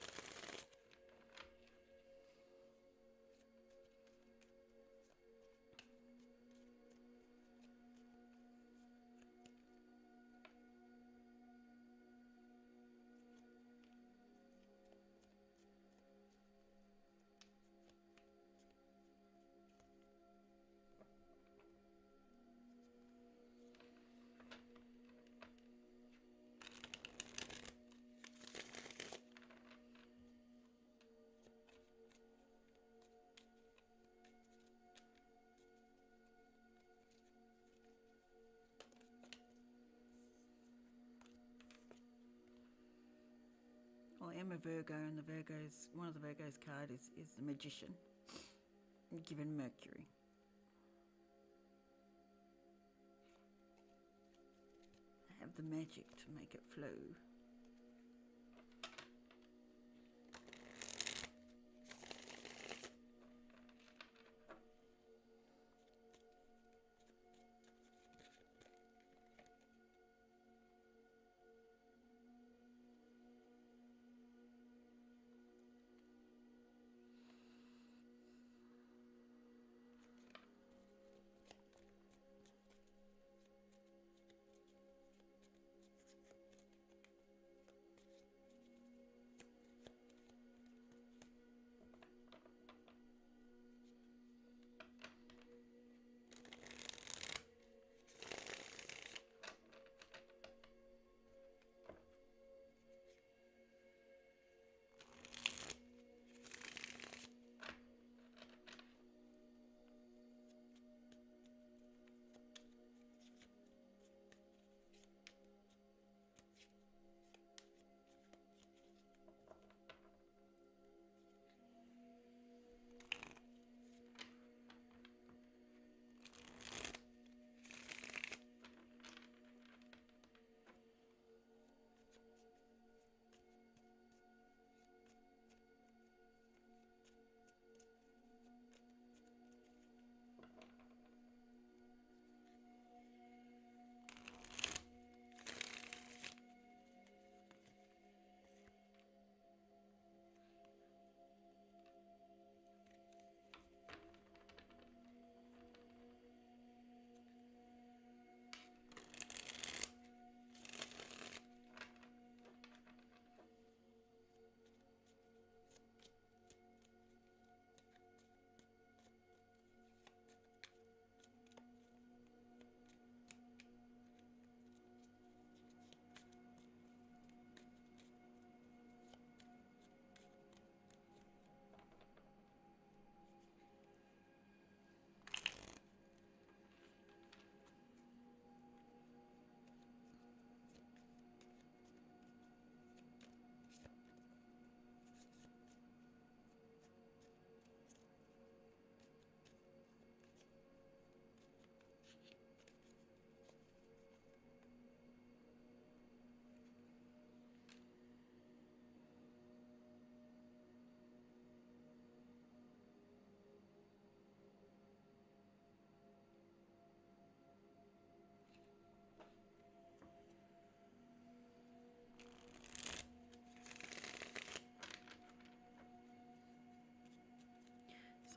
Well, I am a Virgo, and one of the Virgo's card is the Magician, given Mercury. I have the magic to make it flow.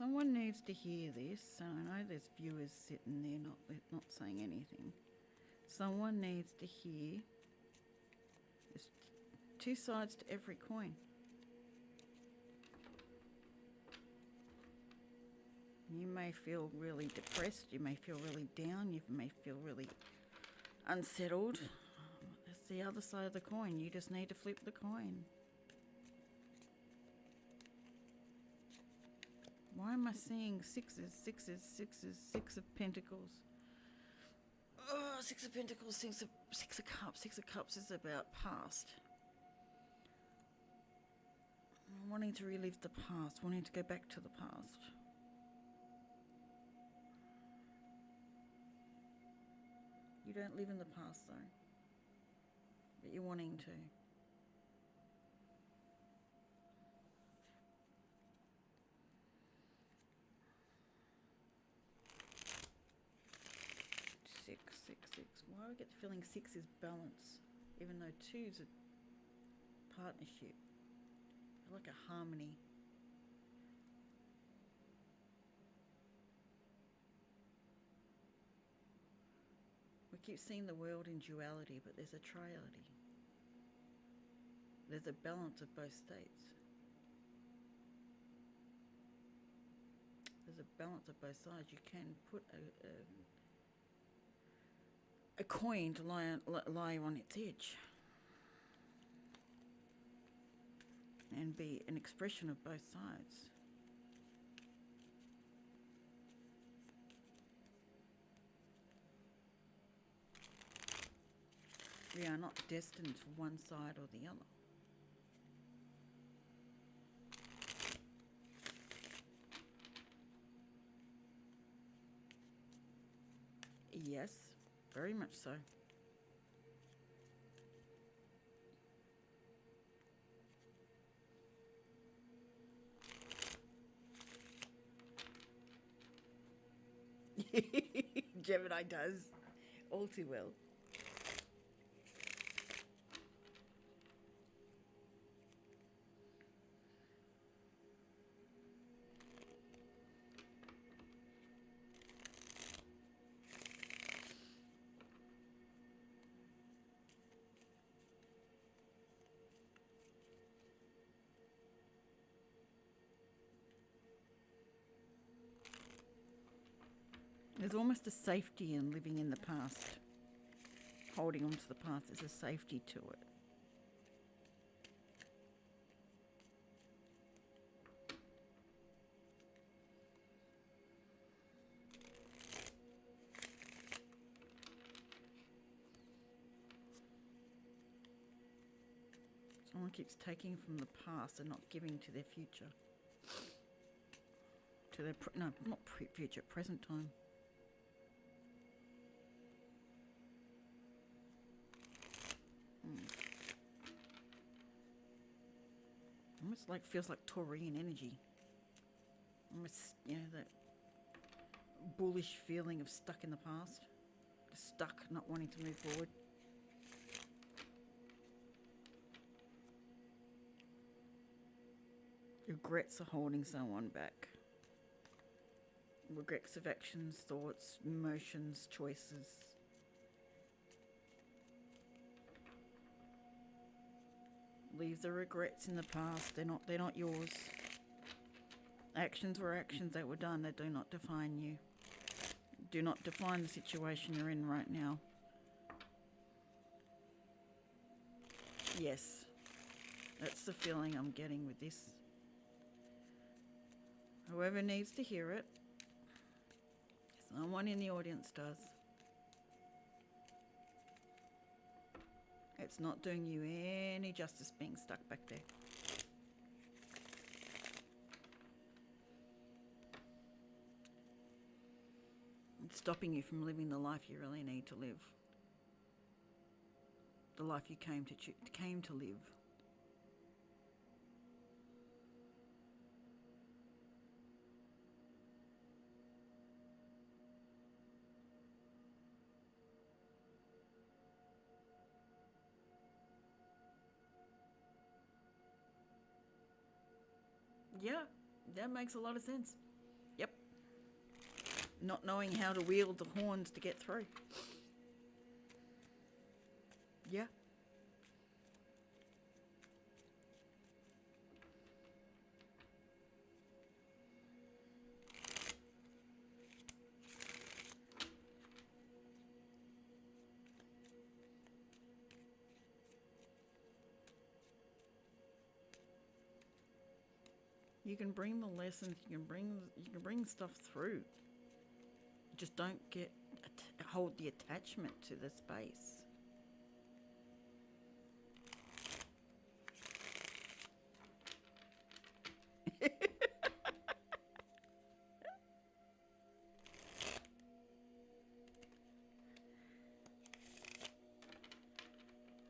Someone needs to hear this. So I know there's viewers sitting there not saying anything. Someone needs to hear. There's two sides to every coin. You may feel really depressed. You may feel really down. You may feel really unsettled. That's the other side of the coin. You just need to flip the coin. Why am I seeing sixes, sixes, sixes, six of pentacles? Oh, six of pentacles, six of cups. Six of cups is about past. Wanting to relive the past, wanting to go back to the past. You don't live in the past though, but you're wanting to. Six. Why do I get the feeling six is balance, even though two's a partnership? I like a harmony. We keep seeing the world in duality, but there's a triality. There's a balance of both states. There's a balance of both sides. You can put a coin to lie on its edge and be an expression of both sides. We are not destined for one side or the other. Yes, very much so. Gemini does all too well. There's almost a safety in living in the past. Holding on to the past, there's a safety to it. Someone keeps taking from the past and not giving to their future. To their, not future, present time. Almost like feels like Taurian energy. Almost, that bullish feeling of stuck in the past. Just stuck, not wanting to move forward. Regrets are holding someone back. Regrets of actions, thoughts, emotions, choices. Leave the regrets in the past. They're not yours. Actions were actions that were done. They do not define you. Do not define the situation you're in right now. Yes. That's the feeling I'm getting with this. Whoever needs to hear it, someone in the audience does. It's not doing you any justice being stuck back there. It's stopping you from living the life you really need to live. The life you came to live. Yeah, that makes a lot of sense. not knowing how to wield the horns to get through. Yeah. You can bring the lessons. You can bring stuff through. Just don't hold the attachment to the space.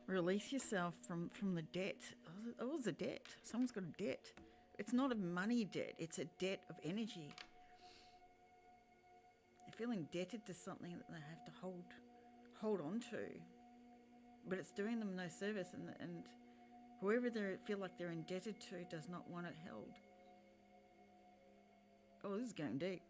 Release yourself from the debt. Oh, it's a debt. Someone's got a debt. It's not a money debt. It's a debt of energy. They're feeling indebted to something that they have to hold on to. But it's doing them no service, and whoever they feel like they're indebted to does not want it held. Oh, this is going deep.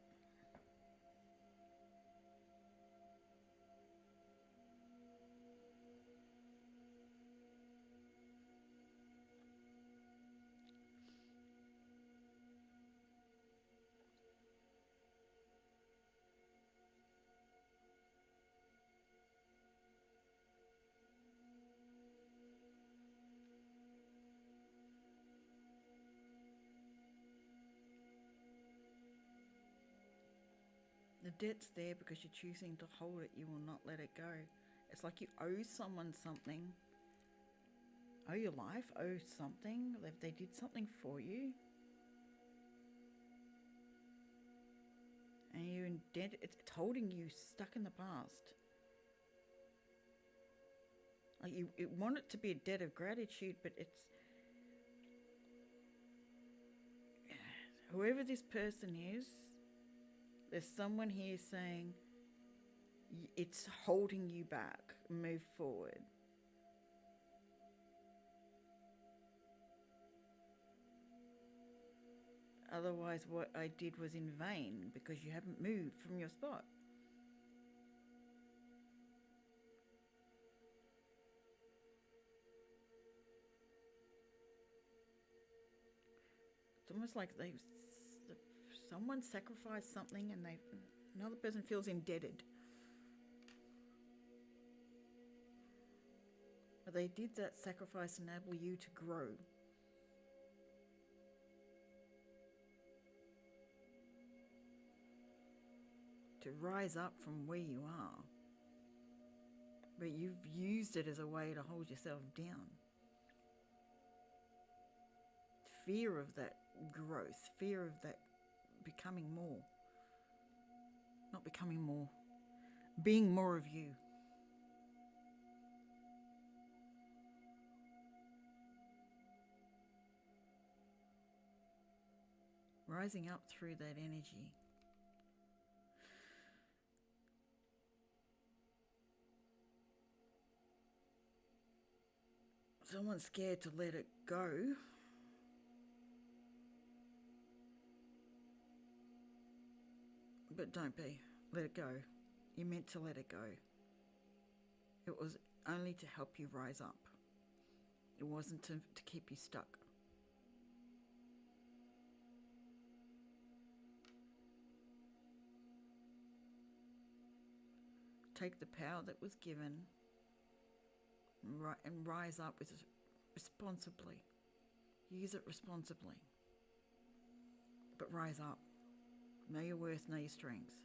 The debt's there because you're choosing to hold it. You will not let it go. It's like you owe someone something. Owe your life, owe something. If they did something for you. And you're in debt. It's holding you stuck in the past. Like you want it to be a debt of gratitude, but it's... Whoever this person is, there's someone here saying it's holding you back. Move forward. Otherwise, what I did was in vain because you haven't moved from your spot. It's almost like someone sacrificed something and another person feels indebted. But they did that sacrifice to enable you to grow. To rise up from where you are. But you've used it as a way to hold yourself down. Fear of that growth, fear of that becoming more. Not becoming more, being more of you. Rising up through that energy. Someone's scared to let it go. But don't be. Let it go. You're meant to let it go. It was only to help you rise up. It wasn't to keep you stuck. Take the power that was given and rise up with it responsibly. Use it responsibly. But rise up. Know your worth, know your strengths.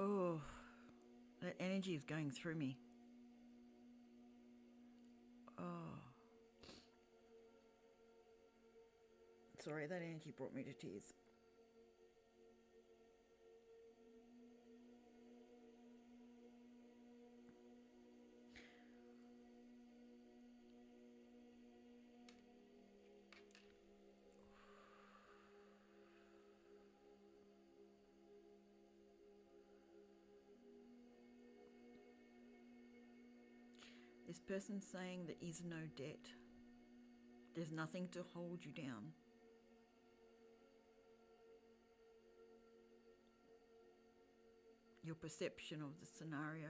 Oh, that energy is going through me. Oh. Sorry, that energy brought me to tears. This person's saying there is no debt. There's nothing to hold you down. Your perception of the scenario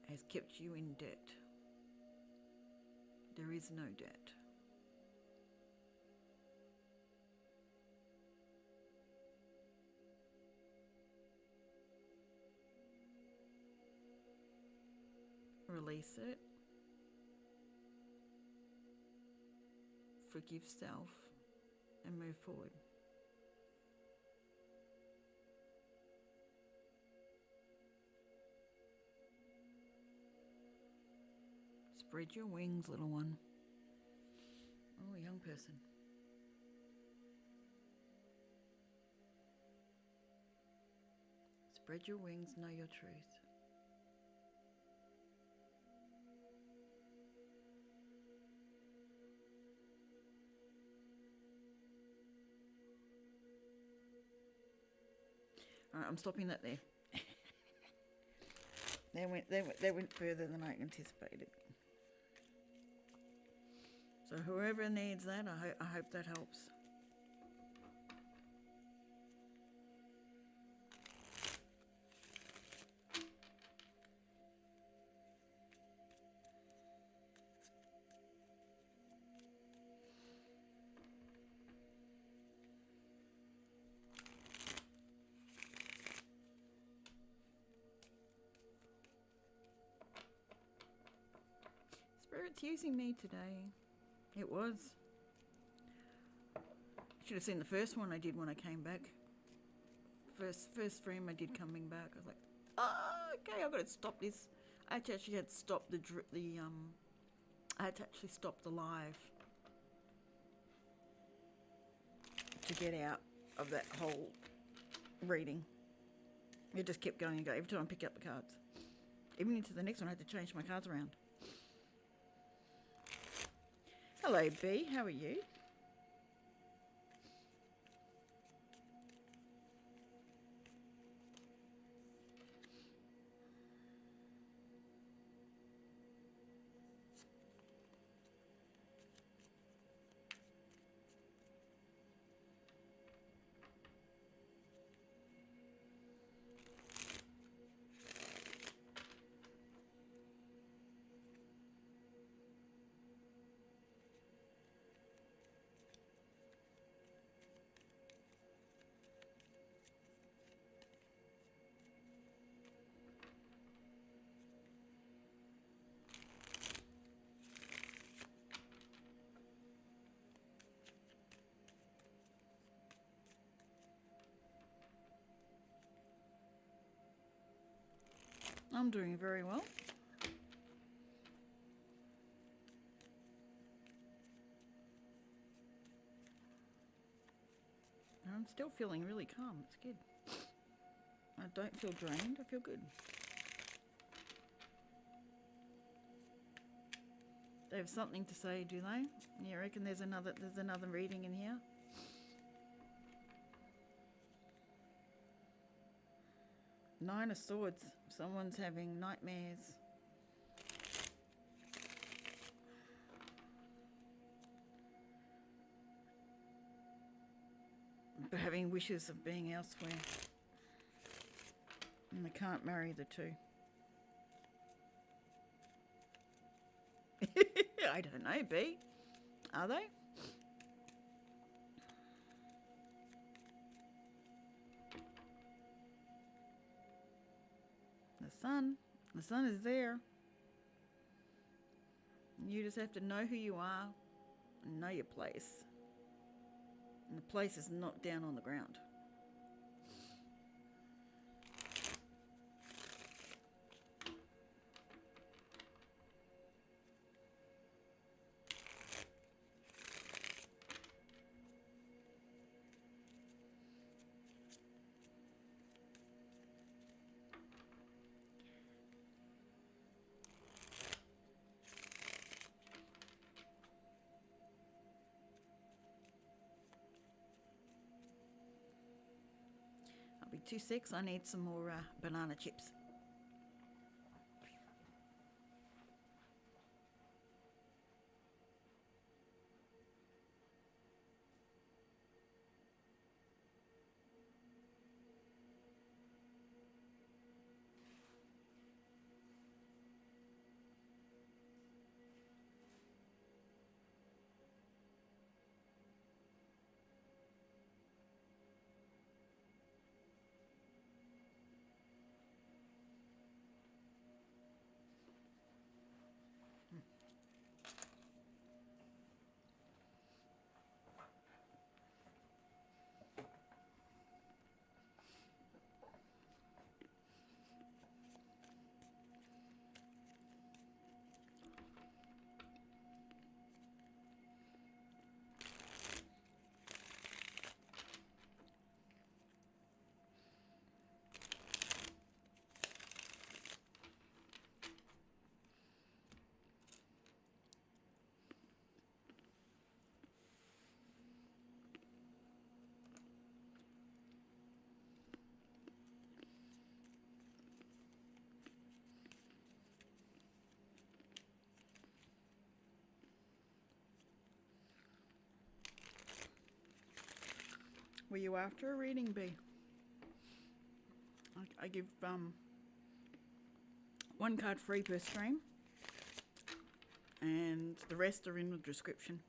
has kept you in debt. There is no debt. Release it. Forgive self and move forward. Spread your wings, little one. Oh, young person. Spread your wings, know your truth. All right, I'm stopping that there. They went further than I anticipated. So whoever needs that, I hope that helps. Spirit's using me today. It was. Should have seen the first one I did when I came back. First stream I did coming back. I was like, oh, okay, I've got to stop this. I actually had to stop I had to actually stop the live to get out of that whole reading. It just kept going and going every time I picked up the cards. Even into the next one, I had to change my cards around. Hello, B. How are you? I'm doing very well. I'm still feeling really calm. It's good. I don't feel drained. I feel good. They have something to say, do they? You reckon there's another reading in here? Nine of Swords. Someone's having nightmares. But having wishes of being elsewhere. And they can't marry the two. I don't know, B. Are they? The sun is there. You just have to know who you are and know your place. And the place is not down on the ground. I'll be 2 secs. I need some more banana chips. Were you after a reading, B? I give one card free per stream, and the rest are in the description.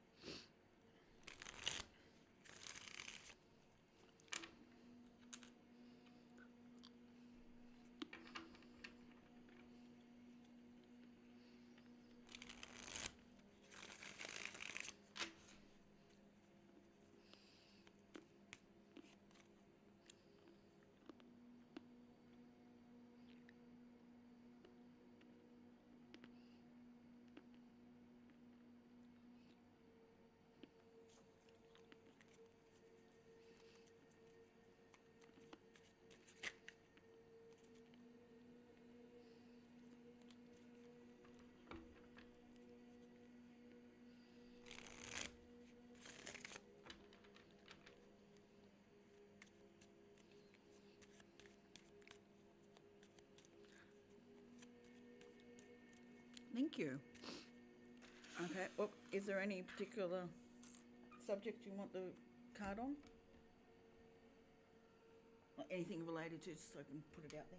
Thank you. Okay, well, is there any particular subject you want the card on? Or anything related to, just so I can put it out there?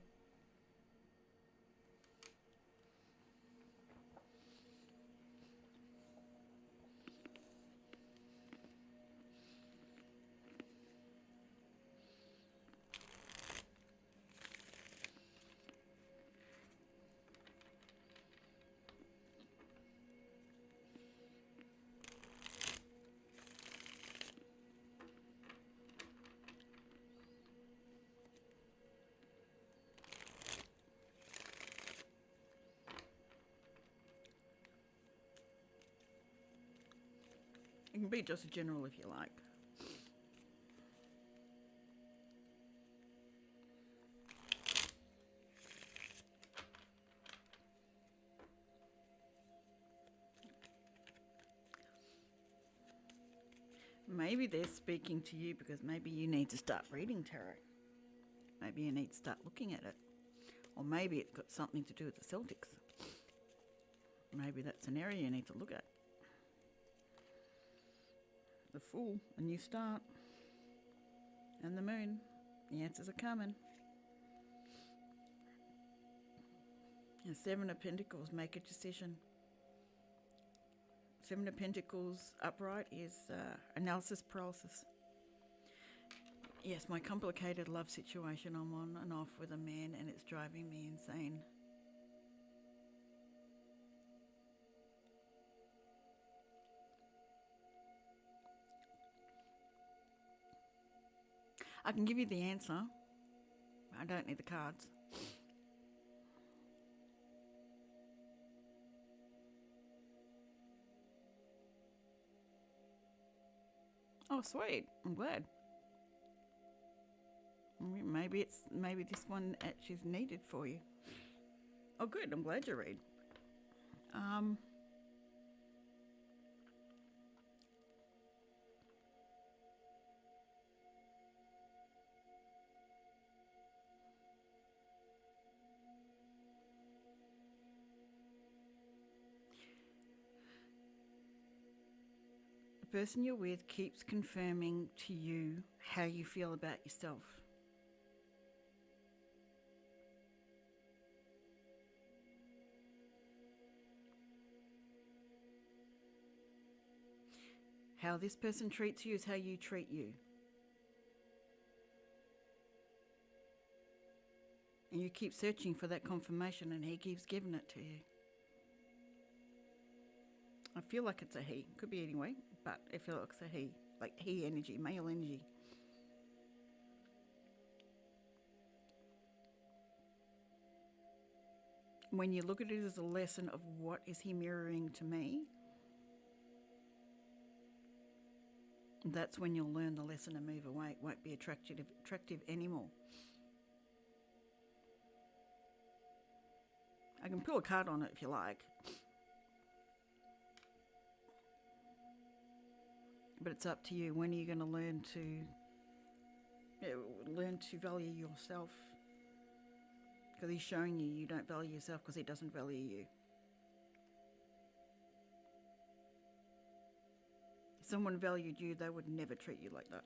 It can be just a general if you like. Maybe they're speaking to you because maybe you need to start reading tarot. Maybe you need to start looking at it. Or maybe it's got something to do with the Celtics. Maybe that's an area you need to look at. The Fool, a new start. And the Moon. The answers are coming. And Seven of Pentacles, make a decision. Seven of Pentacles upright is analysis paralysis. Yes, my complicated love situation, I'm on and off with a man and it's driving me insane. I can give you the answer. I don't need the cards. Oh, sweet. I'm glad. Maybe this one actually is needed for you. Oh, good. I'm glad you read. The person you're with keeps confirming to you how you feel about yourself. How this person treats you is how you treat you. And you keep searching for that confirmation and he keeps giving it to you. I feel like it's a he. Could be anyway, but I feel like it's a he. Like he energy, male energy. When you look at it as a lesson of what is he mirroring to me, that's when you'll learn the lesson and move away. It won't be attractive anymore. I can pull a card on it if you like. But it's up to you. When are you going to learn to value yourself? Because he's showing you don't value yourself because he doesn't value you. If someone valued you, they would never treat you like that.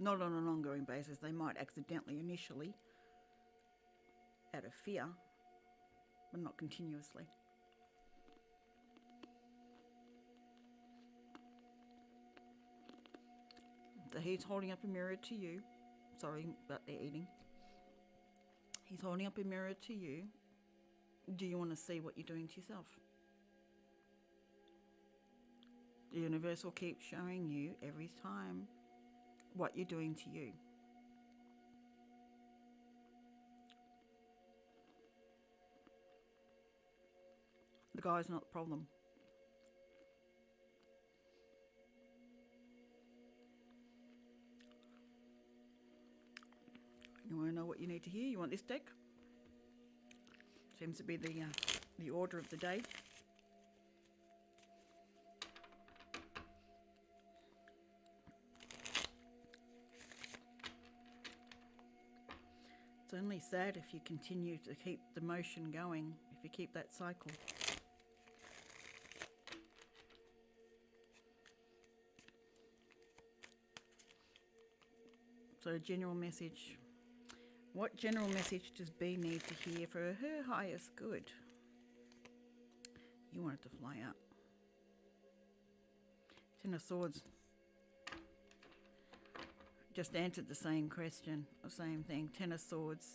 Not on an ongoing basis. They might accidentally initially, out of fear, but not continuously. So he's holding up a mirror to you. Sorry about their eating. He's holding up a mirror to you. Do you want to see what you're doing to yourself? The universe will keep showing you every time what you're doing to you. The guy's not the problem. You want to know what you need to hear? You want this deck? Seems to be the order of the day. It's only sad if you continue to keep the motion going, if you keep that cycle. So general message. What general message does B need to hear for her highest good? You want it to fly out. Ten of Swords. Just answered the same question, the same thing. Ten of Swords.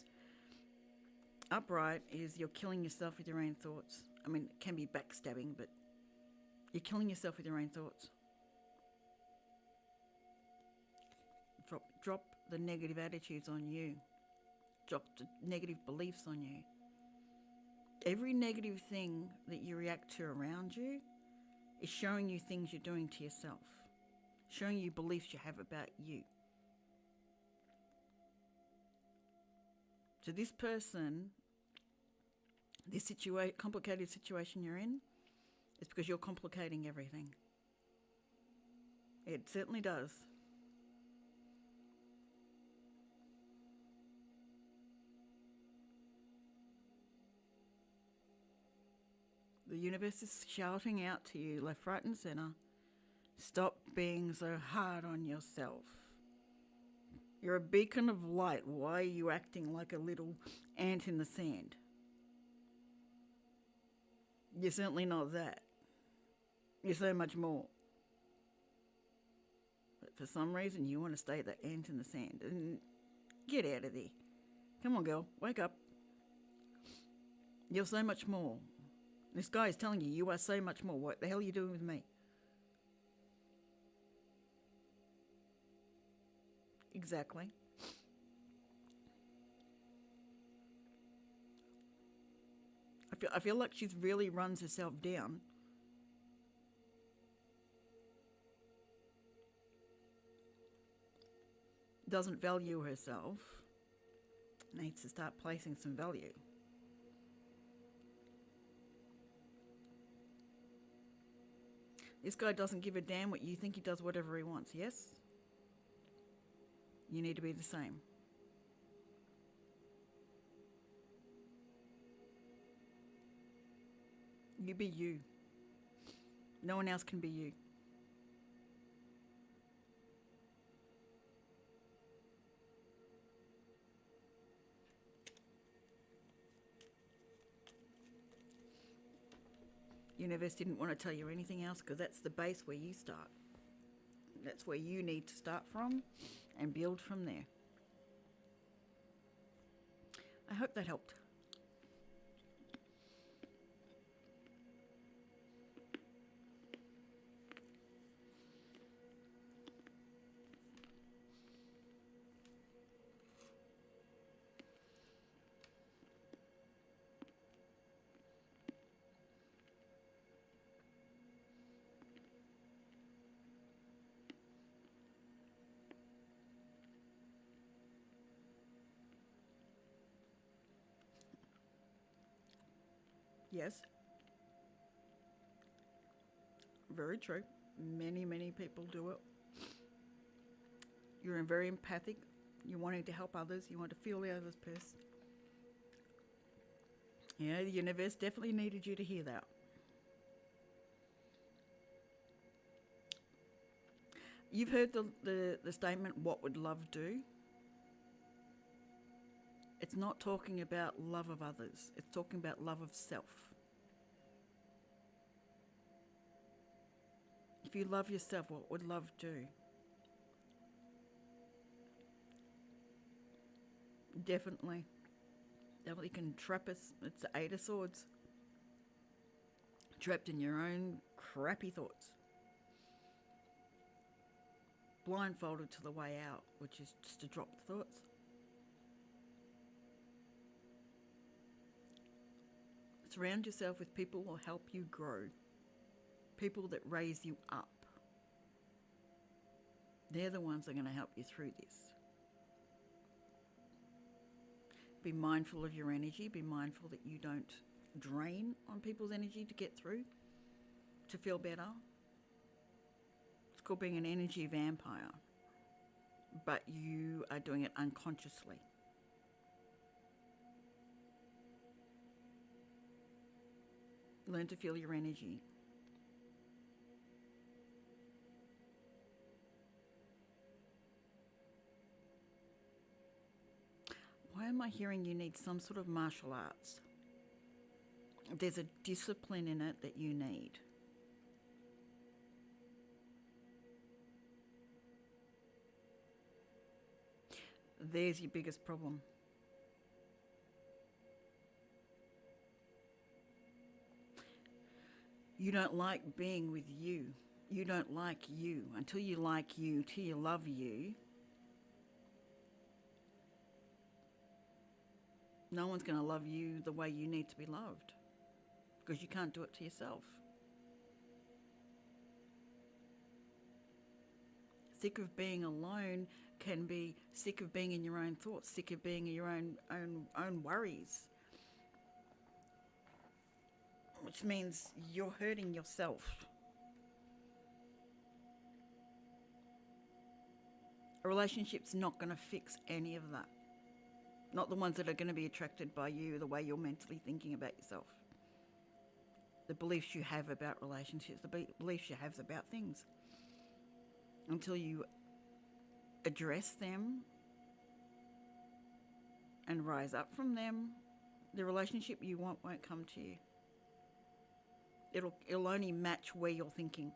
Upright is you're killing yourself with your own thoughts. I mean, it can be backstabbing, but you're killing yourself with your own thoughts. Drop the negative attitudes on you. Drop the negative beliefs on you. Every negative thing that you react to around you is showing you things you're doing to yourself, showing you beliefs you have about you. So this person, this complicated situation you're in, is because you're complicating everything. It certainly does. The universe is shouting out to you, left, right, and centre. Stop being so hard on yourself. You're a beacon of light. Why are you acting like a little ant in the sand? You're certainly not that. You're so much more. But for some reason, you want to stay the ant in the sand. And get out of there. Come on, girl. Wake up. You're so much more. This guy is telling you, you are so much more. What the hell are you doing with me? Exactly. I feel like she's really runs herself down. Doesn't value herself. Needs to start placing some value. This guy doesn't give a damn what you think. He does whatever he wants, yes? You need to be the same. You be you. No one else can be you. Universe didn't want to tell you anything else because that's the base where you start. That's where you need to start from and build from there. I hope that helped. Yes. Very true. Many, many people do it. You're very empathic. You're wanting to help others. You want to feel the other's person. Yeah, the universe definitely needed you to hear that. You've heard the statement, what would love do? It's not talking about love of others. It's talking about love of self. If you love yourself, what would love do? Definitely. Definitely can trap us. It's the Eight of Swords. Trapped in your own crappy thoughts. Blindfolded to the way out, which is just to drop the thoughts. Surround yourself with people who will help you grow. People that raise you up. They're the ones that are going to help you through this. Be mindful of your energy. Be mindful that you don't drain on people's energy to get through, to feel better. It's called being an energy vampire. But you are doing it unconsciously. Learn to feel your energy. Why am I hearing you need some sort of martial arts? There's a discipline in it that you need. There's your biggest problem. You don't like being with you. You don't like you. Until you like you, till you love you, no one's going to love you the way you need to be loved, because you can't do it to yourself. Sick of being alone can be sick of being in your own thoughts, sick of being in your own worries, which means you're hurting yourself. A relationship's not going to fix any of that. Not the ones that are going to be attracted by you, the way you're mentally thinking about yourself. The beliefs you have about relationships, the beliefs you have about things. Until you address them and rise up from them, the relationship you want won't come to you. It'll only match where you're thinking.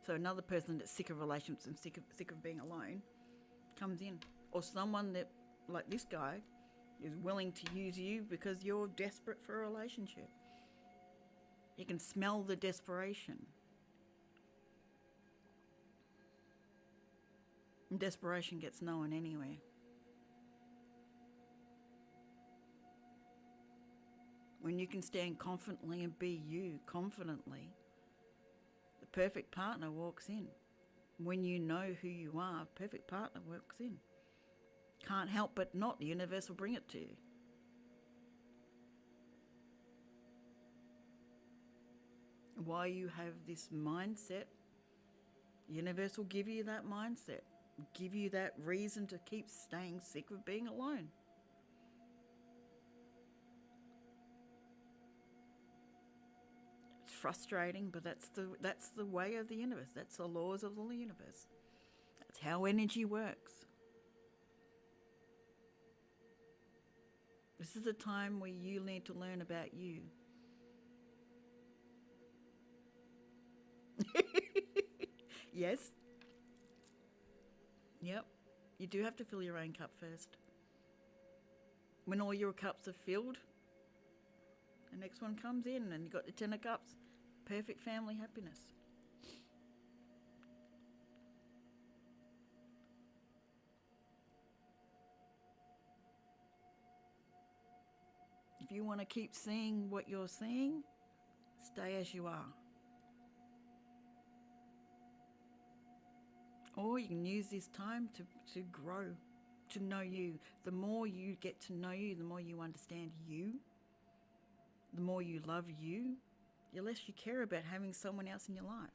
So another person that's sick of relationships and sick of being alone comes in. Or someone that, like this guy, is willing to use you because you're desperate for a relationship. You can smell the desperation. And desperation gets no one anywhere. When you can stand confidently and be you confidently, the perfect partner walks in. When you know who you are, perfect partner walks in. Can't help but not, the universe will bring it to you. While you have this mindset, the universe will give you that mindset, give you that reason to keep staying sick of being alone. It's frustrating, but that's the way of the universe. That's the laws of the universe. That's how energy works. This is a time where you need to learn about you. Yes. Yep. You do have to fill your own cup first. When all your cups are filled, the next one comes in and you've got the 10 of cups. Perfect family happiness. If you want to keep seeing what you're seeing, stay as you are. Or you can use this time to grow, to know you. The more you get to know you, the more you understand you, the more you love you, the less you care about having someone else in your life.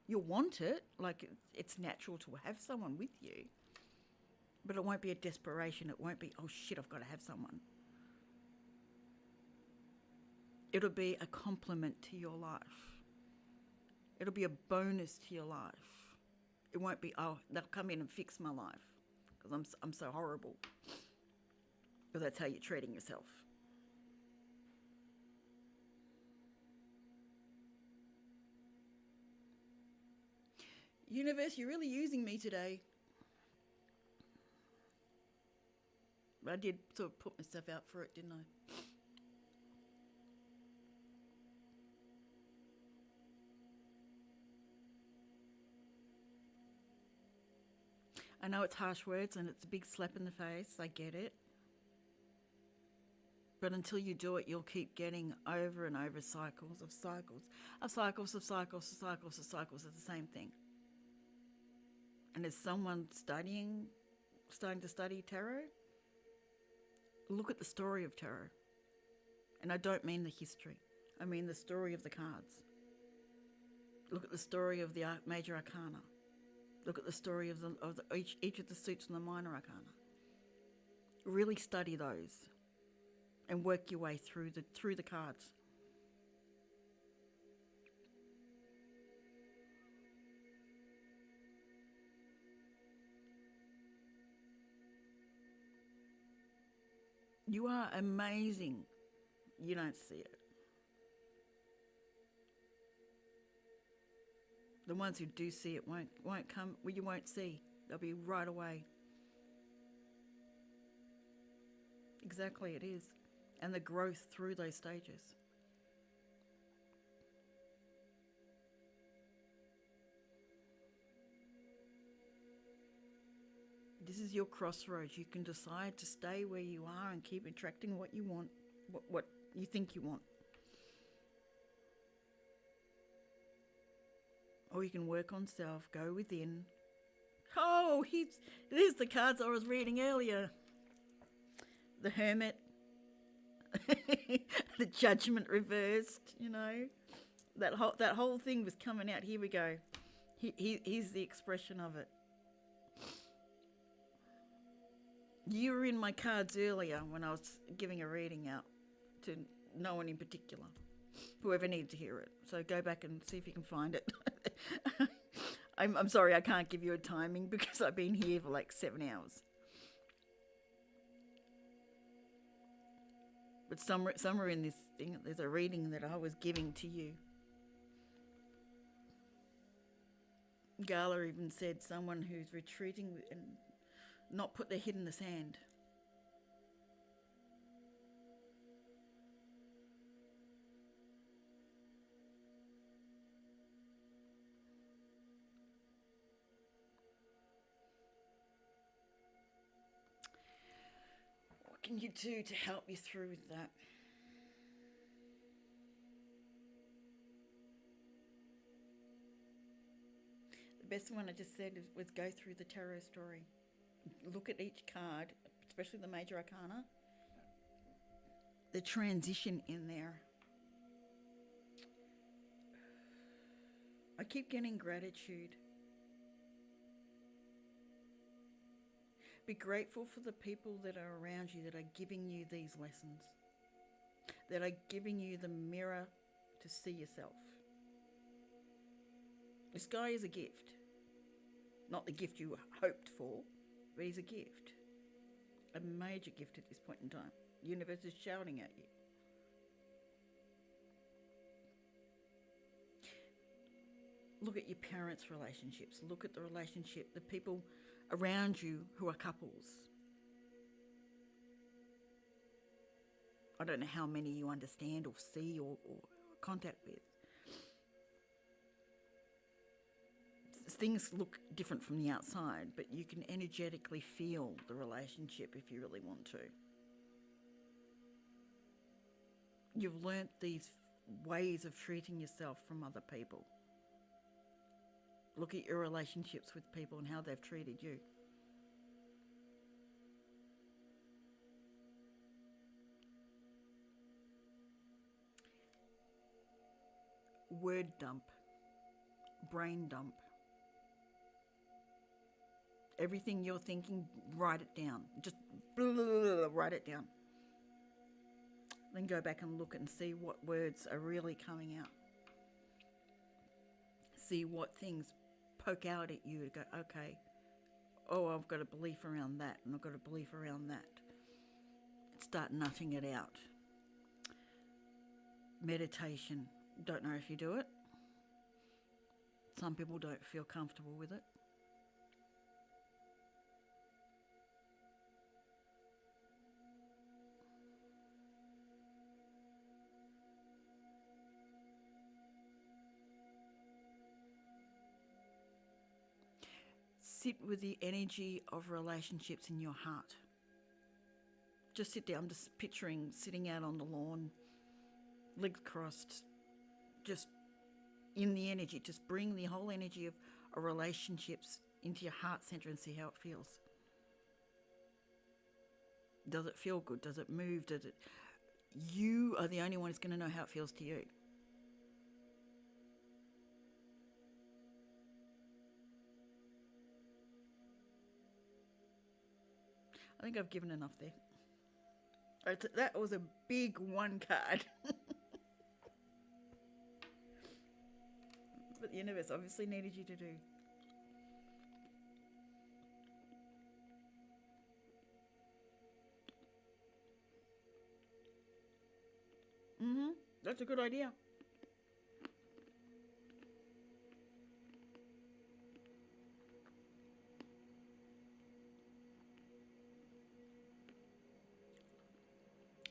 You'll want it, like it's natural to have someone with you, but it won't be a desperation. It won't be, oh shit, I've got to have someone. It'll be a complement to your life. It'll be a bonus to your life. It won't be, oh, they'll come in and fix my life because I'm so horrible. Because that's how you're treating yourself. Universe, you're really using me today. I did sort of put myself out for it, didn't I? I know it's harsh words and it's a big slap in the face. I get it. But until you do it, you'll keep getting over and over cycles of cycles of cycles of cycles of cycles of cycles of the same thing. And as someone starting to study tarot, look at the story of tarot. And I don't mean the history. I mean the story of the cards. Look at the story of the major arcana. Look at the story of each of the suits and the minor arcana. Really study those and work your way through the cards. You are amazing. You don't see it. The ones who do see it won't come. Well, you won't see. They'll be right away. Exactly, it is. And the growth through those stages. This is your crossroads. You can decide to stay where you are and keep attracting what you want, what you think you want. Or you can work on self, go within. Oh, there's the cards I was reading earlier. The Hermit. The Judgment reversed, you know. That whole thing was coming out. Here we go. Here's the expression of it. You were in my cards earlier when I was giving a reading out to no one in particular. Whoever needed to hear it. So go back and see if you can find it. I'm sorry, I can't give you a timing because I've been here for like 7 hours. But somewhere in this thing, there's a reading that I was giving to you. Gala even said someone who's retreating and not put their head in the sand. What can you do to help you through with that? The best one I just said was go through the tarot story. Look at each card, especially the major arcana, the transition in there. I keep getting gratitude. Be grateful for the people that are around you that are giving you these lessons, that are giving you the mirror to see yourself. This guy is a gift. Not the gift you hoped for, but he's a gift. A major gift at this point in time. The universe is shouting at you. Look at your parents' relationships. Look at the relationship, the people around you who are couples. I don't know how many you understand or see or contact with. Things look different from the outside, but you can energetically feel the relationship if you really want to. You've learnt these ways of treating yourself from other people. Look at your relationships with people and how they've treated you. Word dump. Brain dump. Everything you're thinking, write it down. Just write it down. Then go back and look and see what words are really coming out. See what things poke out at you to go, okay, oh, I've got a belief around that, and I've got a belief around that. Start nutting it out. Meditation. Don't know if you do it. Some people don't feel comfortable with it. Sit with the energy of relationships in your heart. Just sit down. I'm just picturing sitting out on the lawn, legs crossed, just in the energy. Just bring the whole energy of relationships into your heart center and see how it feels. Does it feel good? Does it move? Does it? You are the only one who's going to know how it feels to you. I think I've given enough there. That was a big one card. But the universe obviously needed you to do. That's a good idea.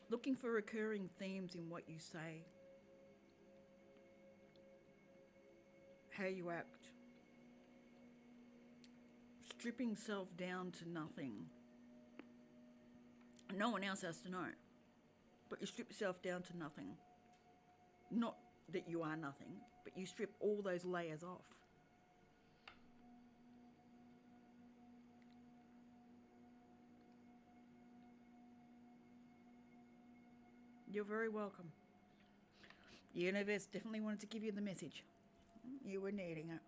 Looking for recurring themes in what you say, how you act, stripping self down to nothing. No one else has to know, but you strip yourself down to nothing. Not that you are nothing, but you strip all those layers off. You're very welcome. The universe definitely wanted to give you the message. You were needing it.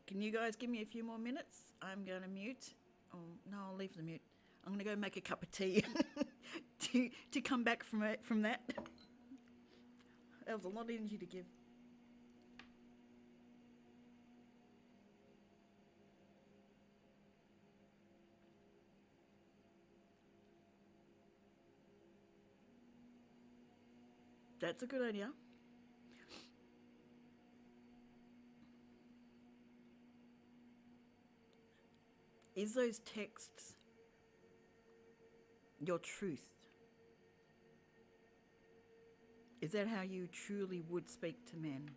Can you guys give me a few more minutes? I'm going to mute. Oh, no, I'll leave the mute. I'm going to go make a cup of tea to come back from that. That was a lot of energy to give. That's a good idea. Is those texts your truth? Is that how you truly would speak to men?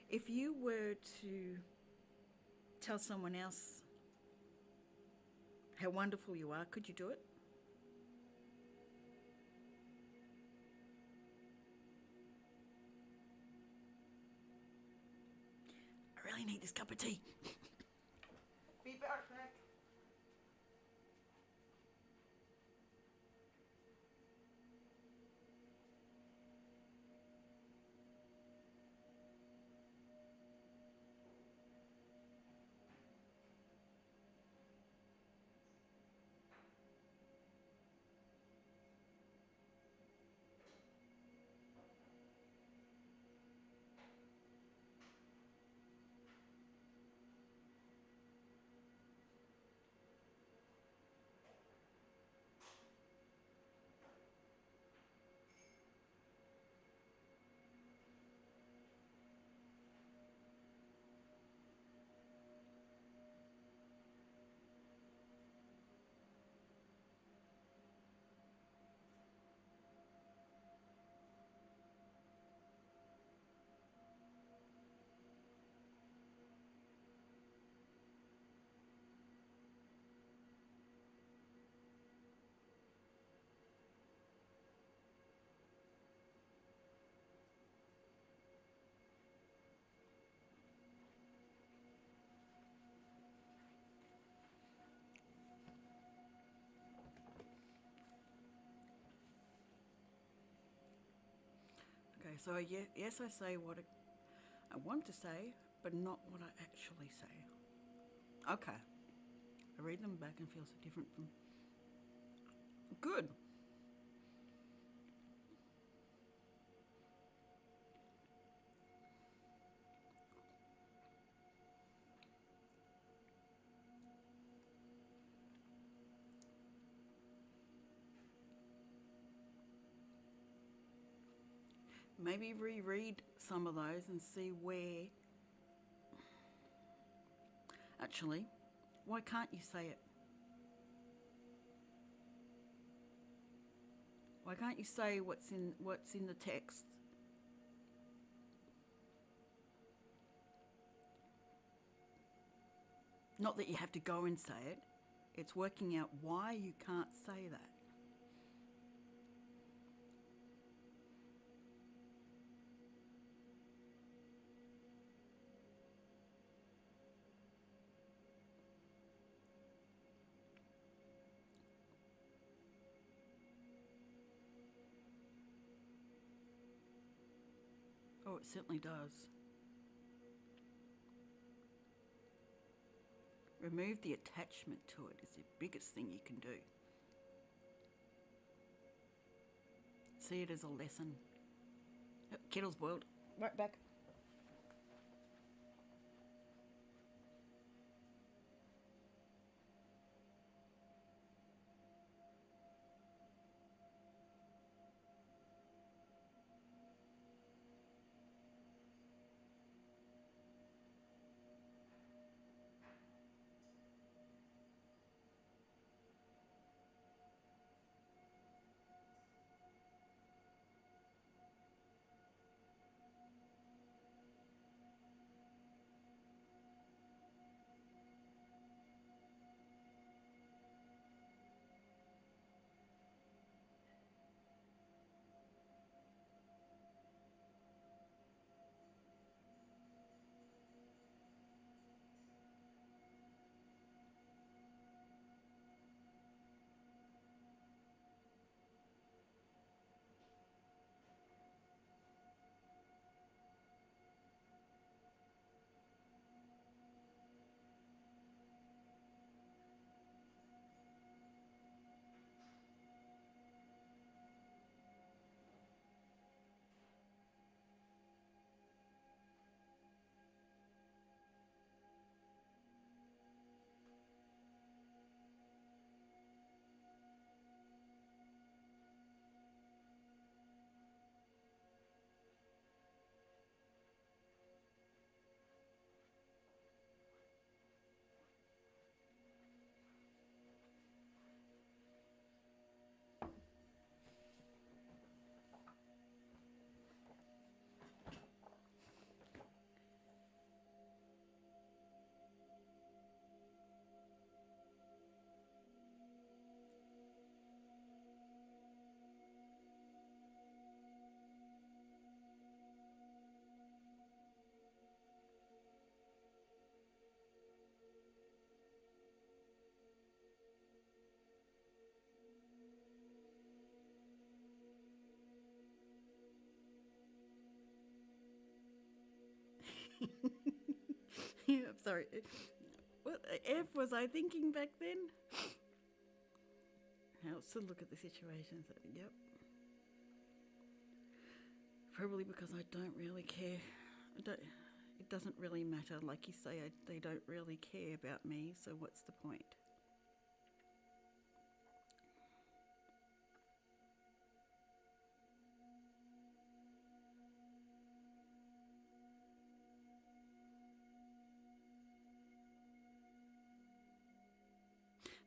If you were to tell someone else how wonderful you are, could you do it? I really need this cup of tea. Be back. So yes, I say what I want to say, but not what I actually say. Okay. I read them back and feel so different from. Good. Maybe reread some of those and see where. Actually, why can't you say it? Why can't you say what's in the text? Not that you have to go and say it. It's working out why you can't say that. Oh, it certainly does. Remove the attachment to it is the biggest thing you can do. See it as a lesson. Oh, kettle's boiled. Right back. Yeah, I'm sorry. What F was I thinking back then? I'll still look at the situation. So, yep. Probably because I don't really care. It doesn't really matter. Like you say, they don't really care about me, so what's the point?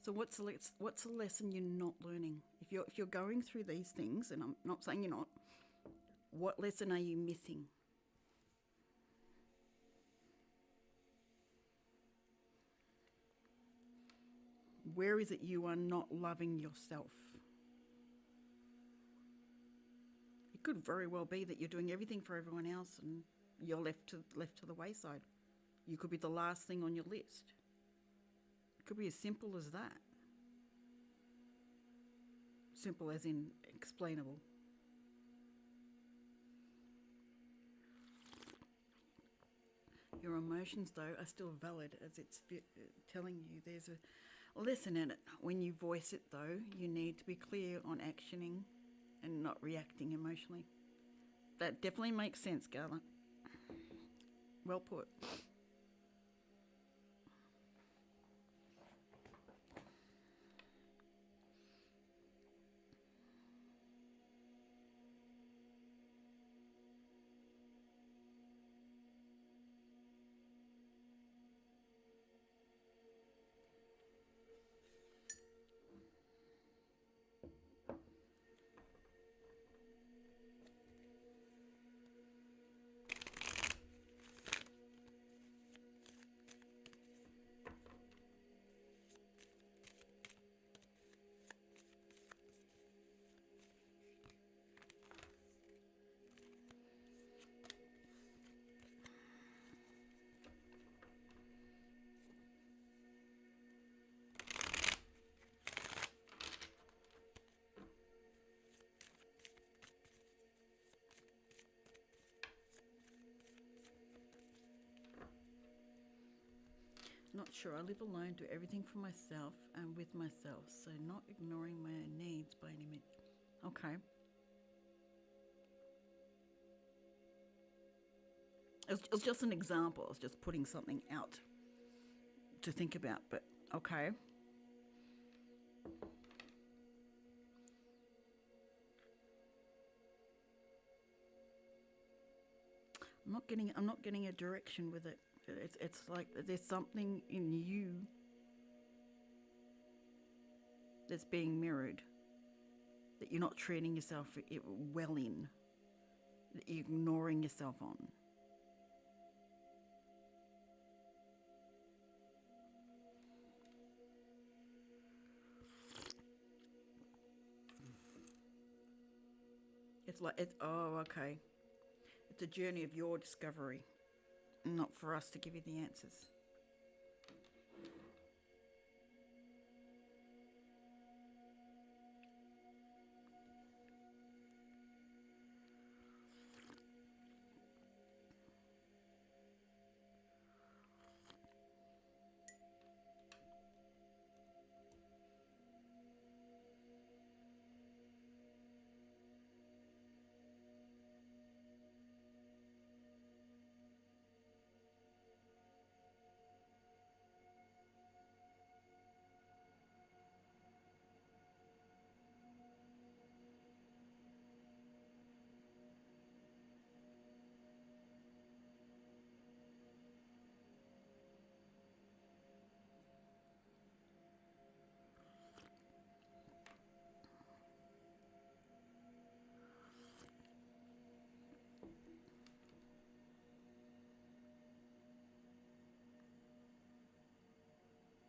So what's the lesson you're not learning? If you're going through these things, and I'm not saying you're not, what lesson are you missing? Where is it you are not loving yourself? It could very well be that you're doing everything for everyone else and you're left to the wayside. You could be the last thing on your list. It could be as simple as that. Simple as in explainable. Your emotions, though, are still valid as it's telling you there's a lesson in it. When you voice it, though, you need to be clear on actioning and not reacting emotionally. That definitely makes sense, Gala. Well put. Not sure. I live alone, do everything for myself and with myself, so not ignoring my own needs by any means. Okay. It was just an example. I was just putting something out to think about, but okay. I'm not getting a direction with it. It's like there's something in you that's being mirrored that you're not treating yourself well in, that you're ignoring yourself on. It's like okay. It's a journey of your discovery, not for us to give you the answers.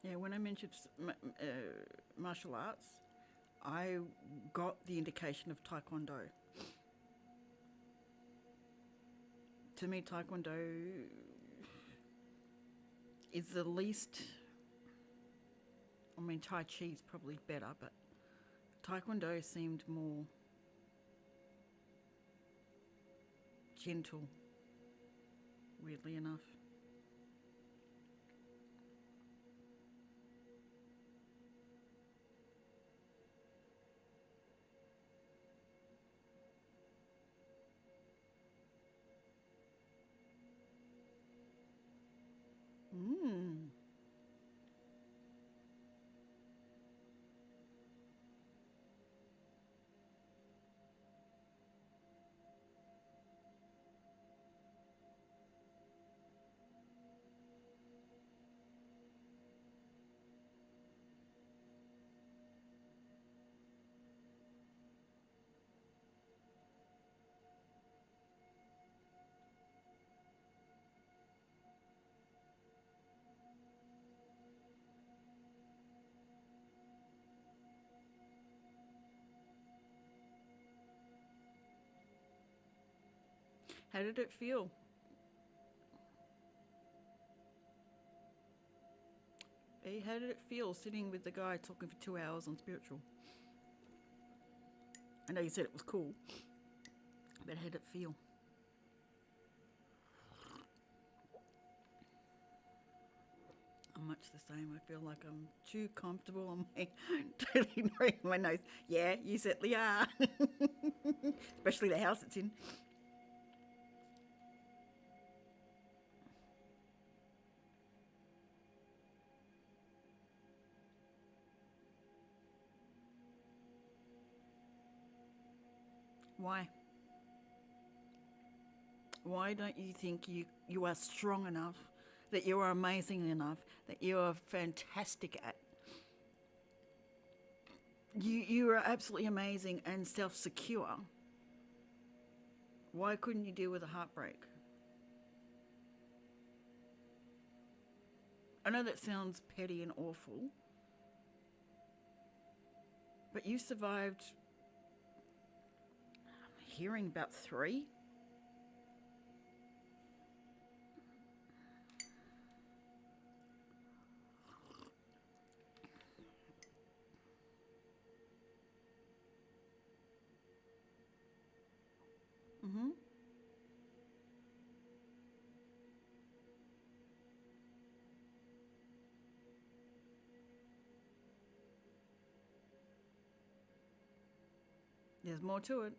Yeah, when I mentioned martial arts, I got the indication of Taekwondo. To me, Taekwondo is the least. I mean, Tai Chi is probably better, but Taekwondo seemed more gentle, weirdly enough. Mm. How did it feel? How did it feel sitting with the guy talking for 2 hours on spiritual? I know you said it was cool, but how did it feel? much the same. I feel like I'm too comfortable on my totally ignoring my nose. Yeah, you certainly are. Especially the house it's in. Why? Why don't you think you are strong enough, that you are amazing enough, that you are fantastic at? You are absolutely amazing and self-secure. Why couldn't you deal with a heartbreak? I know that sounds petty and awful, but you survived, I'm hearing about 3. Mm-hmm. There's more to it.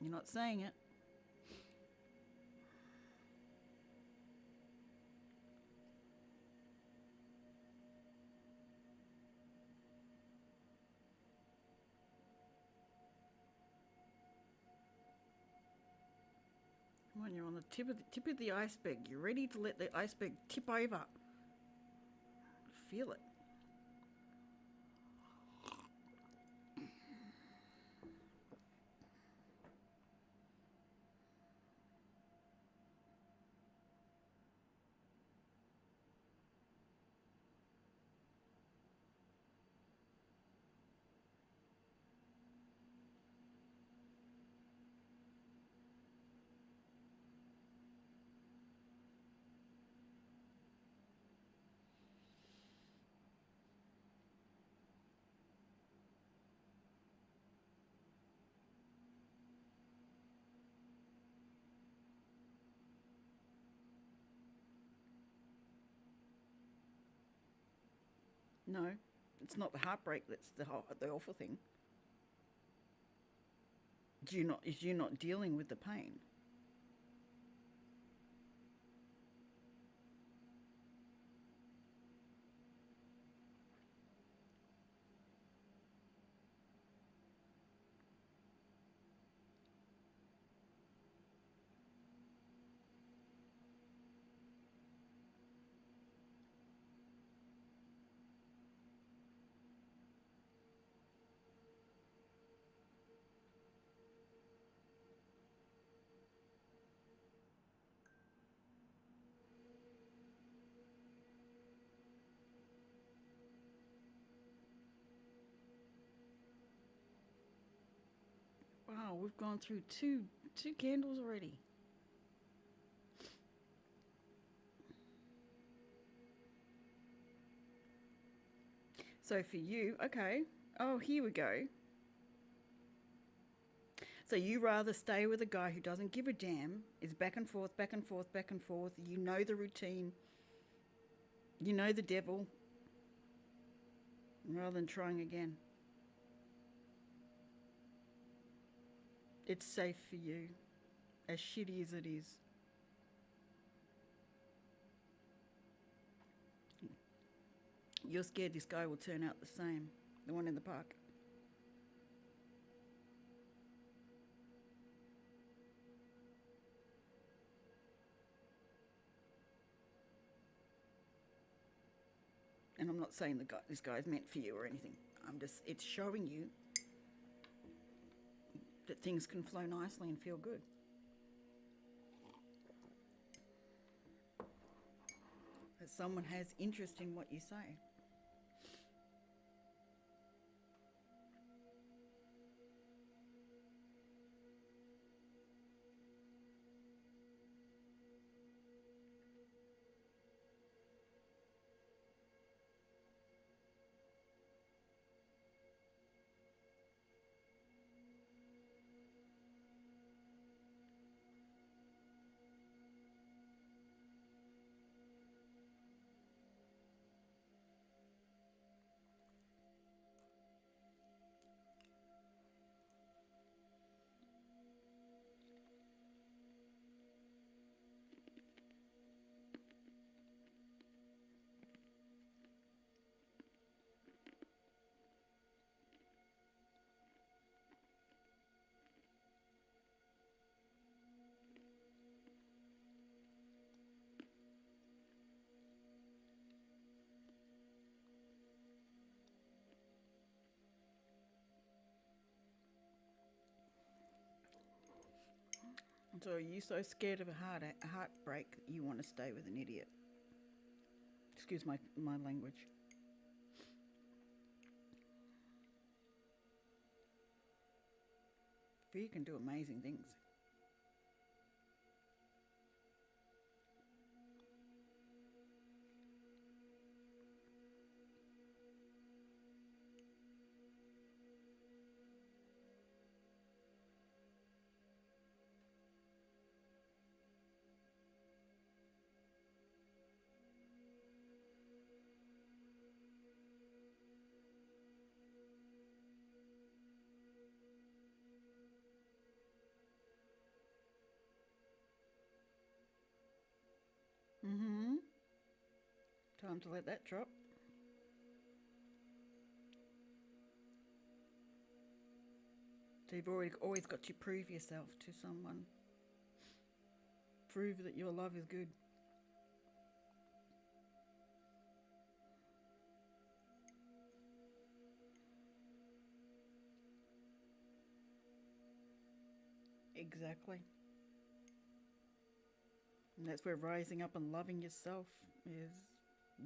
You're not saying it. When you're on the tip of the iceberg, you're ready to let the iceberg tip over. Feel it. No, it's not the heartbreak that's the awful thing. Is you not dealing with the pain. Wow, we've gone through two candles already. So for you, okay. Oh, here we go. So you rather stay with a guy who doesn't give a damn, is back and forth, back and forth, back and forth. You know the routine. You know the devil, rather than trying again. It's safe for you, as shitty as it is. You're scared this guy will turn out the same, the one in the park. And I'm not saying this guy's meant for you or anything. It's showing you that things can flow nicely and feel good. That someone has interest in what you say. So are you so scared of a heartbreak that you want to stay with an idiot? Excuse my language. Fear can do amazing things. Mm-hmm. Time to let that drop. So you've always got to prove yourself to someone. Prove that your love is good. Exactly. And that's where rising up and loving yourself is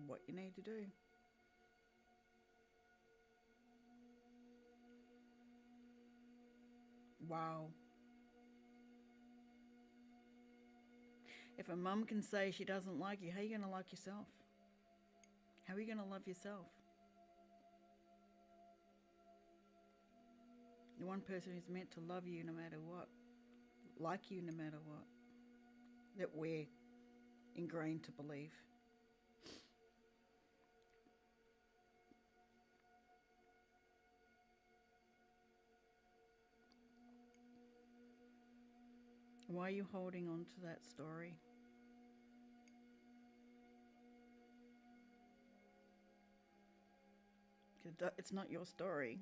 what you need to do. Wow. If a mum can say she doesn't like you, how are you going to like yourself? How are you going to love yourself? The one person who's meant to love you no matter what, like you no matter what, that we're ingrained to believe. Why are you holding on to that story? It's not your story,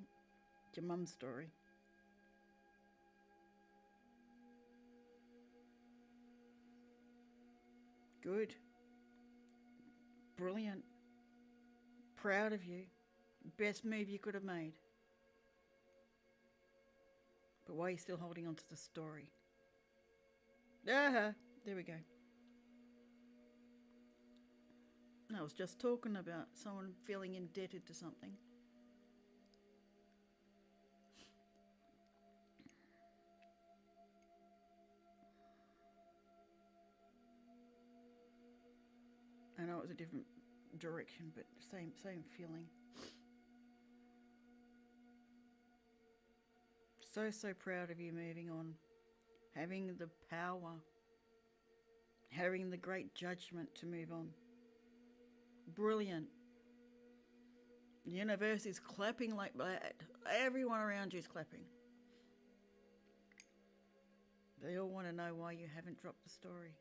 it's your mum's story. Good. Brilliant. Proud of you. Best move you could have made. But why are you still holding on to the story? There we go. I was just talking about someone feeling indebted to something. I know it was a different direction, but same feeling. So proud of you moving on, having the power, having the great judgment to move on. Brilliant. The universe is clapping like that. Everyone around you is clapping. They all want to know why you haven't dropped the story.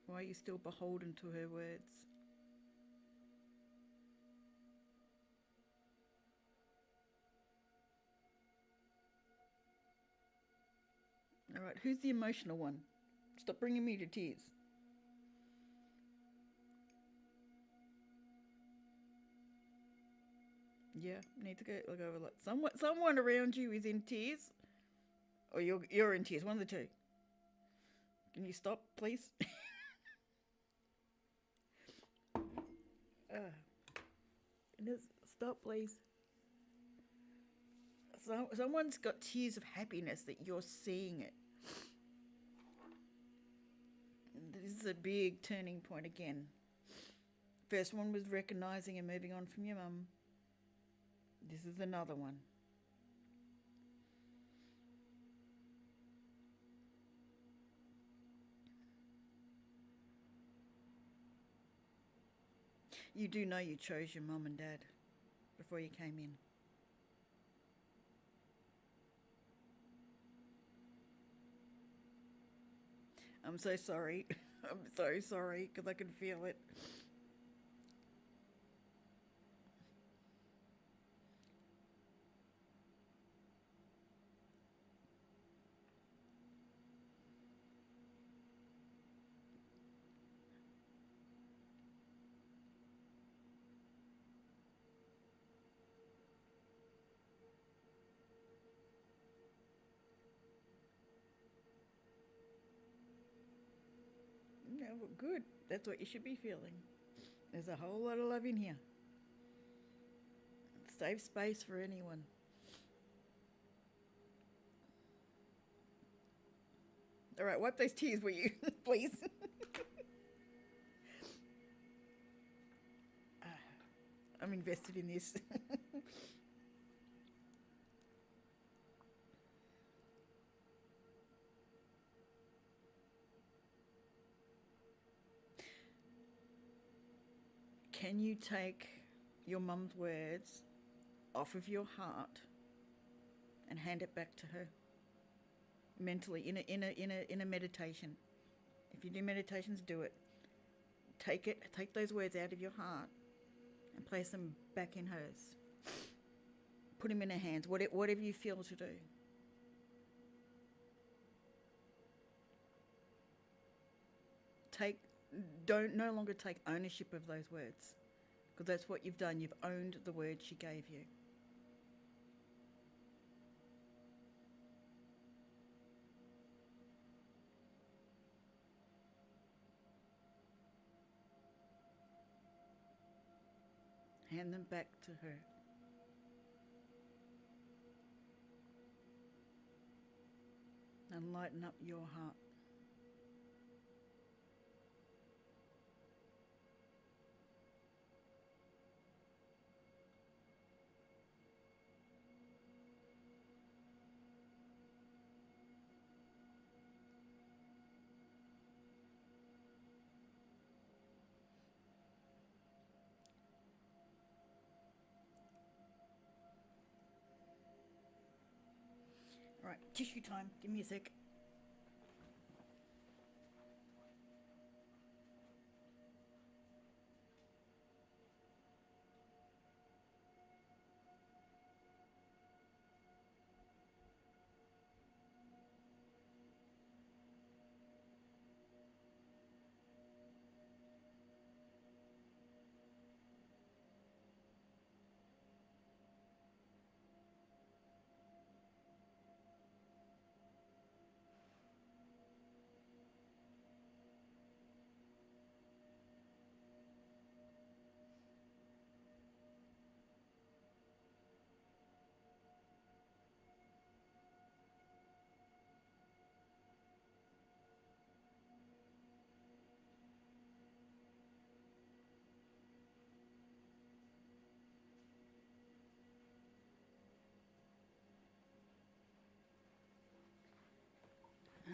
Why are you still beholden to her words? All right, who's the emotional one? Stop bringing me to tears. Yeah, need to go look over that. Someone around you is in tears, or you're in tears. One of the two. Can you stop, please? Stop, please. Someone's got tears of happiness that you're seeing it. This is a big turning point again. First one was recognising and moving on from your mum. This is another one. You do know you chose your mum and dad before you came in. I'm so sorry. I'm so sorry because I can feel it. well, good. That's what you should be feeling. There's a whole lot of love in here. Save space for anyone. All right, wipe those tears, will you, please? I'm invested in this. Can you take your mum's words off of your heart and hand it back to her mentally in a meditation? If you do meditations, do it. Take those words out of your heart and place them back in hers. Put them in her hands, whatever you feel to do. Don't no longer take ownership of those words, because that's what you've done. You've owned the words she gave you. Hand them back to her. And lighten up your heart. Right, tissue time. Give me a sec.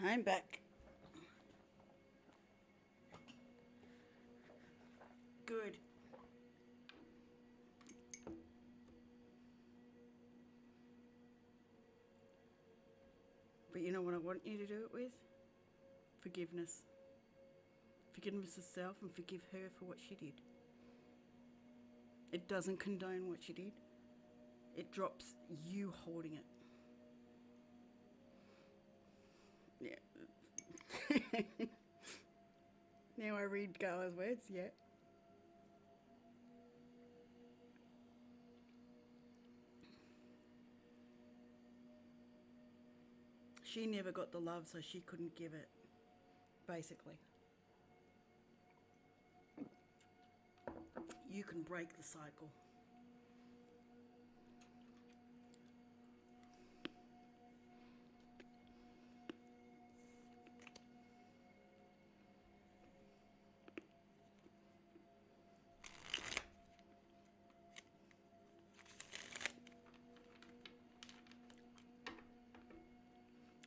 I'm back. Good. But you know what I want you to do it with? Forgiveness. Forgiveness of self and forgive her for what she did. It doesn't condone what she did. It drops you holding it. Yeah. Now I read Gala's words, yeah. She never got the love, so she couldn't give it, basically. You can break the cycle.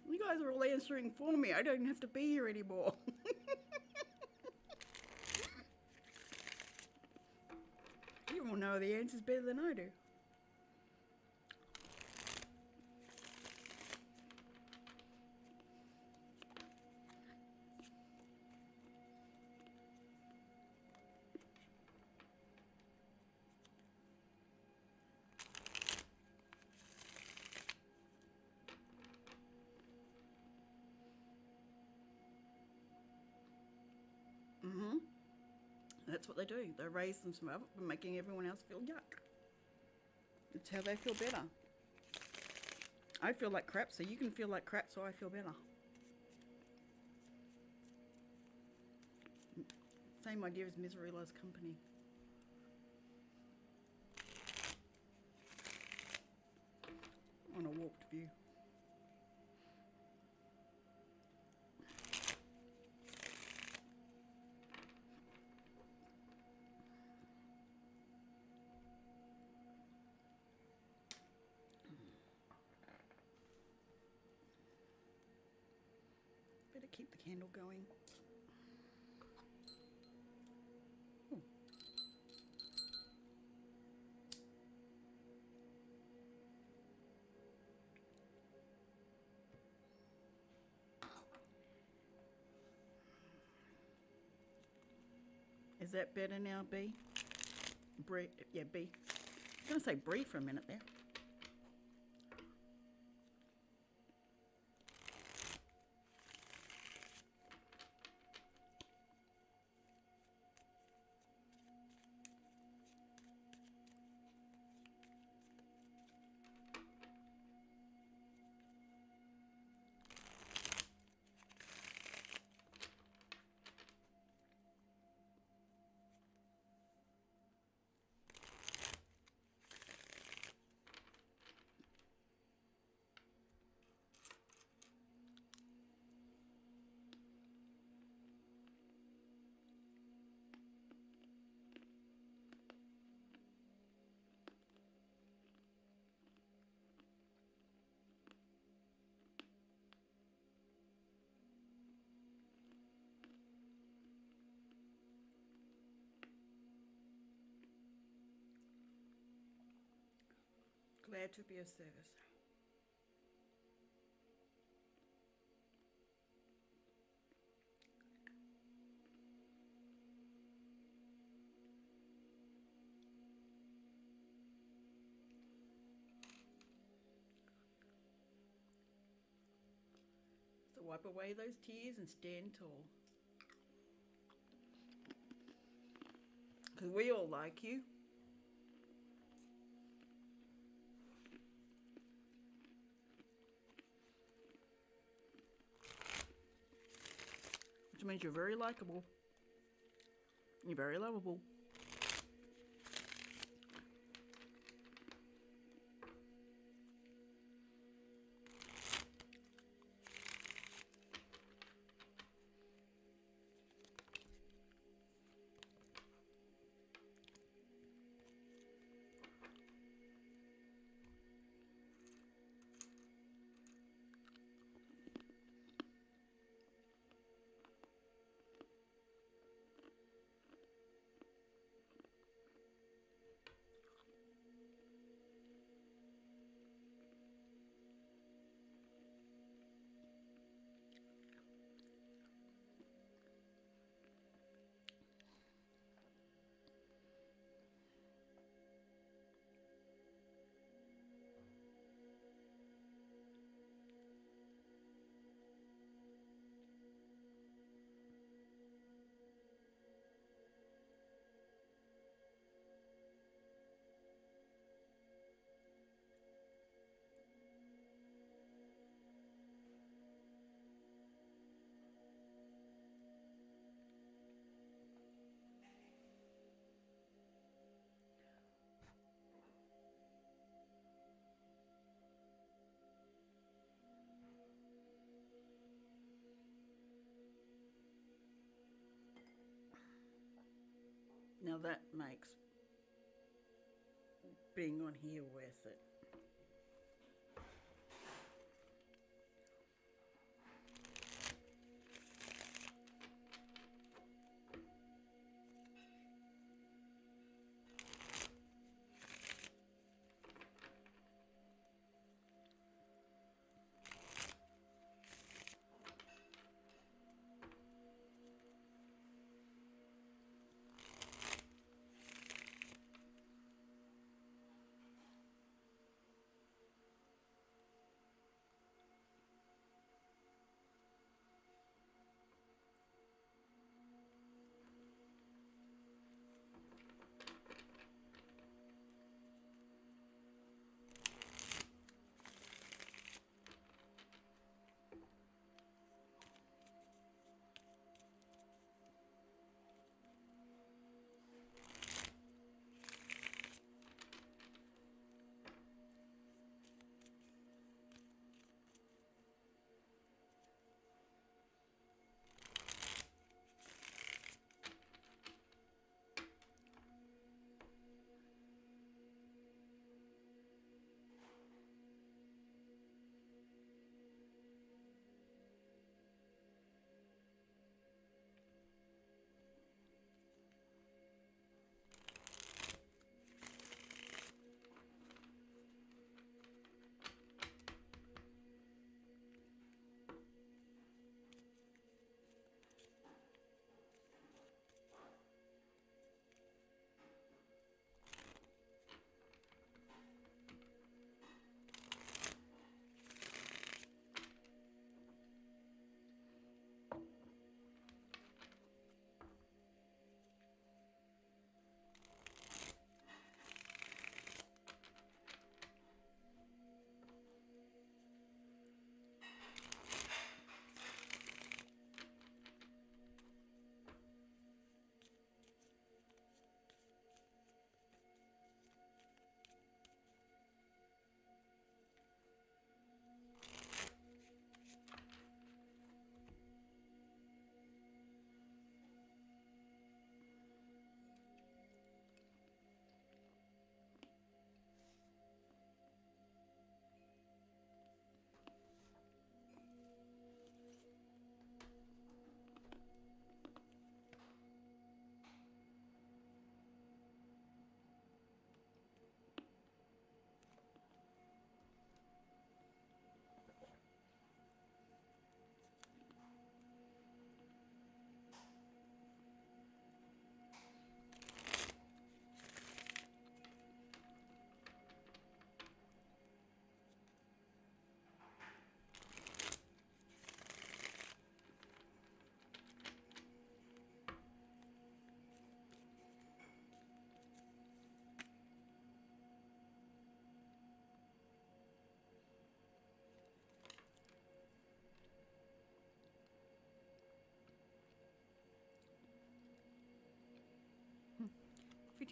You guys are all answering for me. I don't have to be here anymore. You all know the answers better than I do. That's what they do. They raise themselves up by making everyone else feel yuck. It's how they feel better. I feel like crap, so you can feel like crap, so I feel better. same idea as misery loves company. On a warped view. Better keep the candle going. Ooh. Is that better now, B? Bree, yeah, B. I was going to say Bree for a minute there. Glad to be of service. So wipe away those tears and stand tall. Because we all like you. Which means you're very likable. You're very lovable. Now that makes being on here worth it.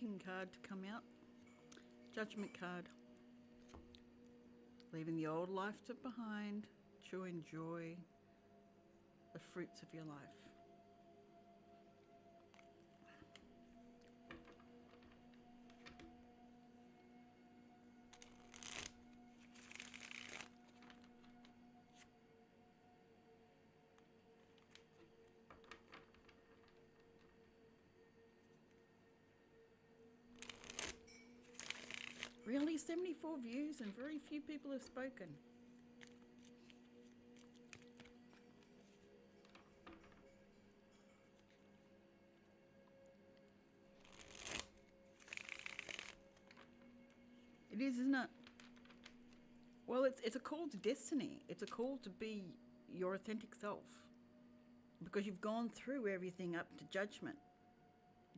waiting card to come out. Judgment card. Leaving the old life behind to enjoy the fruits of your life. Really, 74 views and very few people have spoken. It is, isn't it? Well, it's a call to destiny. It's a call to be your authentic self. Because you've gone through everything up to judgment.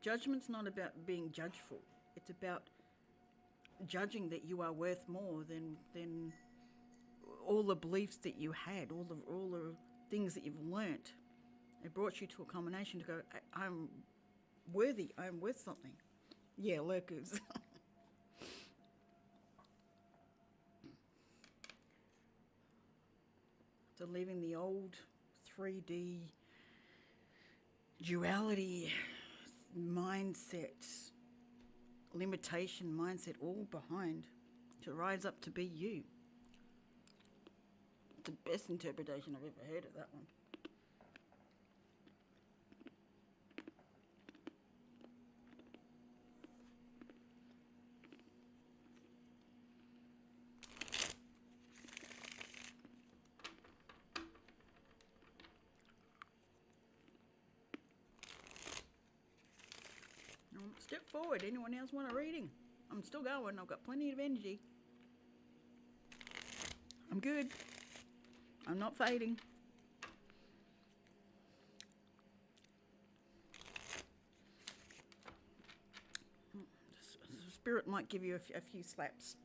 Judgment's not about being judgeful. It's about judging that you are worth more than all the beliefs that you had, all the things that you've learnt. It brought you to a combination to go, I'm worthy, I'm worth something. Yeah, lurkers. So leaving the old 3D duality mindset, limitation mindset all behind to rise up to be you. It's the best interpretation I've ever heard of that one. Step forward. Anyone else want a reading? I'm still going. I've got plenty of energy. I'm good. I'm not fading. Spirit might give you a few slaps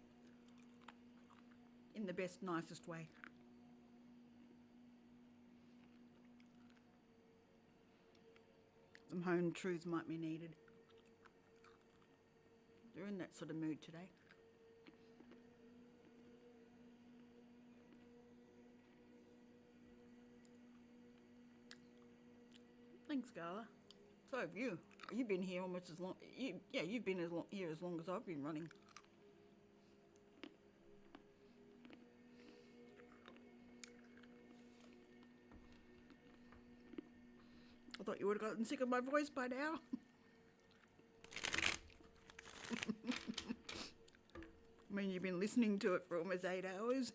in the best, nicest way. Some home truths might be needed. They're in that sort of mood today. Thanks, Gala. So have you. You've been here almost as long. You've been here as long as I've been running. I thought you would have gotten sick of my voice by now. I mean, you've been listening to it for almost 8 hours.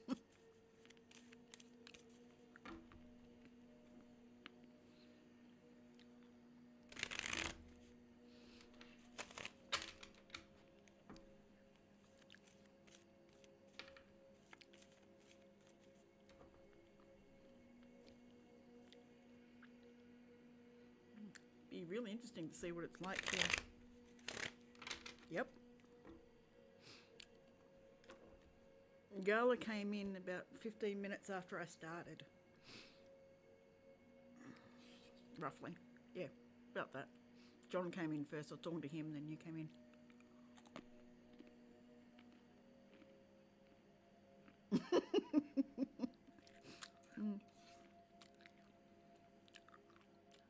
Be really interesting to see what it's like here. Yep. Gala came in about 15 minutes after I started. Roughly. Yeah, about that. John came in first. I was talking to him, then you came in.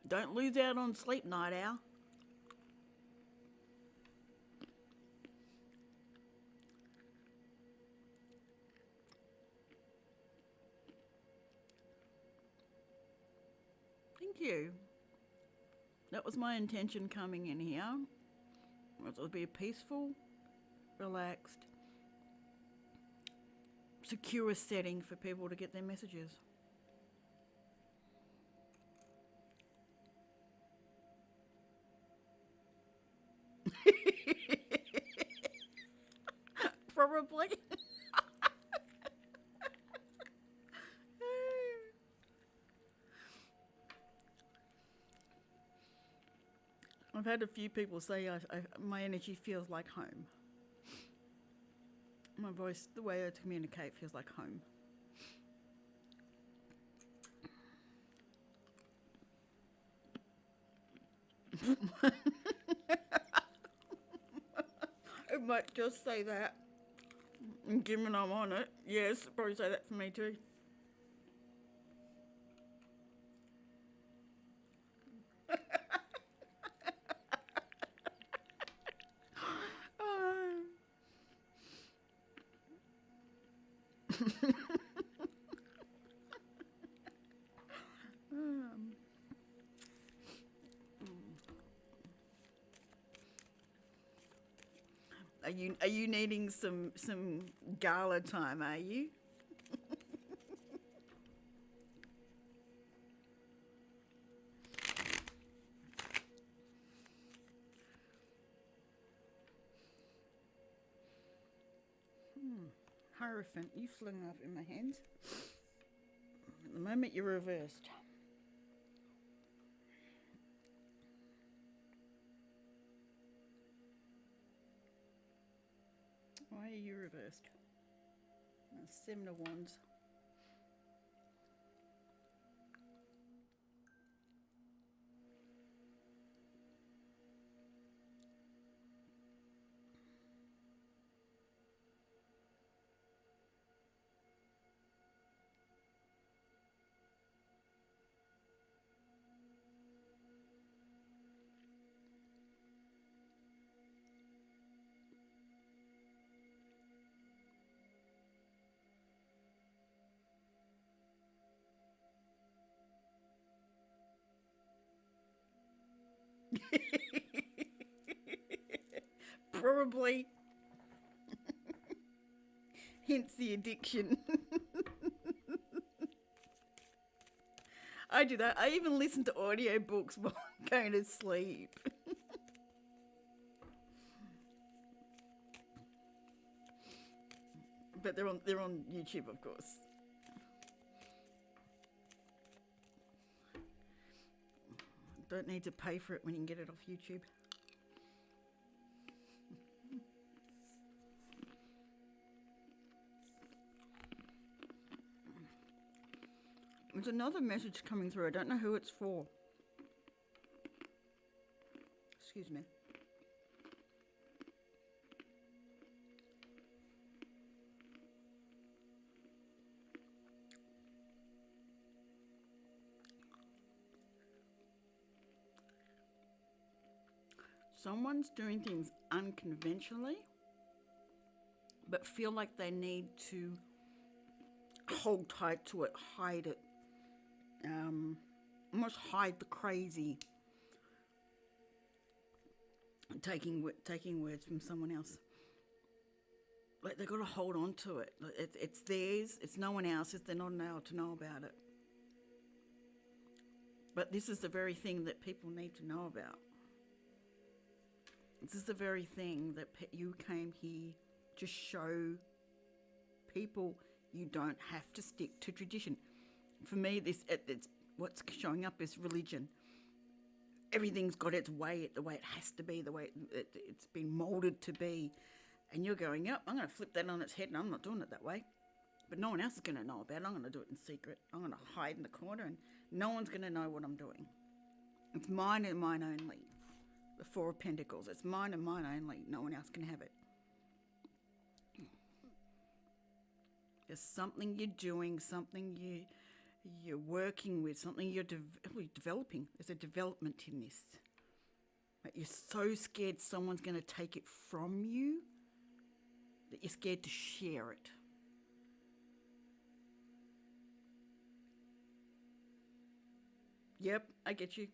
Don't lose out on sleep, night owl. Thank you. That was my intention coming in here. It would be a peaceful, relaxed, secure setting for people to get their messages. Probably. I've had a few people say my energy feels like home. My voice, the way I communicate, feels like home. might just say that. And given I'm on it, yes, probably say that for me too. Are you needing some gala time, are you? Hierophant, you flung off in my hands. At the moment you're reversed. Why are you reversed? Seven of Wands. Probably. Hence the addiction. I do that. I even listen to audiobooks while I'm going to sleep. But they're on YouTube, of course. Don't need to pay for it when you can get it off YouTube. There's another message coming through. I don't know who it's for. Excuse me. Someone's doing things unconventionally, but feel like they need to hold tight to it, hide it, almost hide the crazy. Taking words from someone else. Like they've got to hold on to it. It's theirs. It's no one else's. They're not allowed to know about it. But this is the very thing that people need to know about. This is the very thing that you came here to show people. You don't have to stick to tradition. For me, it's what's showing up is religion. Everything's got its way, the way it has to be, the way it's been molded to be. And you're going, yep, I'm going to flip that on its head, and I'm not doing it that way. But no one else is going to know about it. I'm going to do it in secret. I'm going to hide in the corner, and no one's going to know what I'm doing. It's mine and mine only. The Four of Pentacles. It's mine and mine only. No one else can have it. There's something you're doing, something you're working with, something you're developing. There's a development in this. But you're so scared someone's going to take it from you that you're scared to share it. Yep, I get you.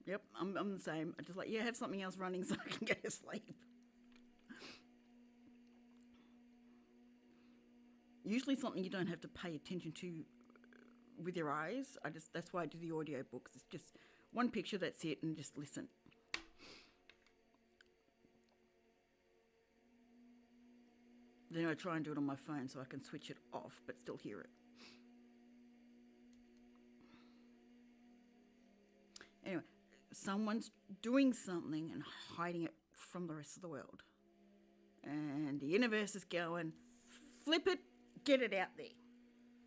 Yep, I'm the same. I just like, yeah, have something else running so I can go to sleep. Usually something you don't have to pay attention to with your eyes. That's why I do the audio books. It's just one picture, that's it, and just listen. Then I try and do it on my phone so I can switch it off but still hear it. Anyway, someone's doing something and hiding it from the rest of the world. And the universe is going, flip it, get it out there.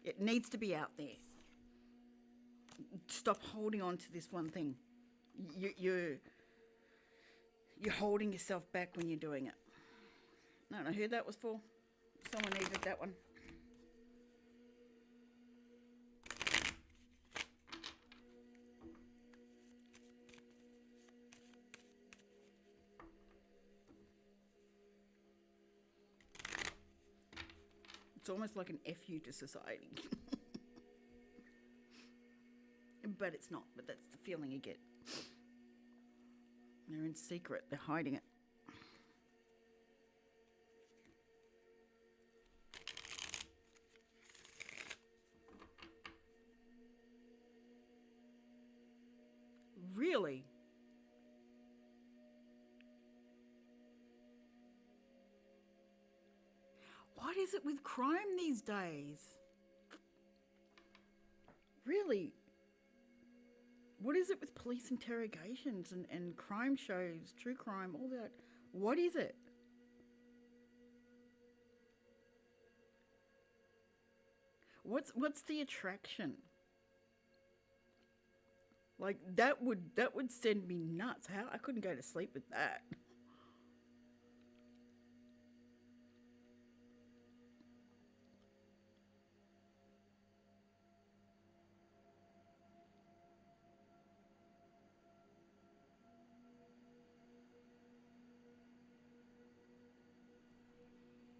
It needs to be out there. Stop holding on to this one thing. you're holding yourself back when you're doing it. I don't know who that was for. Someone needed that one. It's almost like an FU to society. But it's not. But that's the feeling you get. They're in secret. They're hiding it. Really? What is it with crime these days? Really? What is it with police interrogations and crime shows, true crime, all that? What is it? What's the attraction? Like that would send me nuts. How I couldn't go to sleep with that.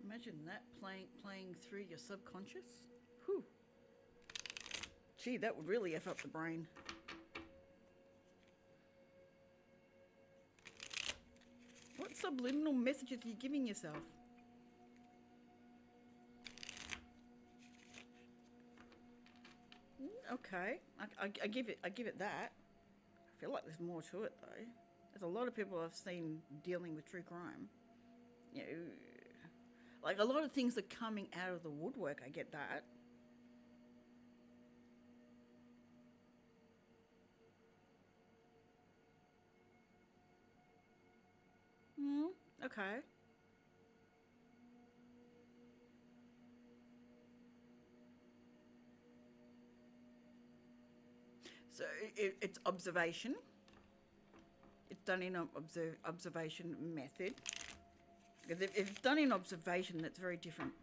Imagine that playing through your subconscious. Whew. Gee, that would really F up the brain. What subliminal messages are you giving yourself? Okay, I give it that. I feel like there's more to it though. There's a lot of people I've seen dealing with true crime. You know, like a lot of things are coming out of the woodwork. I get that. Okay. So it's observation. It's done in an observation method. If it's done in observation, that's very different.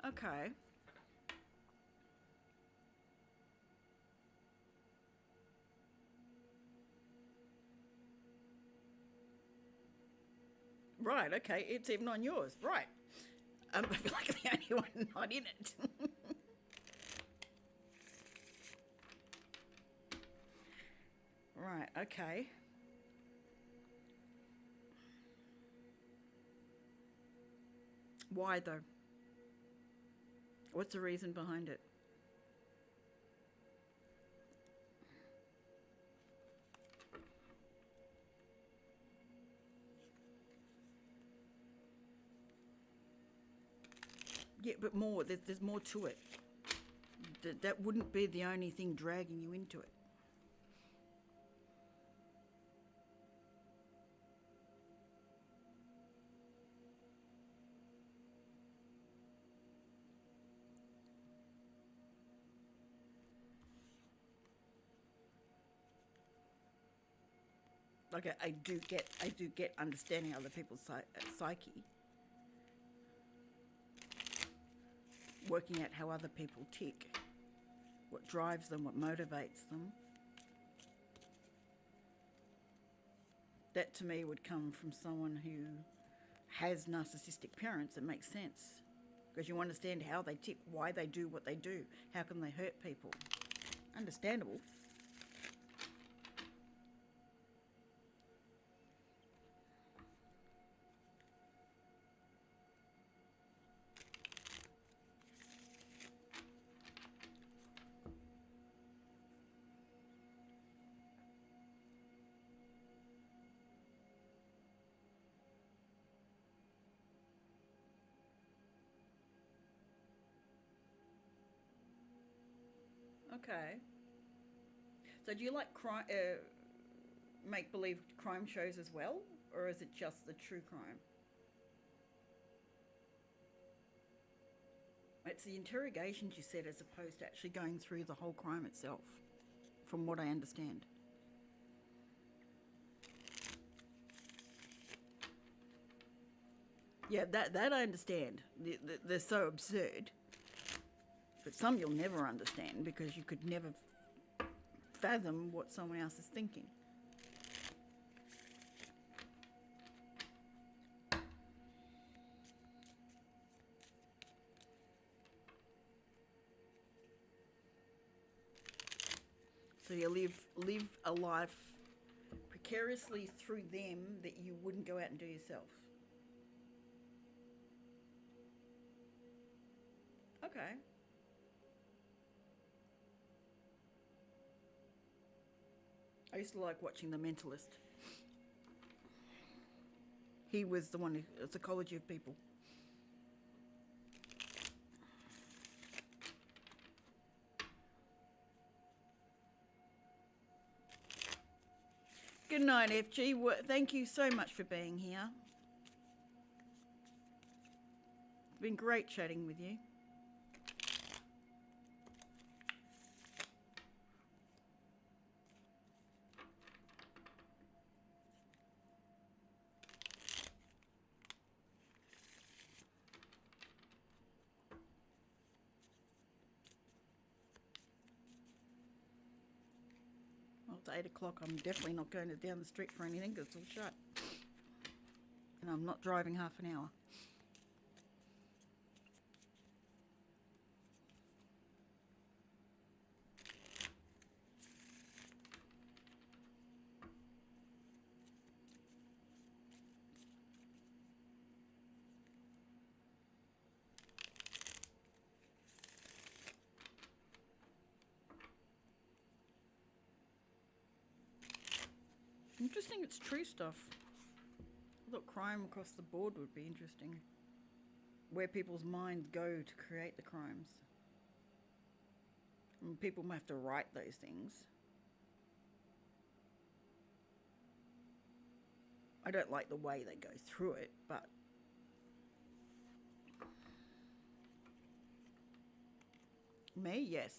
Okay. Right, okay. It's even on yours. Right. I feel like I'm the only one not in it. Right, okay. Why though? What's the reason behind it? Yeah, but more. There's more to it. That wouldn't be the only thing dragging you into it. Like I do get understanding other people's psyche, working out how other people tick, what drives them, what motivates them. That to me would come from someone who has narcissistic parents. It makes sense because you understand how they tick, why they do what they do, how can they hurt people. Understandable. Okay. So do you like make believe crime shows as well, or is it just the true crime? It's the interrogations you said as opposed to actually going through the whole crime itself, from what I understand. Yeah, that I understand. They're so absurd. But some you'll never understand because you could never fathom what someone else is thinking. So you live a life precariously through them that you wouldn't go out and do yourself. Okay. I used to like watching The Mentalist. He was the one who, psychology of people. Good night, FG. Thank you so much for being here. It's been great chatting with you. Well, it's 8 o'clock. I'm definitely not going down the street for anything because it's all shut. And I'm not driving half an hour. Interesting, it's true stuff. I thought crime across the board would be interesting. Where people's minds go to create the crimes. And people might have to write those things. I don't like the way they go through it, but me, yes.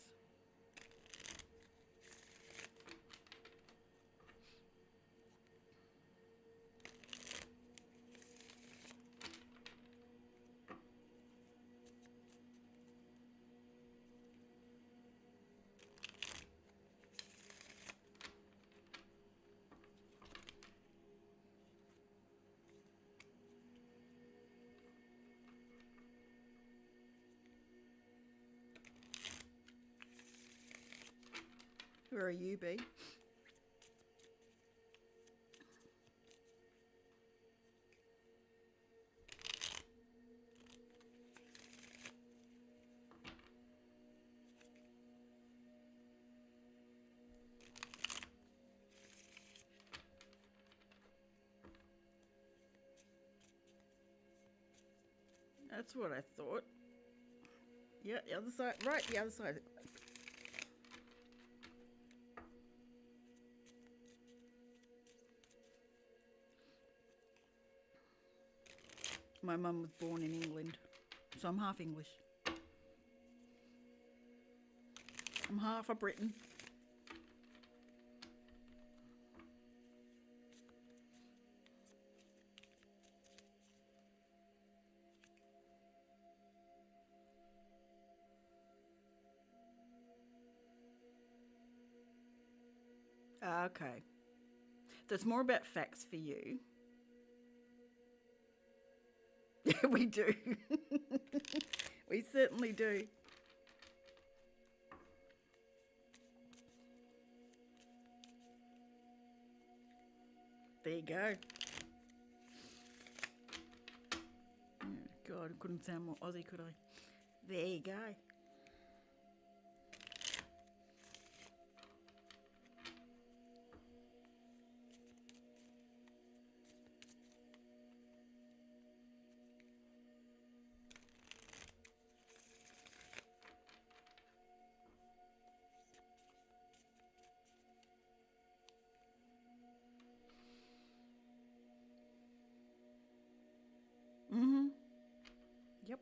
Where are you, B? That's what I thought. Yeah, the other side. Right, the other side. My mum was born in England, so I'm half English. I'm half a Briton. Okay. So it's more about facts for you. Yeah, we do. We certainly do. There you go. Oh, God, I couldn't sound more Aussie, could I? There you go. Mm-hmm. Yep.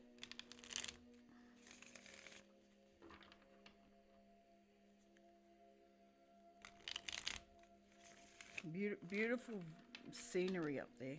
Beautiful scenery up there.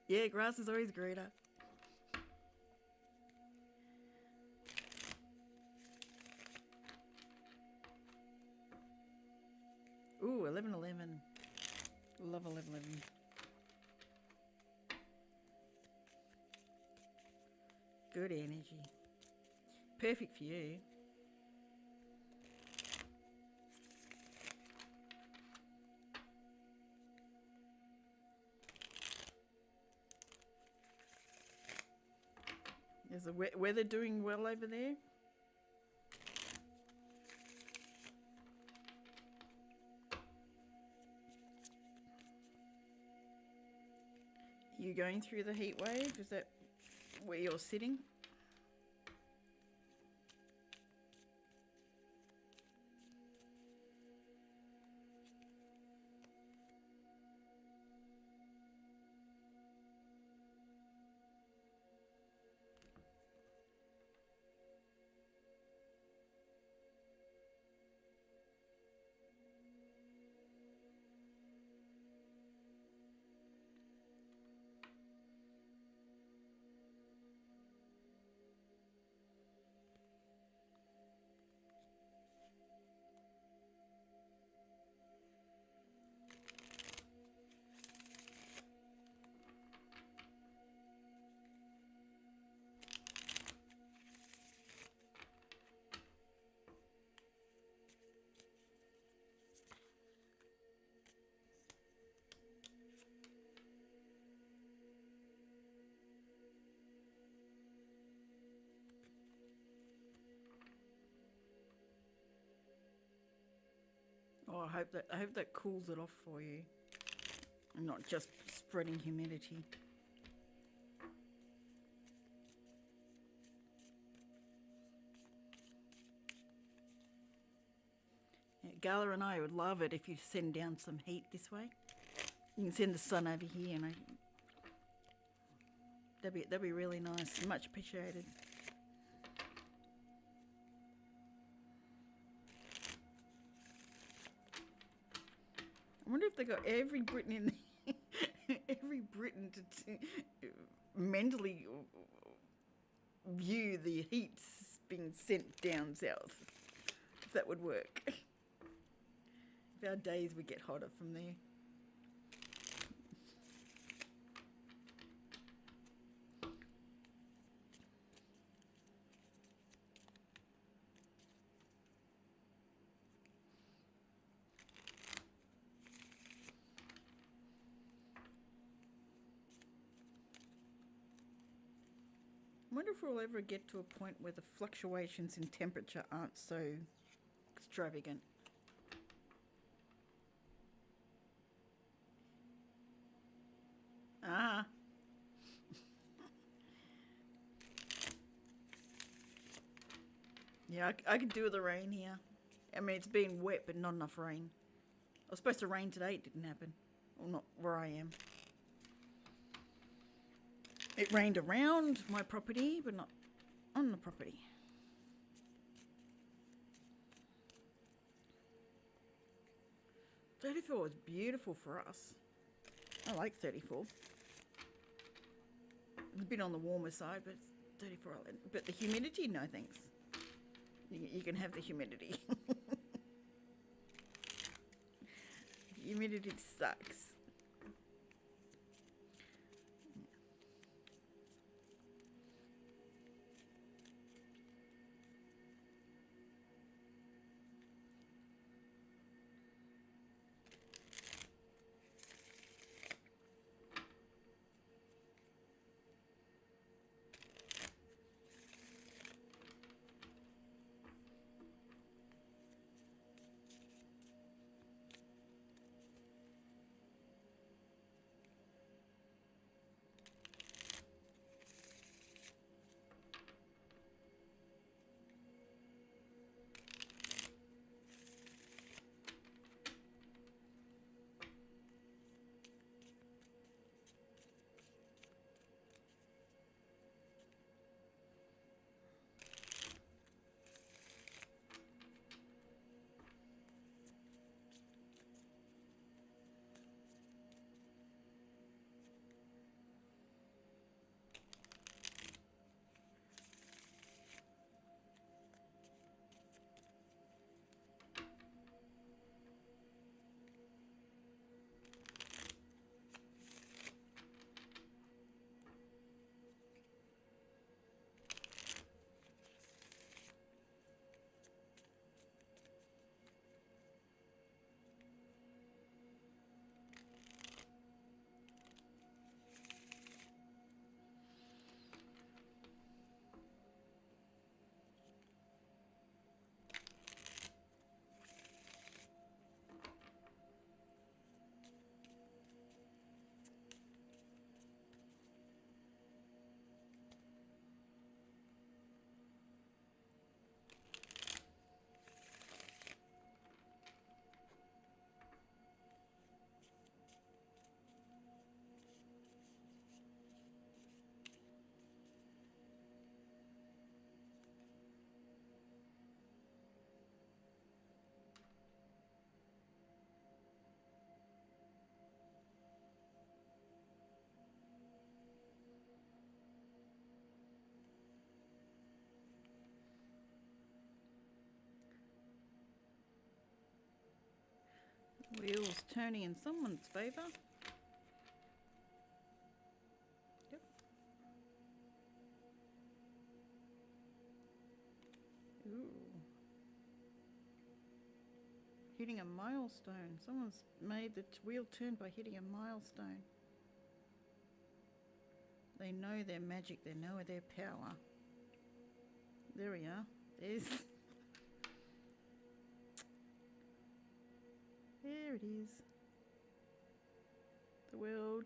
Yeah, grass is always greener. Ooh, 11:11. Love 11:11. Good energy. Perfect for you. Is the weather doing well over there? You going through the heat wave? Is that where you're sitting? Oh, I hope that cools it off for you, and not just spreading humidity. Yeah, Gala and I would love it if you send down some heat this way. You can send the sun over here, and that'd be really nice. Much appreciated. I wonder if they got every Briton in every Briton to mentally view the heat being sent down south. If that would work. If our days would get hotter from there. I wonder if we'll ever get to a point where the fluctuations in temperature aren't so extravagant. Ah. Yeah, I could do with the rain here. I mean, it's been wet, but not enough rain. It was supposed to rain today, it didn't happen. Well, not where I am. It rained around my property, but not on the property. 34 is beautiful for us. I like 34. It's a bit on the warmer side, but 34. But the humidity, no thanks. You can have the humidity. Humidity sucks. Wheels turning in someone's favour. Yep. Ooh. Hitting a milestone. Someone's made the wheel turn by hitting a milestone. They know their magic. They know their power. There we are. There it is. The world.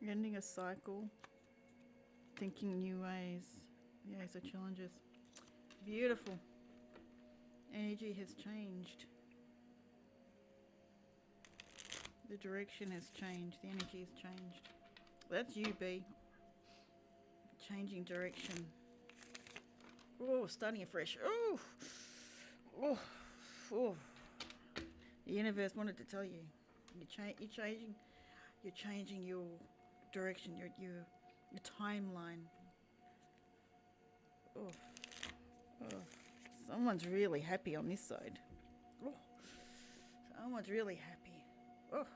Ending a cycle. Thinking new ways. Yeah, so challenges. Beautiful. Energy has changed. The direction has changed. The energy has changed. That's you, B. Changing direction. Oh, starting afresh. Oh. Oh, oh! The universe wanted to tell you, you're changing your direction, your timeline. Oh, oh! Someone's really happy on this side. Oh, someone's really happy. Oh.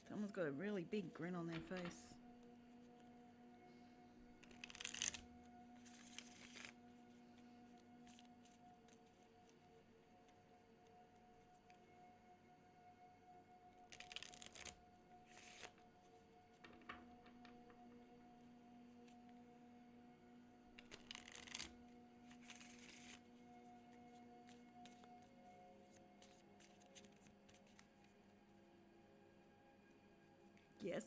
Someone's got a really big grin on their face. Yes.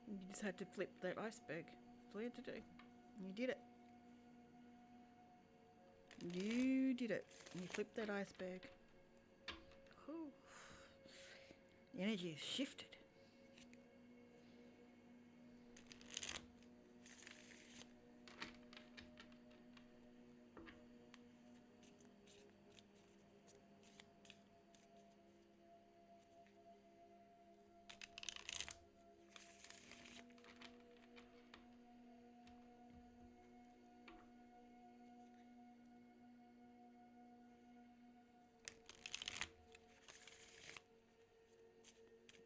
You just had to flip that iceberg. That's all you had to do. You did it. You did it. You flipped that iceberg. Ooh. The energy has shifted.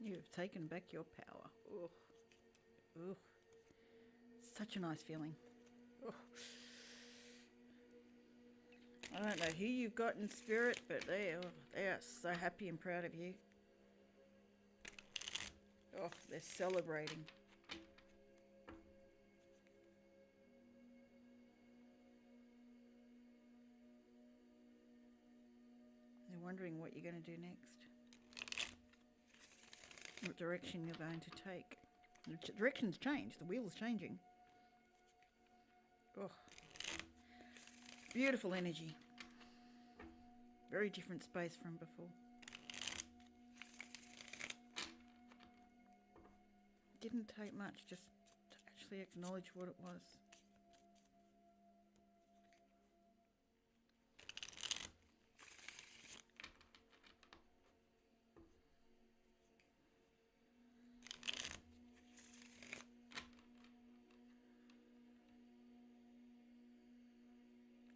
You have taken back your power. Ugh. Ugh. Such a nice feeling. Ugh. I don't know who you've got in spirit, but they are so happy and proud of you. Oh, they're celebrating. They're wondering what you're going to do next. What direction you're going to take. The direction's changed. The wheel's changing. Oh, beautiful energy. Very different space from before. Didn't take much just to actually acknowledge what it was.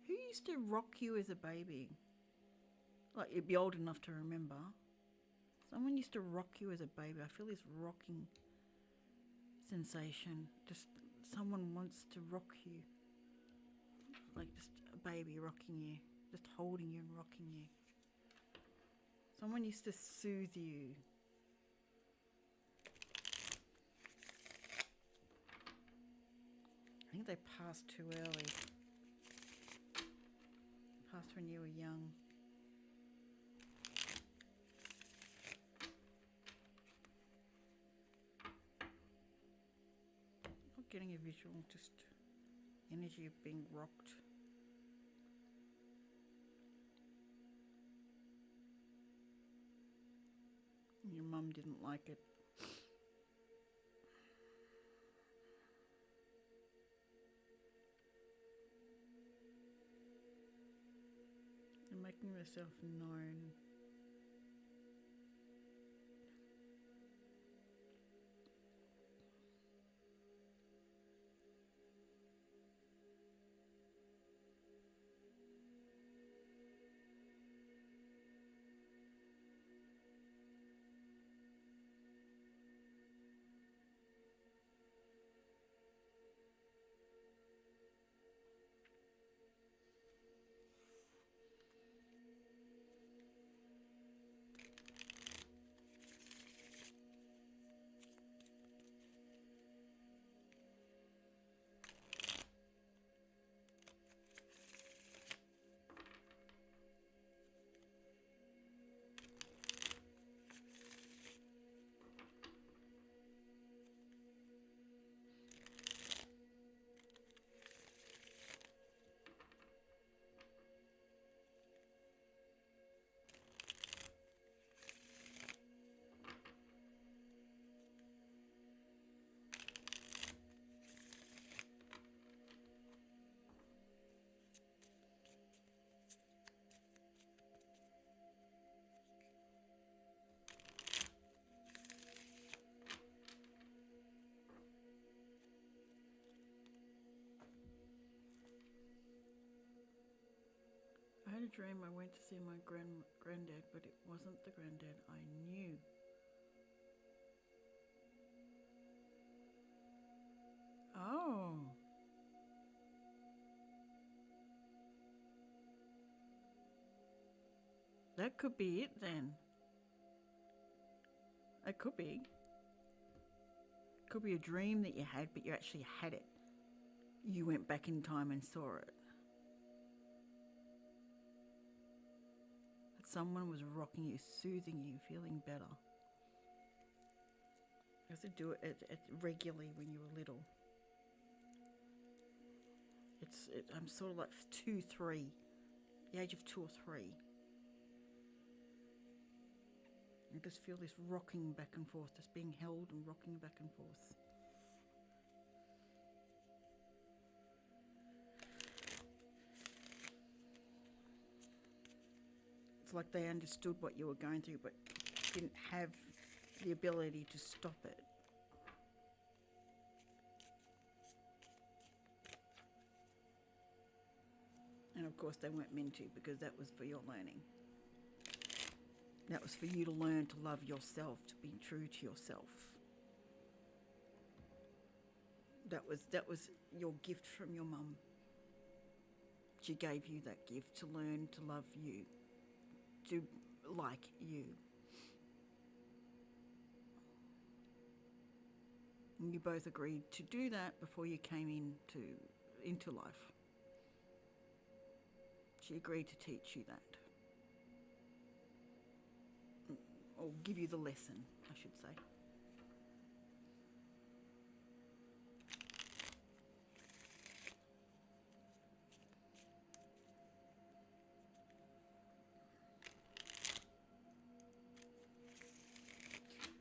Who used to rock you as a baby? Like, you'd be old enough to remember. Someone used to rock you as a baby. I feel this rocking sensation. Just someone wants to rock you. Like just a baby rocking you. Just holding you and rocking you. Someone used to soothe you. I think they passed too early. Passed when you were young. Not getting a visual, just energy of being rocked. Your mum didn't like it. And making yourself known. I had a dream I went to see my granddad, but it wasn't the granddad I knew. Oh. That could be it then. It could be. Could be a dream that you had, but you actually had it. You went back in time and saw it. That someone was rocking you, soothing you, feeling better. You have to do it regularly when you were little. I'm sort of like 2, 3, the age of 2 or 3. I just feel this rocking back and forth, just being held and rocking back and forth. It's like they understood what you were going through, but didn't have the ability to stop it. And of course they weren't meant to, because that was for your learning. That was for you to learn to love yourself, to be true to yourself. That was your gift from your mum. She gave you that gift to learn to love you, to like you. And you both agreed to do that before you came into life. She agreed to teach you that. Or give you the lesson, I should say.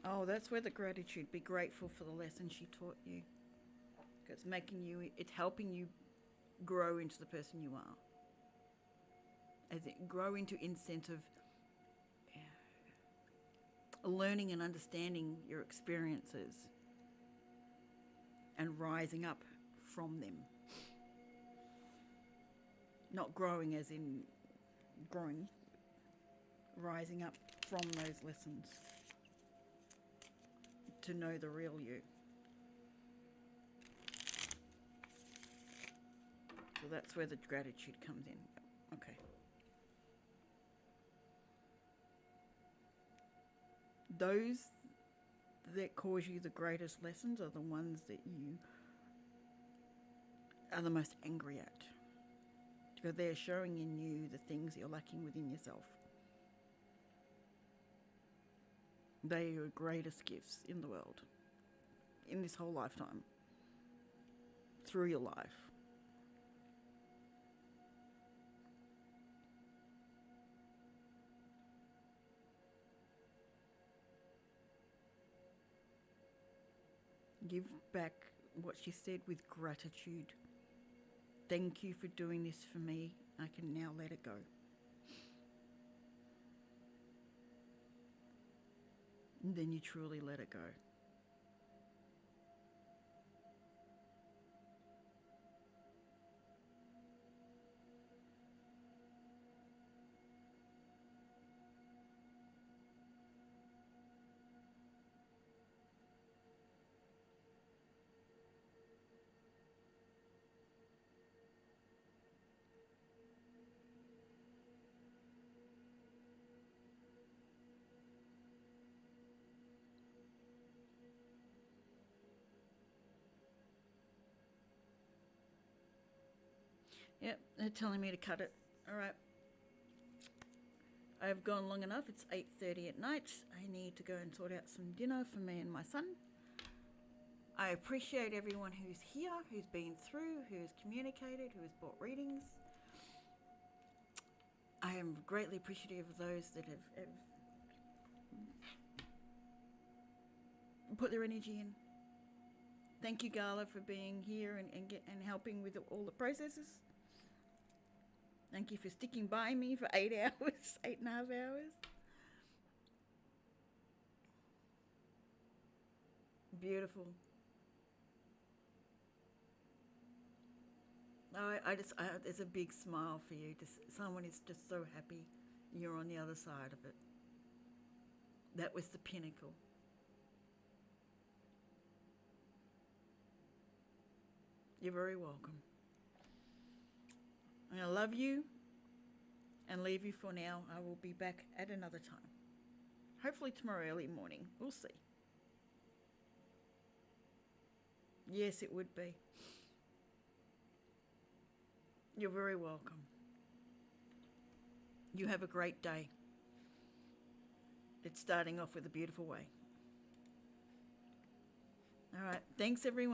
Oh, that's where the gratitude, be grateful for the lesson she taught you. It's making you, it's helping you grow into the person you are. As it grow into sense of learning and understanding your experiences and rising up from them. Not growing as in growing, rising up from those lessons to know the real you. So that's where the gratitude comes in. Okay. Those that cause you the greatest lessons are the ones that you are the most angry at, because they're showing in you the things you're lacking within yourself. They are your greatest gifts in the world, in this whole lifetime, through your life. Give back what she said with gratitude. Thank you for doing this for me. I can now let it go. And then you truly let it go. Yep, they're telling me to cut it. All right. I've gone long enough. It's 8:30 at night. I need to go and sort out some dinner for me and my son. I appreciate everyone who's here, who's been through, who's communicated, who has bought readings. I am greatly appreciative of those that have put their energy in. Thank you, Gala, for being here and helping with all the processes. Thank you for sticking by me for 8 hours, 8.5 hours. Beautiful. There's a big smile for you. Someone is just so happy you're on the other side of it. That was the pinnacle. You're very welcome. I love you and leave you for now. I will be back at another time. Hopefully tomorrow early morning. We'll see. Yes, it would be. You're very welcome. You have a great day. It's starting off with a beautiful way. All right. Thanks, everyone.